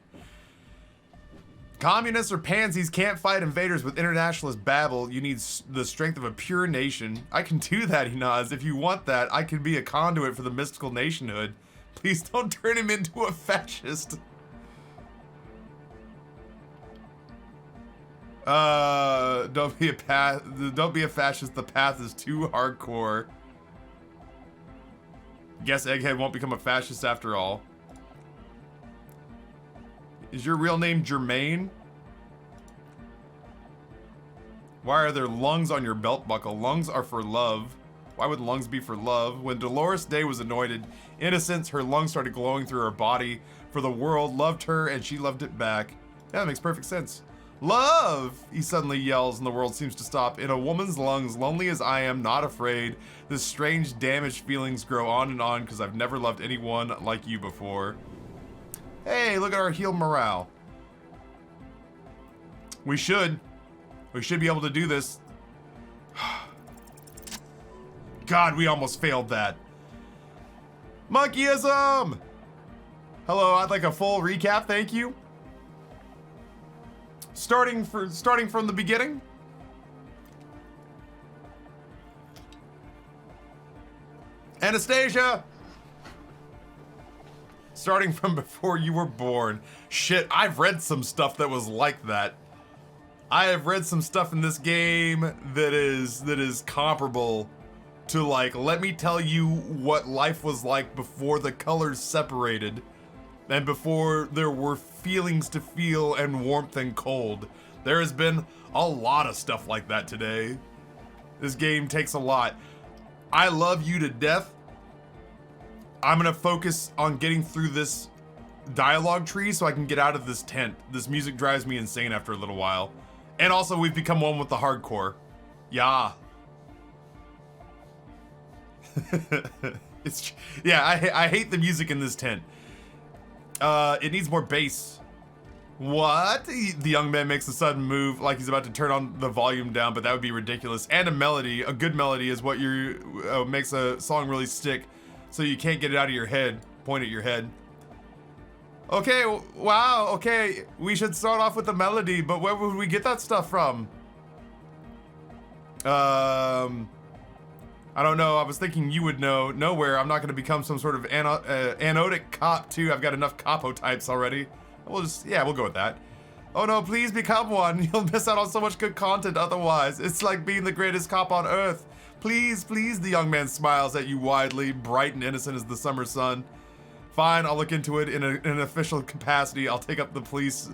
Communists or pansies can't fight invaders with internationalist babble. You need the strength of a pure nation. I can do that, he nods. If you want that, I can be a conduit for the mystical nationhood. Please don't turn him into a fascist. Don't be a fascist. The path is too hardcore. Guess Egghead won't become a fascist after all. Is your real name Germaine? Why are there lungs on your belt buckle? Lungs are for love. Why would lungs be for love? When Dolores Day was anointed innocence, her lungs started glowing through her body. For the world loved her and she loved it back. Yeah, that makes perfect sense. Love! He suddenly yells and the world seems to stop. In a woman's lungs, lonely as I am, not afraid. This strange damaged feelings grow on because I've never loved anyone like you before. Hey, look at our healed morale. We should be able to do this. God, we almost failed that. Monkeyism! Hello, I'd like a full recap, thank you. Starting from the beginning. Anastasia! Starting from before you were born. Shit, I've read some stuff that was like that. I have read some stuff in this game that is comparable to, like, let me tell you what life was like before the colors separated and before there were feelings to feel and warmth and cold. There has been a lot of stuff like that today. This game takes a lot. I love you to death. I'm gonna focus on getting through this dialogue tree so I can get out of this tent. This music drives me insane after a little while. And also, we've become one with the hardcore. Yeah. I hate the music in this tent. It needs more bass. What? The young man makes a sudden move like he's about to turn on the volume down, but that would be ridiculous. And a melody. A good melody is what makes a song really stick. So you can't get it out of your head. Point at your head. Okay, wow, okay. We should start off with the melody, but where would we get that stuff from? I don't know. I was thinking you would know. Nowhere. I'm not going to become some sort of anodic cop, too. I've got enough capo types already. We'll go with that. Oh no, please become one. You'll miss out on so much good content otherwise. It's like being the greatest cop on earth. Please, please, the young man smiles at you widely, bright and innocent as the summer sun. Fine, I'll look into it in an official capacity. I'll take up the police.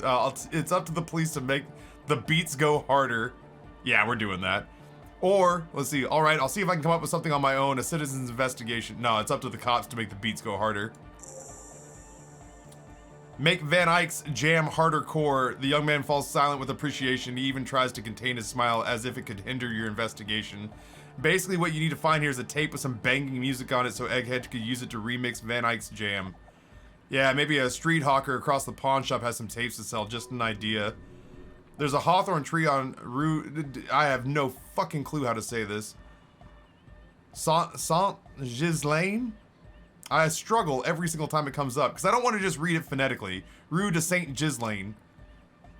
It's up to the police to make the beats go harder. Yeah, we're doing that. Or, let's see, all right, I'll see if I can come up with something on my own, a citizen's investigation. No, it's up to the cops to make the beats go harder. Make Van Eyck's jam harder core. The young man falls silent with appreciation. He even tries to contain his smile as if it could hinder your investigation. Basically, what you need to find here is a tape with some banging music on it so Egghead could use it to remix Van Eyck's jam. Yeah, maybe a street hawker across the pawn shop has some tapes to sell, just an idea. There's a hawthorn tree on Rue... I have no fucking clue how to say this. Saint-Ghislain? I struggle every single time it comes up, because I don't want to just read it phonetically. Rue de Saint-Ghislain.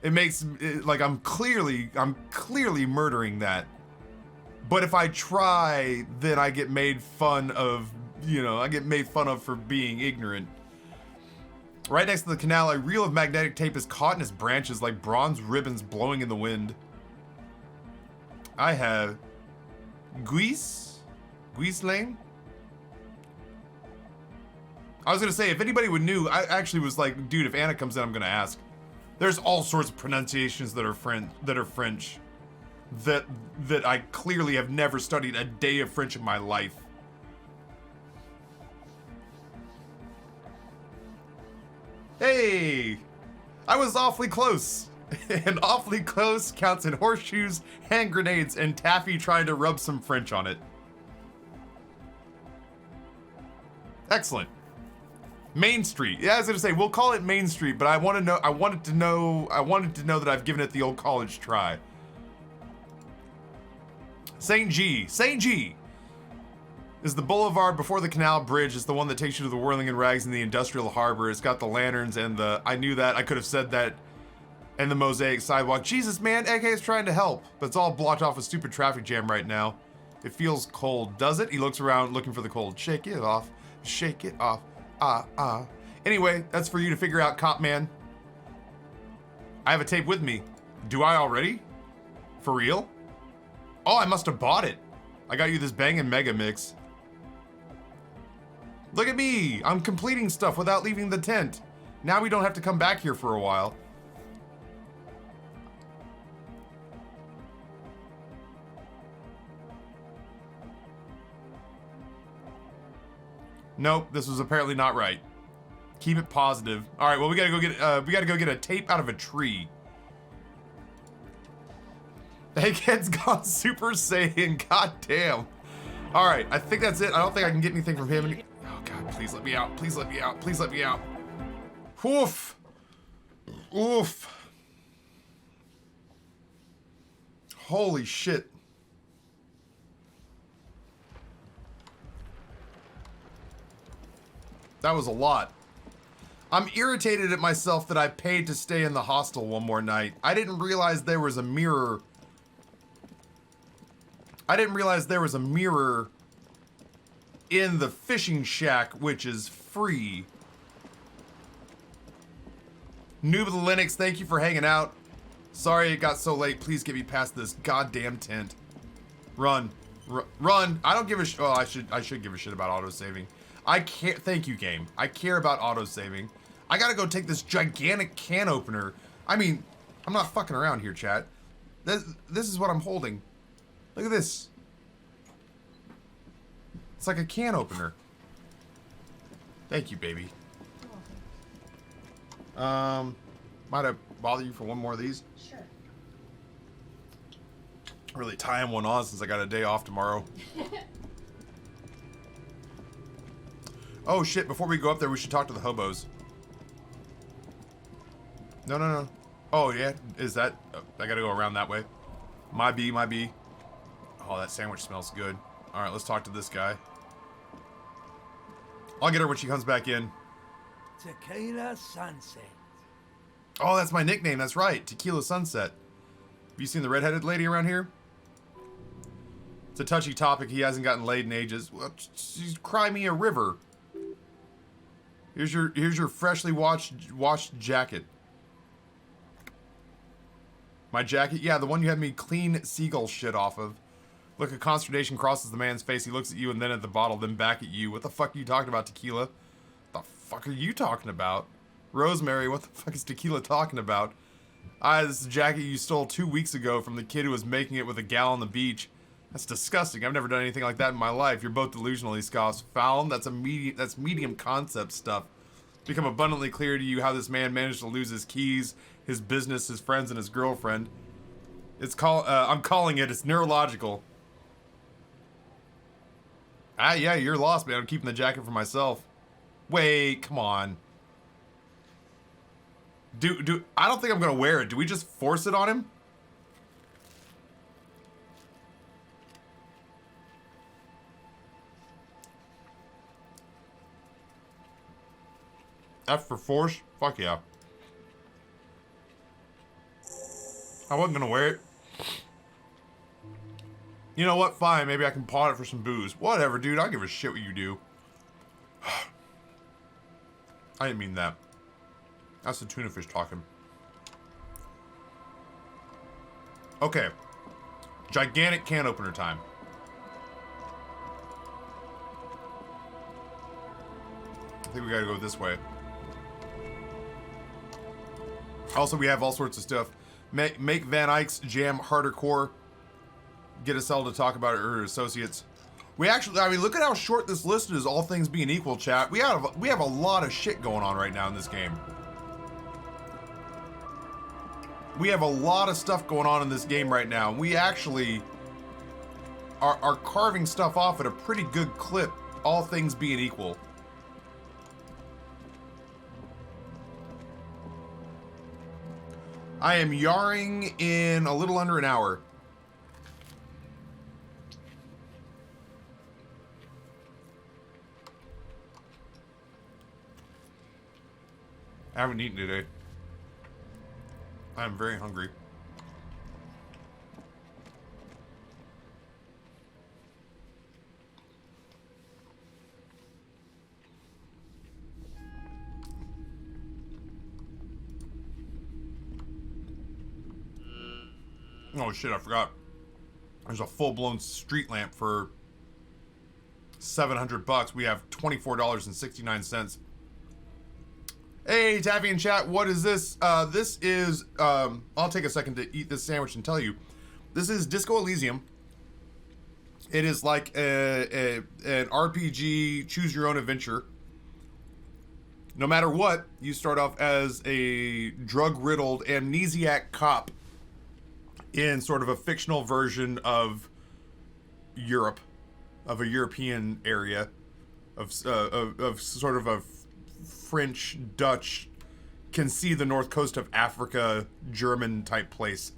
It makes... like, I'm clearly murdering that. But if I try, then I get made fun of, you know, I get made fun of for being ignorant. Right next to the canal, a reel of magnetic tape is caught in its branches like bronze ribbons blowing in the wind. I have Ghislain? I was gonna say, if anybody would knew, I actually was like, dude, if Anna comes in, I'm gonna ask. There's all sorts of pronunciations that are French. That I clearly have never studied a day of French in my life. Hey! I was awfully close. And awfully close counts in horseshoes, hand grenades, and Taffy trying to rub some French on it. Excellent. Main Street. Yeah, I was gonna say, we'll call it Main Street, but I wanted to know that I've given it the old college try. St. G is the boulevard before the canal bridge. It's the one that takes you to the Whirling and Rags in the industrial harbor. It's got the lanterns and the, I knew that, I could have said that, and the mosaic sidewalk. Jesus, man, Egghead's trying to help, but it's all blocked off with stupid traffic jam right now. It feels cold, does it? He looks around looking for the cold. Shake it off, shake it off, Anyway, that's for you to figure out, cop man. I have a tape with me. Do I already? For real? Oh, I must have bought it. I got you this bangin' mega mix. Look at me! I'm completing stuff without leaving the tent. Now we don't have to come back here for a while. Nope, this was apparently not right. Keep it positive. All right, well we gotta go get a tape out of a tree. Egghead's gone Super Saiyan, goddamn. All right, I think that's it. I don't think I can get anything from him. Oh God, please let me out. Please let me out. Please let me out. Oof. Oof. Holy shit. That was a lot. I'm irritated at myself that I paid to stay in the hostel one more night. I didn't realize there was a mirror. I didn't realize there was a mirror in the fishing shack, which is free. Noob of the Linux, thank you for hanging out. Sorry it got so late. Please get me past this goddamn tent. Run. Run. I don't give a oh, I should give a shit about autosaving. I can't. Thank you, game. I care about autosaving. I gotta go take this gigantic can opener. I mean, I'm not fucking around here, chat. This is what I'm holding. Look at this. It's like a can opener. Thank you, baby. Might I bother you for one more of these? Sure. Really tying one on since I got a day off tomorrow. Oh shit, before we go up there, we should talk to the hobos. No. Oh yeah, is that, oh, I gotta go around that way. My bee. Oh, that sandwich smells good. All right, let's talk to this guy. I'll get her when she comes back in. Tequila Sunset. Oh, that's my nickname, that's right, Tequila Sunset. Have you seen the redheaded lady around here? It's a touchy topic, he hasn't gotten laid in ages. Well, cry me a river. Here's your freshly washed jacket. My jacket? Yeah, the one you had me clean seagull shit off of. Look, a consternation crosses the man's face. He looks at you and then at the bottle, then back at you. What the fuck are you talking about, tequila? What the fuck are you talking about? Rosemary, what the fuck is tequila talking about? This is a jacket you stole 2 weeks ago from the kid who was making it with a gal on the beach. That's disgusting. I've never done anything like that in my life. You're both delusional, he scoffs. Foul? That's medium concept stuff. become abundantly clear to you how this man managed to lose his keys, his business, his friends, and his girlfriend. I'm calling it, it's neurological. Ah, yeah, you're lost, man. I'm keeping the jacket for myself. Wait, come on. I don't think I'm gonna wear it. Do we just force it on him? F for force? Fuck yeah. I wasn't gonna wear it. You know what? Fine, maybe I can pawn it for some booze. Whatever, dude. I don't give a shit what you do. I didn't mean that. That's the tuna fish talking. Okay. Gigantic can opener time. I think we gotta go this way. Also, we have all sorts of stuff. Make Van Eyck's jam harder core. Get Estelle to talk about her associates. We actually, I mean, look at how short this list is, all things being equal, chat. We have a lot of shit going on right now in this game. We have a lot of stuff going on in this game right now. We actually are carving stuff off at a pretty good clip, all things being equal. I am yarring in a little under an hour. I haven't eaten today. I'm very hungry. Oh shit, I forgot. There's a full-blown street lamp for $700. We have $24.69. Hey, Taffy in chat, what is this? This is, I'll take a second to eat this sandwich and tell you. This is Disco Elysium. It is like an RPG, choose your own adventure. No matter what, you start off as a drug-riddled amnesiac cop in sort of a fictional version of Europe, of a European area, of sort of a French, Dutch, can see the north coast of Africa, German type place.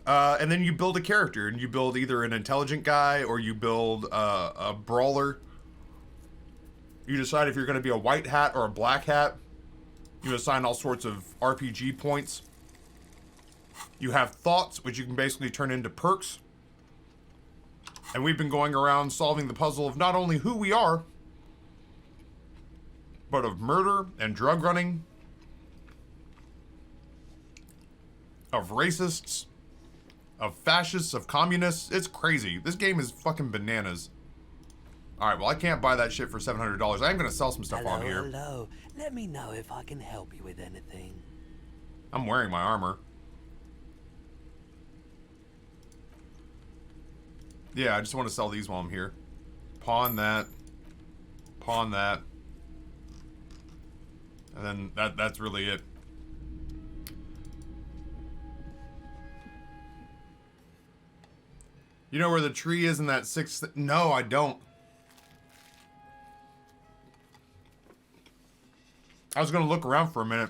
And then you build a character, and you build either an intelligent guy or you build a brawler. You decide if you're going to be a white hat or a black hat. You assign all sorts of RPG points. You have thoughts, which you can basically turn into perks. And we've been going around solving the puzzle of not only who we are, but of murder and drug running, of racists, of fascists, of communists. It's crazy. This game is fucking bananas. Alright, well, I can't buy that shit for $700. I am going to sell some stuff on here. Hello. Let me know if I can help you with anything. I'm wearing my armor. Yeah, I just want to sell these while I'm here. Pawn that. Pawn that. And then that's really it. You know where the tree is in that sixth... No, I don't. I was going to look around for a minute.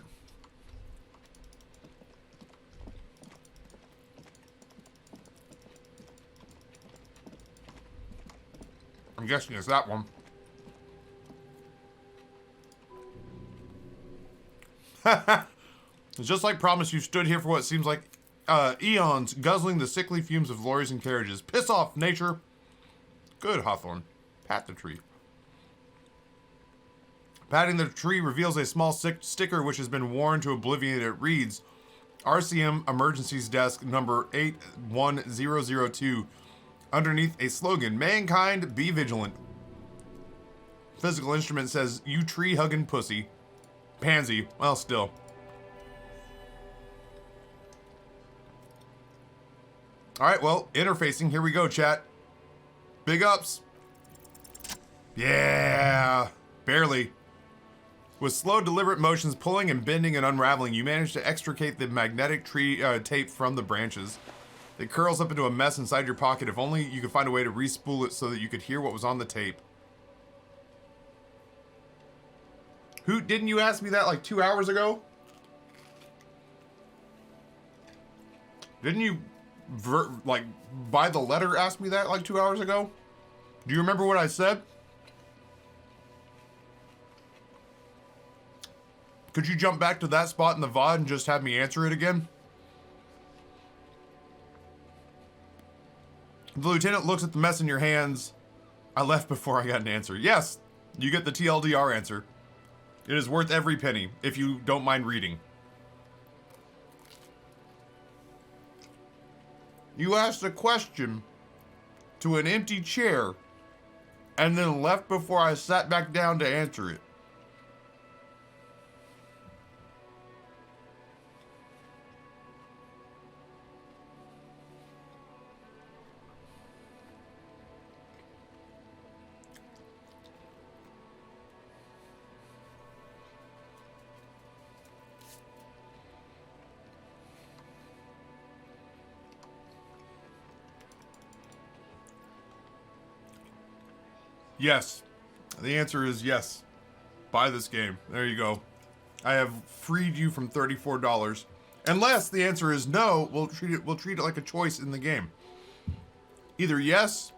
I'm guessing it's that one. Just like promised, you stood here for what seems like eons, guzzling the sickly fumes of lorries and carriages. Piss off, nature. Good, Hawthorne. Pat the tree. Patting the tree reveals a small sticker which has been worn to oblivion. It reads, RCM Emergencies Desk number 81002. Underneath a slogan, mankind, be vigilant. Physical instrument says, you tree-hugging pussy. Pansy. Well, still. Alright, well, interfacing. Here we go, chat. Big ups. Yeah. Barely. With slow, deliberate motions, pulling and bending and unraveling, you manage to extricate the magnetic tape from the branches. It curls up into a mess inside your pocket. If only you could find a way to re-spool it so that you could hear what was on the tape. Who, didn't you ask me that like 2 hours ago? Didn't you, like, by the letter ask me that like 2 hours ago? Do you remember what I said? Could you jump back to that spot in the VOD and just have me answer it again? The lieutenant looks at the mess in your hands. I left before I got an answer. Yes, you get the TLDR answer. It is worth every penny, if you don't mind reading. You asked a question to an empty chair and then left before I sat back down to answer it. Yes. The answer is yes. Buy this game. There you go. I have freed you from $34. Unless the answer is no, we'll treat it like a choice in the game. Either yes,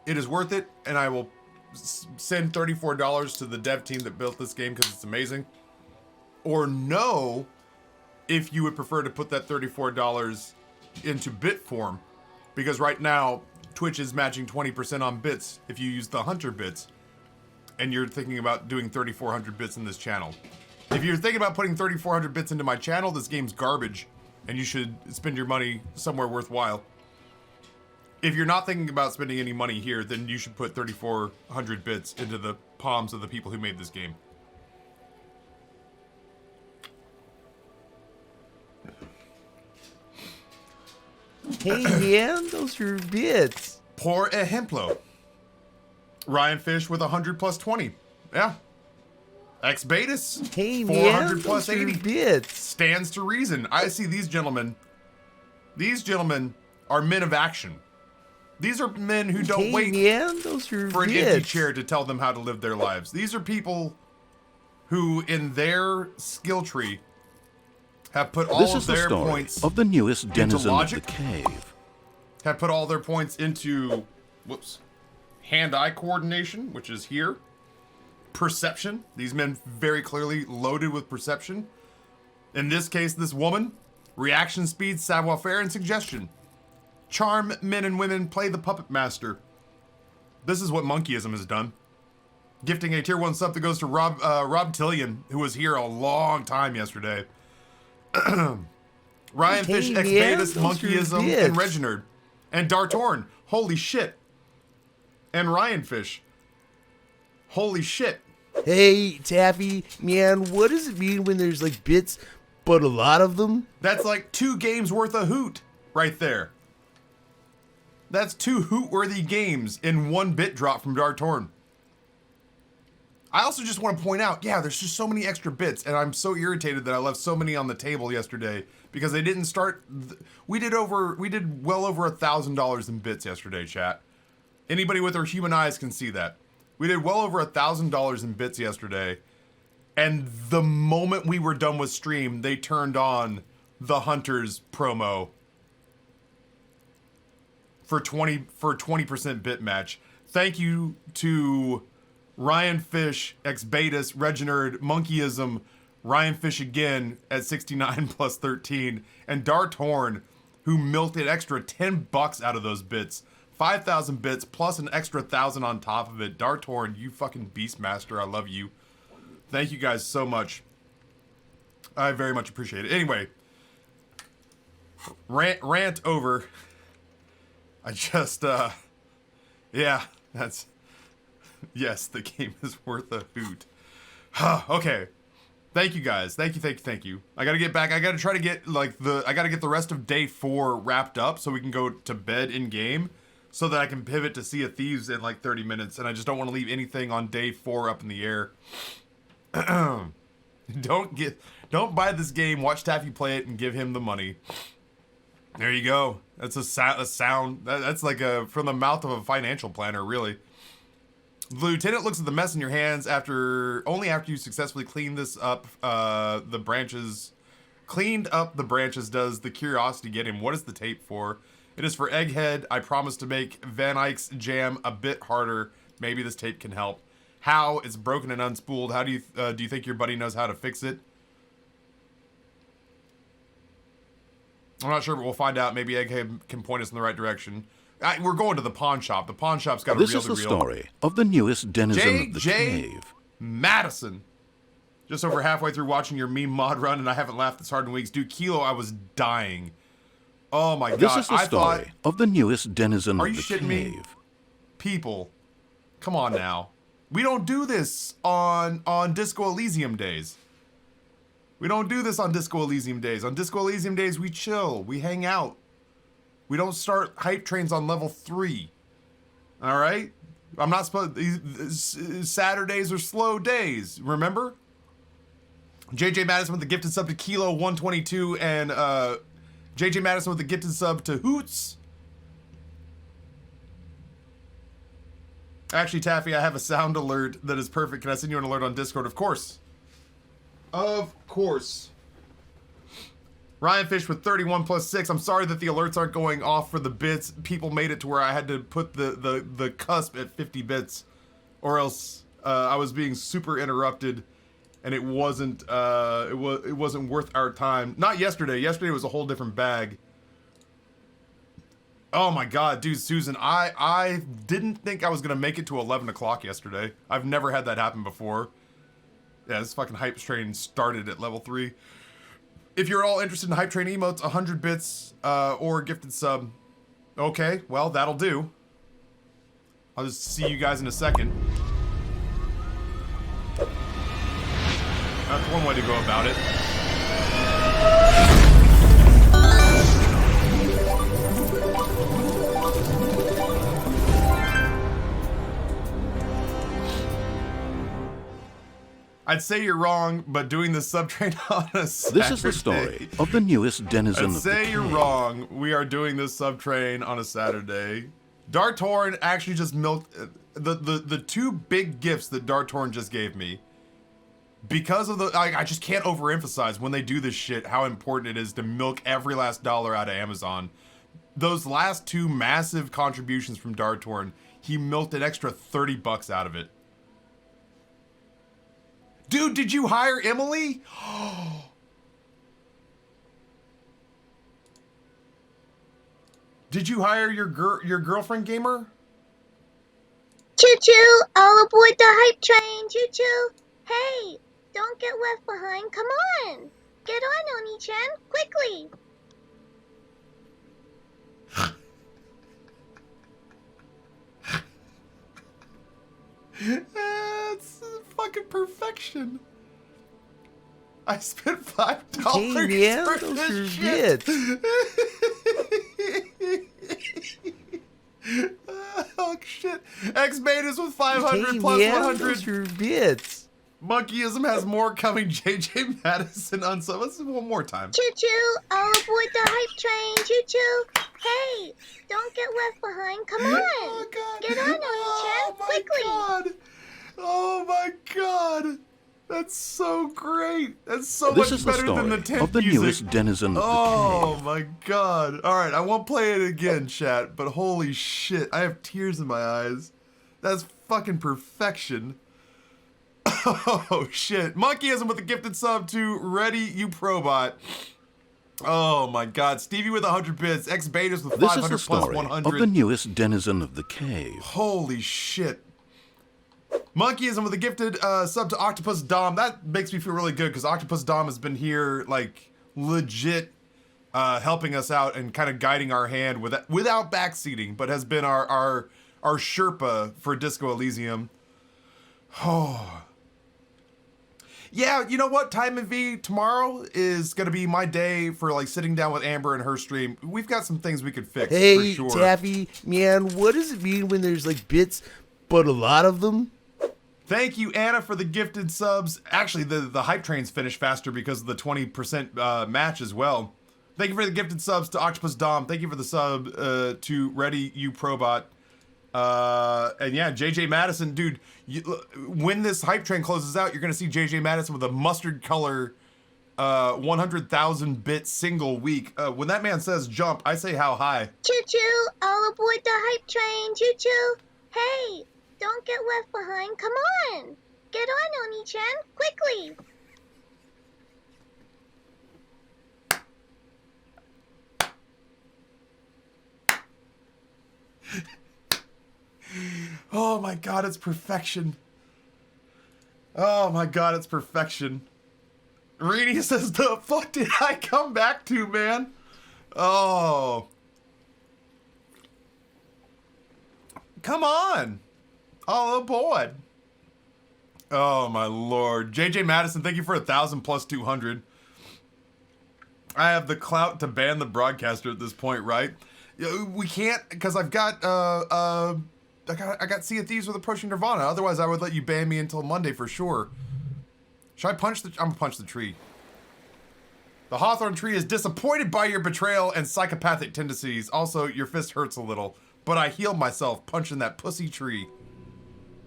it is worth it, and I will send $34 to the dev team that built this game because it's amazing. Or no, if you would prefer to put that $34 into bit form, because right now Twitch is matching 20% on bits if you use the Hunter bits, and you're thinking about doing 3,400 bits in this channel. If you're thinking about putting 3,400 bits into my channel, this game's garbage, and you should spend your money somewhere worthwhile. If you're not thinking about spending any money here, then you should put 3,400 bits into the palms of the people who made this game. Hey man, those are bits. Por ejemplo. Ryan Fish with 100 plus 20. Yeah. Ex Betis. Hey 400 man, plus those 80. are bits. Stands to reason. I see these gentlemen. These gentlemen are men of action. These are men who don't wait man, those are for an bits. empty chair to tell them how to live their lives. These are people who, in their skill tree, have put all This of is the their story points of the newest denizen of logic. the cave. Have put all their points into, hand-eye coordination, which is here. Perception. These men very clearly loaded with perception. In this case, this woman. Reaction speed, savoir-faire, and suggestion. Charm men and women, play the puppet master. This is what monkeyism has done. Gifting a tier 1 sub that goes to Rob Tillian, who was here a long time yesterday. Ryan Fish, Ex Betis, Monkeyism, and Reginald. And Dartorn. Holy shit. And Ryan Fish. Holy shit. Hey, Taffy, man, what does it mean when there's like bits, but a lot of them? That's like 2 games worth of hoot right there. That's 2 hoot-worthy games in 1 bit drop from Dartorn. I also just want to point out, yeah, there's just so many extra bits, and I'm so irritated that I left so many on the table yesterday because they didn't start. We did well over $1,000 in bits yesterday, chat. Anybody with their human eyes can see that. We did well over $1,000 in bits yesterday, and the moment we were done with stream, they turned on the Hunters promo for 20% bit match. Thank you to Ryan Fish, Ex Betis, Reginald, Monkeyism, Ryan Fish again at 69 plus 13, and Dartorn, who milked an extra $10 out of those bits. 5,000 bits plus an extra 1,000 on top of it. Dartorn, you fucking beastmaster. I love you. Thank you guys so much. I very much appreciate it. Anyway, rant over. I just, yeah, that's, yes, the game is worth a hoot. Okay. Thank you guys. Thank you. I gotta get back. I gotta try to get, I gotta get the rest of day 4 wrapped up so we can go to bed in game so that I can pivot to Sea of Thieves in 30 minutes. And I just don't want to leave anything on day 4 up in the air. Don't buy this game. Watch Taffy play it and give him the money. There you go. That's a sound. That's like from the mouth of a financial planner, really. The lieutenant looks at the mess in your hands only after you successfully clean this up. The branches. Cleaned up the branches. Does the curiosity get him? What is the tape for? It is for Egghead. I promise to make Van Eyck's jam a bit harder. Maybe this tape can help. How? It's broken and unspooled. How do you think your buddy knows how to fix it? I'm not sure, but we'll find out. Maybe Egghead can point us in the right direction. We're going to the pawn shop. The pawn shop's got a reel-to-reel. This is the story of the newest denizen of the cave. Madison. Just over halfway through watching your meme mod run, and I haven't laughed this hard in weeks. Dude, Kilo, I was dying. Oh my god. This is the story of the newest denizen of the cave. Are you shitting me? People, come on now. We don't do this on Disco Elysium days. We don't do this on Disco Elysium days. On Disco Elysium days, we chill. We hang out. We don't start hype trains on level 3. All right? I'm not supposed... Saturdays are slow days. Remember? JJ Madison with the gifted sub to Kilo 122 and JJ Madison with the gifted sub to Hoots. Actually, Taffy, I have a sound alert that is perfect. Can I send you an alert on Discord? Of course. Of course. Ryan Fish with 31 plus 6. I'm sorry that the alerts aren't going off for the bits. People made it to where I had to put the cusp at 50 bits, or else I was being super interrupted, and it wasn't it wasn't worth our time. Not yesterday. Yesterday was a whole different bag. Oh my god, dude, Susan, I didn't think I was gonna make it to 11 o'clock yesterday. I've never had that happen before. Yeah, this fucking hype train started at level 3. If you're all interested in hype train emotes, 100 bits or gifted sub. Okay, well, that'll do. I'll just see you guys in a second. That's one way to go about it. I'd say you're wrong, but doing the subtrain on a Saturday... This is the story of the newest denizen of the cave. I'd say you're wrong. We are doing this subtrain on a Saturday. Dartorn actually just milked... The two big gifts that Dartorn just gave me, because of the... I just can't overemphasize when they do this shit how important it is to milk every last dollar out of Amazon. Those last two massive contributions from Dartorn, he milked an extra 30 bucks out of it. Dude, did you hire Emily? Did you hire your girlfriend gamer? Choo-choo, all aboard the hype train, choo-choo. Hey, don't get left behind, come on. Get on, Oni-chan, quickly. That's fucking perfection. I spent $5 hey, man, for those this are shit. Oh shit! X Betas with 500 hey, plus man, 100. Those are bits. Monkeyism has more coming. JJ Madison on some. Let's do one more time. Choo-choo, all aboard the hype train, choo-choo. Hey, don't get left behind, come on. Oh god! Get on, Oni-chan, quickly. God. Oh my god! That's so great. That's so This much is the better than the story 10th of the music. newest denizen of Oh my god. Alright, I won't play it again, chat, but holy shit, I have tears in my eyes. That's fucking perfection. Oh shit. Monkeyism with a gifted sub to Ready You Probot. Oh my god. Stevie with 100 bits. X Betas with 500 This is the plus story 100. of the newest denizen of the cave. Holy shit. Monkeyism with a gifted sub to Octopus Dom. That makes me feel really good because Octopus Dom has been here, like, legit helping us out and kind of guiding our hand without backseating, but has been our Sherpa for Disco Elysium. Oh. Yeah, you know what? Time and V tomorrow is going to be my day for, like, sitting down with Amber and her stream. We've got some things we could fix, Hey, for sure. Taffy, man, what does it mean when there's, like, bits, but a lot of them? Thank you, Anna, for the gifted subs. Actually, the hype train's finished faster because of the 20% match as well. Thank you for the gifted subs to Octopus Dom. Thank you for the sub to Ready You Probot. And yeah, JJ Madison, dude, when this hype train closes out, you're going to see JJ Madison with a mustard color 100,000 bit single week. When that man says jump, I say how high. Choo-choo, all aboard the hype train, choo-choo. Hey, don't get left behind, come on. Get on, Oni-chan, quickly. Oh my god, it's perfection. Oh my god, it's perfection. Reedy says, the fuck did I come back to, man? Oh. Come on. All aboard. Oh my lord. JJ Madison, thank you for 1,000 plus 200. I have the clout to ban the broadcaster at this point, right? We can't, because I've got, I got Sea of Thieves with Approaching Nirvana. Otherwise, I would let you ban me until Monday for sure. Should I punch the... I'm gonna punch the tree. The Hawthorn tree is disappointed by your betrayal and psychopathic tendencies. Also, your fist hurts a little. But I healed myself punching that pussy tree.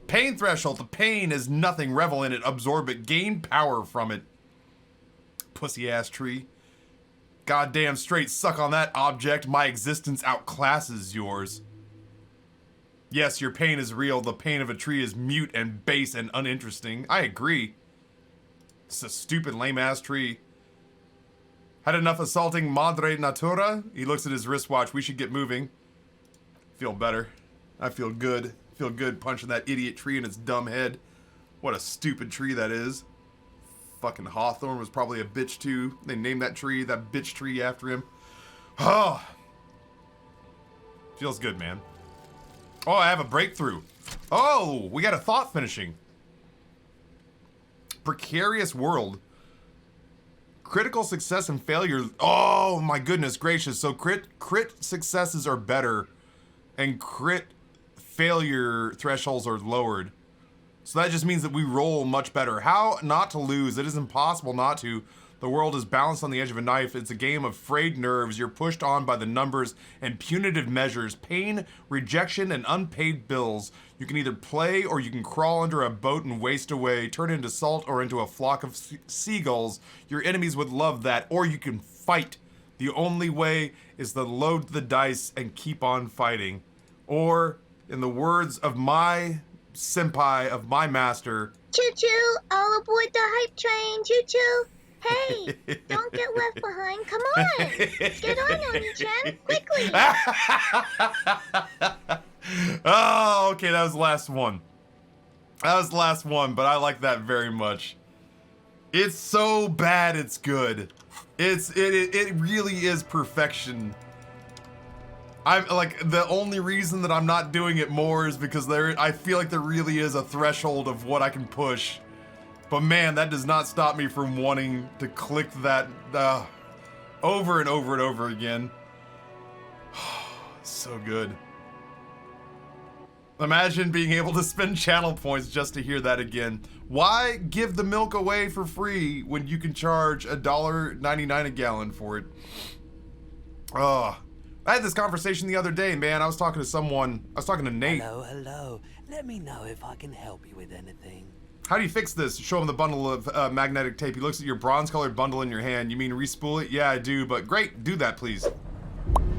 Pain threshold. The pain is nothing. Revel in it. Absorb it. Gain power from it. Pussy ass tree. Goddamn straight suck on that object. My existence outclasses yours. Yes, your pain is real. The pain of a tree is mute and base and uninteresting. I agree. It's a stupid lame-ass tree. Had enough assaulting Madre Natura? He looks at his wristwatch. We should get moving. Feel better. I feel good. Feel good punching that idiot tree in its dumb head. What a stupid tree that is. Fucking Hawthorn was probably a bitch too. They named that bitch tree after him. Oh. Feels good, man. Oh, I have a breakthrough. Oh, we got a thought finishing. Precarious world. Critical success and failure. Oh my goodness gracious. So crit successes are better and crit failure thresholds are lowered. So that just means that we roll much better. How not to lose? It is impossible not to. The world is balanced on the edge of a knife. It's a game of frayed nerves. You're pushed on by the numbers and punitive measures, pain, rejection, and unpaid bills. You can either play or you can crawl under a boat and waste away, turn into salt or into a flock of seagulls. Your enemies would love that. Or you can fight. The only way is to load the dice and keep on fighting. Or, in the words of my senpai, of my master, choo-choo, all aboard the hype train, choo-choo. Hey, don't get left behind. Come on. Get on, Oni-chan. Quickly. Oh, okay. That was the last one. That was the last one, but I like that very much. It's so bad it's good. It really is perfection. I'm like, the only reason that I'm not doing it more is because I feel like there really is a threshold of what I can push. But man, that does not stop me from wanting to click that over and over and over again. So good. Imagine being able to spend channel points just to hear that again. Why give the milk away for free when you can charge $1.99 a gallon for it? Oh, I had this conversation the other day, man. I was talking to Nate. Hello. Let me know if I can help you with anything. How do you fix this? Show him the bundle of magnetic tape. He looks at your bronze-colored bundle in your hand. You mean re-spool it? Yeah, I do, but great. Do that, please.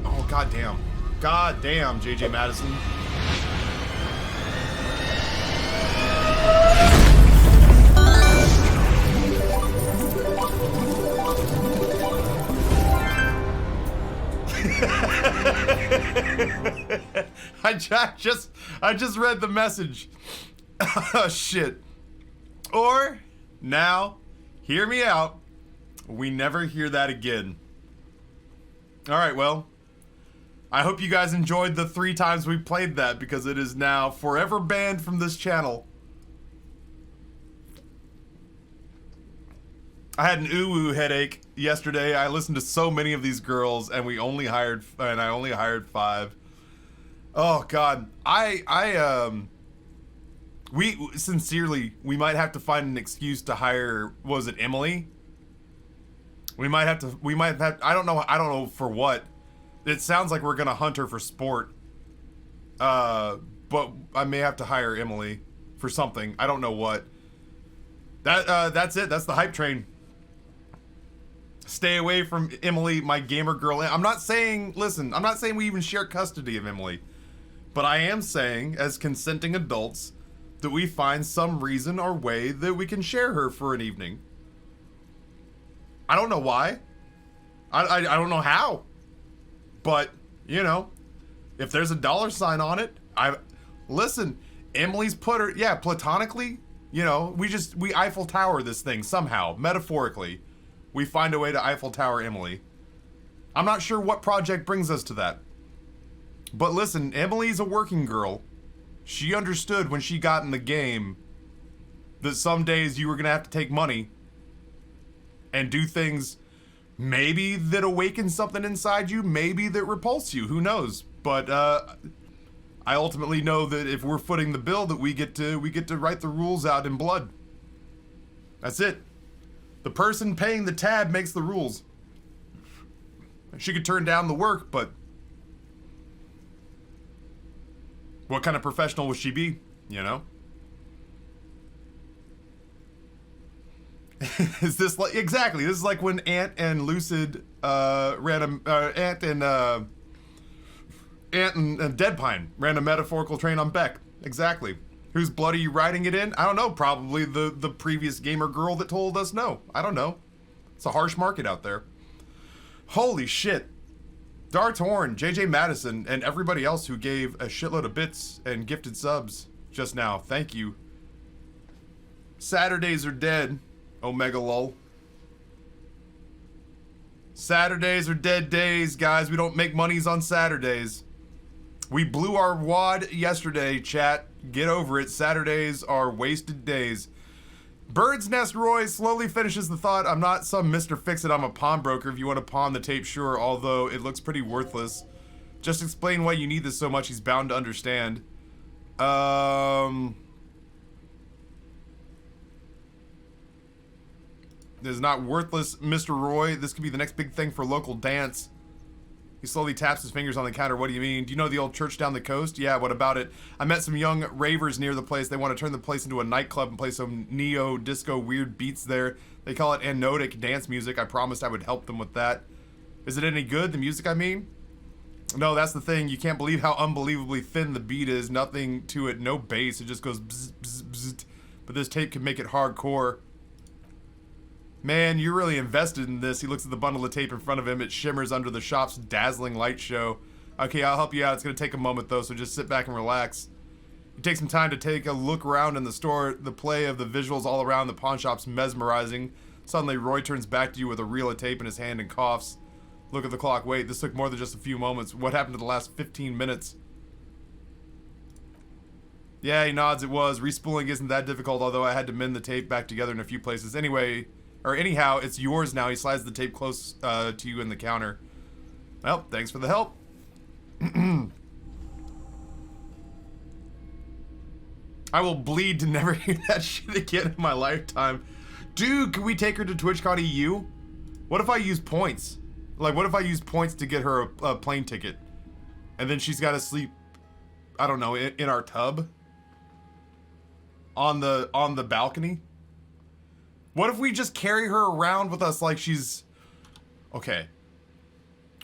Oh, goddamn. Goddamn, JJ Madison. I just read the message. Oh, shit. Or, now, hear me out, we never hear that again. Alright, well, I hope you guys enjoyed the 3 times we played that, because it is now forever banned from this channel. I had an ooh-woo headache yesterday. I listened to so many of these girls, and I only hired 5. Oh, God. We sincerely, we might have to find an excuse to hire, what was it, Emily? We might have, I don't know for what. It sounds like we're gonna hunt her for sport. But I may have to hire Emily for something. I don't know what. That's it. That's the hype train. Stay away from Emily, my gamer girl. I'm not saying, listen, I'm not saying we even share custody of Emily. But I am saying, as consenting adults, that we find some reason or way that we can share her for an evening. I don't know why. I don't know how. But, you know, if there's a dollar sign on it, listen, Emily's put her, yeah, platonically, you know, we Eiffel Tower this thing somehow, metaphorically. We find a way to Eiffel Tower Emily. I'm not sure what project brings us to that. But listen, Emily's a working girl. She understood when she got in the game that some days you were going to have to take money and do things maybe that awaken something inside you, maybe that repulse you, who knows. But I ultimately know that if we're footing the bill, that we get to write the rules out in blood. That's it. The person paying the tab makes the rules. She could turn down the work, but what kind of professional would she be, you know? Is this like, exactly, this is like when Ant and Lucid Ant and Deadpine ran a metaphorical train on Beck. Exactly. Whose blood are you riding it in? I don't know, probably the previous gamer girl that told us no. I don't know. It's a harsh market out there. Holy shit. Dart Horn, JJ Madison, and everybody else who gave a shitload of bits and gifted subs just now. Thank you. Saturdays are dead. Omega lol. Saturdays are dead days, guys. We don't make monies on Saturdays. We blew our wad yesterday, chat. Get over it. Saturdays are wasted days. Bird's Nest Roy slowly finishes the thought. I'm not some Mr. Fix-It. I'm a pawnbroker. If you want to pawn the tape, sure. Although it looks pretty worthless. Just explain why you need this so much. He's bound to understand. This is not worthless, Mr. Roy. This could be the next big thing for local dance. He slowly taps his fingers on the counter. What do you mean? Do you know the old church down the coast? Yeah, what about it? I met some young ravers near the place. They want to turn the place into a nightclub and play some neo-disco weird beats there. They call it anodic dance music. I promised I would help them with that. Is it any good, the music I mean? No, that's the thing. You can't believe how unbelievably thin the beat is. Nothing to it, no bass. It just goes bzz, bzz, bzz. But this tape can make it hardcore. Man, you're really invested in this. He looks at the bundle of tape in front of him. It shimmers under the shop's dazzling light show. Okay, I'll help you out. It's going to take a moment, though, so just sit back and relax. You take some time to take a look around in the store. The play of the visuals all around the pawn shop's mesmerizing. Suddenly, Roy turns back to you with a reel of tape in his hand and coughs. Look at the clock. Wait, this took more than just a few moments. What happened to the last 15 minutes? Yeah, he nods. It was. Respooling isn't that difficult, although I had to mend the tape back together in a few places. Anyhow, it's yours now. He slides the tape close to you in the counter. Well, thanks for the help. I will bleed to never hear that shit again in my lifetime. Dude, can we take her to TwitchCon EU? What if I use points? Like, what if I use points to get her a plane ticket? And then she's got to sleep, I don't know, in our tub? On the balcony? What if we just carry her around with us like she's... Okay.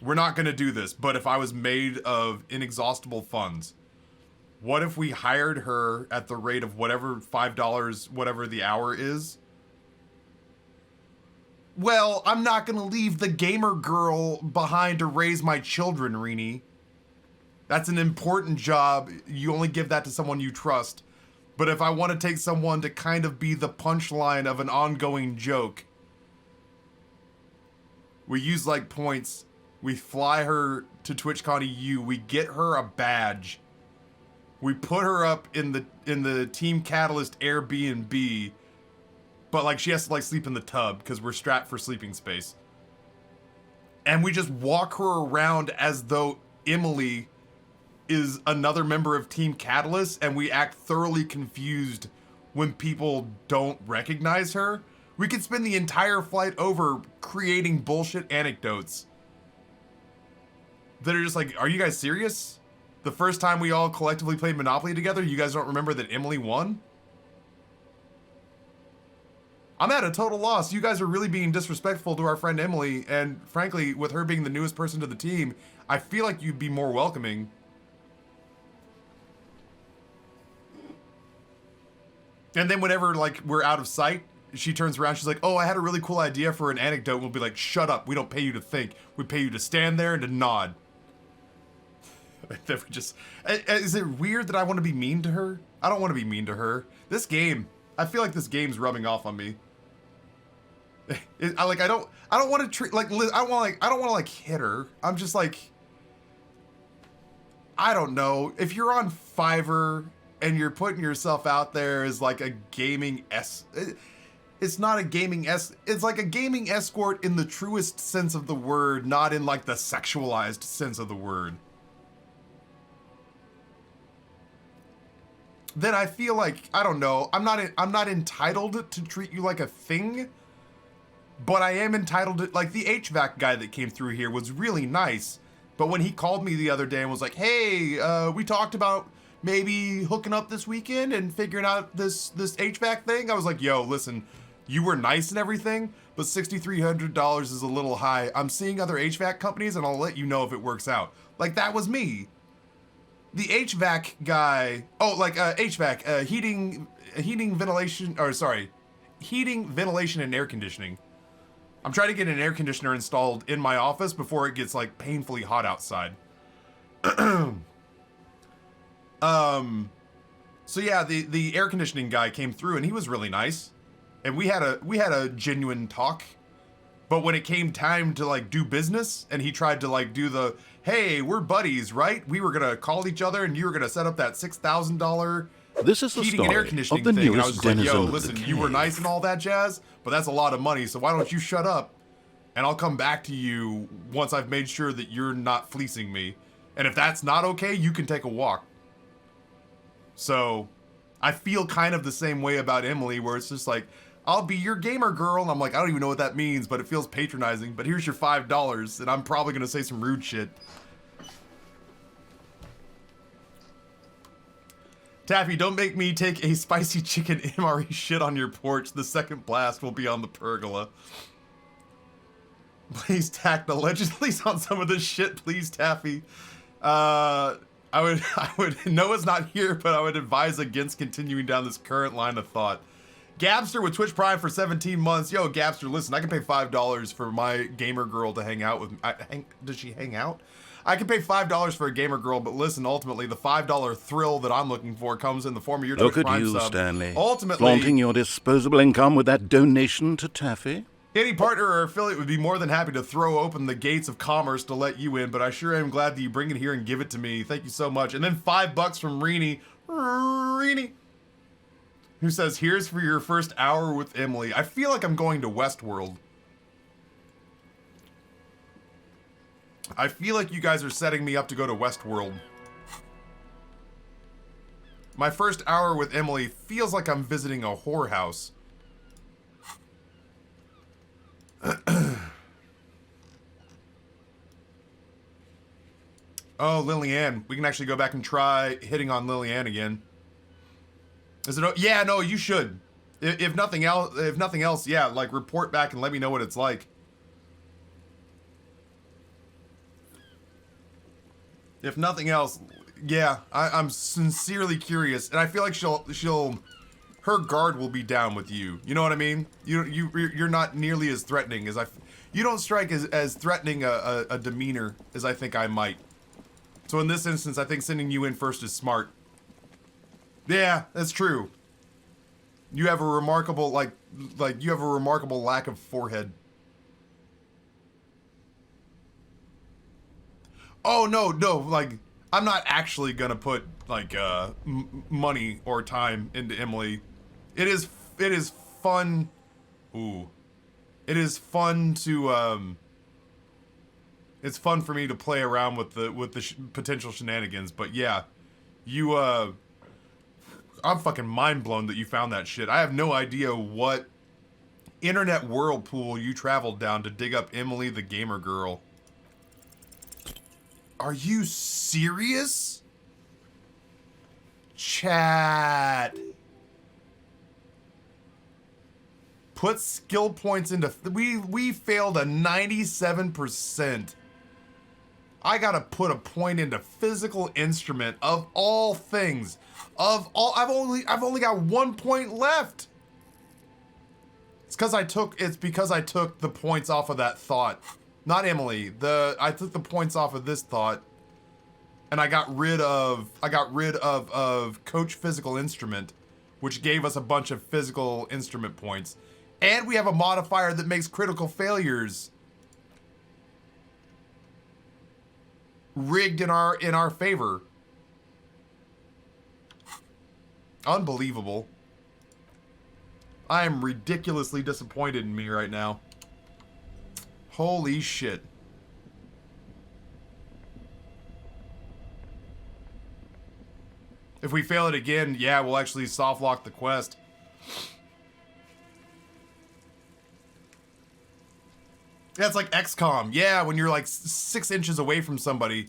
We're not gonna do this, but if I was made of inexhaustible funds, what if we hired her at the rate of whatever $5, whatever the hour is? Well, I'm not gonna leave the gamer girl behind to raise my children, Rini. That's an important job. You only give that to someone you trust. But if I want to take someone to kind of be the punchline of an ongoing joke, we use like points. We fly her to TwitchCon EU. We get her a badge. We put her up in the Team Catalyst Airbnb, but like she has to like sleep in the tub because we're strapped for sleeping space. And we just walk her around as though Emily is another member of Team Catalyst, and we act thoroughly confused when people don't recognize her. We could spend the entire flight over creating bullshit anecdotes that are just like, are you guys serious? The first time we all collectively played Monopoly together, you guys don't remember that Emily won? I'm at a total loss. You guys are really being disrespectful to our friend Emily, and frankly, with her being the newest person to the team, I feel like you'd be more welcoming. And then whenever, like, we're out of sight, she turns around, she's like, oh, I had a really cool idea for an anecdote. We'll be like, shut up. We don't pay you to think. We pay you to stand there and to nod. Is it weird that I want to be mean to her? I don't want to be mean to her. This game, I feel like this game's rubbing off on me. I don't want to treat, like, I don't want to, like, hit her. I'm just like, I don't know. If you're on Fiverr and you're putting yourself out there as like a gaming it's not a gaming it's like a gaming escort in the truest sense of the word, not in like the sexualized sense of the word. Then I feel like, I don't know, I'm not entitled to treat you like a thing, but I am entitled to, like, the HVAC guy that came through here was really nice, but when he called me the other day and was like, hey, we talked about maybe hooking up this weekend and figuring out this HVAC thing, I was like, yo, listen, you were nice and everything, but $6,300 is a little high. I'm seeing other HVAC companies and I'll let you know if it works out. Like, that was me. The HVAC guy, HVAC, heating, ventilation, and air conditioning. I'm trying to get an air conditioner installed in my office before it gets like painfully hot outside. So yeah, the air conditioning guy came through and he was really nice. And we had a genuine talk. But when it came time to like do business and he tried to like do the, hey, we're buddies, right? We were gonna call each other and you were gonna set up that $6,000 This is the heating and air story conditioning of the thing. And I was newest just like, yo, denizen of the listen, you were cave. nice and all that jazz, but that's a lot of money. So why don't you shut up and I'll come back to you once I've made sure that you're not fleecing me. And if that's not okay, you can take a walk. So I feel kind of the same way about Emily, where it's just like, I'll be your gamer girl. And I'm like, I don't even know what that means, but it feels patronizing. But here's your $5, and I'm probably going to say some rude shit. Taffy, don't make me take a spicy chicken MRE shit on your porch. The second blast will be on the pergola. Please tack the allegedly on some of this shit, please, Taffy. I would, Noah's not here, but I would advise against continuing down this current line of thought. Gabster with Twitch Prime for 17 months. Yo, Gabster, listen, I can pay $5 for my gamer girl to hang out with me. Does she hang out? I can pay $5 for a gamer girl, but listen, ultimately, the $5 thrill that I'm looking for comes in the form of your Look Twitch at Prime you, sub. Stanley. Ultimately, Flaunting your disposable income with that donation to Taffy. any partner or affiliate would be more than happy to throw open the gates of commerce to let you in, but I sure am glad that you bring it here and give it to me. Thank you so much. And then $5 from Reenie, who says, here's for your first hour with Emily. I feel like I'm going to Westworld. I feel like you guys are setting me up to go to Westworld. My first hour with Emily feels like I'm visiting a whorehouse. Oh, Lillian. We can actually go back and try hitting on Lillian again. Is it? Yeah, no, you should. If nothing else, yeah, like report back and let me know what it's like. If nothing else, yeah, I'm sincerely curious, and I feel like her guard will be down with you. You know what I mean? You're not nearly as threatening as you don't strike as threatening a demeanor as I think I might. So in this instance, I think sending you in first is smart. Yeah, that's true. You have a remarkable you have a remarkable lack of forehead. Oh no, like I'm not actually gonna put like money or time into Emily. It is fun. Ooh, it is fun to It's fun for me to play around with the potential shenanigans, but yeah, you I'm fucking mind blown that you found that shit. I have no idea what internet whirlpool you traveled down to dig up Emily the gamer girl. Are you serious? Chat. Put skill points into we failed a 97%. I gotta put a point into physical instrument of all things. Of all I've only got 1 point left. It's because I took the points off of that thought. Not Emily. I took the points off of this thought. And I got rid of coach physical instrument, which gave us a bunch of physical instrument points. And we have a modifier that makes critical failures rigged in our favor. Unbelievable. I am ridiculously disappointed in me right now. Holy shit. If we fail it again, yeah, we'll actually soft lock the quest. Yeah, it's like XCOM. Yeah, when you're like 6 inches away from somebody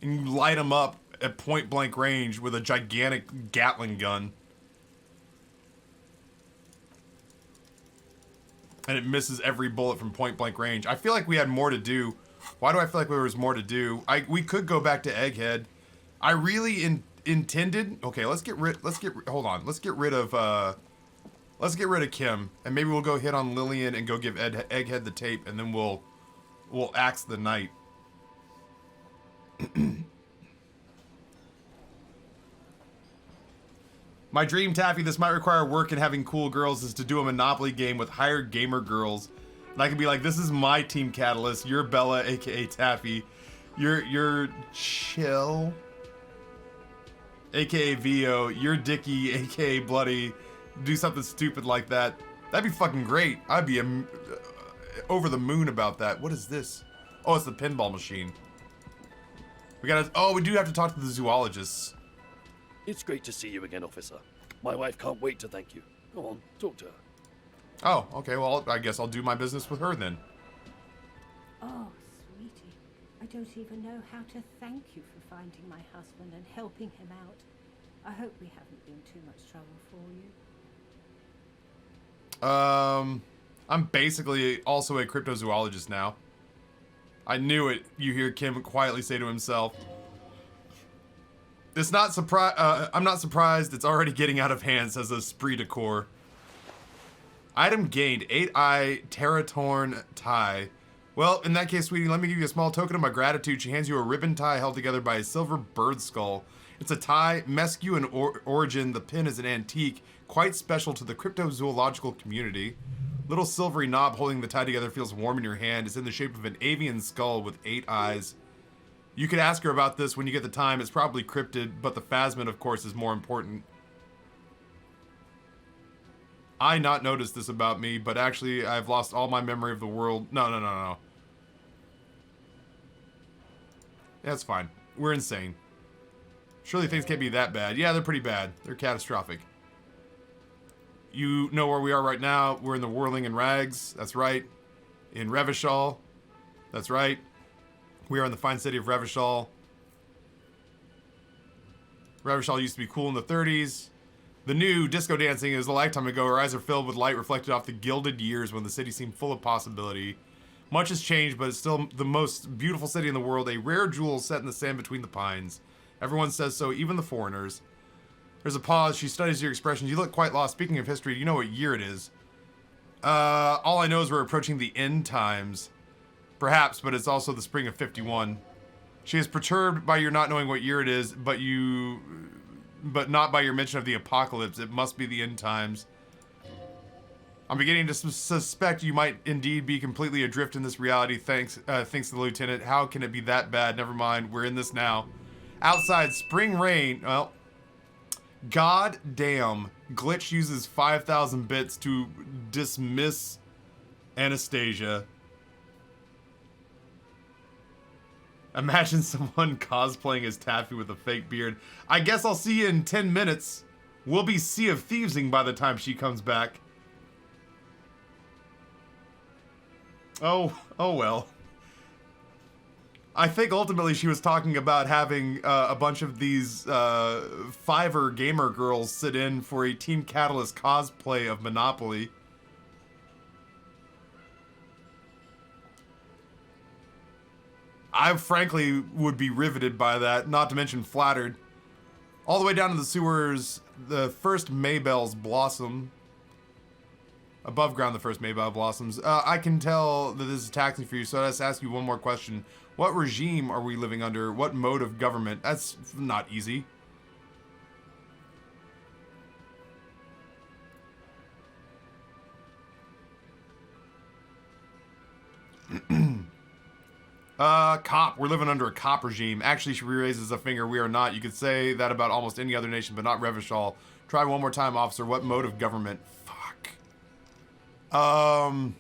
and you light them up at point blank range with a gigantic Gatling gun. And it misses every bullet from point blank range. I feel like we had more to do. Why do I feel like there was more to do? We could go back to Egghead. I really intended. Okay, let's get rid of Kim, and maybe we'll go hit on Lillian and go give Egghead the tape, and then we'll axe the knight. My dream, Taffy, this might require work and having cool girls, is to do a Monopoly game with hired gamer girls. And I can be like, this is my team Catalyst, you're Bella, aka Taffy. You're Chill, aka Vio, you're Dicky, aka Bloody. Do something stupid like that. That'd be fucking great. I'd be over the moon about that. What is this? Oh, it's the pinball machine. We do have to talk to the zoologists. It's great to see you again, officer. My wife can't wait to thank you. Go on, talk to her. Oh, okay, well, I guess I'll do my business with her then. Oh, sweetie, I don't even know how to thank you for finding my husband and helping him out. I hope we haven't been too much trouble for you. I'm basically also a cryptozoologist now. I knew it, you hear Kim quietly say to himself. I'm not surprised it's already getting out of hand, says Esprit de Corps. Item gained, 8-eye Terratorn tie. Well, in that case, sweetie, let me give you a small token of my gratitude. She hands you a ribbon tie held together by a silver bird skull. It's a tie, mescue in origin. The pin is an antique, quite special to the cryptozoological community. Little silvery knob holding the tie together feels warm in your hand. It's in the shape of an avian skull with 8 eyes. You could ask her about this when you get the time. It's probably cryptid, but the phasmid, of course, is more important. I not noticed this about me, but actually I've lost all my memory of the world. No. That's fine. We're insane. Surely things can't be that bad. Yeah, they're pretty bad. They're catastrophic. You know where we are right now. We're in the Whirling and Rags. That's right. In Revachol. That's right. We are in the fine city of Revachol. Revachol used to be cool in the 30s. The new disco dancing is a lifetime ago. Our eyes are filled with light reflected off the gilded years when the city seemed full of possibility. Much has changed, but it's still the most beautiful city in the world. A rare jewel set in the sand between the pines. Everyone says so, even the foreigners. There's a pause. She studies your expressions. You look quite lost. Speaking of history, do you know what year it is? All I know is we're approaching the end times. Perhaps, but it's also the spring of 51. She is perturbed by your not knowing what year it is, but not by your mention of the apocalypse. It must be the end times. I'm beginning to suspect you might indeed be completely adrift in this reality. Thanks to the lieutenant. How can it be that bad? Never mind. We're in this now. Outside, spring rain. Well, god damn. Glitch uses 5,000 bits to dismiss Anastasia. Imagine someone cosplaying as Taffy with a fake beard. I guess I'll see you in 10 minutes. We'll be Sea of Thievesing by the time she comes back. Oh well. I think ultimately she was talking about having a bunch of these Fiverr gamer girls sit in for a Team Catalyst cosplay of Monopoly. I frankly would be riveted by that, not to mention flattered. All the way down to the sewers, the first Maybells blossom. Above ground, the first Maybell blossoms. I can tell that this is taxing for you, so let's ask you one more question. What regime are we living under? What mode of government? That's not easy. Cop. We're living under a cop regime. Actually, she raises a finger. We are not. You could say that about almost any other nation, but not Revachol. Try one more time, officer. What mode of government? Fuck. I'd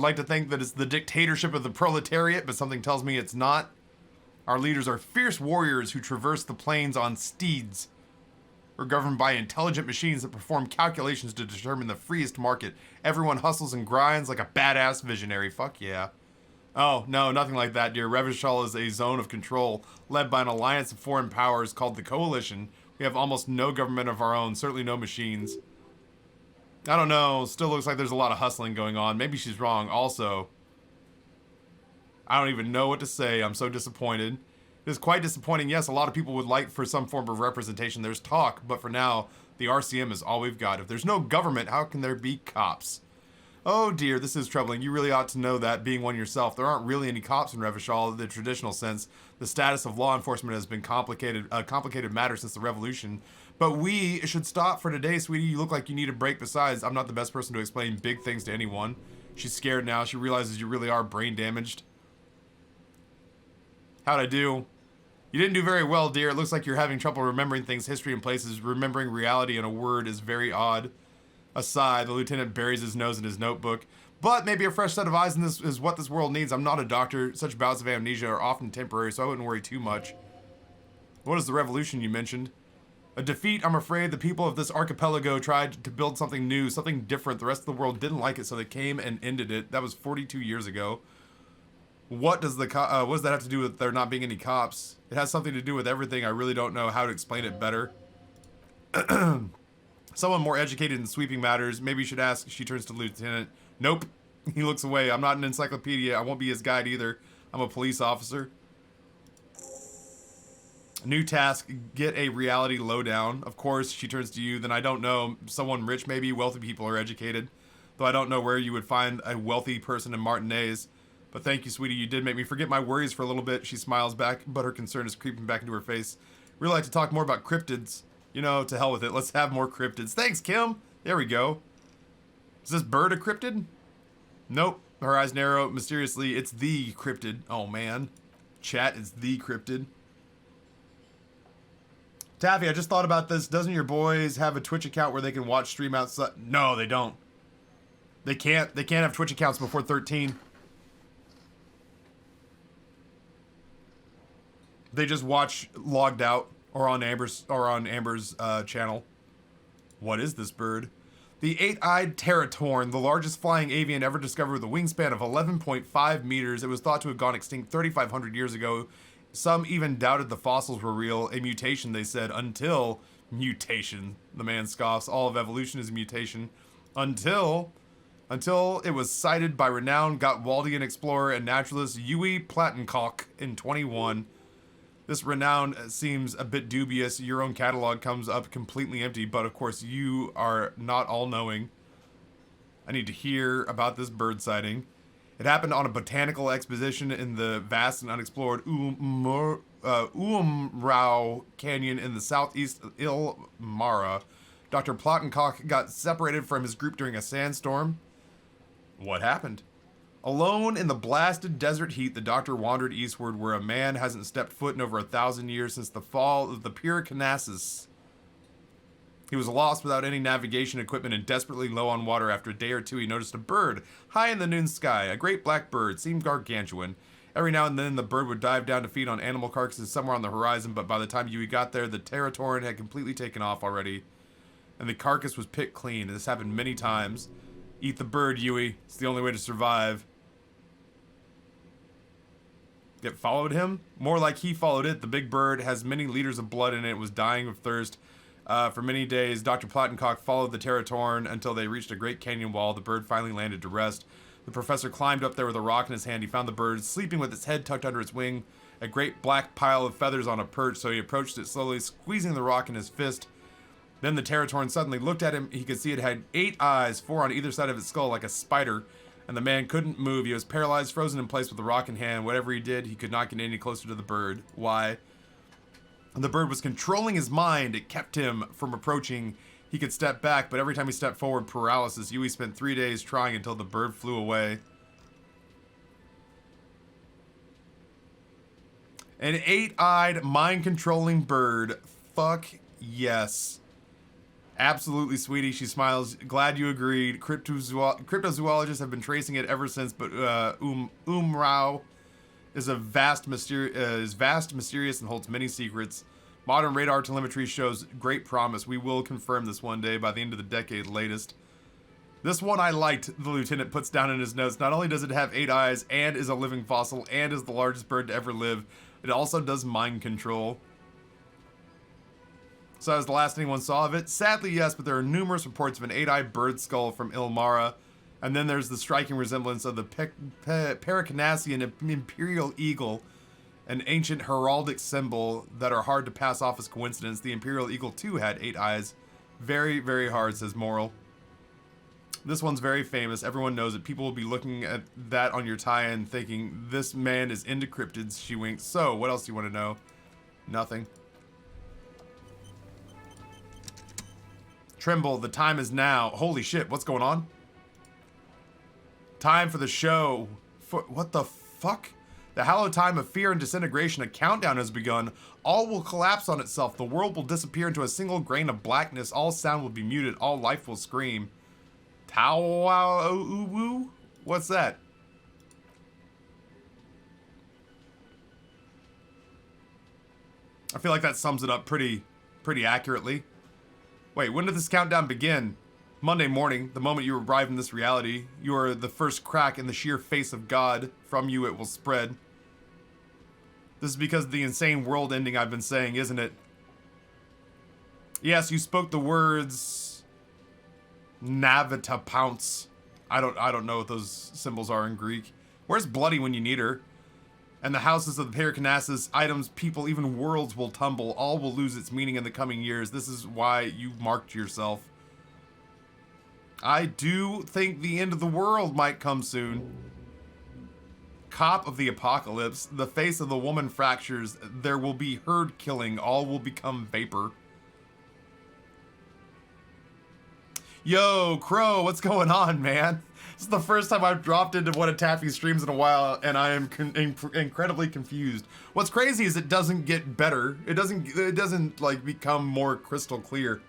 like to think that it's the dictatorship of the proletariat, but something tells me it's not. Our leaders are fierce warriors who traverse the plains on steeds. We're governed by intelligent machines that perform calculations to determine the freest market. Everyone hustles and grinds like a badass visionary. Fuck yeah. Oh, no, nothing like that, dear. Revachol is a zone of control led by an alliance of foreign powers called the Coalition. We have almost no government of our own, certainly no machines. I don't know, still looks like there's a lot of hustling going on. Maybe she's wrong. Also, I don't even know what to say. I'm so disappointed. It is quite disappointing. Yes, a lot of people would like for some form of representation. There's talk, but for now, the RCM is all we've got. If there's no government, how can there be cops? Oh dear, this is troubling. You really ought to know that, being one yourself. There aren't really any cops in Revachol in the traditional sense. The status of law enforcement has been a complicated matter since the revolution. But we should stop for today, sweetie. You look like you need a break. Besides, I'm not the best person to explain big things to anyone. She's scared now. She realizes you really are brain damaged. How'd I do? You didn't do very well, dear. It looks like you're having trouble remembering things, history, and places. Remembering reality in a word is very odd. A sigh, the lieutenant buries his nose in his notebook. But maybe a fresh set of eyes in this is what this world needs. I'm not a doctor. Such bouts of amnesia are often temporary, so I wouldn't worry too much. What is the revolution you mentioned? A defeat, I'm afraid. The people of this archipelago tried to build something new, something different. The rest of the world didn't like it, so they came and ended it. That was 42 years ago. What does what does that have to do with there not being any cops? It has something to do with everything. I really don't know how to explain it better. Someone more educated in sweeping matters. Maybe you should ask. She turns to the lieutenant. Nope. He looks away. I'm not an encyclopedia. I won't be his guide either. I'm a police officer. New task. Get a reality lowdown. Of course, she turns to you. Then I don't know. Someone rich maybe. Wealthy people are educated. Though I don't know where you would find a wealthy person in Martinez. But thank you, sweetie. You did make me forget my worries for a little bit. She smiles back, but her concern is creeping back into her face. Really like to talk more about cryptids. You know, to hell with it. Let's have more cryptids. Thanks, Kim. There we go. Is this bird a cryptid? Nope. Her eyes narrow mysteriously. It's the cryptid. Oh, man. Chat, it's the cryptid. Taffy, I just thought about this. Doesn't your boys have a Twitch account where they can watch stream outside? No, they don't. They can't have Twitch accounts before 13. They just watch logged out or on Amber's channel. What is this bird? The eight-eyed Teratorn, the largest flying avian ever discovered with a wingspan of 11.5 meters. It was thought to have gone extinct 3,500 years ago. Some even doubted the fossils were real. A mutation, they said, until... Mutation. The man scoffs. All of evolution is a mutation. Until it was cited by renowned Gottwaldian explorer and naturalist Yui Plattenkoch in 21. This renown seems a bit dubious. Your own catalog comes up completely empty, but of course you are not all-knowing. I need to hear about this bird sighting. It happened on a botanical exposition in the vast and unexplored Uumrau Canyon in the southeast Ilmara. Dr. Plattenkoch got separated from his group during a sandstorm. What happened? Alone in the blasted desert heat, the doctor wandered eastward where a man hasn't stepped foot in over 1,000 years since the fall of the Pyrokinesis. He was lost without any navigation equipment and desperately low on water. After a day or two, he noticed a bird high in the noon sky. A great black bird, seemed gargantuan. Every now and then, the bird would dive down to feed on animal carcasses somewhere on the horizon, but by the time Yui got there, the Territoran had completely taken off already, and the carcass was picked clean. This happened many times. Eat the bird, Yui. It's the only way to survive. It followed him? More like he followed it. The big bird has many liters of blood in it. It was dying of thirst. For many days, Dr. Plattencock followed the Territoran until they reached a great canyon wall. The bird finally landed to rest. The professor climbed up there with a rock in his hand. He found the bird sleeping with its head tucked under its wing, a great black pile of feathers on a perch, so he approached it slowly, squeezing the rock in his fist. Then the Territoran suddenly looked at him. He could see it had 8 eyes, 4 on either side of its skull, like a spider, and the man couldn't move. He was paralyzed, frozen in place with the rock in hand. Whatever he did, he could not get any closer to the bird. Why? The bird was controlling his mind. It kept him from approaching. He could step back, but every time he stepped forward, paralysis. Yui spent 3 days trying until the bird flew away. An 8-eyed, mind-controlling bird. Fuck yes. Absolutely, sweetie. She smiles. Glad you agreed. Cryptozoologists have been tracing it ever since, but Umrao is vast, mysterious, and holds many secrets. Modern radar telemetry shows great promise. We will confirm this one day by the end of the decade latest. This one I liked, the lieutenant puts down in his notes. Not only does it have 8 eyes and is a living fossil and is the largest bird to ever live, it also does mind control. So that was the last anyone saw of it? Sadly, yes, but there are numerous reports of an 8-eyed bird skull from Ilmara. And then there's the striking resemblance of the Paracanassian imperial eagle, an ancient heraldic symbol that are hard to pass off as coincidence. The imperial eagle too had 8 eyes. Very, very hard, says Moral. This one's very famous. Everyone knows it. People will be looking at that on your tie-in thinking, this man is into cryptids. She winks. So, what else do you want to know? Nothing. Trimble, the time is now. Holy shit, what's going on? Time for the show. What the fuck? The hallowed time of fear and disintegration. A countdown has begun. All will collapse on itself. The world will disappear into a single grain of blackness. All sound will be muted. All life will scream. Tao-woo? What's that? I feel like that sums it up pretty accurately. Wait, when did this countdown begin? Monday morning, the moment you arrive in this reality. You are the first crack in the sheer face of God. From you it will spread. This is because of the insane world ending I've been saying, isn't it? Yes, you spoke the words Navita Pounce. I don't know what those symbols are in Greek. Where's Bloody when you need her? And the houses of the Paracanassus, items, people, even worlds will tumble. All will lose its meaning in the coming years. This is why you marked yourself. I do think the end of the world might come soon. Cop of the apocalypse. The face of the woman fractures. There will be herd killing. All will become vapor. Yo, Crow, what's going on, man? This is the first time I've dropped into one of Taffy's streams in a while, and I am incredibly confused. What's crazy is it doesn't get better. It doesn't like become more crystal clear.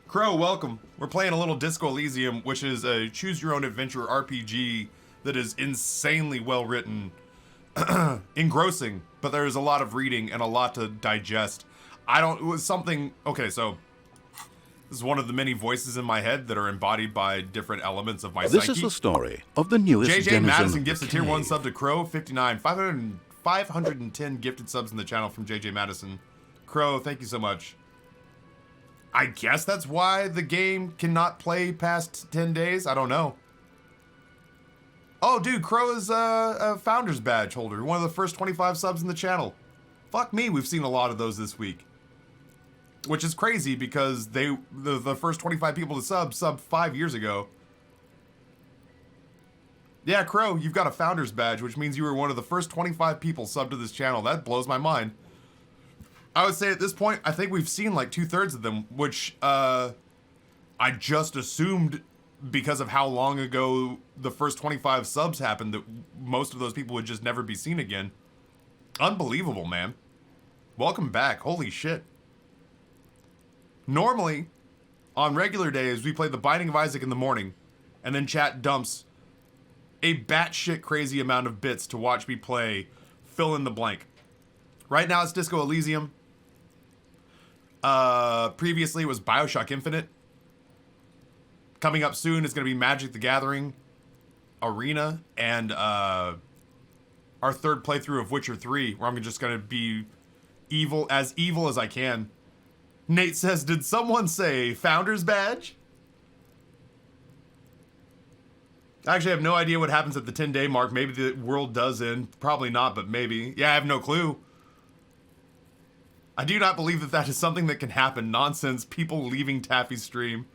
Crow, welcome. We're playing a little Disco Elysium, which is a choose-your-own-adventure RPG that is insanely well-written, engrossing, but there's a lot of reading and a lot to digest. Okay, so this is one of the many voices in my head that are embodied by different elements of my psyche. This is the story of the newest JJ Madison gifts a the tier 1 cave. sub to Crow, 59. 510 gifted subs in the channel from JJ Madison. Crow, thank you so much. I guess that's why the game cannot play past 10 days. I don't know. Oh, dude, Crow is a Founder's Badge holder. One of the first 25 subs in the channel. Fuck me, we've seen a lot of those this week. Which is crazy because the first 25 people to sub 5 years ago. Yeah, Crow, you've got a Founder's Badge, which means you were one of the first 25 people subbed to this channel. That blows my mind. I would say at this point, I think we've seen like 2/3 of them, which I just assumed because of how long ago the first 25 subs happened that most of those people would just never be seen again. Unbelievable, man. Welcome back. Holy shit. Normally, on regular days, we play The Binding of Isaac in the morning, and then chat dumps a batshit crazy amount of bits to watch me play fill in the blank. Right now it's Disco Elysium. Previously it was BioShock Infinite. Coming up soon is going to be Magic the Gathering Arena, and our third playthrough of Witcher 3, where I'm just going to be evil as I can. Nate says, did someone say Founder's Badge? I actually have no idea what happens at the 10-day mark. Maybe the world does end. Probably not, but maybe. Yeah, I have no clue. I do not believe that that is something that can happen. Nonsense. People leaving Taffy's stream.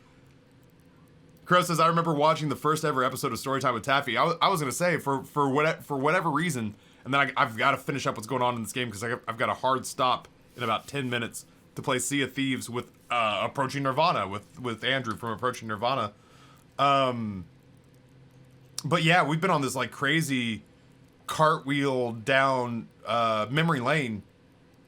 Crow says, I remember watching the first ever episode of Storytime with Taffy. I was going to say, for whatever reason, and then I've got to finish up what's going on in this game because I've got a hard stop in about 10 minutes to play Sea of Thieves with Approaching Nirvana, with Andrew from Approaching Nirvana. But yeah, we've been on this like crazy cartwheel down memory lane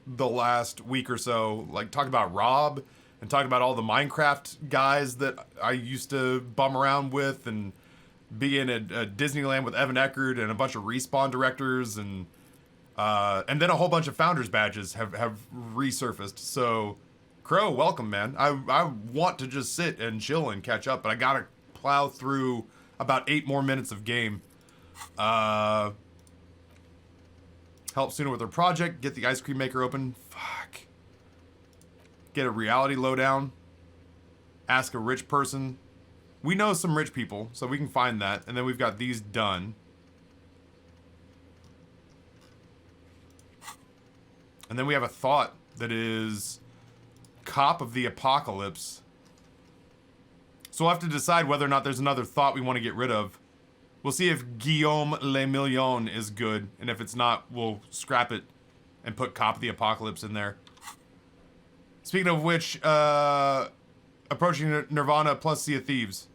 the last week or so. Like talking about Rob and talking about all the Minecraft guys that I used to bum around with, and being at Disneyland with Evan Eckert and a bunch of Respawn directors, and then a whole bunch of Founders badges have resurfaced. So Crow, welcome, man. I want to just sit and chill and catch up, but I gotta plow through about 8 more minutes of game. Help sooner with our project. Get the ice cream maker open. Fuck. Get a reality lowdown. Ask a rich person. We know some rich people, so we can find that. And then we've got these done. And then we have a thought that is Cop of the Apocalypse. So we'll have to decide whether or not there's another thought we want to get rid of. We'll see if Guillaume Le Million is good, and if it's not, we'll scrap it and put Cop of the Apocalypse in there. Speaking of which, Approaching Nirvana plus Sea of Thieves.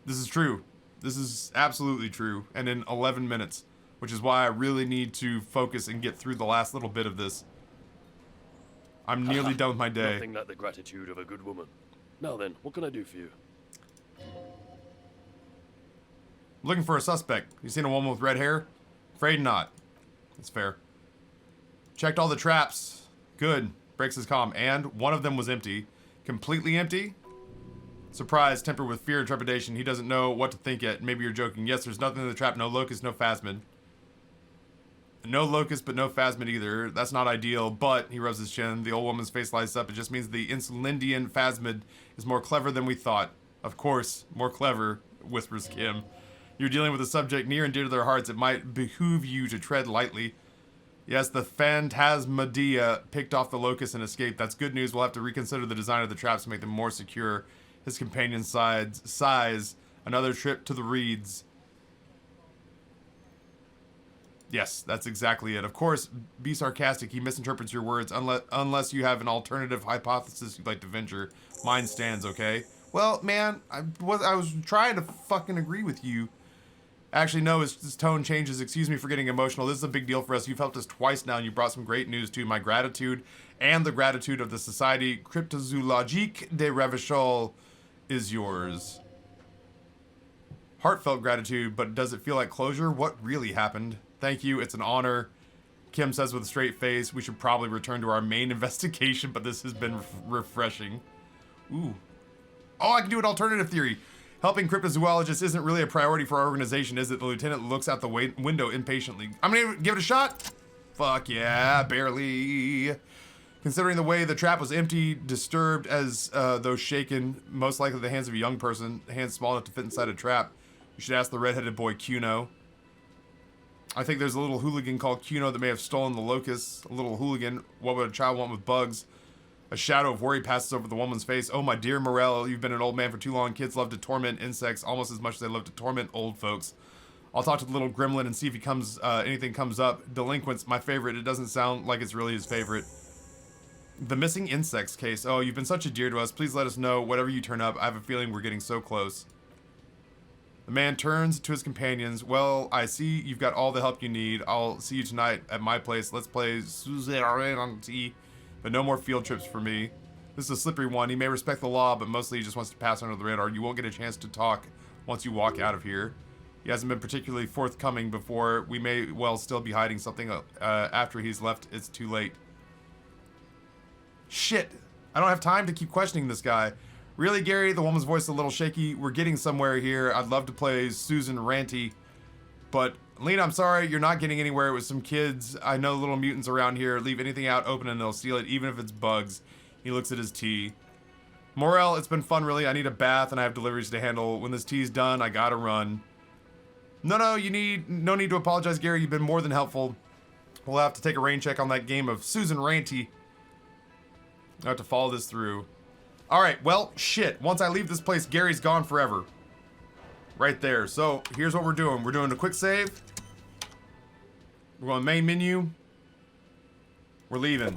This is true. This is absolutely true, and in 11 minutes, which is why I really need to focus and get through the last little bit of this. I'm nearly done with my day. Nothing like the gratitude of a good woman. Now then, what can I do for you? Looking for a suspect. You seen a woman with red hair? Afraid not. That's fair. Checked all the traps. Good. Breaks his comm. And one of them was empty. Completely empty? Surprise, tempered with fear and trepidation. He doesn't know what to think yet. Maybe you're joking. Yes, there's nothing in the trap. No locust, no phasmid. No locust, but no phasmid either. That's not ideal, but, he rubs his chin. The old woman's face lights up. It just means the Insulindian phasmid is more clever than we thought. Of course, more clever, whispers Kim. You're dealing with a subject near and dear to their hearts. It might behoove you to tread lightly. Yes, the Phantasmadia picked off the locust and escaped. That's good news. We'll have to reconsider the design of the traps to make them more secure. His companion sighs. Another trip to the reeds. Yes, that's exactly it. Of course, be sarcastic. He misinterprets your words unless you have an alternative hypothesis you'd like to venture. Mine stands, okay? Well, man, I was trying to fucking agree with you. Actually, no, his tone changes. Excuse me for getting emotional. This is a big deal for us. You've helped us twice now, and you brought some great news too. My gratitude and the gratitude of the Société Cryptozoologique des Revachol is yours. Heartfelt gratitude, but does it feel like closure? What really happened? Thank you, it's an honor. Kim says with a straight face, we should probably return to our main investigation, but this has been refreshing. Ooh. Oh, I can do an alternative theory. Helping cryptozoologists isn't really a priority for our organization, is it? The lieutenant looks out the window impatiently. I'm gonna give it a shot. Fuck yeah, barely. Considering the way the trap was empty, disturbed as though shaken, most likely the hands of a young person, hands small enough to fit inside a trap. You should ask the redheaded boy Cuno. I think there's a little hooligan called Cuno that may have stolen the locusts. A little hooligan. What would a child want with bugs? A shadow of worry passes over the woman's face. Oh, my dear Morel, you've been an old man for too long. Kids love to torment insects almost as much as they love to torment old folks. I'll talk to the little gremlin and see if he comes, anything comes up. Delinquents, my favorite. It doesn't sound like it's really his favorite. The missing insects case. Oh, you've been such a dear to us. Please let us know whatever you turn up. I have a feeling we're getting so close. The man turns to his companions. Well, I see you've got all the help you need. I'll see you tonight at my place. Let's play Suzerainty. But no more field trips for me. This is a slippery one. He may respect the law, but mostly he just wants to pass under the radar. You won't get a chance to talk once you walk out of here. He hasn't been particularly forthcoming before. We may well still be hiding something after he's left. It's too late. Shit. I don't have time to keep questioning this guy. Really, Gary? The woman's voice a little shaky. We're getting somewhere here. I'd love to play Susan Ranty. But, Lena, I'm sorry. You're not getting anywhere with some kids. I know little mutants around here. Leave anything out open and they'll steal it, even if it's bugs. He looks at his tea. Morel, it's been fun, really. I need a bath and I have deliveries to handle. When this tea's done, I gotta run. No need to apologize, Gary. You've been more than helpful. We'll have to take a rain check on that game of Susan Ranty. I have to follow this through. Alright, well, shit. Once I leave this place, Gary's gone forever. Right there. So, here's what we're doing. We're doing a quick save. We're going main menu. We're leaving.